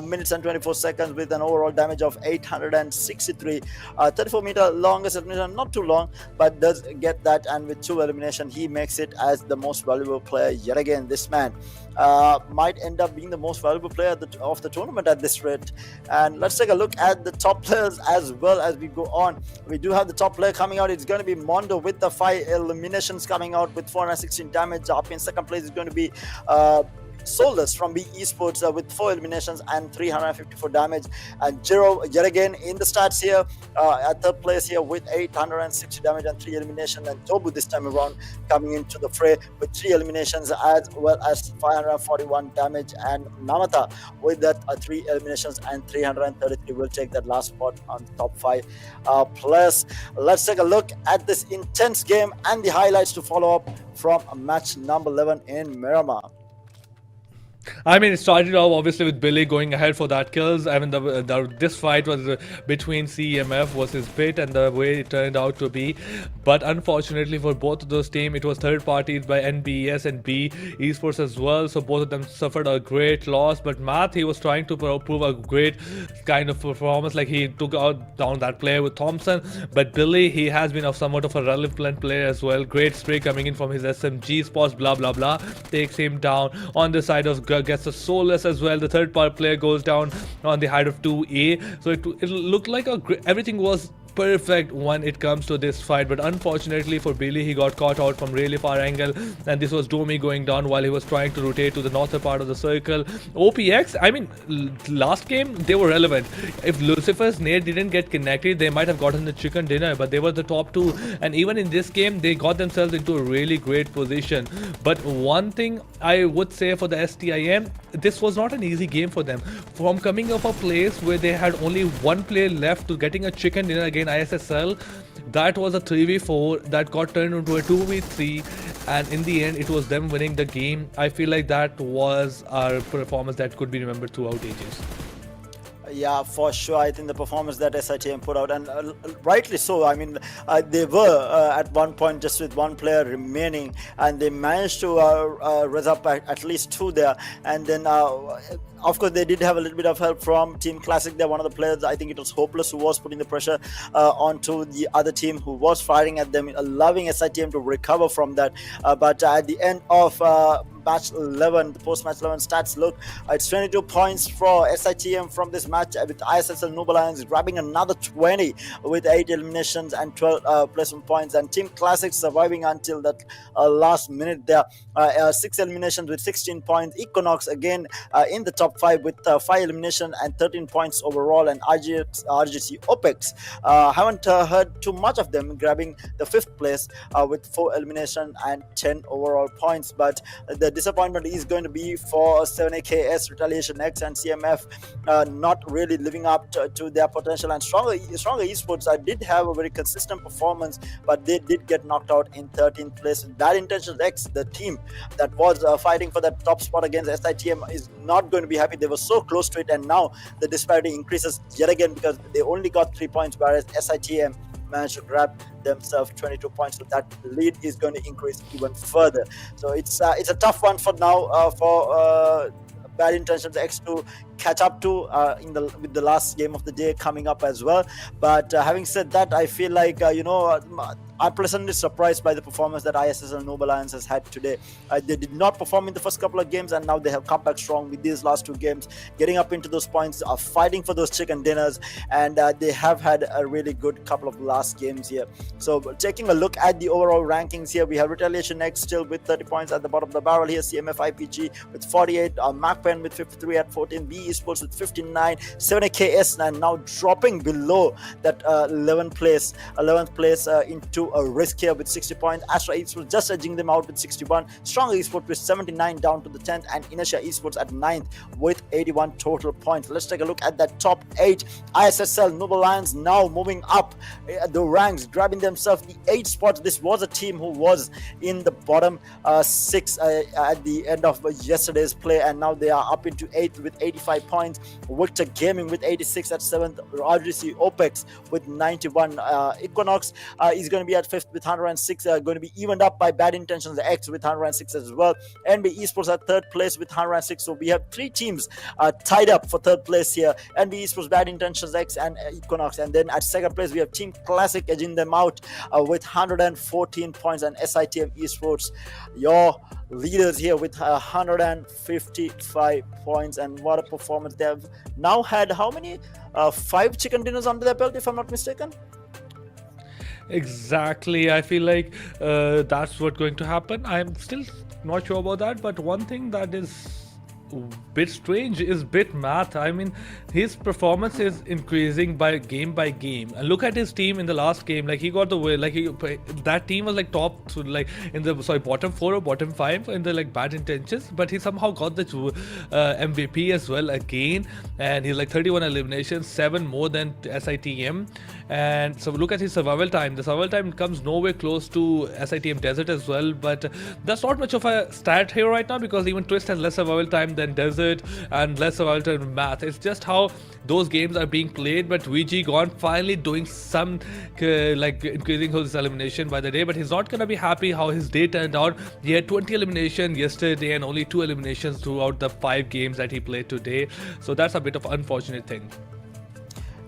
minutes and 24 seconds with an overall damage of 863. 34-meter longest elimination, not too long, but does get that. And with 2 elimination, he makes it as the most valuable player yet again. This man might end up being the most valuable player of the tournament at this rate. And let's take a look at the top players as well as we go on. We do have the top player coming out. It's going to be Mondo with the 5 eliminations coming out with 416 damage. Up in second place is going to be Soulless from B Esports with 4 eliminations and 354 damage. And Jiro yet again in the stats here at third place here with 860 damage and 3 eliminations. And Tobu this time around coming into the fray with 3 eliminations as well as 541 damage. And Namata with that 3 eliminations and 333 will take that last spot on the top 5 players. Let's take a look at this intense game and the highlights to follow up from match number 11 in Miramar. I mean, it started off obviously with Billy going ahead for that kills. I mean, this fight was between CMF versus Bit, and the way it turned out to be. But unfortunately for both of those teams, it was third parties by NBES and B Esports as well. So both of them suffered a great loss. But Matt, he was trying to prove a great kind of performance. Like he took out down that player with Thompson. But Billy, he has been somewhat of a relevant player as well. Great spray coming in from his SMG spots, blah blah blah. Takes him down on the side of gets a soulless as well. The third part player goes down on the height of 2A. So it looked like everything was perfect when it comes to this fight, but unfortunately for Billy, he got caught out from really far angle, and this was Domi going down while he was trying to rotate to the northern part of the circle. OPX, I mean, last game they were relevant. If Lucifer's nade didn't get connected, they might have gotten the chicken dinner, but they were the top two, and even in this game they got themselves into a really great position. But one thing I would say for the STIM, this was not an easy game for them. From coming off a place where they had only one player left to getting a chicken dinner against ISSL, that was a 3v4 that got turned into a 2v3, and in the end it was them winning the game. I feel like that was our performance that could be remembered throughout ages. Yeah, for sure. I think the performance that SITM put out, and rightly so. I mean, they were at one point just with one player remaining, and they managed to raise up at least two there. And then, of course, they did have a little bit of help from Team Classic. They're one of the players, I think it was Hopeless, who was putting the pressure onto the other team, who was firing at them, allowing SITM to recover from that. But at the end of match 11, the post-match 11 stats look, it's 22 points for SITM from this match, with ISSL Noble Lions grabbing another 20 with 8 eliminations and 12 placement points, and Team Classic surviving until that last minute there. 6 eliminations with 16 points. Equinox again in the top 5 with 5 eliminations and 13 points overall, and RGC OPEX haven't heard too much of them, grabbing the 5th place with 4 eliminations and 10 overall points. But the disappointment is going to be for 7AKS, Retaliation X, and CMF not really living up to their potential. And stronger esports did have a very consistent performance, but they did get knocked out in 13th place. Bad Intentions X, the team that was fighting for that top spot against SITM, is not going to be happy. They were so close to it, and now the disparity increases yet again because they only got 3 points, whereas SITM managed to grab themselves 22 points, so that lead is going to increase even further. So it's a tough one for now for Bad Intentions X to catch up to with the last game of the day coming up as well. But having said that, I feel like I'm pleasantly surprised by the performance that ISSL Noble Lions has had today. They did not perform in the first couple of games, and now they have come back strong with these last 2 games, getting up into those points, fighting for those chicken dinners, and they have had a really good couple of last games here. So taking a look at the overall rankings here, we have Retaliation X still with 30 points at the bottom of the barrel here, CMF IPG with 48, MAKPEN with 53 at 14, B Esports with 59, 7AKS, and now dropping below that 11th place into a risk here with 60 points. Astra Esports just edging them out with 61, Stronger Esports with 79 down to the 10th, and Inertia Esports at 9th with 81 total points. Let's take a look at that top 8. ISSL Noble Lions now moving up the ranks, grabbing themselves the 8th spot. This was a team who was in the bottom 6 at the end of yesterday's play, and now they are up into 8th with 85 points. Victor Gaming with 86 at 7th, RGC OPEX with 91. Equinox is going to be at 5th with 106, going to be evened up by Bad Intentions X with 106 as well. NB Esports at 3rd place with 106. So we have 3 teams tied up for 3rd place here. NB Esports, Bad Intentions X, and Equinox. And then at 2nd place we have Team Classic edging them out with 114 points, and SITM Esports, your leaders here with 155 points. And what a performance. They have now had how many 5 chicken dinners under their belt, if I'm not mistaken. Exactly, I feel like that's what's going to happen. I'm still not sure about that, but one thing that is bit strange is bit math. I mean, his performance is increasing by game, and look at his team in the last game. Like, he got the way, like that team was like top, like in the bottom 4 or bottom 5 in the like Bad Intentions, but he somehow got the MVP as well again, and he's like 31 eliminations, 7 more than SITM. And so look at his survival time. The survival time comes nowhere close to SITM Desert as well, but that's not much of a stat here right now, because even Twist has less survival time then Desert, and Lesser Ultra and Math. It's just how those games are being played. But VG gone finally doing some like increasing his elimination by the day, but he's not gonna be happy how his day turned out. He had 20 elimination yesterday and only 2 eliminations throughout the 5 games that he played today. So that's a bit of unfortunate thing.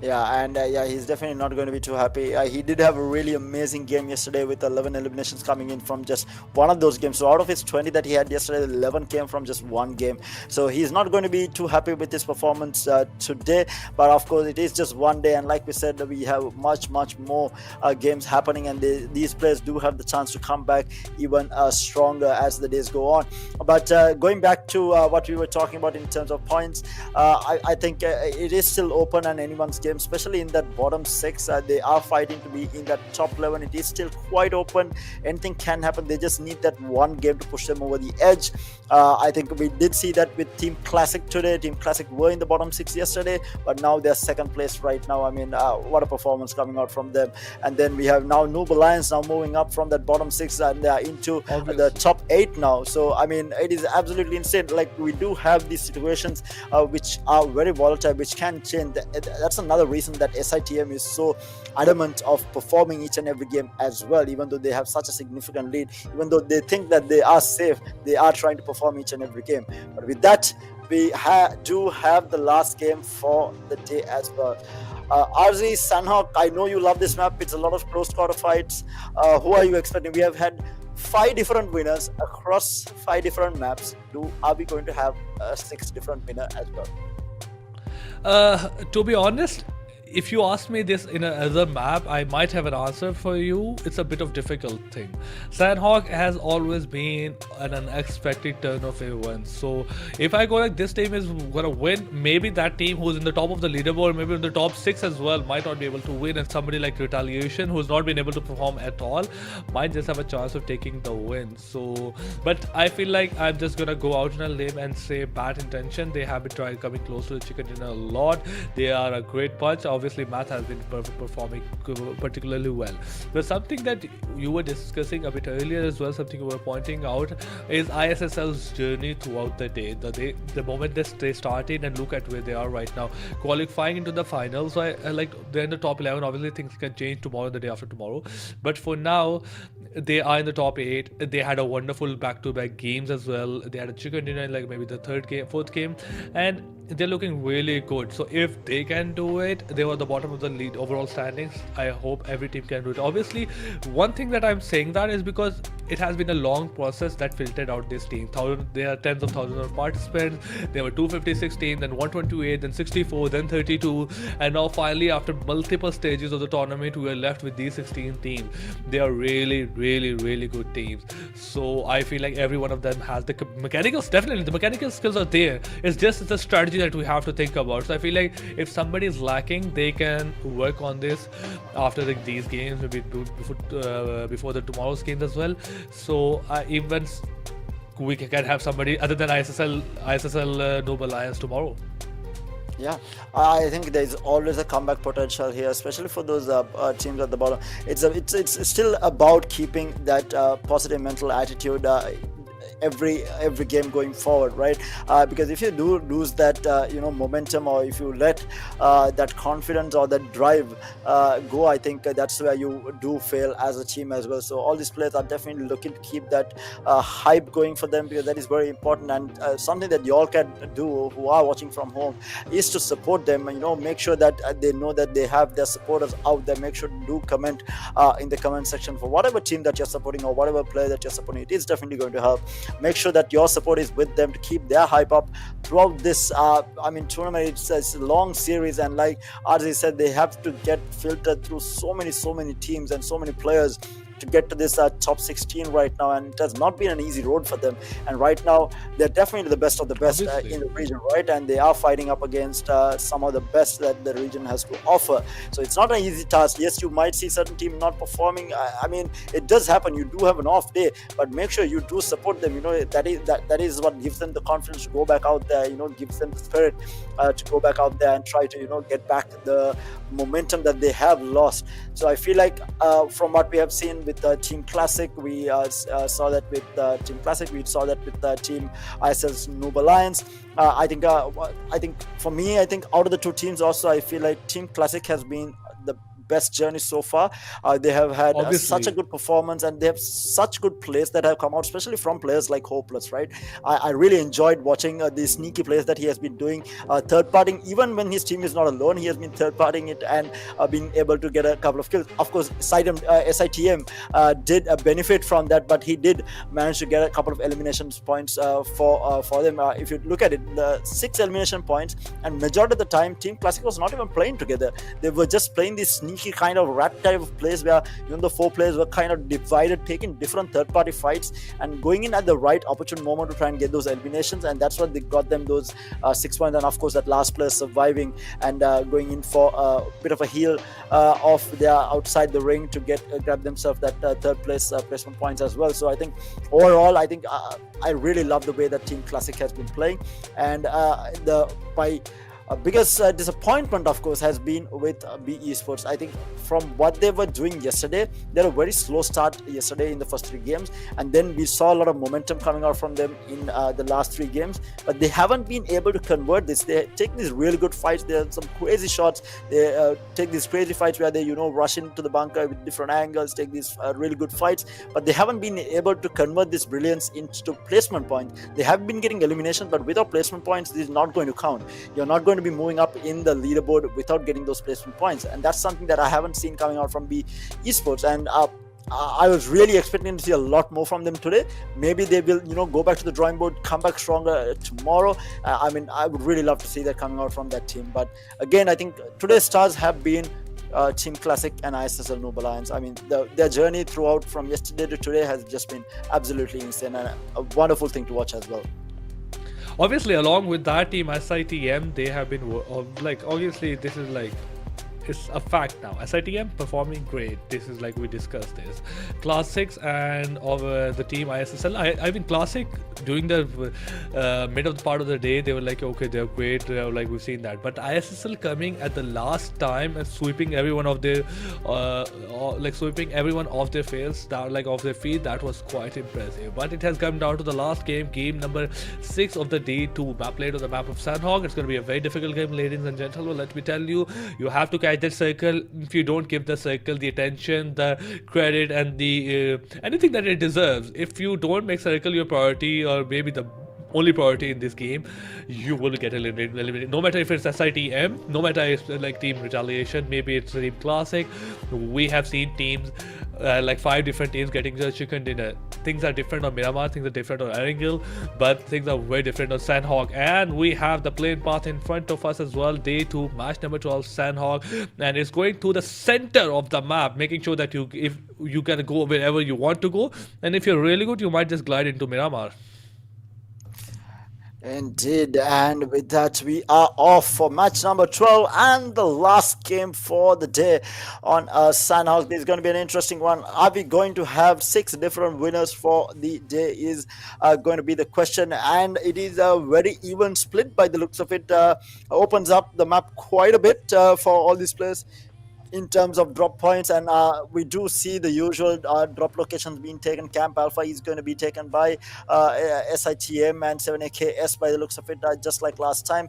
Yeah, and he's definitely not going to be too happy. He did have a really amazing game yesterday with 11 eliminations coming in from just one of those games. So out of his 20 that he had yesterday, 11 came from just one game. So he's not going to be too happy with his performance today. But of course, it is just one day, and like we said, we have much more games happening, and these players do have the chance to come back even stronger as the days go on. But going back to what we were talking about in terms of points, I think it is still open and anyone's game, especially in that bottom 6. They are fighting to be in that top 11. It is still quite open. Anything can happen. They just need that one game to push them over the edge. I think we did see that with Team Classic today. Team Classic were in the bottom 6 yesterday, but now they're second place right now. I mean, what a performance coming out from them. And then we have now Noob Alliance now moving up from that bottom 6 and they are into the top 8 now. So I mean, it is absolutely insane. Like, we do have these situations which are very volatile, which can change. That's another reason that SITM is so adamant of performing each and every game as well. Even though they have such a significant lead, even though they think that they are safe, they are trying to perform each and every game. But with that, we do have the last game for the day as well. RZ, Sanhok, I know you love this map. It's a lot of close quarter fights. Who are you expecting? We have had 5 different winners across 5 different maps. Are we going to have a 6th different winner as well? To be honest, if you ask me this in another map, I might have an answer for you. It's a bit of difficult thing. Sanhok has always been an unexpected turn of events. So if I go like this team is gonna win, maybe that team who's in the top of the leaderboard, maybe in the top 6 as well, might not be able to win, and somebody like Retaliation, who's not been able to perform at all, might just have a chance of taking the win. So, but I feel like I'm just gonna go out on a limb and say Bad Intention. They have been coming close to the chicken dinner a lot. They are a great punch. Obviously, Math has been performing particularly well. But something that you were discussing a bit earlier as well, something you were pointing out, is ISSL's journey throughout the day. The moment they started, and look at where they are right now, qualifying into the finals. So I like, they're in the top 11. Obviously, things can change tomorrow, the day after tomorrow. But for now, they are in the top 8. They had a wonderful back-to-back games as well. They had a chicken dinner in like maybe the 4th game, and they're looking really good. So if they can do it, they were the bottom of the lead overall standings. I hope every team can do it. Obviously, one thing that I'm saying that is because it has been a long process that filtered out this team. There are tens of thousands of participants. There were 256 teams, then 128, then 64, then 32, and now finally, after multiple stages of the tournament, we are left with these 16 teams. They are really good teams. So I feel like every one of them has the mechanicals. Definitely, the mechanical skills are there. It's just the strategy that we have to think about. So I feel like if somebody is lacking, they can work on this after these games, maybe before the tomorrow's games as well. So even we can have somebody other than ISSL Noble Alliance tomorrow. Yeah, I think there's always a comeback potential here, especially for those teams at the bottom. It's still about keeping that positive mental attitude every game going forward, right? Because if you do lose that momentum, or if you let that confidence or that drive go, I think that's where you do fail as a team as well. So all these players are definitely looking to keep that hype going for them, because that is very important, and something that you all can do who are watching from home is to support them. Make sure that they know that they have their supporters out there. Make sure to do comment in the comment section for whatever team that you're supporting or whatever player that you're supporting. It is definitely going to help. Make sure that your support is with them to keep their hype up throughout this tournament. It's a long series, and like RZ said, they have to get filtered through so many teams and so many players to get to this top 16 right now, and it has not been an easy road for them. And right now, they're definitely the best of the best in the region, right? And they are fighting up against some of the best that the region has to offer. So it's not an easy task. Yes, you might see certain team not performing. I mean, it does happen. You do have an off day, but make sure you do support them. That is what gives them the confidence to go back out there. Gives them the spirit to go back out there and try to get back the momentum that they have lost. So I feel like from what we have seen with Team Classic. We saw that with Team Classic. We saw that with Team ISL's Noob Alliance. I think for me, I think out of the two teams, also I feel like Team Classic has been the best journey so far. They have had such a Obviously. good performance, and they have such good plays that have come out, especially from players like Hopeless, right? I really enjoyed watching the sneaky plays that he has been doing, third parting. Even when his team is not alone, he has been third parting it and being able to get a couple of kills. Of course, SITM did benefit from that, but he did manage to get a couple of elimination points for them. If you look at it, the 6 elimination points, and majority of the time, Team Classic was not even playing together. They were just playing these sneaky kind of rat type of plays where the 4 players were kind of divided, taking different third-party fights and going in at the right opportune moment to try and get those eliminations, and that's what they got them those 6 points. And of course, that last player surviving and going in for a bit of a heal of their outside the ring to get grab themselves that third place placement points as well. So I think overall, I really love the way that Team Classic has been playing, and my biggest disappointment, of course, has been with B Esports. I think from what they were doing yesterday, they had a very slow start yesterday in the first 3 games, and then we saw a lot of momentum coming out from them in the last 3 games, but they haven't been able to convert this. They take these really good fights, there are some crazy shots, they take these crazy fights where they rush into the bunker with different angles, take these really good fights, but they haven't been able to convert this brilliance into placement points. They have been getting elimination, but without placement points, this is not going to count. You're not going to be moving up in the leaderboard without getting those placement points, and that's something that I haven't seen coming out from B Esports. And I was really expecting to see a lot more from them today. Maybe they will go back to the drawing board, come back stronger tomorrow. I would really love to see that coming out from that team. But again, I think today's stars have been Team Classic and ISSL Noob Alliance. I mean, their journey throughout from yesterday to today has just been absolutely insane and a wonderful thing to watch as well. Obviously, along with that team, SITM, they have been obviously this is it's a fact now. SITM performing great. This is we discussed this. Classics and the team ISSL. I mean, Classic during the mid of the part of the day, they were okay, they're great. We've seen that. But ISSL coming at the last time and sweeping everyone off their sweeping everyone off their face, down off their feet. That was quite impressive. But it has come down to the last game number 6 of the day 2 map played on the map of Sanhok. It's going to be a very difficult game, ladies and gentlemen. Let me tell you, you have to catch that circle. If you don't give the circle the attention, the credit, and the anything that it deserves, if you don't make circle your priority or maybe the only priority in this game, you will get eliminated. No matter if it's SITM, no matter if Team Retaliation, maybe it's Team Classic. We have seen teams 5 different teams getting the chicken dinner. Things are different on Miramar, things are different on Erangel, but things are very different on Sanhok. And we have the plane path in front of us as well. Day 2, match number 12, Sanhok, and it's going to the center of the map, making sure that if you can go wherever you want to go, and if you're really good, you might just glide into Miramar. Indeed, and with that, we are off for match number 12 and the last game for the day on Sanhok. This is going to be an interesting one. Are we going to have 6 different winners for the day is going to be the question, and it is a very even split by the looks of it. Opens up the map quite a bit for all these players in terms of drop points, and we do see the usual drop locations being taken. Camp Alpha is going to be taken by SITM and 7AKS by the looks of it, just like last time.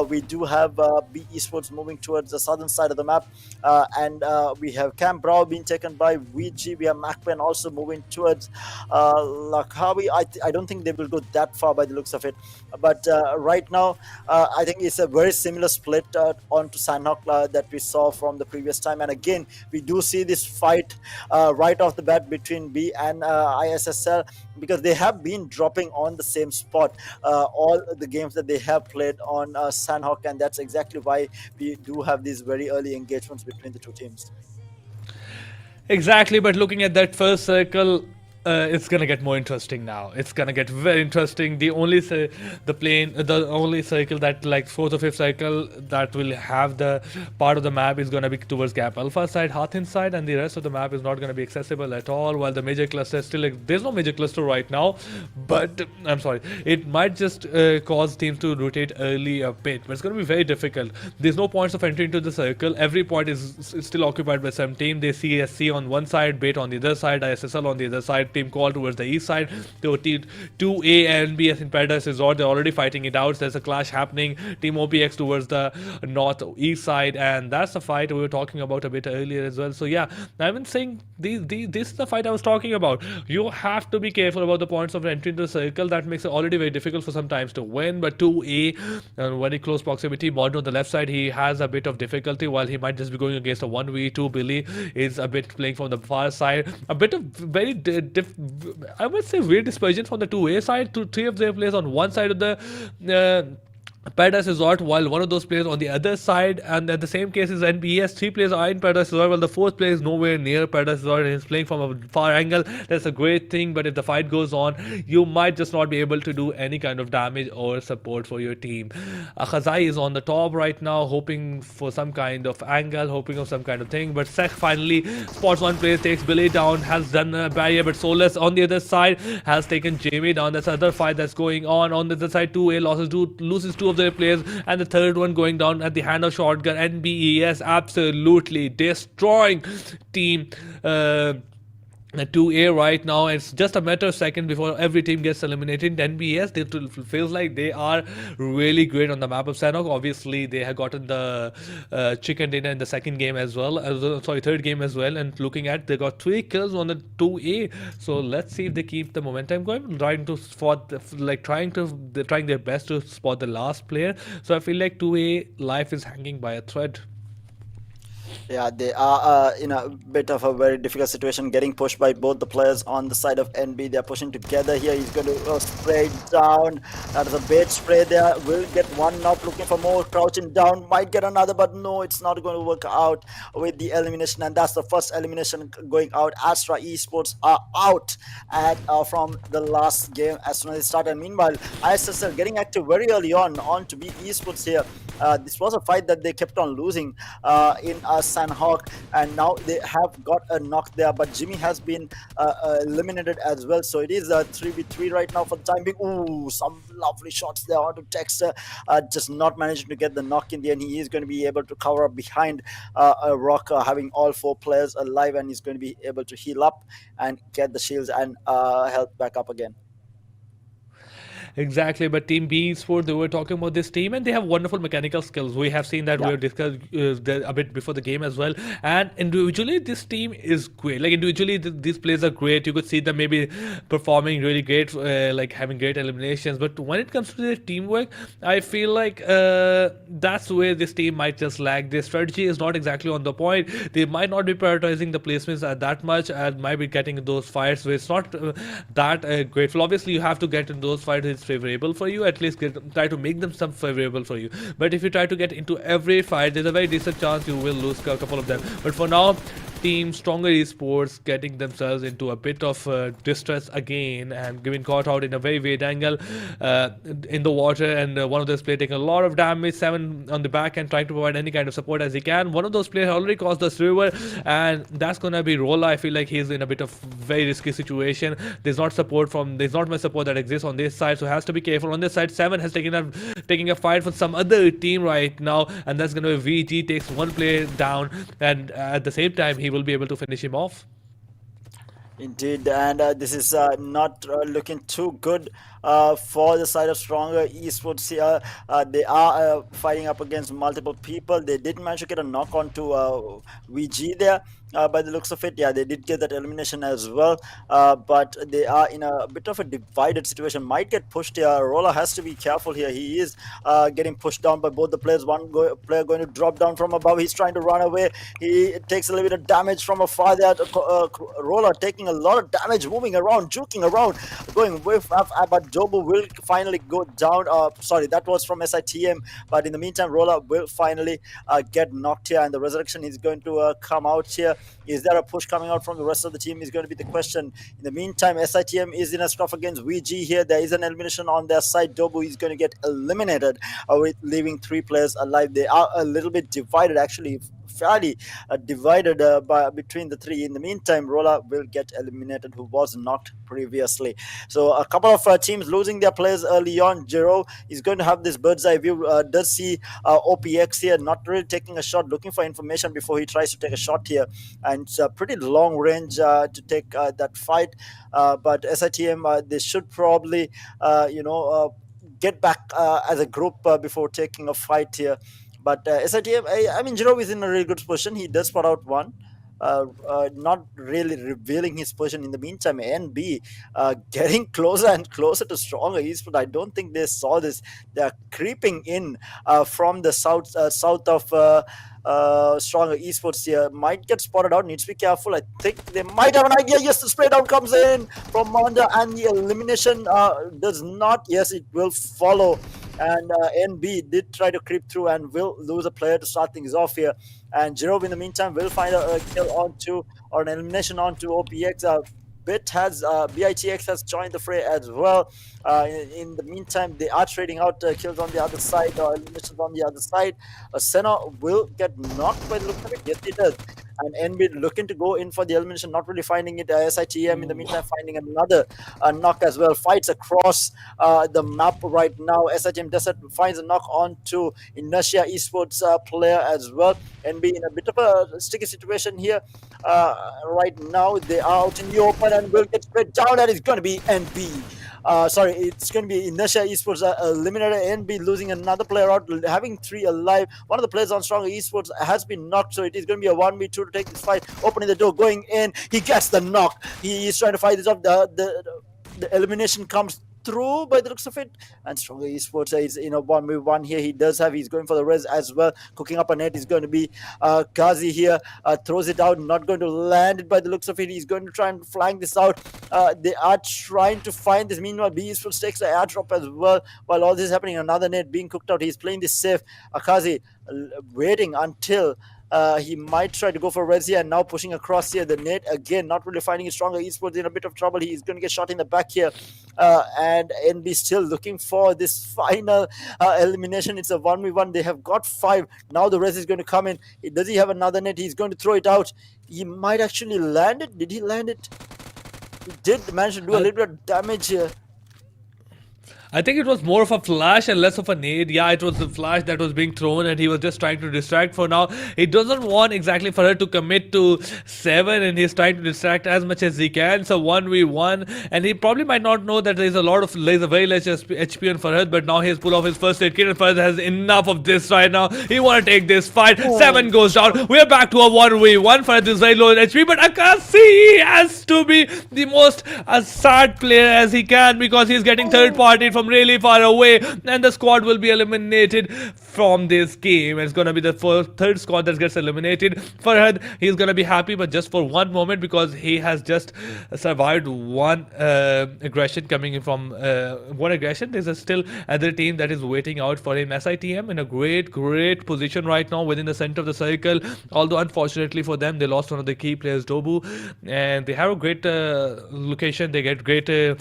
We do have B Esports moving towards the southern side of the map, and we have Camp Bravo being taken by VG. We have MAKPEN also moving towards Lakhawi. I don't think they will go that far by the looks of it, but right now I think it's a very similar split onto Sanhok that we saw from the previous time. And again, we do see this fight right off the bat between B and ISSL, because they have been dropping on the same spot all the games that they have played on Sanhok, and that's exactly why we do have these very early engagements between the two teams. Exactly, but looking at that first circle, It's gonna get more interesting now. It's gonna get very interesting. The only circle that like fourth or fifth circle that will have the part of the map is gonna be towards Gap Alpha side, Hathin side, and the rest of the map is not gonna be accessible at all. While the major cluster is still there's no major cluster right now, but I'm sorry, it might just cause teams to rotate early a bit. But it's gonna be very difficult. There's no points of entry into the circle. Every point is still occupied by some team. They see SC on one side, Bait on the other side, ISSL on the other side, Team Call towards the east side. So Team 2A and NBS in Paradise Resort, they're already fighting it out. There's a clash happening. Team OPX towards the northeast side, and that's the fight we were talking about a bit earlier as well. So yeah, I've been saying this is the fight I was talking about. You have to be careful about the points of entry into the circle. That makes it already very difficult for some times to win. But 2A, very close proximity. Modern on the left side, he has a bit of difficulty, while he might just be going against a 1v2. Billy is a bit playing from the far side. A bit of very I would say weird dispersion from the 2A side. Three of their players on one side of the Paradise Resort, while one of those players on the other side, and at the same case is NBS. Three players are in Paradise Resort, while the fourth player is nowhere near Paradise Resort and is playing from a far angle. That's a great thing, but if the fight goes on, you might just not be able to do any kind of damage or support for your team. Khazai is on the top right now, hoping for some kind of angle, hoping of some kind of thing, but Sek finally spots one player, takes Billy down, has done a barrier, but Solus on the other side has taken Jamie down. That's another fight that's going on. On the other side, 2A loses two of their players, and the third one going down at the hand of shotgun. NBES absolutely destroying team 2A right now. It's just a matter of seconds before every team gets eliminated. NBS, feels like they are really great on the map of Sanhok. Obviously, they have gotten the chicken dinner in the second game as well. Third game as well. And looking at, they got 3 kills on the 2A. So let's see if they keep the momentum going. Trying to spot, they're trying their best to spot the last player. So I feel like 2A life is hanging by a thread. Yeah, they are in a bit of a very difficult situation, getting pushed by both the players on the side of NB. They're pushing together here. He's going to spray down. That is a bait spray there. Will get one knock, looking for more, crouching down. Might get another, but no, it's not going to work out with the elimination. And that's the first elimination going out. Astra Esports are out from the last game as soon as it started. And meanwhile, ISSL getting active very early on to beat Esports here. This was a fight that they kept on losing in Sanhok, and now they have got a knock there, but Jimmy has been eliminated as well. So it is a 3v3 right now for the time being. Ooh, some lovely shots there onto Texter, just not managing to get the knock in the end. He is going to be able to cover up behind a rock, having all 4 players alive, and he's going to be able to heal up and get the shields and health back up again. Exactly, but Team B Sport, they were talking about this team, and they have wonderful mechanical skills. We have seen that. We have discussed a bit before the game as well. And individually, this team is great. Like individually, these players are great. You could see them maybe performing really great, like having great eliminations. But when it comes to their teamwork, I feel like that's where this team might just lag. Their strategy is not exactly on the point. They might not be prioritizing the placements at that much, and might be getting those fights where it's not that grateful. Obviously, you have to get in those fights. It's favorable for you. At least try to make them some favorable for you. But if you try to get into every fight, there's a very decent chance you will lose a couple of them. But for now, Team Stronger Esports getting themselves into a bit of distress again and getting caught out in a very weird angle in the water, and one of those players taking a lot of damage. 7 on the back and trying to provide any kind of support as he can. One of those players already caused the river, and that's gonna be Rolla. I feel like he's in a bit of very risky situation. There's not much support that exists on this side, so has to be careful. On this side, 7 has taking a fight for some other team right now, and that's gonna be VG takes one player down, and at the same time he will be able to finish him off. Indeed, and this is not looking too good for the side of Stronger Esports here. They are fighting up against multiple people. They did manage to get a knock on to VG there. By the looks of it, yeah, they did get that elimination as well, but they are in a bit of a divided situation. Might get pushed here. Rolla has to be careful here. He is getting pushed down by both the players. One player going to drop down from above. He's trying to run away. He takes a little bit of damage from afar there. Rolla taking a lot of damage, moving around, juking around, going with, but Jobu will finally go down. Sorry, that was from SITM, but in the meantime, Rolla will finally get knocked here, and the resurrection is going to come out here. Is there a push coming out from the rest of the team is going to be the question. In the meantime, SITM is in a scruff against VG here. There is an elimination on their side. Dobu is going to get eliminated with leaving 3 players alive. They are a little bit divided, actually fairly divided between the 3. In the meantime, Rola will get eliminated, who was knocked previously. So a couple of teams losing their players early on. Jero is going to have this bird's eye view. Does see OPX here not really taking a shot, looking for information before he tries to take a shot here, and it's a pretty long range to take that fight. But SITM, they should probably get back as a group before taking a fight here. But SITM, I mean, Jiro is in a really good position. He does spot out one. Not really revealing his position in the meantime. NB getting closer and closer to stronger esports. I don't think they saw this. They are creeping in from the south of stronger esports here. Might get spotted out. Needs to be careful. I think they might have an idea. Yes, the spray down comes in from Monda, and the elimination does not. Yes, it will follow. And NB did try to creep through and will lose a player to start things off here. And Jiro, in the meantime, will find a kill onto, or an elimination onto OPX. BITX has joined the fray as well. In the meantime, they are trading out kills on the other side, or eliminations on the other side. Senna will get knocked by the look of it. Yes, he does. And NB looking to go in for the elimination, not really finding it. SITM in the meantime finding another knock as well. Fights across the map right now. SITM finds a knock onto Inertia Esports player as well. NB in a bit of a sticky situation here. Right now, they are out in the open and will get spread down, and it's going to be NB. It's going to be Inertia Esports eliminated. NB losing another player out, having 3 alive. One of the players on Stronger Esports has been knocked, so it is going to be a 1v2 to take this fight. Opening the door, going in. He gets the knock. He is trying to fight this up. The elimination comes through by the looks of it, and Stronger Esports is in a 1v1 here. He's going for the res as well. Cooking up a net is going to be Ghazi here. Throws it out, not going to land it by the looks of it. He's going to try and flank this out. They are trying to find this. Meanwhile, B Esports takes the airdrop as well. While all this is happening, another net being cooked out. He's playing this safe. Akazi waiting until he might try to go for res here, and now pushing across here. The net again, not really finding it. Stronger Esports in a bit of trouble. He's going to get shot in the back here. And NB still looking for this final elimination. It's a 1v1. They have got 5. Now the res is going to come in. Does he have another net? He's going to throw it out. He might actually land it. Did he land it? He did manage to do a little bit of damage here. I think it was more of a flash and less of a nade. Yeah, it was a flash that was being thrown, and he was just trying to distract for now. He doesn't want exactly for her to commit to 7, and he's trying to distract as much as he can. So 1v1, and he probably might not know that there's a very less HP on Farhad, but now he's pulled off his first aid kit, and Farhad has enough of this right now. He want to take this fight. 7 goes down. We're back to a 1v1. Farhad is very low in HP, but Akasi has to be the most sad player as he can, because he's getting third party from really far away, and the squad will be eliminated from this game. It's gonna be the third squad that gets eliminated. Farhad, he's gonna be happy, but just for one moment, because he has just survived one aggression coming in from one aggression. There's still other team that is waiting out for him. SITM in a great position right now within the center of the circle, although unfortunately for them, they lost one of the key players, Dobu, and they have a great location. They get great they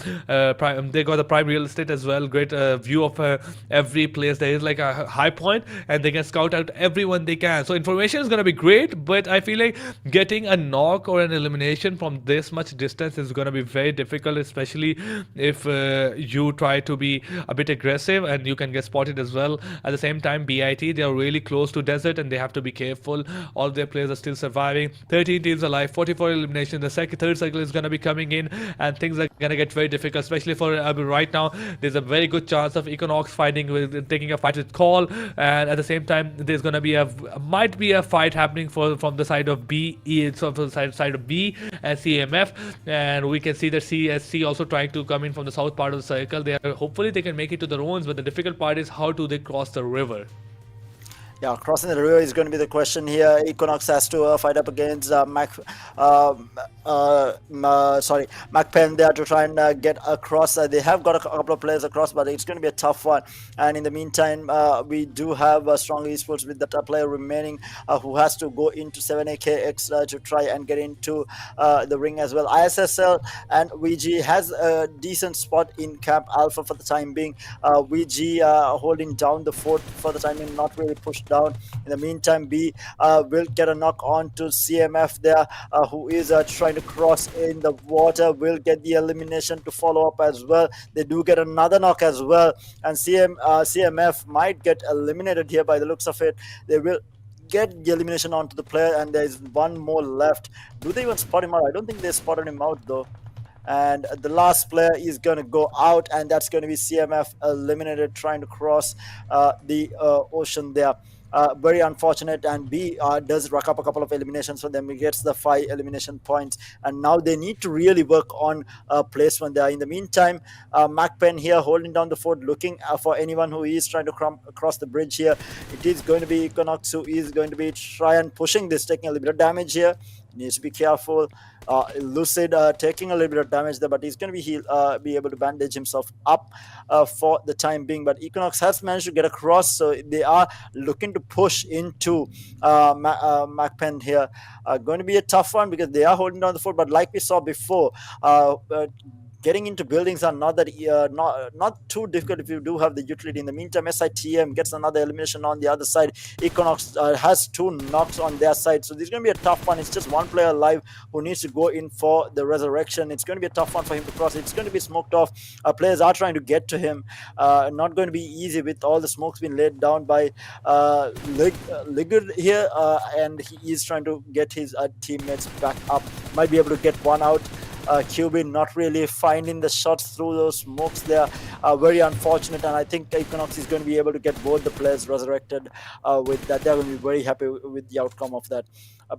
got the prime real estate as well. Great view of every place. There is like a high point, and they can scout out everyone they can. So information is going to be great, but I feel like getting a knock or an elimination from this much distance is going to be very difficult, especially if you try to be a bit aggressive, and you can get spotted as well. At the same time, BIT, they are really close to desert, and they have to be careful. All their players are still surviving. 13 teams alive, 44 elimination. The third cycle is going to be coming in, and things are going to get very difficult, especially for right now. There's a very good chance of Equinox taking a fight with Call, and at the same time, there's going to be might be a fight happening from the side of B, from the side of B and CMF, and we can see that CSC also trying to come in from the south part of the circle. Hopefully they can make it to the ruins, but the difficult part is how do they cross the river. Yeah, crossing the river is going to be the question here. Equinox has to fight up against uh, MAKPEN there to try and get across. They have got a couple of players across, but it's going to be a tough one. And in the meantime, we do have strong esports with that player remaining who has to go into 7AKX to try and get into the ring as well. ISSL and VG has a decent spot in Camp Alpha for the time being. VG holding down the fort for the time being, not really pushed down. In the meantime, B will get a knock on to CMF there, who is trying to cross in the water, will get the elimination to follow up as well. They do get another knock as well, and CMF might get eliminated here by the looks of it. They will get the elimination onto the player, and there's one more left. Do they even spot him out? I don't think they spotted him out though. And the last player is going to go out, and that's going to be CMF eliminated trying to cross the ocean there. Very unfortunate, and B does rack up a couple of eliminations for them. He gets the 5 elimination points, and now they need to really work on placement there. In the meantime, MAKPEN here holding down the fort, looking for anyone who is trying to cross the bridge here. It is going to be Equinox who is going to be trying pushing this, taking a little bit of damage here. Needs to be careful. Lucid taking a little bit of damage there, but he's going to be able to bandage himself up for the time being. But Equinox has managed to get across, so they are looking to push into MAKPEN here. Going to be a tough one because they are holding down the fort, but like we saw before, getting into buildings are not that not too difficult if you do have the utility. In the meantime, SITM gets another elimination on the other side. Equinox has 2 knocks on their side, so this is going to be a tough one. It's just one player alive who needs to go in for the resurrection. It's going to be a tough one for him to cross. It's going to be smoked off. Players are trying to get to him. Not going to be easy with all the smokes being laid down by Ligud here, and he is trying to get his teammates back up. Might be able to get one out. QB not really finding the shots through those smokes there. Very unfortunate, and I think Equinox is going to be able to get both the players resurrected with that. They're going to be very happy with the outcome of that.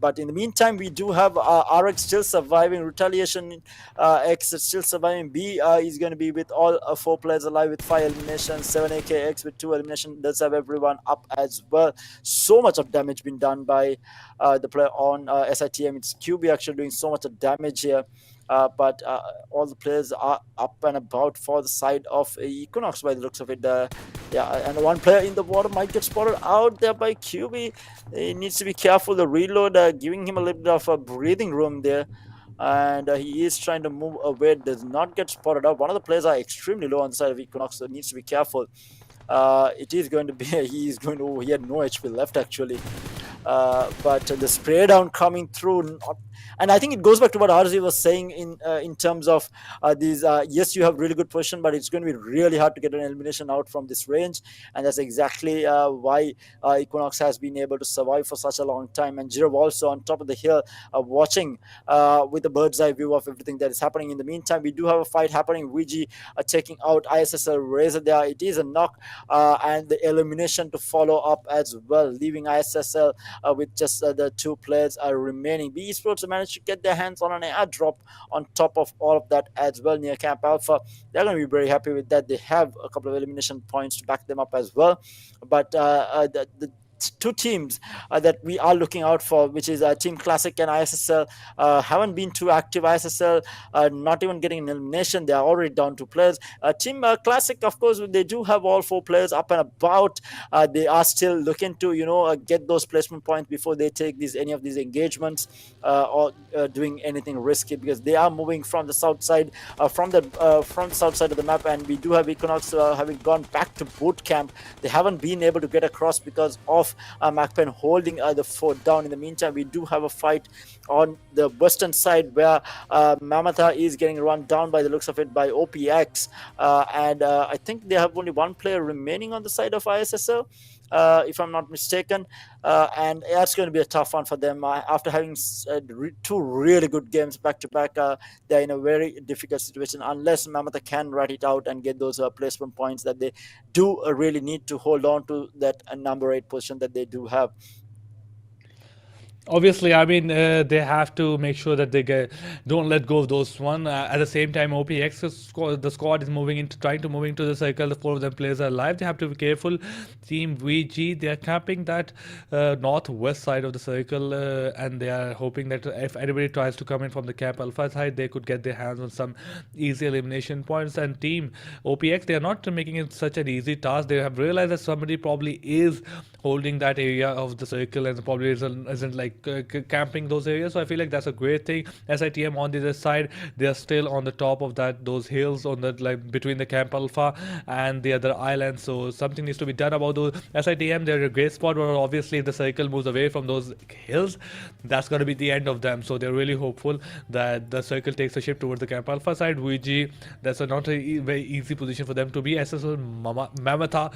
But in the meantime, we do have RX still surviving. Retaliation X is still surviving. B is going to be with all 4 players alive with 5 eliminations. 7AKX with 2 eliminations does have everyone up as well. So much of damage been done by the player on SITM. It's QB actually doing so much of damage here. But all the players are up and about for the side of Equinox by the looks of it. Yeah, and one player in the water might get spotted out there by QB. He needs to be careful. The reload giving him a little bit of a breathing room there. And he is trying to move away. Does not get spotted out. One of the players are extremely low on the side of Equinox, so needs to be careful. It is going to be he had no HP left actually. But the spray down coming through, and I think it goes back to what RZ was saying in terms of these. Yes, you have really good position, but it's going to be really hard to get an elimination out from this range, and that's exactly why Equinox has been able to survive for such a long time. And Jiro also on top of the hill, watching with a bird's eye view of everything that is happening. In the meantime, we do have a fight happening. VG taking out ISSL Razor there. It is a knock, and the elimination to follow up as well, leaving ISSL with just the 2 players remaining. B Esports managed to get their hands on an airdrop on top of all of that as well near Camp Alpha. They're going to be very happy with that. They have a couple of elimination points to back them up as well. But the 2 teams that we are looking out for, which is Team Classic and ISSL, haven't been too active. ISSL not even getting an elimination. They are already down 2 players. Team Classic, of course, they do have all 4 players up and about. They are still looking to get those placement points before they take any of these engagements or doing anything risky, because they are moving from the south side, from the south side of the map. And we do have Equinox having gone back to boot camp. They haven't been able to get across because of MAKPEN holding the fort down. In the meantime, we do have a fight on the western side where Mamata is getting run down by the looks of it by OPX, and I think they have only 1 player remaining on the side of ISSL, if I'm not mistaken, and that's going to be a tough one for them after having 2 really good games back to back. They're in a very difficult situation unless Mamata can write it out and get those placement points that they do really need to hold on to that number 8 position that they do have. Obviously, I mean, they have to make sure that don't let go of those one. At the same time, OPX the squad is moving into trying to moving to the circle. The four of them players are alive. They have to be careful. Team VG, they are camping that northwest side of the circle, and they are hoping that if anybody tries to come in from the Camp Alpha side, they could get their hands on some easy elimination points. And Team OPX, they are not making it such an easy task. They have realized that somebody probably is holding that area of the circle and probably isn't like camping those areas. So I feel like that's a great thing. SITM on the other side, they are still on the top of those hills on the like between the Camp Alpha and the other islands. So something needs to be done about those. SITM, they're a great spot, but obviously if the circle moves away from those hills, that's going to be the end of them. So they're really hopeful that the circle takes a shift towards the Camp Alpha side. VG, that's not a very easy position for them to be. SSL Mamata,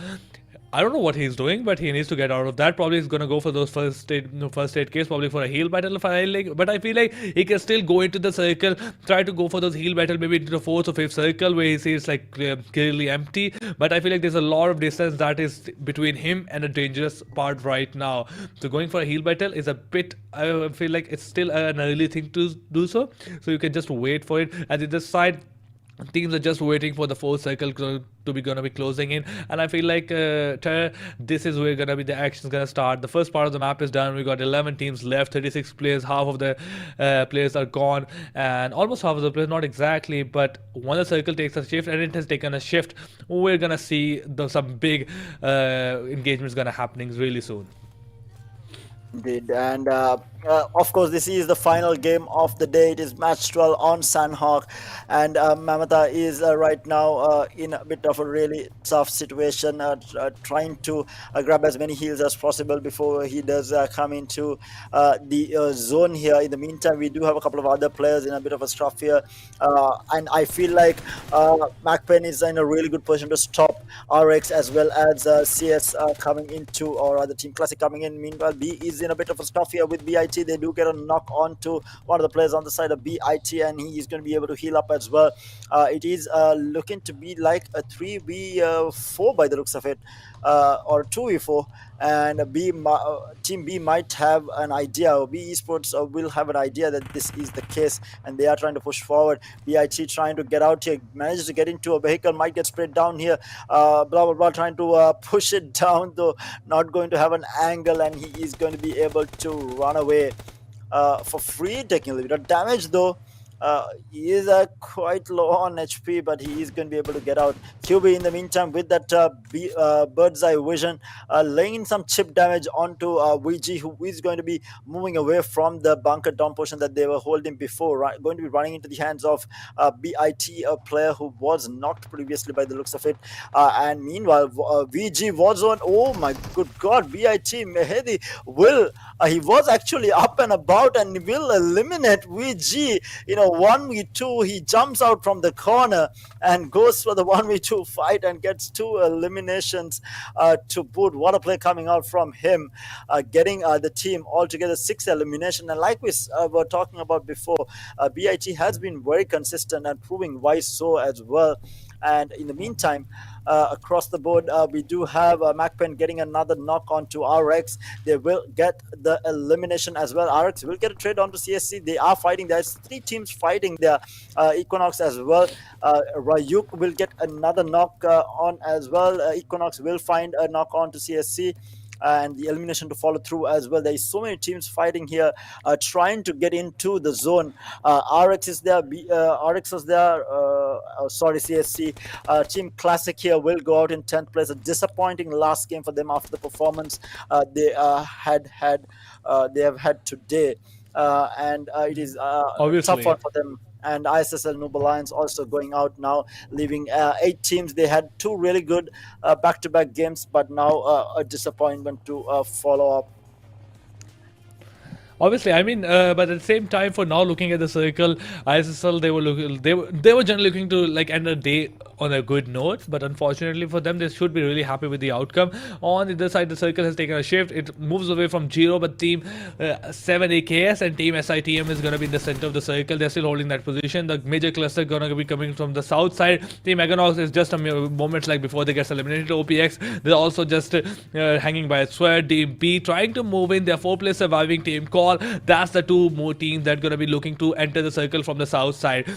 I don't know what he's doing, but he needs to get out of that. Probably he's gonna go for those first aid case, probably for a heal battle. If I like, but I feel like he can still go into the circle, try to go for those heal battle, maybe into the fourth or fifth circle where he sees like clearly empty. But I feel like there's a lot of distance that is between him and a dangerous part right now. So going for a heal battle is a bit. I feel like it's still an early thing to do so. So you can just wait for it. And this side, teams are just waiting for the fourth cycle to be gonna be closing in, and I feel like this is where gonna be the action's gonna start. The first part of the map is done. We got 11 teams left, 36 players. Half of the players are gone, and almost half of the players, not exactly, but when the circle takes a shift, and it has taken a shift, we're gonna see some big engagements gonna happening really soon. Indeed, and of course, this is the final game of the day. It is match 12 on Sanhok, and Mamata is right now in a bit of a really tough situation, trying to grab as many heals as possible before he does come into the zone here. In the meantime, we do have a couple of other players in a bit of a stuff here, and I feel like MAKPEN is in a really good position to stop RX as well as CS coming into, or other Team Classic coming in. Meanwhile, B is in a bit of a stuff here with BIT. They do get a knock on to one of the players on the side of BIT, and he is going to be able to heal up as well. It is looking to be like a 3v4 by the looks of it, or 2v4, and Team B might have an idea, or B Esports will have an idea that this is the case, and they are trying to push forward. BIT trying to get out here, manages to get into a vehicle, might get sprayed down here, blah blah blah, trying to push it down, though not going to have an angle, and he is going to be able to run away for free, taking a little bit of damage though. He is quite low on HP, but he is going to be able to get out. QB in the meantime with that bird's eye vision, laying some chip damage onto VG, who is going to be moving away from the bunker down portion that they were holding before, right? Going to be running into the hands of BIT, a player who was knocked previously by the looks of it. And meanwhile, VG was on. Oh my good God, BIT Mehedi will. He was actually up and about and will eliminate VG. 1v2, he jumps out from the corner and goes for the 1v2 fight and gets 2 eliminations to boot. What a play coming out from him, getting the team altogether 6 elimination. And like we were talking about before, BIT has been very consistent and proving why so as well. And in the meantime, across the board, we do have MAKPEN getting another knock onto RX. They will get the elimination as well. RX will get a trade onto CSC. They are fighting. There's 3 teams fighting there. Equinox as well. Ryuk will get another knock on as well. Equinox will find a knock on to CSC, and the elimination to follow through as well. There is so many teams fighting here, trying to get into the zone. RX is there. RX is there. CSC. Team Classic here will go out in 10th place. A disappointing last game for them after the performance they have had today, and it is tough one for them. And ISSL Noob Alliance also going out now, leaving 8 teams. They had 2 really good back-to-back games, but now a disappointment to follow up. Obviously, I mean, but at the same time, for now, looking at the circle, ISSL, they were generally looking to like end the day on a good note, but unfortunately for them, they should be really happy with the outcome. On the other side, the circle has taken a shift. It moves away from Giro, but team 7AKS and team SITM is going to be in the center of the circle. They're still holding that position. The major cluster going to be coming from the south side. Team Meganox is just a moment like before they get eliminated. OPX, they're also just hanging by a sweat. Team B trying to move in. Their 4-player surviving team Call. That's the two more teams that are going to be looking to enter the circle from the south side.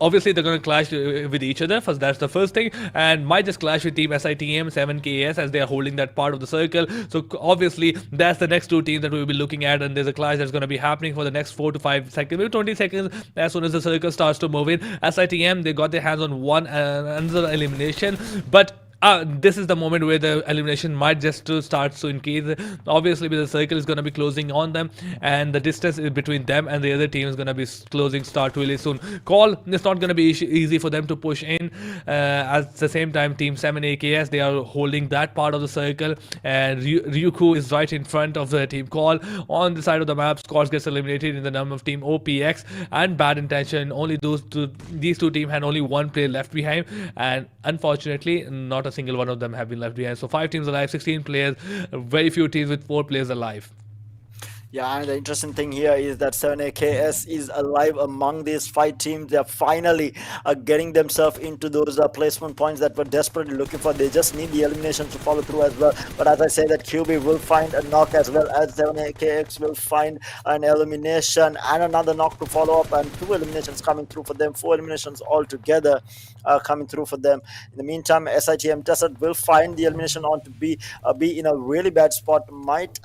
Obviously, they're going to clash with each other. First, that's the first thing, and might just clash with Team SITM 7KS as they are holding that part of the circle. So obviously, that's the next two teams that we'll be looking at, and there's a clash that's going to be happening for the next 4 to 5 seconds, maybe 20 seconds. As soon as the circle starts to move in, SITM they got their hands on one another elimination, but this is the moment where the elimination might just to start to increase. Obviously, the circle is going to be closing on them, and the distance between them and the other team is going to be closing start really soon. Call, it's not going to be easy for them to push in. At the same time, Team 7 AKS, they are holding that part of the circle, and Ryuku is right in front of the team Call. On the side of the map, Scores gets eliminated in the number of Team OPX and Bad Intention. Only these two teams had only one player left behind, and unfortunately, not a single one of them have been left behind. So 5 teams alive, 16 players, very few teams with 4 players alive. Yeah, and the interesting thing here is that 7AKS is alive among these 5 teams. They are finally getting themselves into those placement points that we're desperately looking for. They just need the elimination to follow through as well. But as I say, that QB will find a knock as well as 7AKX will find an elimination and another knock to follow up, and 2 eliminations coming through for them. 4 eliminations altogether coming through for them. In the meantime, SITM Desert will find the elimination on to be in a really bad spot. Might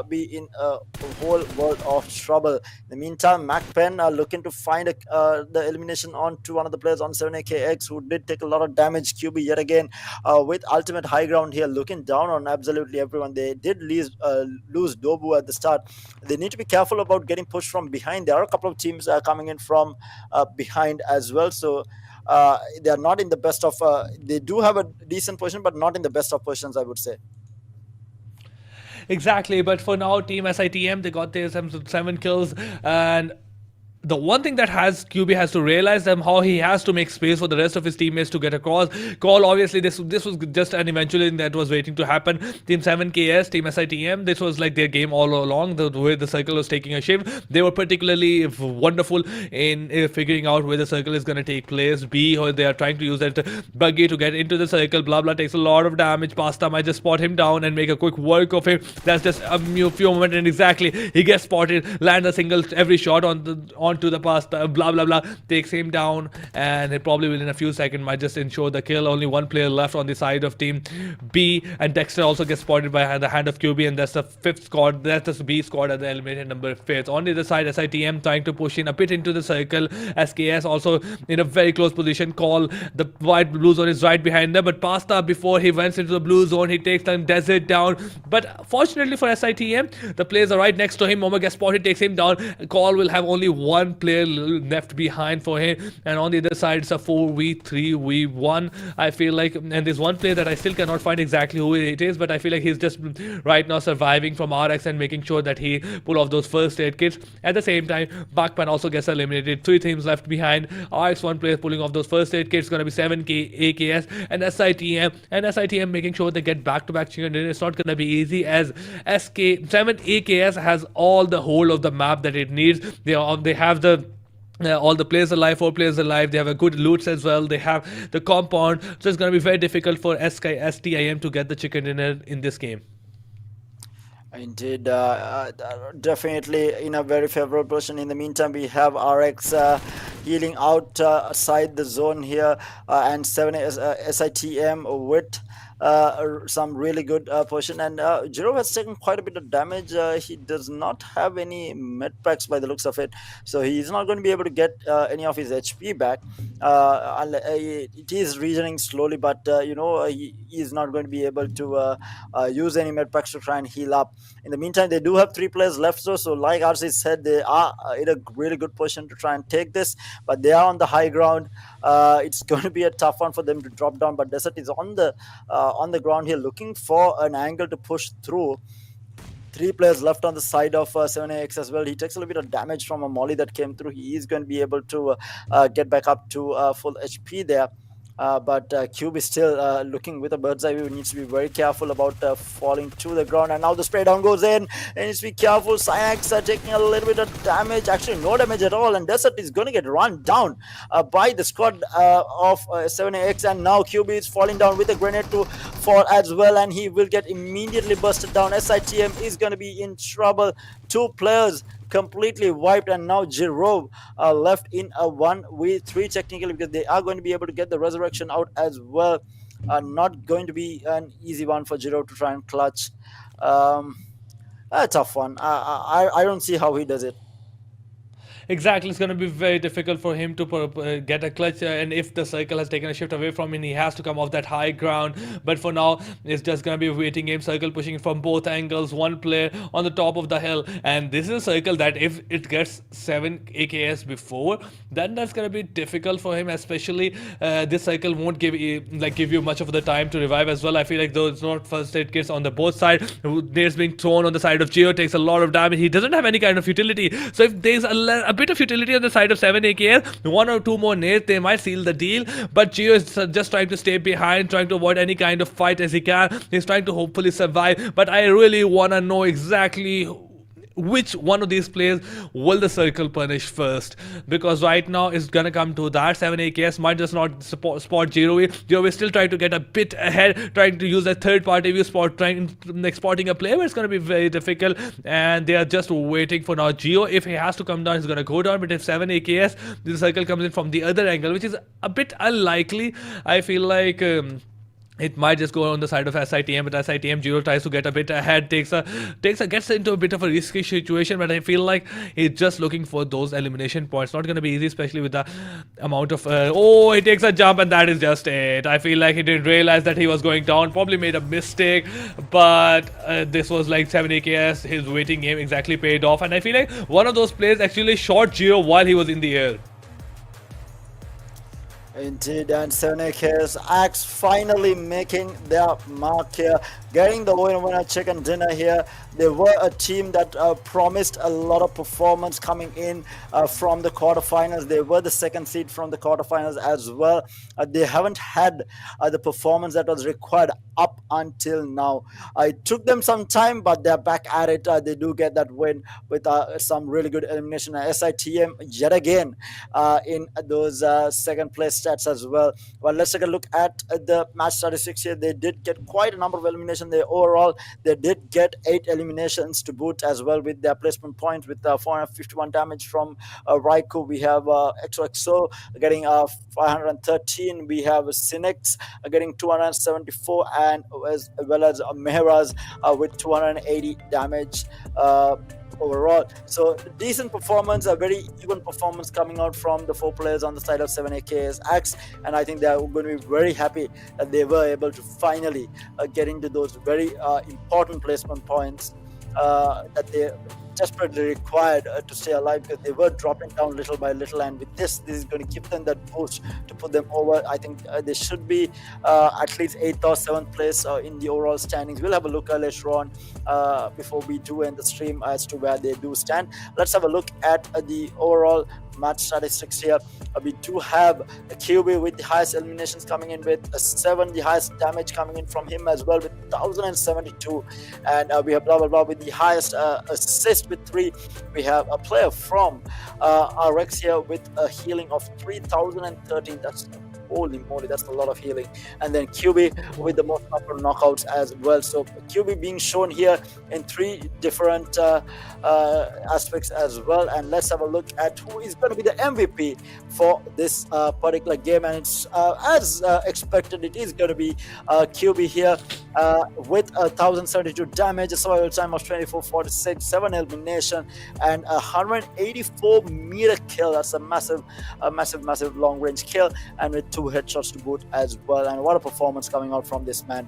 be in a whole world of trouble. In the meantime, MAKPEN are looking to find the elimination on to one of the players on 7AKX who did take a lot of damage. QB yet again with ultimate high ground here, looking down on absolutely everyone. They did lose Dobu at the start. They need to be careful about getting pushed from behind. There are a couple of teams coming in from behind as well, so they are not in the best of they do have a decent position, but not in the best of positions, I would say. Exactly, but for now, Team SITM, they got their 7 kills, and the one thing that QB has to realize them how he has to make space for the rest of his teammates to get across. Call, obviously this was just an eventually that was waiting to happen. Team 7KS, Team SITM, this was like their game all along. The way the circle was taking a shift, they were particularly wonderful in figuring out where the circle is going to take place. B, or they are trying to use that buggy to get into the circle. Blah blah takes a lot of damage. Pasta might just spot him down and make a quick work of him. That's just a few moments, and exactly he gets spotted, lands a single every shot onto the Pasta, blah blah blah, takes him down, and it probably within a few seconds might just ensure the kill. Only one player left on the side of Team B, and Dexter also gets spotted by the hand of QB, and that's the 5th squad. That's the B squad at the eliminated number 5th. On the other side, SITM trying to push in a bit into the circle. SKS also in a very close position. Call, the white blue zone is right behind them, but Pasta, before he went into the blue zone, he takes the desert down. But fortunately for SITM, the players are right next to him. Momo gets spotted, takes him down. Call will have only one player left behind for him, and on the other side it's a 4v3v1. I feel like, and there's one player that I still cannot find exactly who it is, but I feel like he's just right now surviving from RX and making sure that he pull off those first aid kits. At the same time, MAKPEN also gets eliminated. 3 teams left behind. RX one player pulling off those first aid kits, going to be 7K AKS and SITM making sure they get back-to-back chicken dinner. It's not going to be easy, as 7 AKS has all the whole of the map that it needs. They have all the players alive, 4 players alive. They have a good loot as well. They have the compound, so it's going to be very difficult for STIM to get the chicken dinner in this game. Indeed, definitely in a very favorable position. In the meantime, we have RX healing outside the zone here, and 7 SITM with some really good position, and Jiro has taken quite a bit of damage. He does not have any med packs by the looks of it, so he's not going to be able to get any of his HP back. It is regening slowly, but he is not going to be able to use any med packs to try and heal up. In the meantime, they do have 3 players left, so like RC said, they are in a really good position to try and take this, but they are on the high ground. It's going to be a tough one for them to drop down, but Desert is on the ground here looking for an angle to push through. 3 players left on the side of 7AX as well. He takes a little bit of damage from a molly that came through. He is going to be able to get back up to full HP there. but Cube is still looking with a bird's eye view. Needs to be very careful about falling to the ground. And now the spray down goes in. And needs to be careful. Cyanax are taking a little bit of damage. Actually, no damage at all. And Desert is going to get run down by the squad of 7AX. And now Cube is falling down with a grenade to fall as well. And he will get immediately busted down. SITM is going to be in trouble. Two players completely wiped, and now Jirov left in a 1v3 technically, because they are going to be able to get the resurrection out as well. Not going to be an easy one for Jirov to try and clutch. A tough one. I don't see how he does it. Exactly, it's going to be very difficult for him to get a clutch, and if the circle has taken a shift away from him, he has to come off that high ground. But for now, it's just going to be a waiting game. Circle pushing it from both angles, one player on the top of the hill, and this is a circle that if it gets 7 AKS before, then that's going to be difficult for him. Especially this cycle won't give you much of the time to revive as well. I feel like those not first aid kits on the both side. There's being thrown on the side of Geo, takes a lot of damage. He doesn't have any kind of utility, so if there's a bit of utility on the side of 7 AKS, one or two more nades, they might seal the deal. But Geo is just trying to stay behind, trying to avoid any kind of fight as he can. He's trying to hopefully survive, but I really want to know exactly which one of these players will the circle punish first, because right now it's gonna come to that. 7 AKS might just not spot Jiro. Jiro is still trying to get a bit ahead, trying to use a third party view spot, exporting a player, but it's gonna be very difficult, and they are just waiting for now. Geo, if he has to come down, he's gonna go down, but if 7 AKS, the circle comes in from the other angle, which is a bit unlikely, I feel like it might just go on the side of SITM, but SITM Giro tries to get a bit ahead, gets into a bit of a risky situation, but I feel like he's just looking for those elimination points. Not going to be easy, especially with the amount of he takes a jump, and that is just it. I feel like he didn't realize that he was going down, probably made a mistake, but this was like 7 AKS, his waiting game exactly paid off, and I feel like one of those players actually shot Giro while he was in the air. Indeed, and 7AK's Axe finally making their mark here, getting the winner chicken dinner here. They were a team that promised a lot of performance coming in from the quarterfinals. They were the second seed from the quarterfinals as well. They haven't had the performance that was required up until now. It took them some time, but they're back at it. They do get that win with some really good elimination. SITM yet again in those second place stats as well. Well, let's take a look at the match statistics here. They did get quite a number of eliminations. They did get 8 eliminations to boot as well, with their placement points, with 451 damage from Raikou. We have XOXO getting 513. We have Cinex getting 274, and as well as Meheraz with 280 damage overall. So decent performance, a very even performance coming out from the 4 players on the side of 7AK's Axe, and I think they are going to be very happy that they were able to finally get into those very important placement points that they desperately required to stay alive, because they were dropping down little by little, and with this is going to give them that boost to put them over. I think they should be at least 8th or 7th place in the overall standings. We'll have a look later on before we do end the stream as to where they do stand. Let's have a look at the overall match statistics here. We do have a QB with the highest eliminations coming in with 7, the highest damage coming in from him as well with 1072, and we have blah blah blah with the highest assist with 3. We have a player from RX here with a healing of 3013. That's holy moly, that's a lot of healing. And then QB with the most number of knockouts as well. So QB being shown here in 3 different aspects as well. And let's have a look at who is going to be the MVP for this particular game. And it's as expected, it is going to be QB here with 1072 damage, a survival time of 24:46, 7 elimination, and 184 meter kill. That's a massive long range kill, and with 2 headshots to boot as well. And what a performance coming out from this man.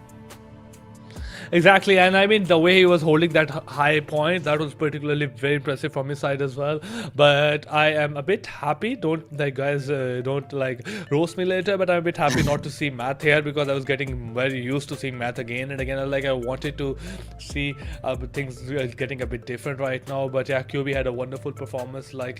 Exactly, and I mean the way he was holding that high point, that was particularly very impressive from his side as well. But I am a bit happy. Don't like guys, don't like roast me later. But I'm a bit happy not to see Math here because I was getting very used to seeing Math again and again. Like I wanted to see things getting a bit different right now. But yeah, QB had a wonderful performance. Like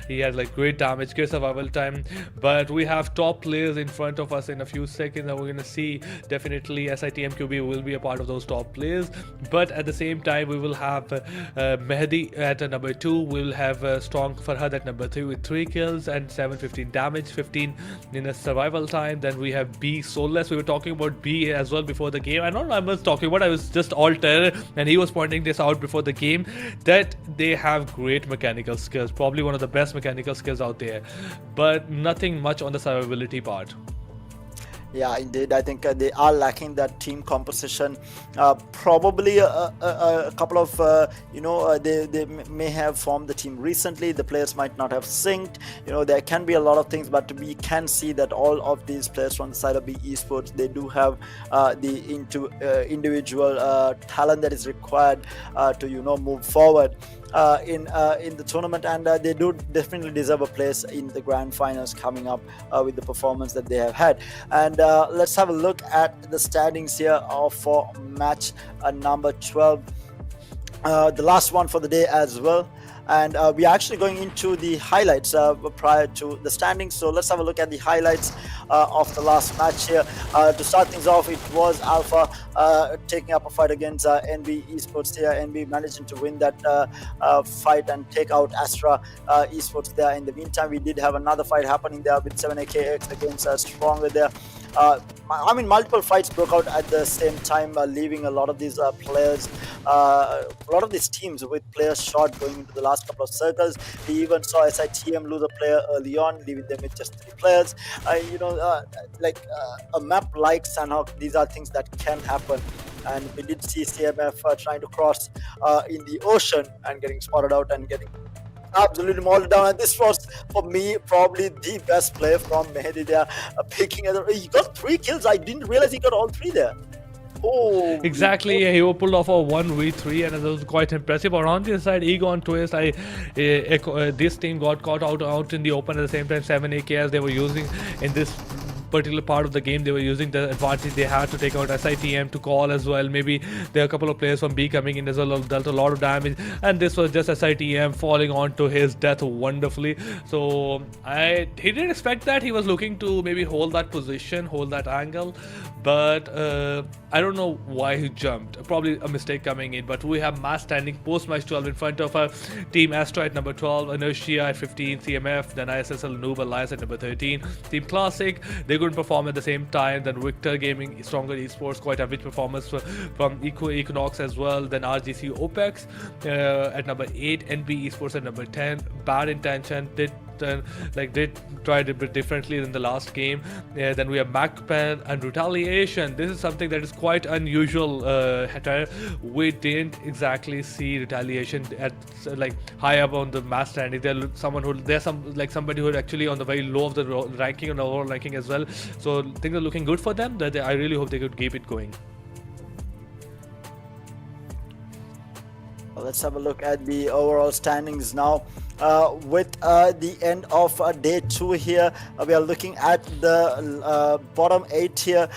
he had like great damage, great survival time. But we have top players in front of us in a few seconds, and we're gonna see definitely SITM QB will be a part of those top players. But at the same time, we will have Mehdi at number 2. We'll have strong Farhad at number 3 with 3 kills and 715 damage, 15 in a survival time. Then we have B Soulless. We were talking about B as well before the game. I don't know I was talking about. I was just all terror, and he was pointing this out before the game that they have great mechanical skills, probably one of the best mechanical skills out there, but nothing much on the survivability part. Yeah, indeed. I think they are lacking that team composition. Probably a couple of, they may have formed the team recently. The players might not have synced. There can be a lot of things, but we can see that all of these players from the side of the esports, they do have the individual talent that is required to, move forward in the tournament, and they do definitely deserve a place in the grand finals coming up with the performance that they have had. And let's have a look at the standings here for match number 12, the last one for the day as well. And we are actually going into the highlights prior to the standings. So let's have a look at the highlights of the last match here. To start things off, it was Alpha taking up a fight against NB Esports here. NB managing to win that fight and take out Astra Esports there. In the meantime, we did have another fight happening there with 7AKX against Stronger there. Multiple fights broke out at the same time, leaving a lot of these players, a lot of these teams with players short going into the last couple of circles. We even saw SITM lose a player early on, leaving them with just 3 players. A map like Sanhok, these are things that can happen. And we did see CMF trying to cross in the ocean and getting spotted out and getting absolutely mauled down. And this was, for me, probably the best play from Mehdi there, picking he got 3 kills. I didn't realize he got all 3 there. Oh, exactly. Yeah, he pulled off a 1v3, and it was quite impressive. Around the side, Ego and Twist, this team got caught out in the open. At the same time, 7AKs they were using in this particular part of the game, they were using the advantage they had to take out SITM to call as well. Maybe there are a couple of players from B coming in as well, dealt a lot of damage, and this was just SITM falling onto his death wonderfully. So he didn't expect that. He was looking to maybe hold that position, hold that angle, but I don't know why he jumped. Probably a mistake coming in. But we have mass standing post match 12 in front of our team Astra at number 12, Inertia at 15, CMF, then ISSL Noob Alliance at number 13, Team Classic. They couldn't perform at the same time. Then Victor Gaming, Stronger Esports, quite average performance from Equinox as well. Then RGC OPEX at number 8, NB Esports at number 10. Bad Intention did try it a bit differently than the last game. Then we have MAKPEN and Retaliation. This is something that is quite unusual. We didn't exactly see Retaliation at high up on the mass standing. Somebody who is actually on the very low of the ranking and overall ranking as well. So things are looking good for them. I really hope they could keep it going. Let's have a look at the overall standings now. With the end of day 2 here, we are looking at the bottom 8 here.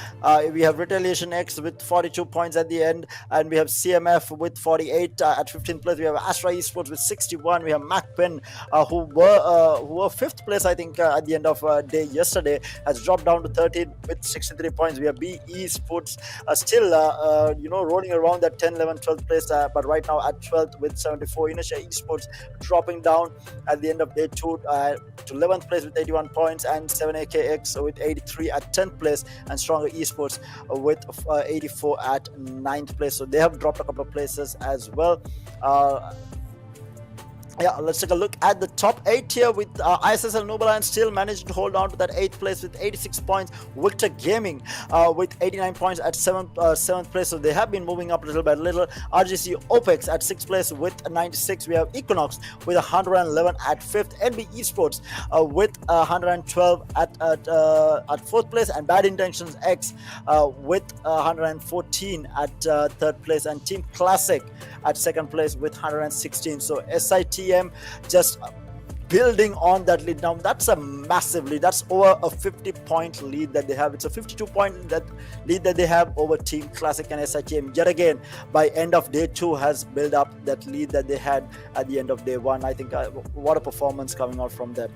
We have Retaliation X with 42 points at the end, and we have CMF with 48 at 15th place. We have Astra Esports with 61. We have MAKPEN, who were 5th place, I think, at the end of day yesterday, has dropped down to 13 with 63 points. We have B Esports still rolling around that 10, 11, 12th place, but right now at 12th with 74. Inertia Esports dropping down at the end of day 2 to 11th place with 81 points, and 7AKX with 83 at 10th place, and Stronger Esports with 84 at 9th place. So they have dropped a couple of places as well. Yeah, let's take a look at the top 8 here with ISSL Noble Lions still managed to hold on to that 8th place with 86 points. Victor Gaming with 89 points at 7th place, so they have been moving up little by little. RGC OPEX at 6th place with 96. We have Equinox with 111 at 5th. NB Esports with 112 at 4th place, and Bad Intentions X with 114 at 3rd place, and Team Classic at 2nd place with 116. So SITM just building on that lead. Now that's a massive lead. That's over a 50-point lead that they have. It's a 52-point lead that they have over Team Classic, and SITM yet again by end of day 2 has built up that lead that they had at the end of day 1. I think what a performance coming out from them.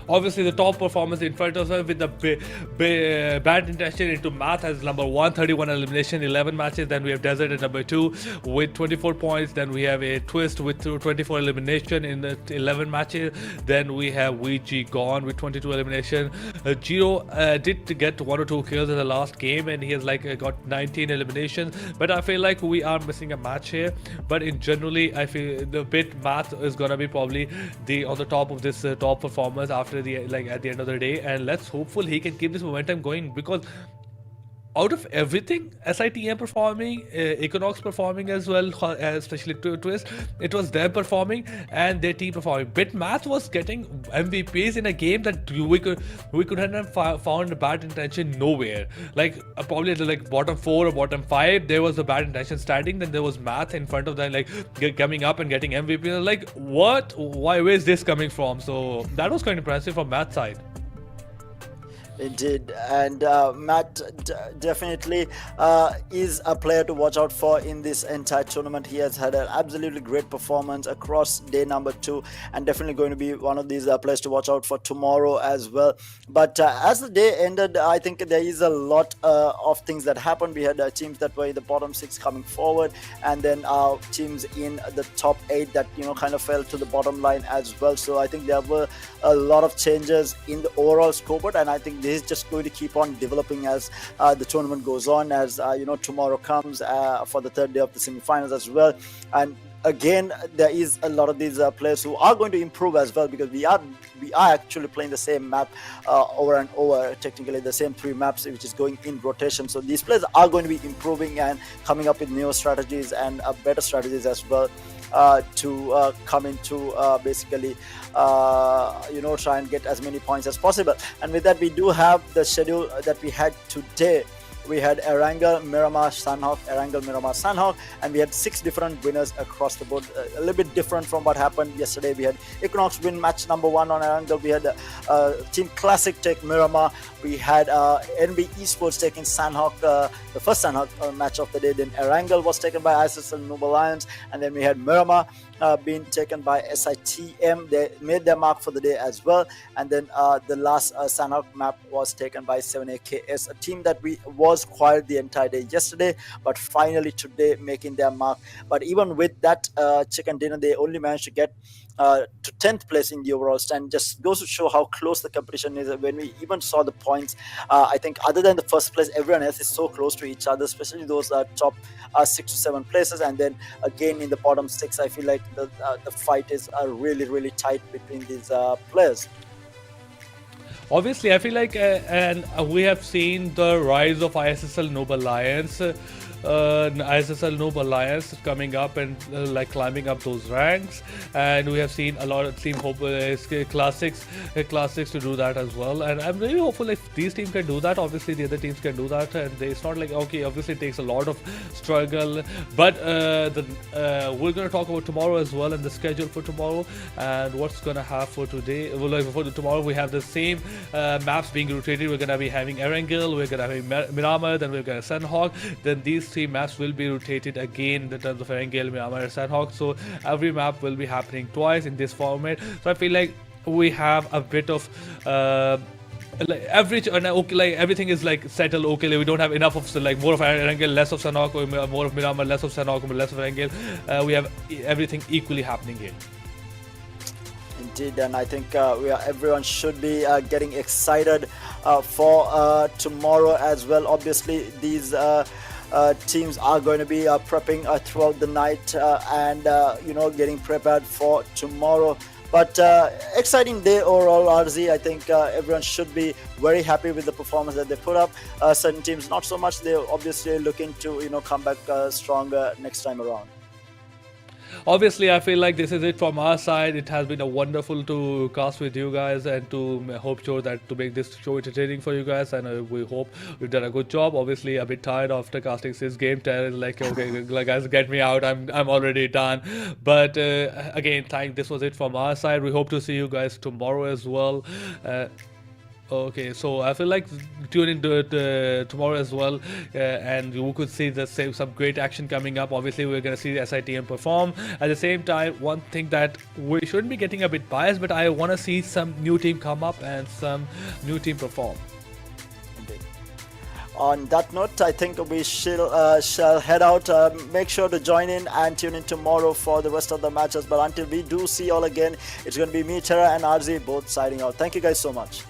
Obviously, the top performance in front of us with the Bad Intention into Math as number 1, 31 elimination, 11 matches. Then we have Desert at number 2 with 24 points. Then we have a Twist with 24 elimination in the 11 matches. Then we have VG Gone with 22 elimination. Giro did get 1 or 2 kills in the last game, and he has got 19 eliminations. But I feel like we are missing a match here. But in generally, I feel the bit Math is gonna be probably on the top of this top performance after at the end of the day, and let's hopefully he can keep this momentum going, because out of everything, SITM performing, Equinox performing as well, especially Twist, it was them performing and their team performing. Bitmath was getting MVPs in a game that we couldn't have found Bad Intention nowhere. Probably at the bottom 4 or bottom 5, there was the Bad Intention starting. Then there was Math in front of them, coming up and getting MVP. What? Where is this coming from? So that was quite impressive from Math's side. Indeed, and Matt definitely is a player to watch out for in this entire tournament. He has had an absolutely great performance across day number 2, and definitely going to be one of these players to watch out for tomorrow as well. But as the day ended, I think there is a lot of things that happened. We had teams that were in the bottom 6 coming forward, and then teams in the top 8 that kind of fell to the bottom line as well. So I think there were a lot of changes in the overall scoreboard, and I think this is just going to keep on developing as the tournament goes on, as tomorrow comes for the 3rd day of the semi-finals as well. And again, there is a lot of these players who are going to improve as well, because we are actually playing the same map over and over, technically the same 3 maps, which is going in rotation. So these players are going to be improving and coming up with new strategies and better strategies as well to come into basically try and get as many points as possible. And with that, we do have the schedule that we had today. We had Erangel, Miramar, Sanhok, Erangel, Miramar, Sanhok, and we had 6 different winners across the board. A little bit different from what happened yesterday. We had Equinox win match number 1 on Erangel. We had Team Classic take Miramar. We had NB Esports taking Sanhok, the first Sanhok match of the day. Then Erangel was taken by ISSL Noble Lions, and then we had Miramar being taken by SITM. They made their mark for the day as well. And then the last Sanhok map was taken by 7AKS, a team that was quiet the entire day yesterday, but finally today making their mark. But even with that chicken dinner, they only managed to get to 10th place in the overall stand. Just goes to show how close the competition is. When we even saw the points, I think other than the first place, everyone else is so close to each other, especially those top 6 to 7 places. And then again in the bottom 6, I feel like the fight is really, really tight between these players. Obviously, I feel like, and we have seen the rise of ISSL Noble Lions. ISSL Noble Lions coming up and climbing up those ranks, and we have seen a lot of team classics to do that as well. And I'm really hopeful if these teams can do that, obviously the other teams can do that, and it's not okay, obviously it takes a lot of struggle, but we're going to talk about tomorrow as well, and the schedule for tomorrow and what's going to have for today. Well, for tomorrow we have the same maps being rotated. We're going to be having Erangel, we're going to have Miramar, then we're going to Sanhok, then these 3 maps will be rotated again in terms of Erangel, Miramar, and Sanhok. So every map will be happening twice in this format. So I feel like we have a bit of average, everything is settled. Okay, we don't have enough of more of Erangel, less of Sanhok, or more of Miramar, less of Sanhok, or less of Erangel. We have everything equally happening here. Indeed, and I think everyone should be getting excited for tomorrow as well. Obviously, these teams are going to be prepping throughout the night and getting prepared for tomorrow. But exciting day overall, RZ. I think everyone should be very happy with the performance that they put up. Certain teams not so much. They're obviously looking to come back stronger next time around. Obviously, I feel like this is it from our side. It has been a wonderful to cast with you guys and to make this show entertaining for you guys. And we hope we've done a good job. Obviously, a bit tired after casting since game 10. Like, okay, like, guys, get me out. I'm already done. But again, this was it from our side. We hope to see you guys tomorrow as well. Okay, so I feel like tune in to tomorrow as well, and you could see some great action coming up. Obviously, we're going to see the SITM perform. At the same time, one thing that we shouldn't be getting a bit biased, but I want to see some new team come up and some new team perform. Indeed. On that note, I think we shall head out. Make sure to join in and tune in tomorrow for the rest of the matches. But until we do see you all again, it's going to be me, Tara, and RZ both signing out. Thank you guys so much.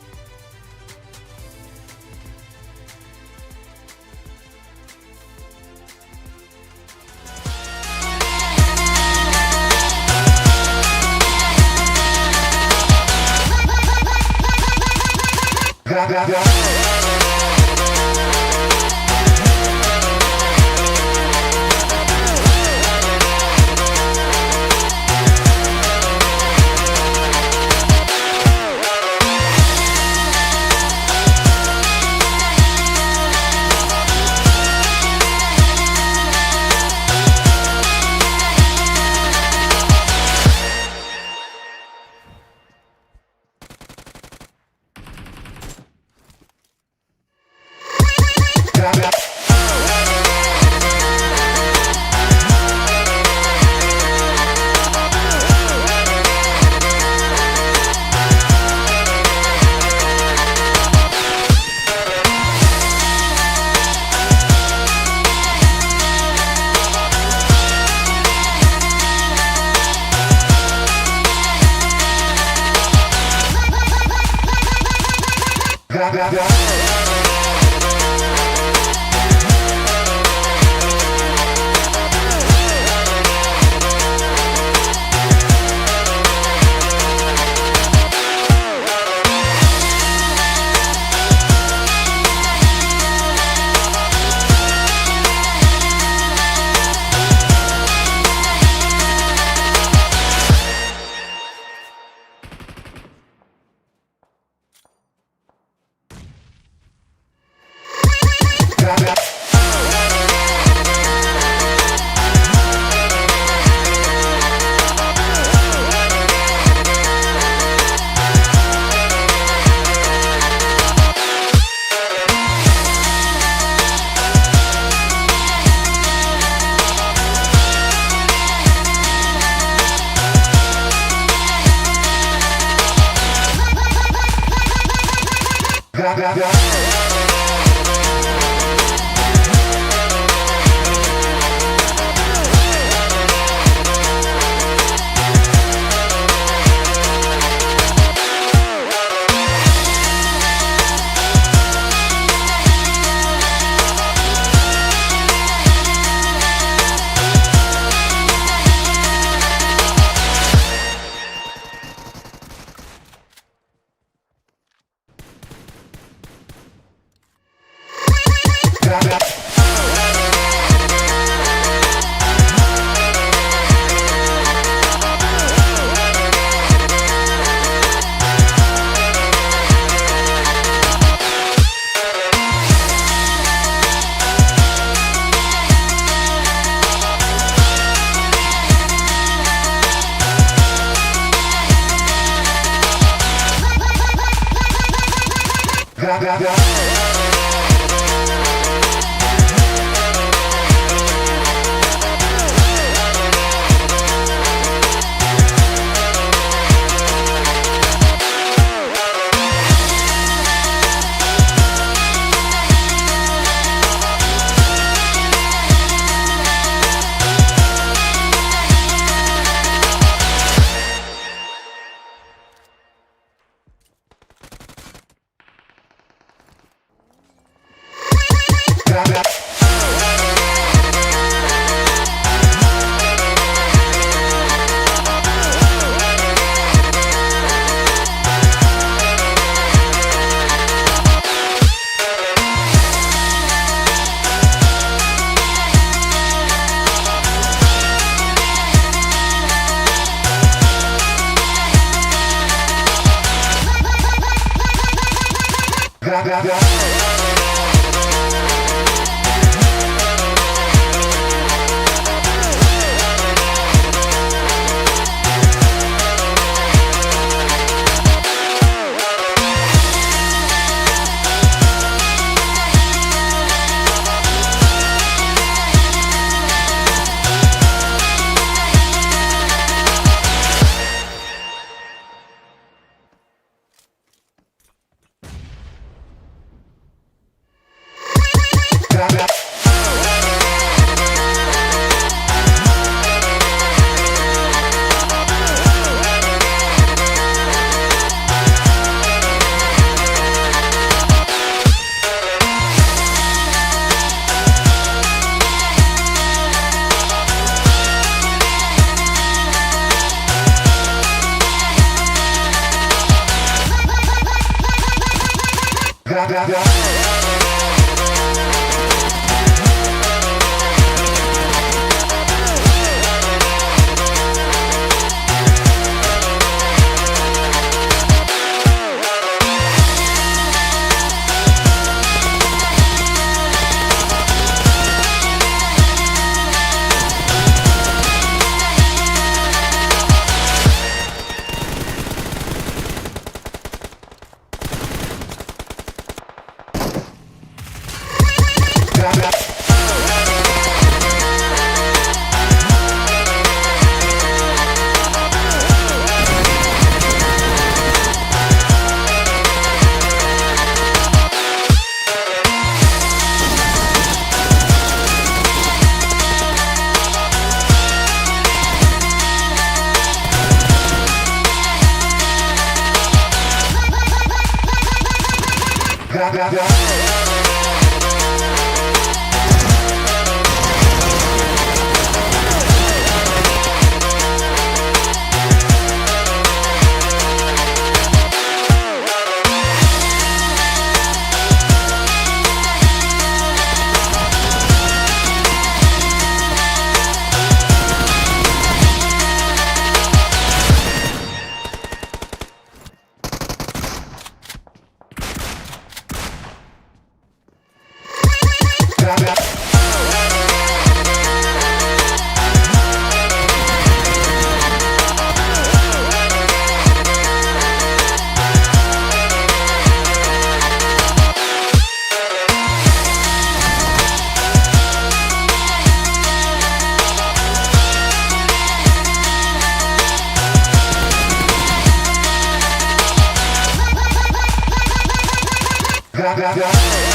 Yeah.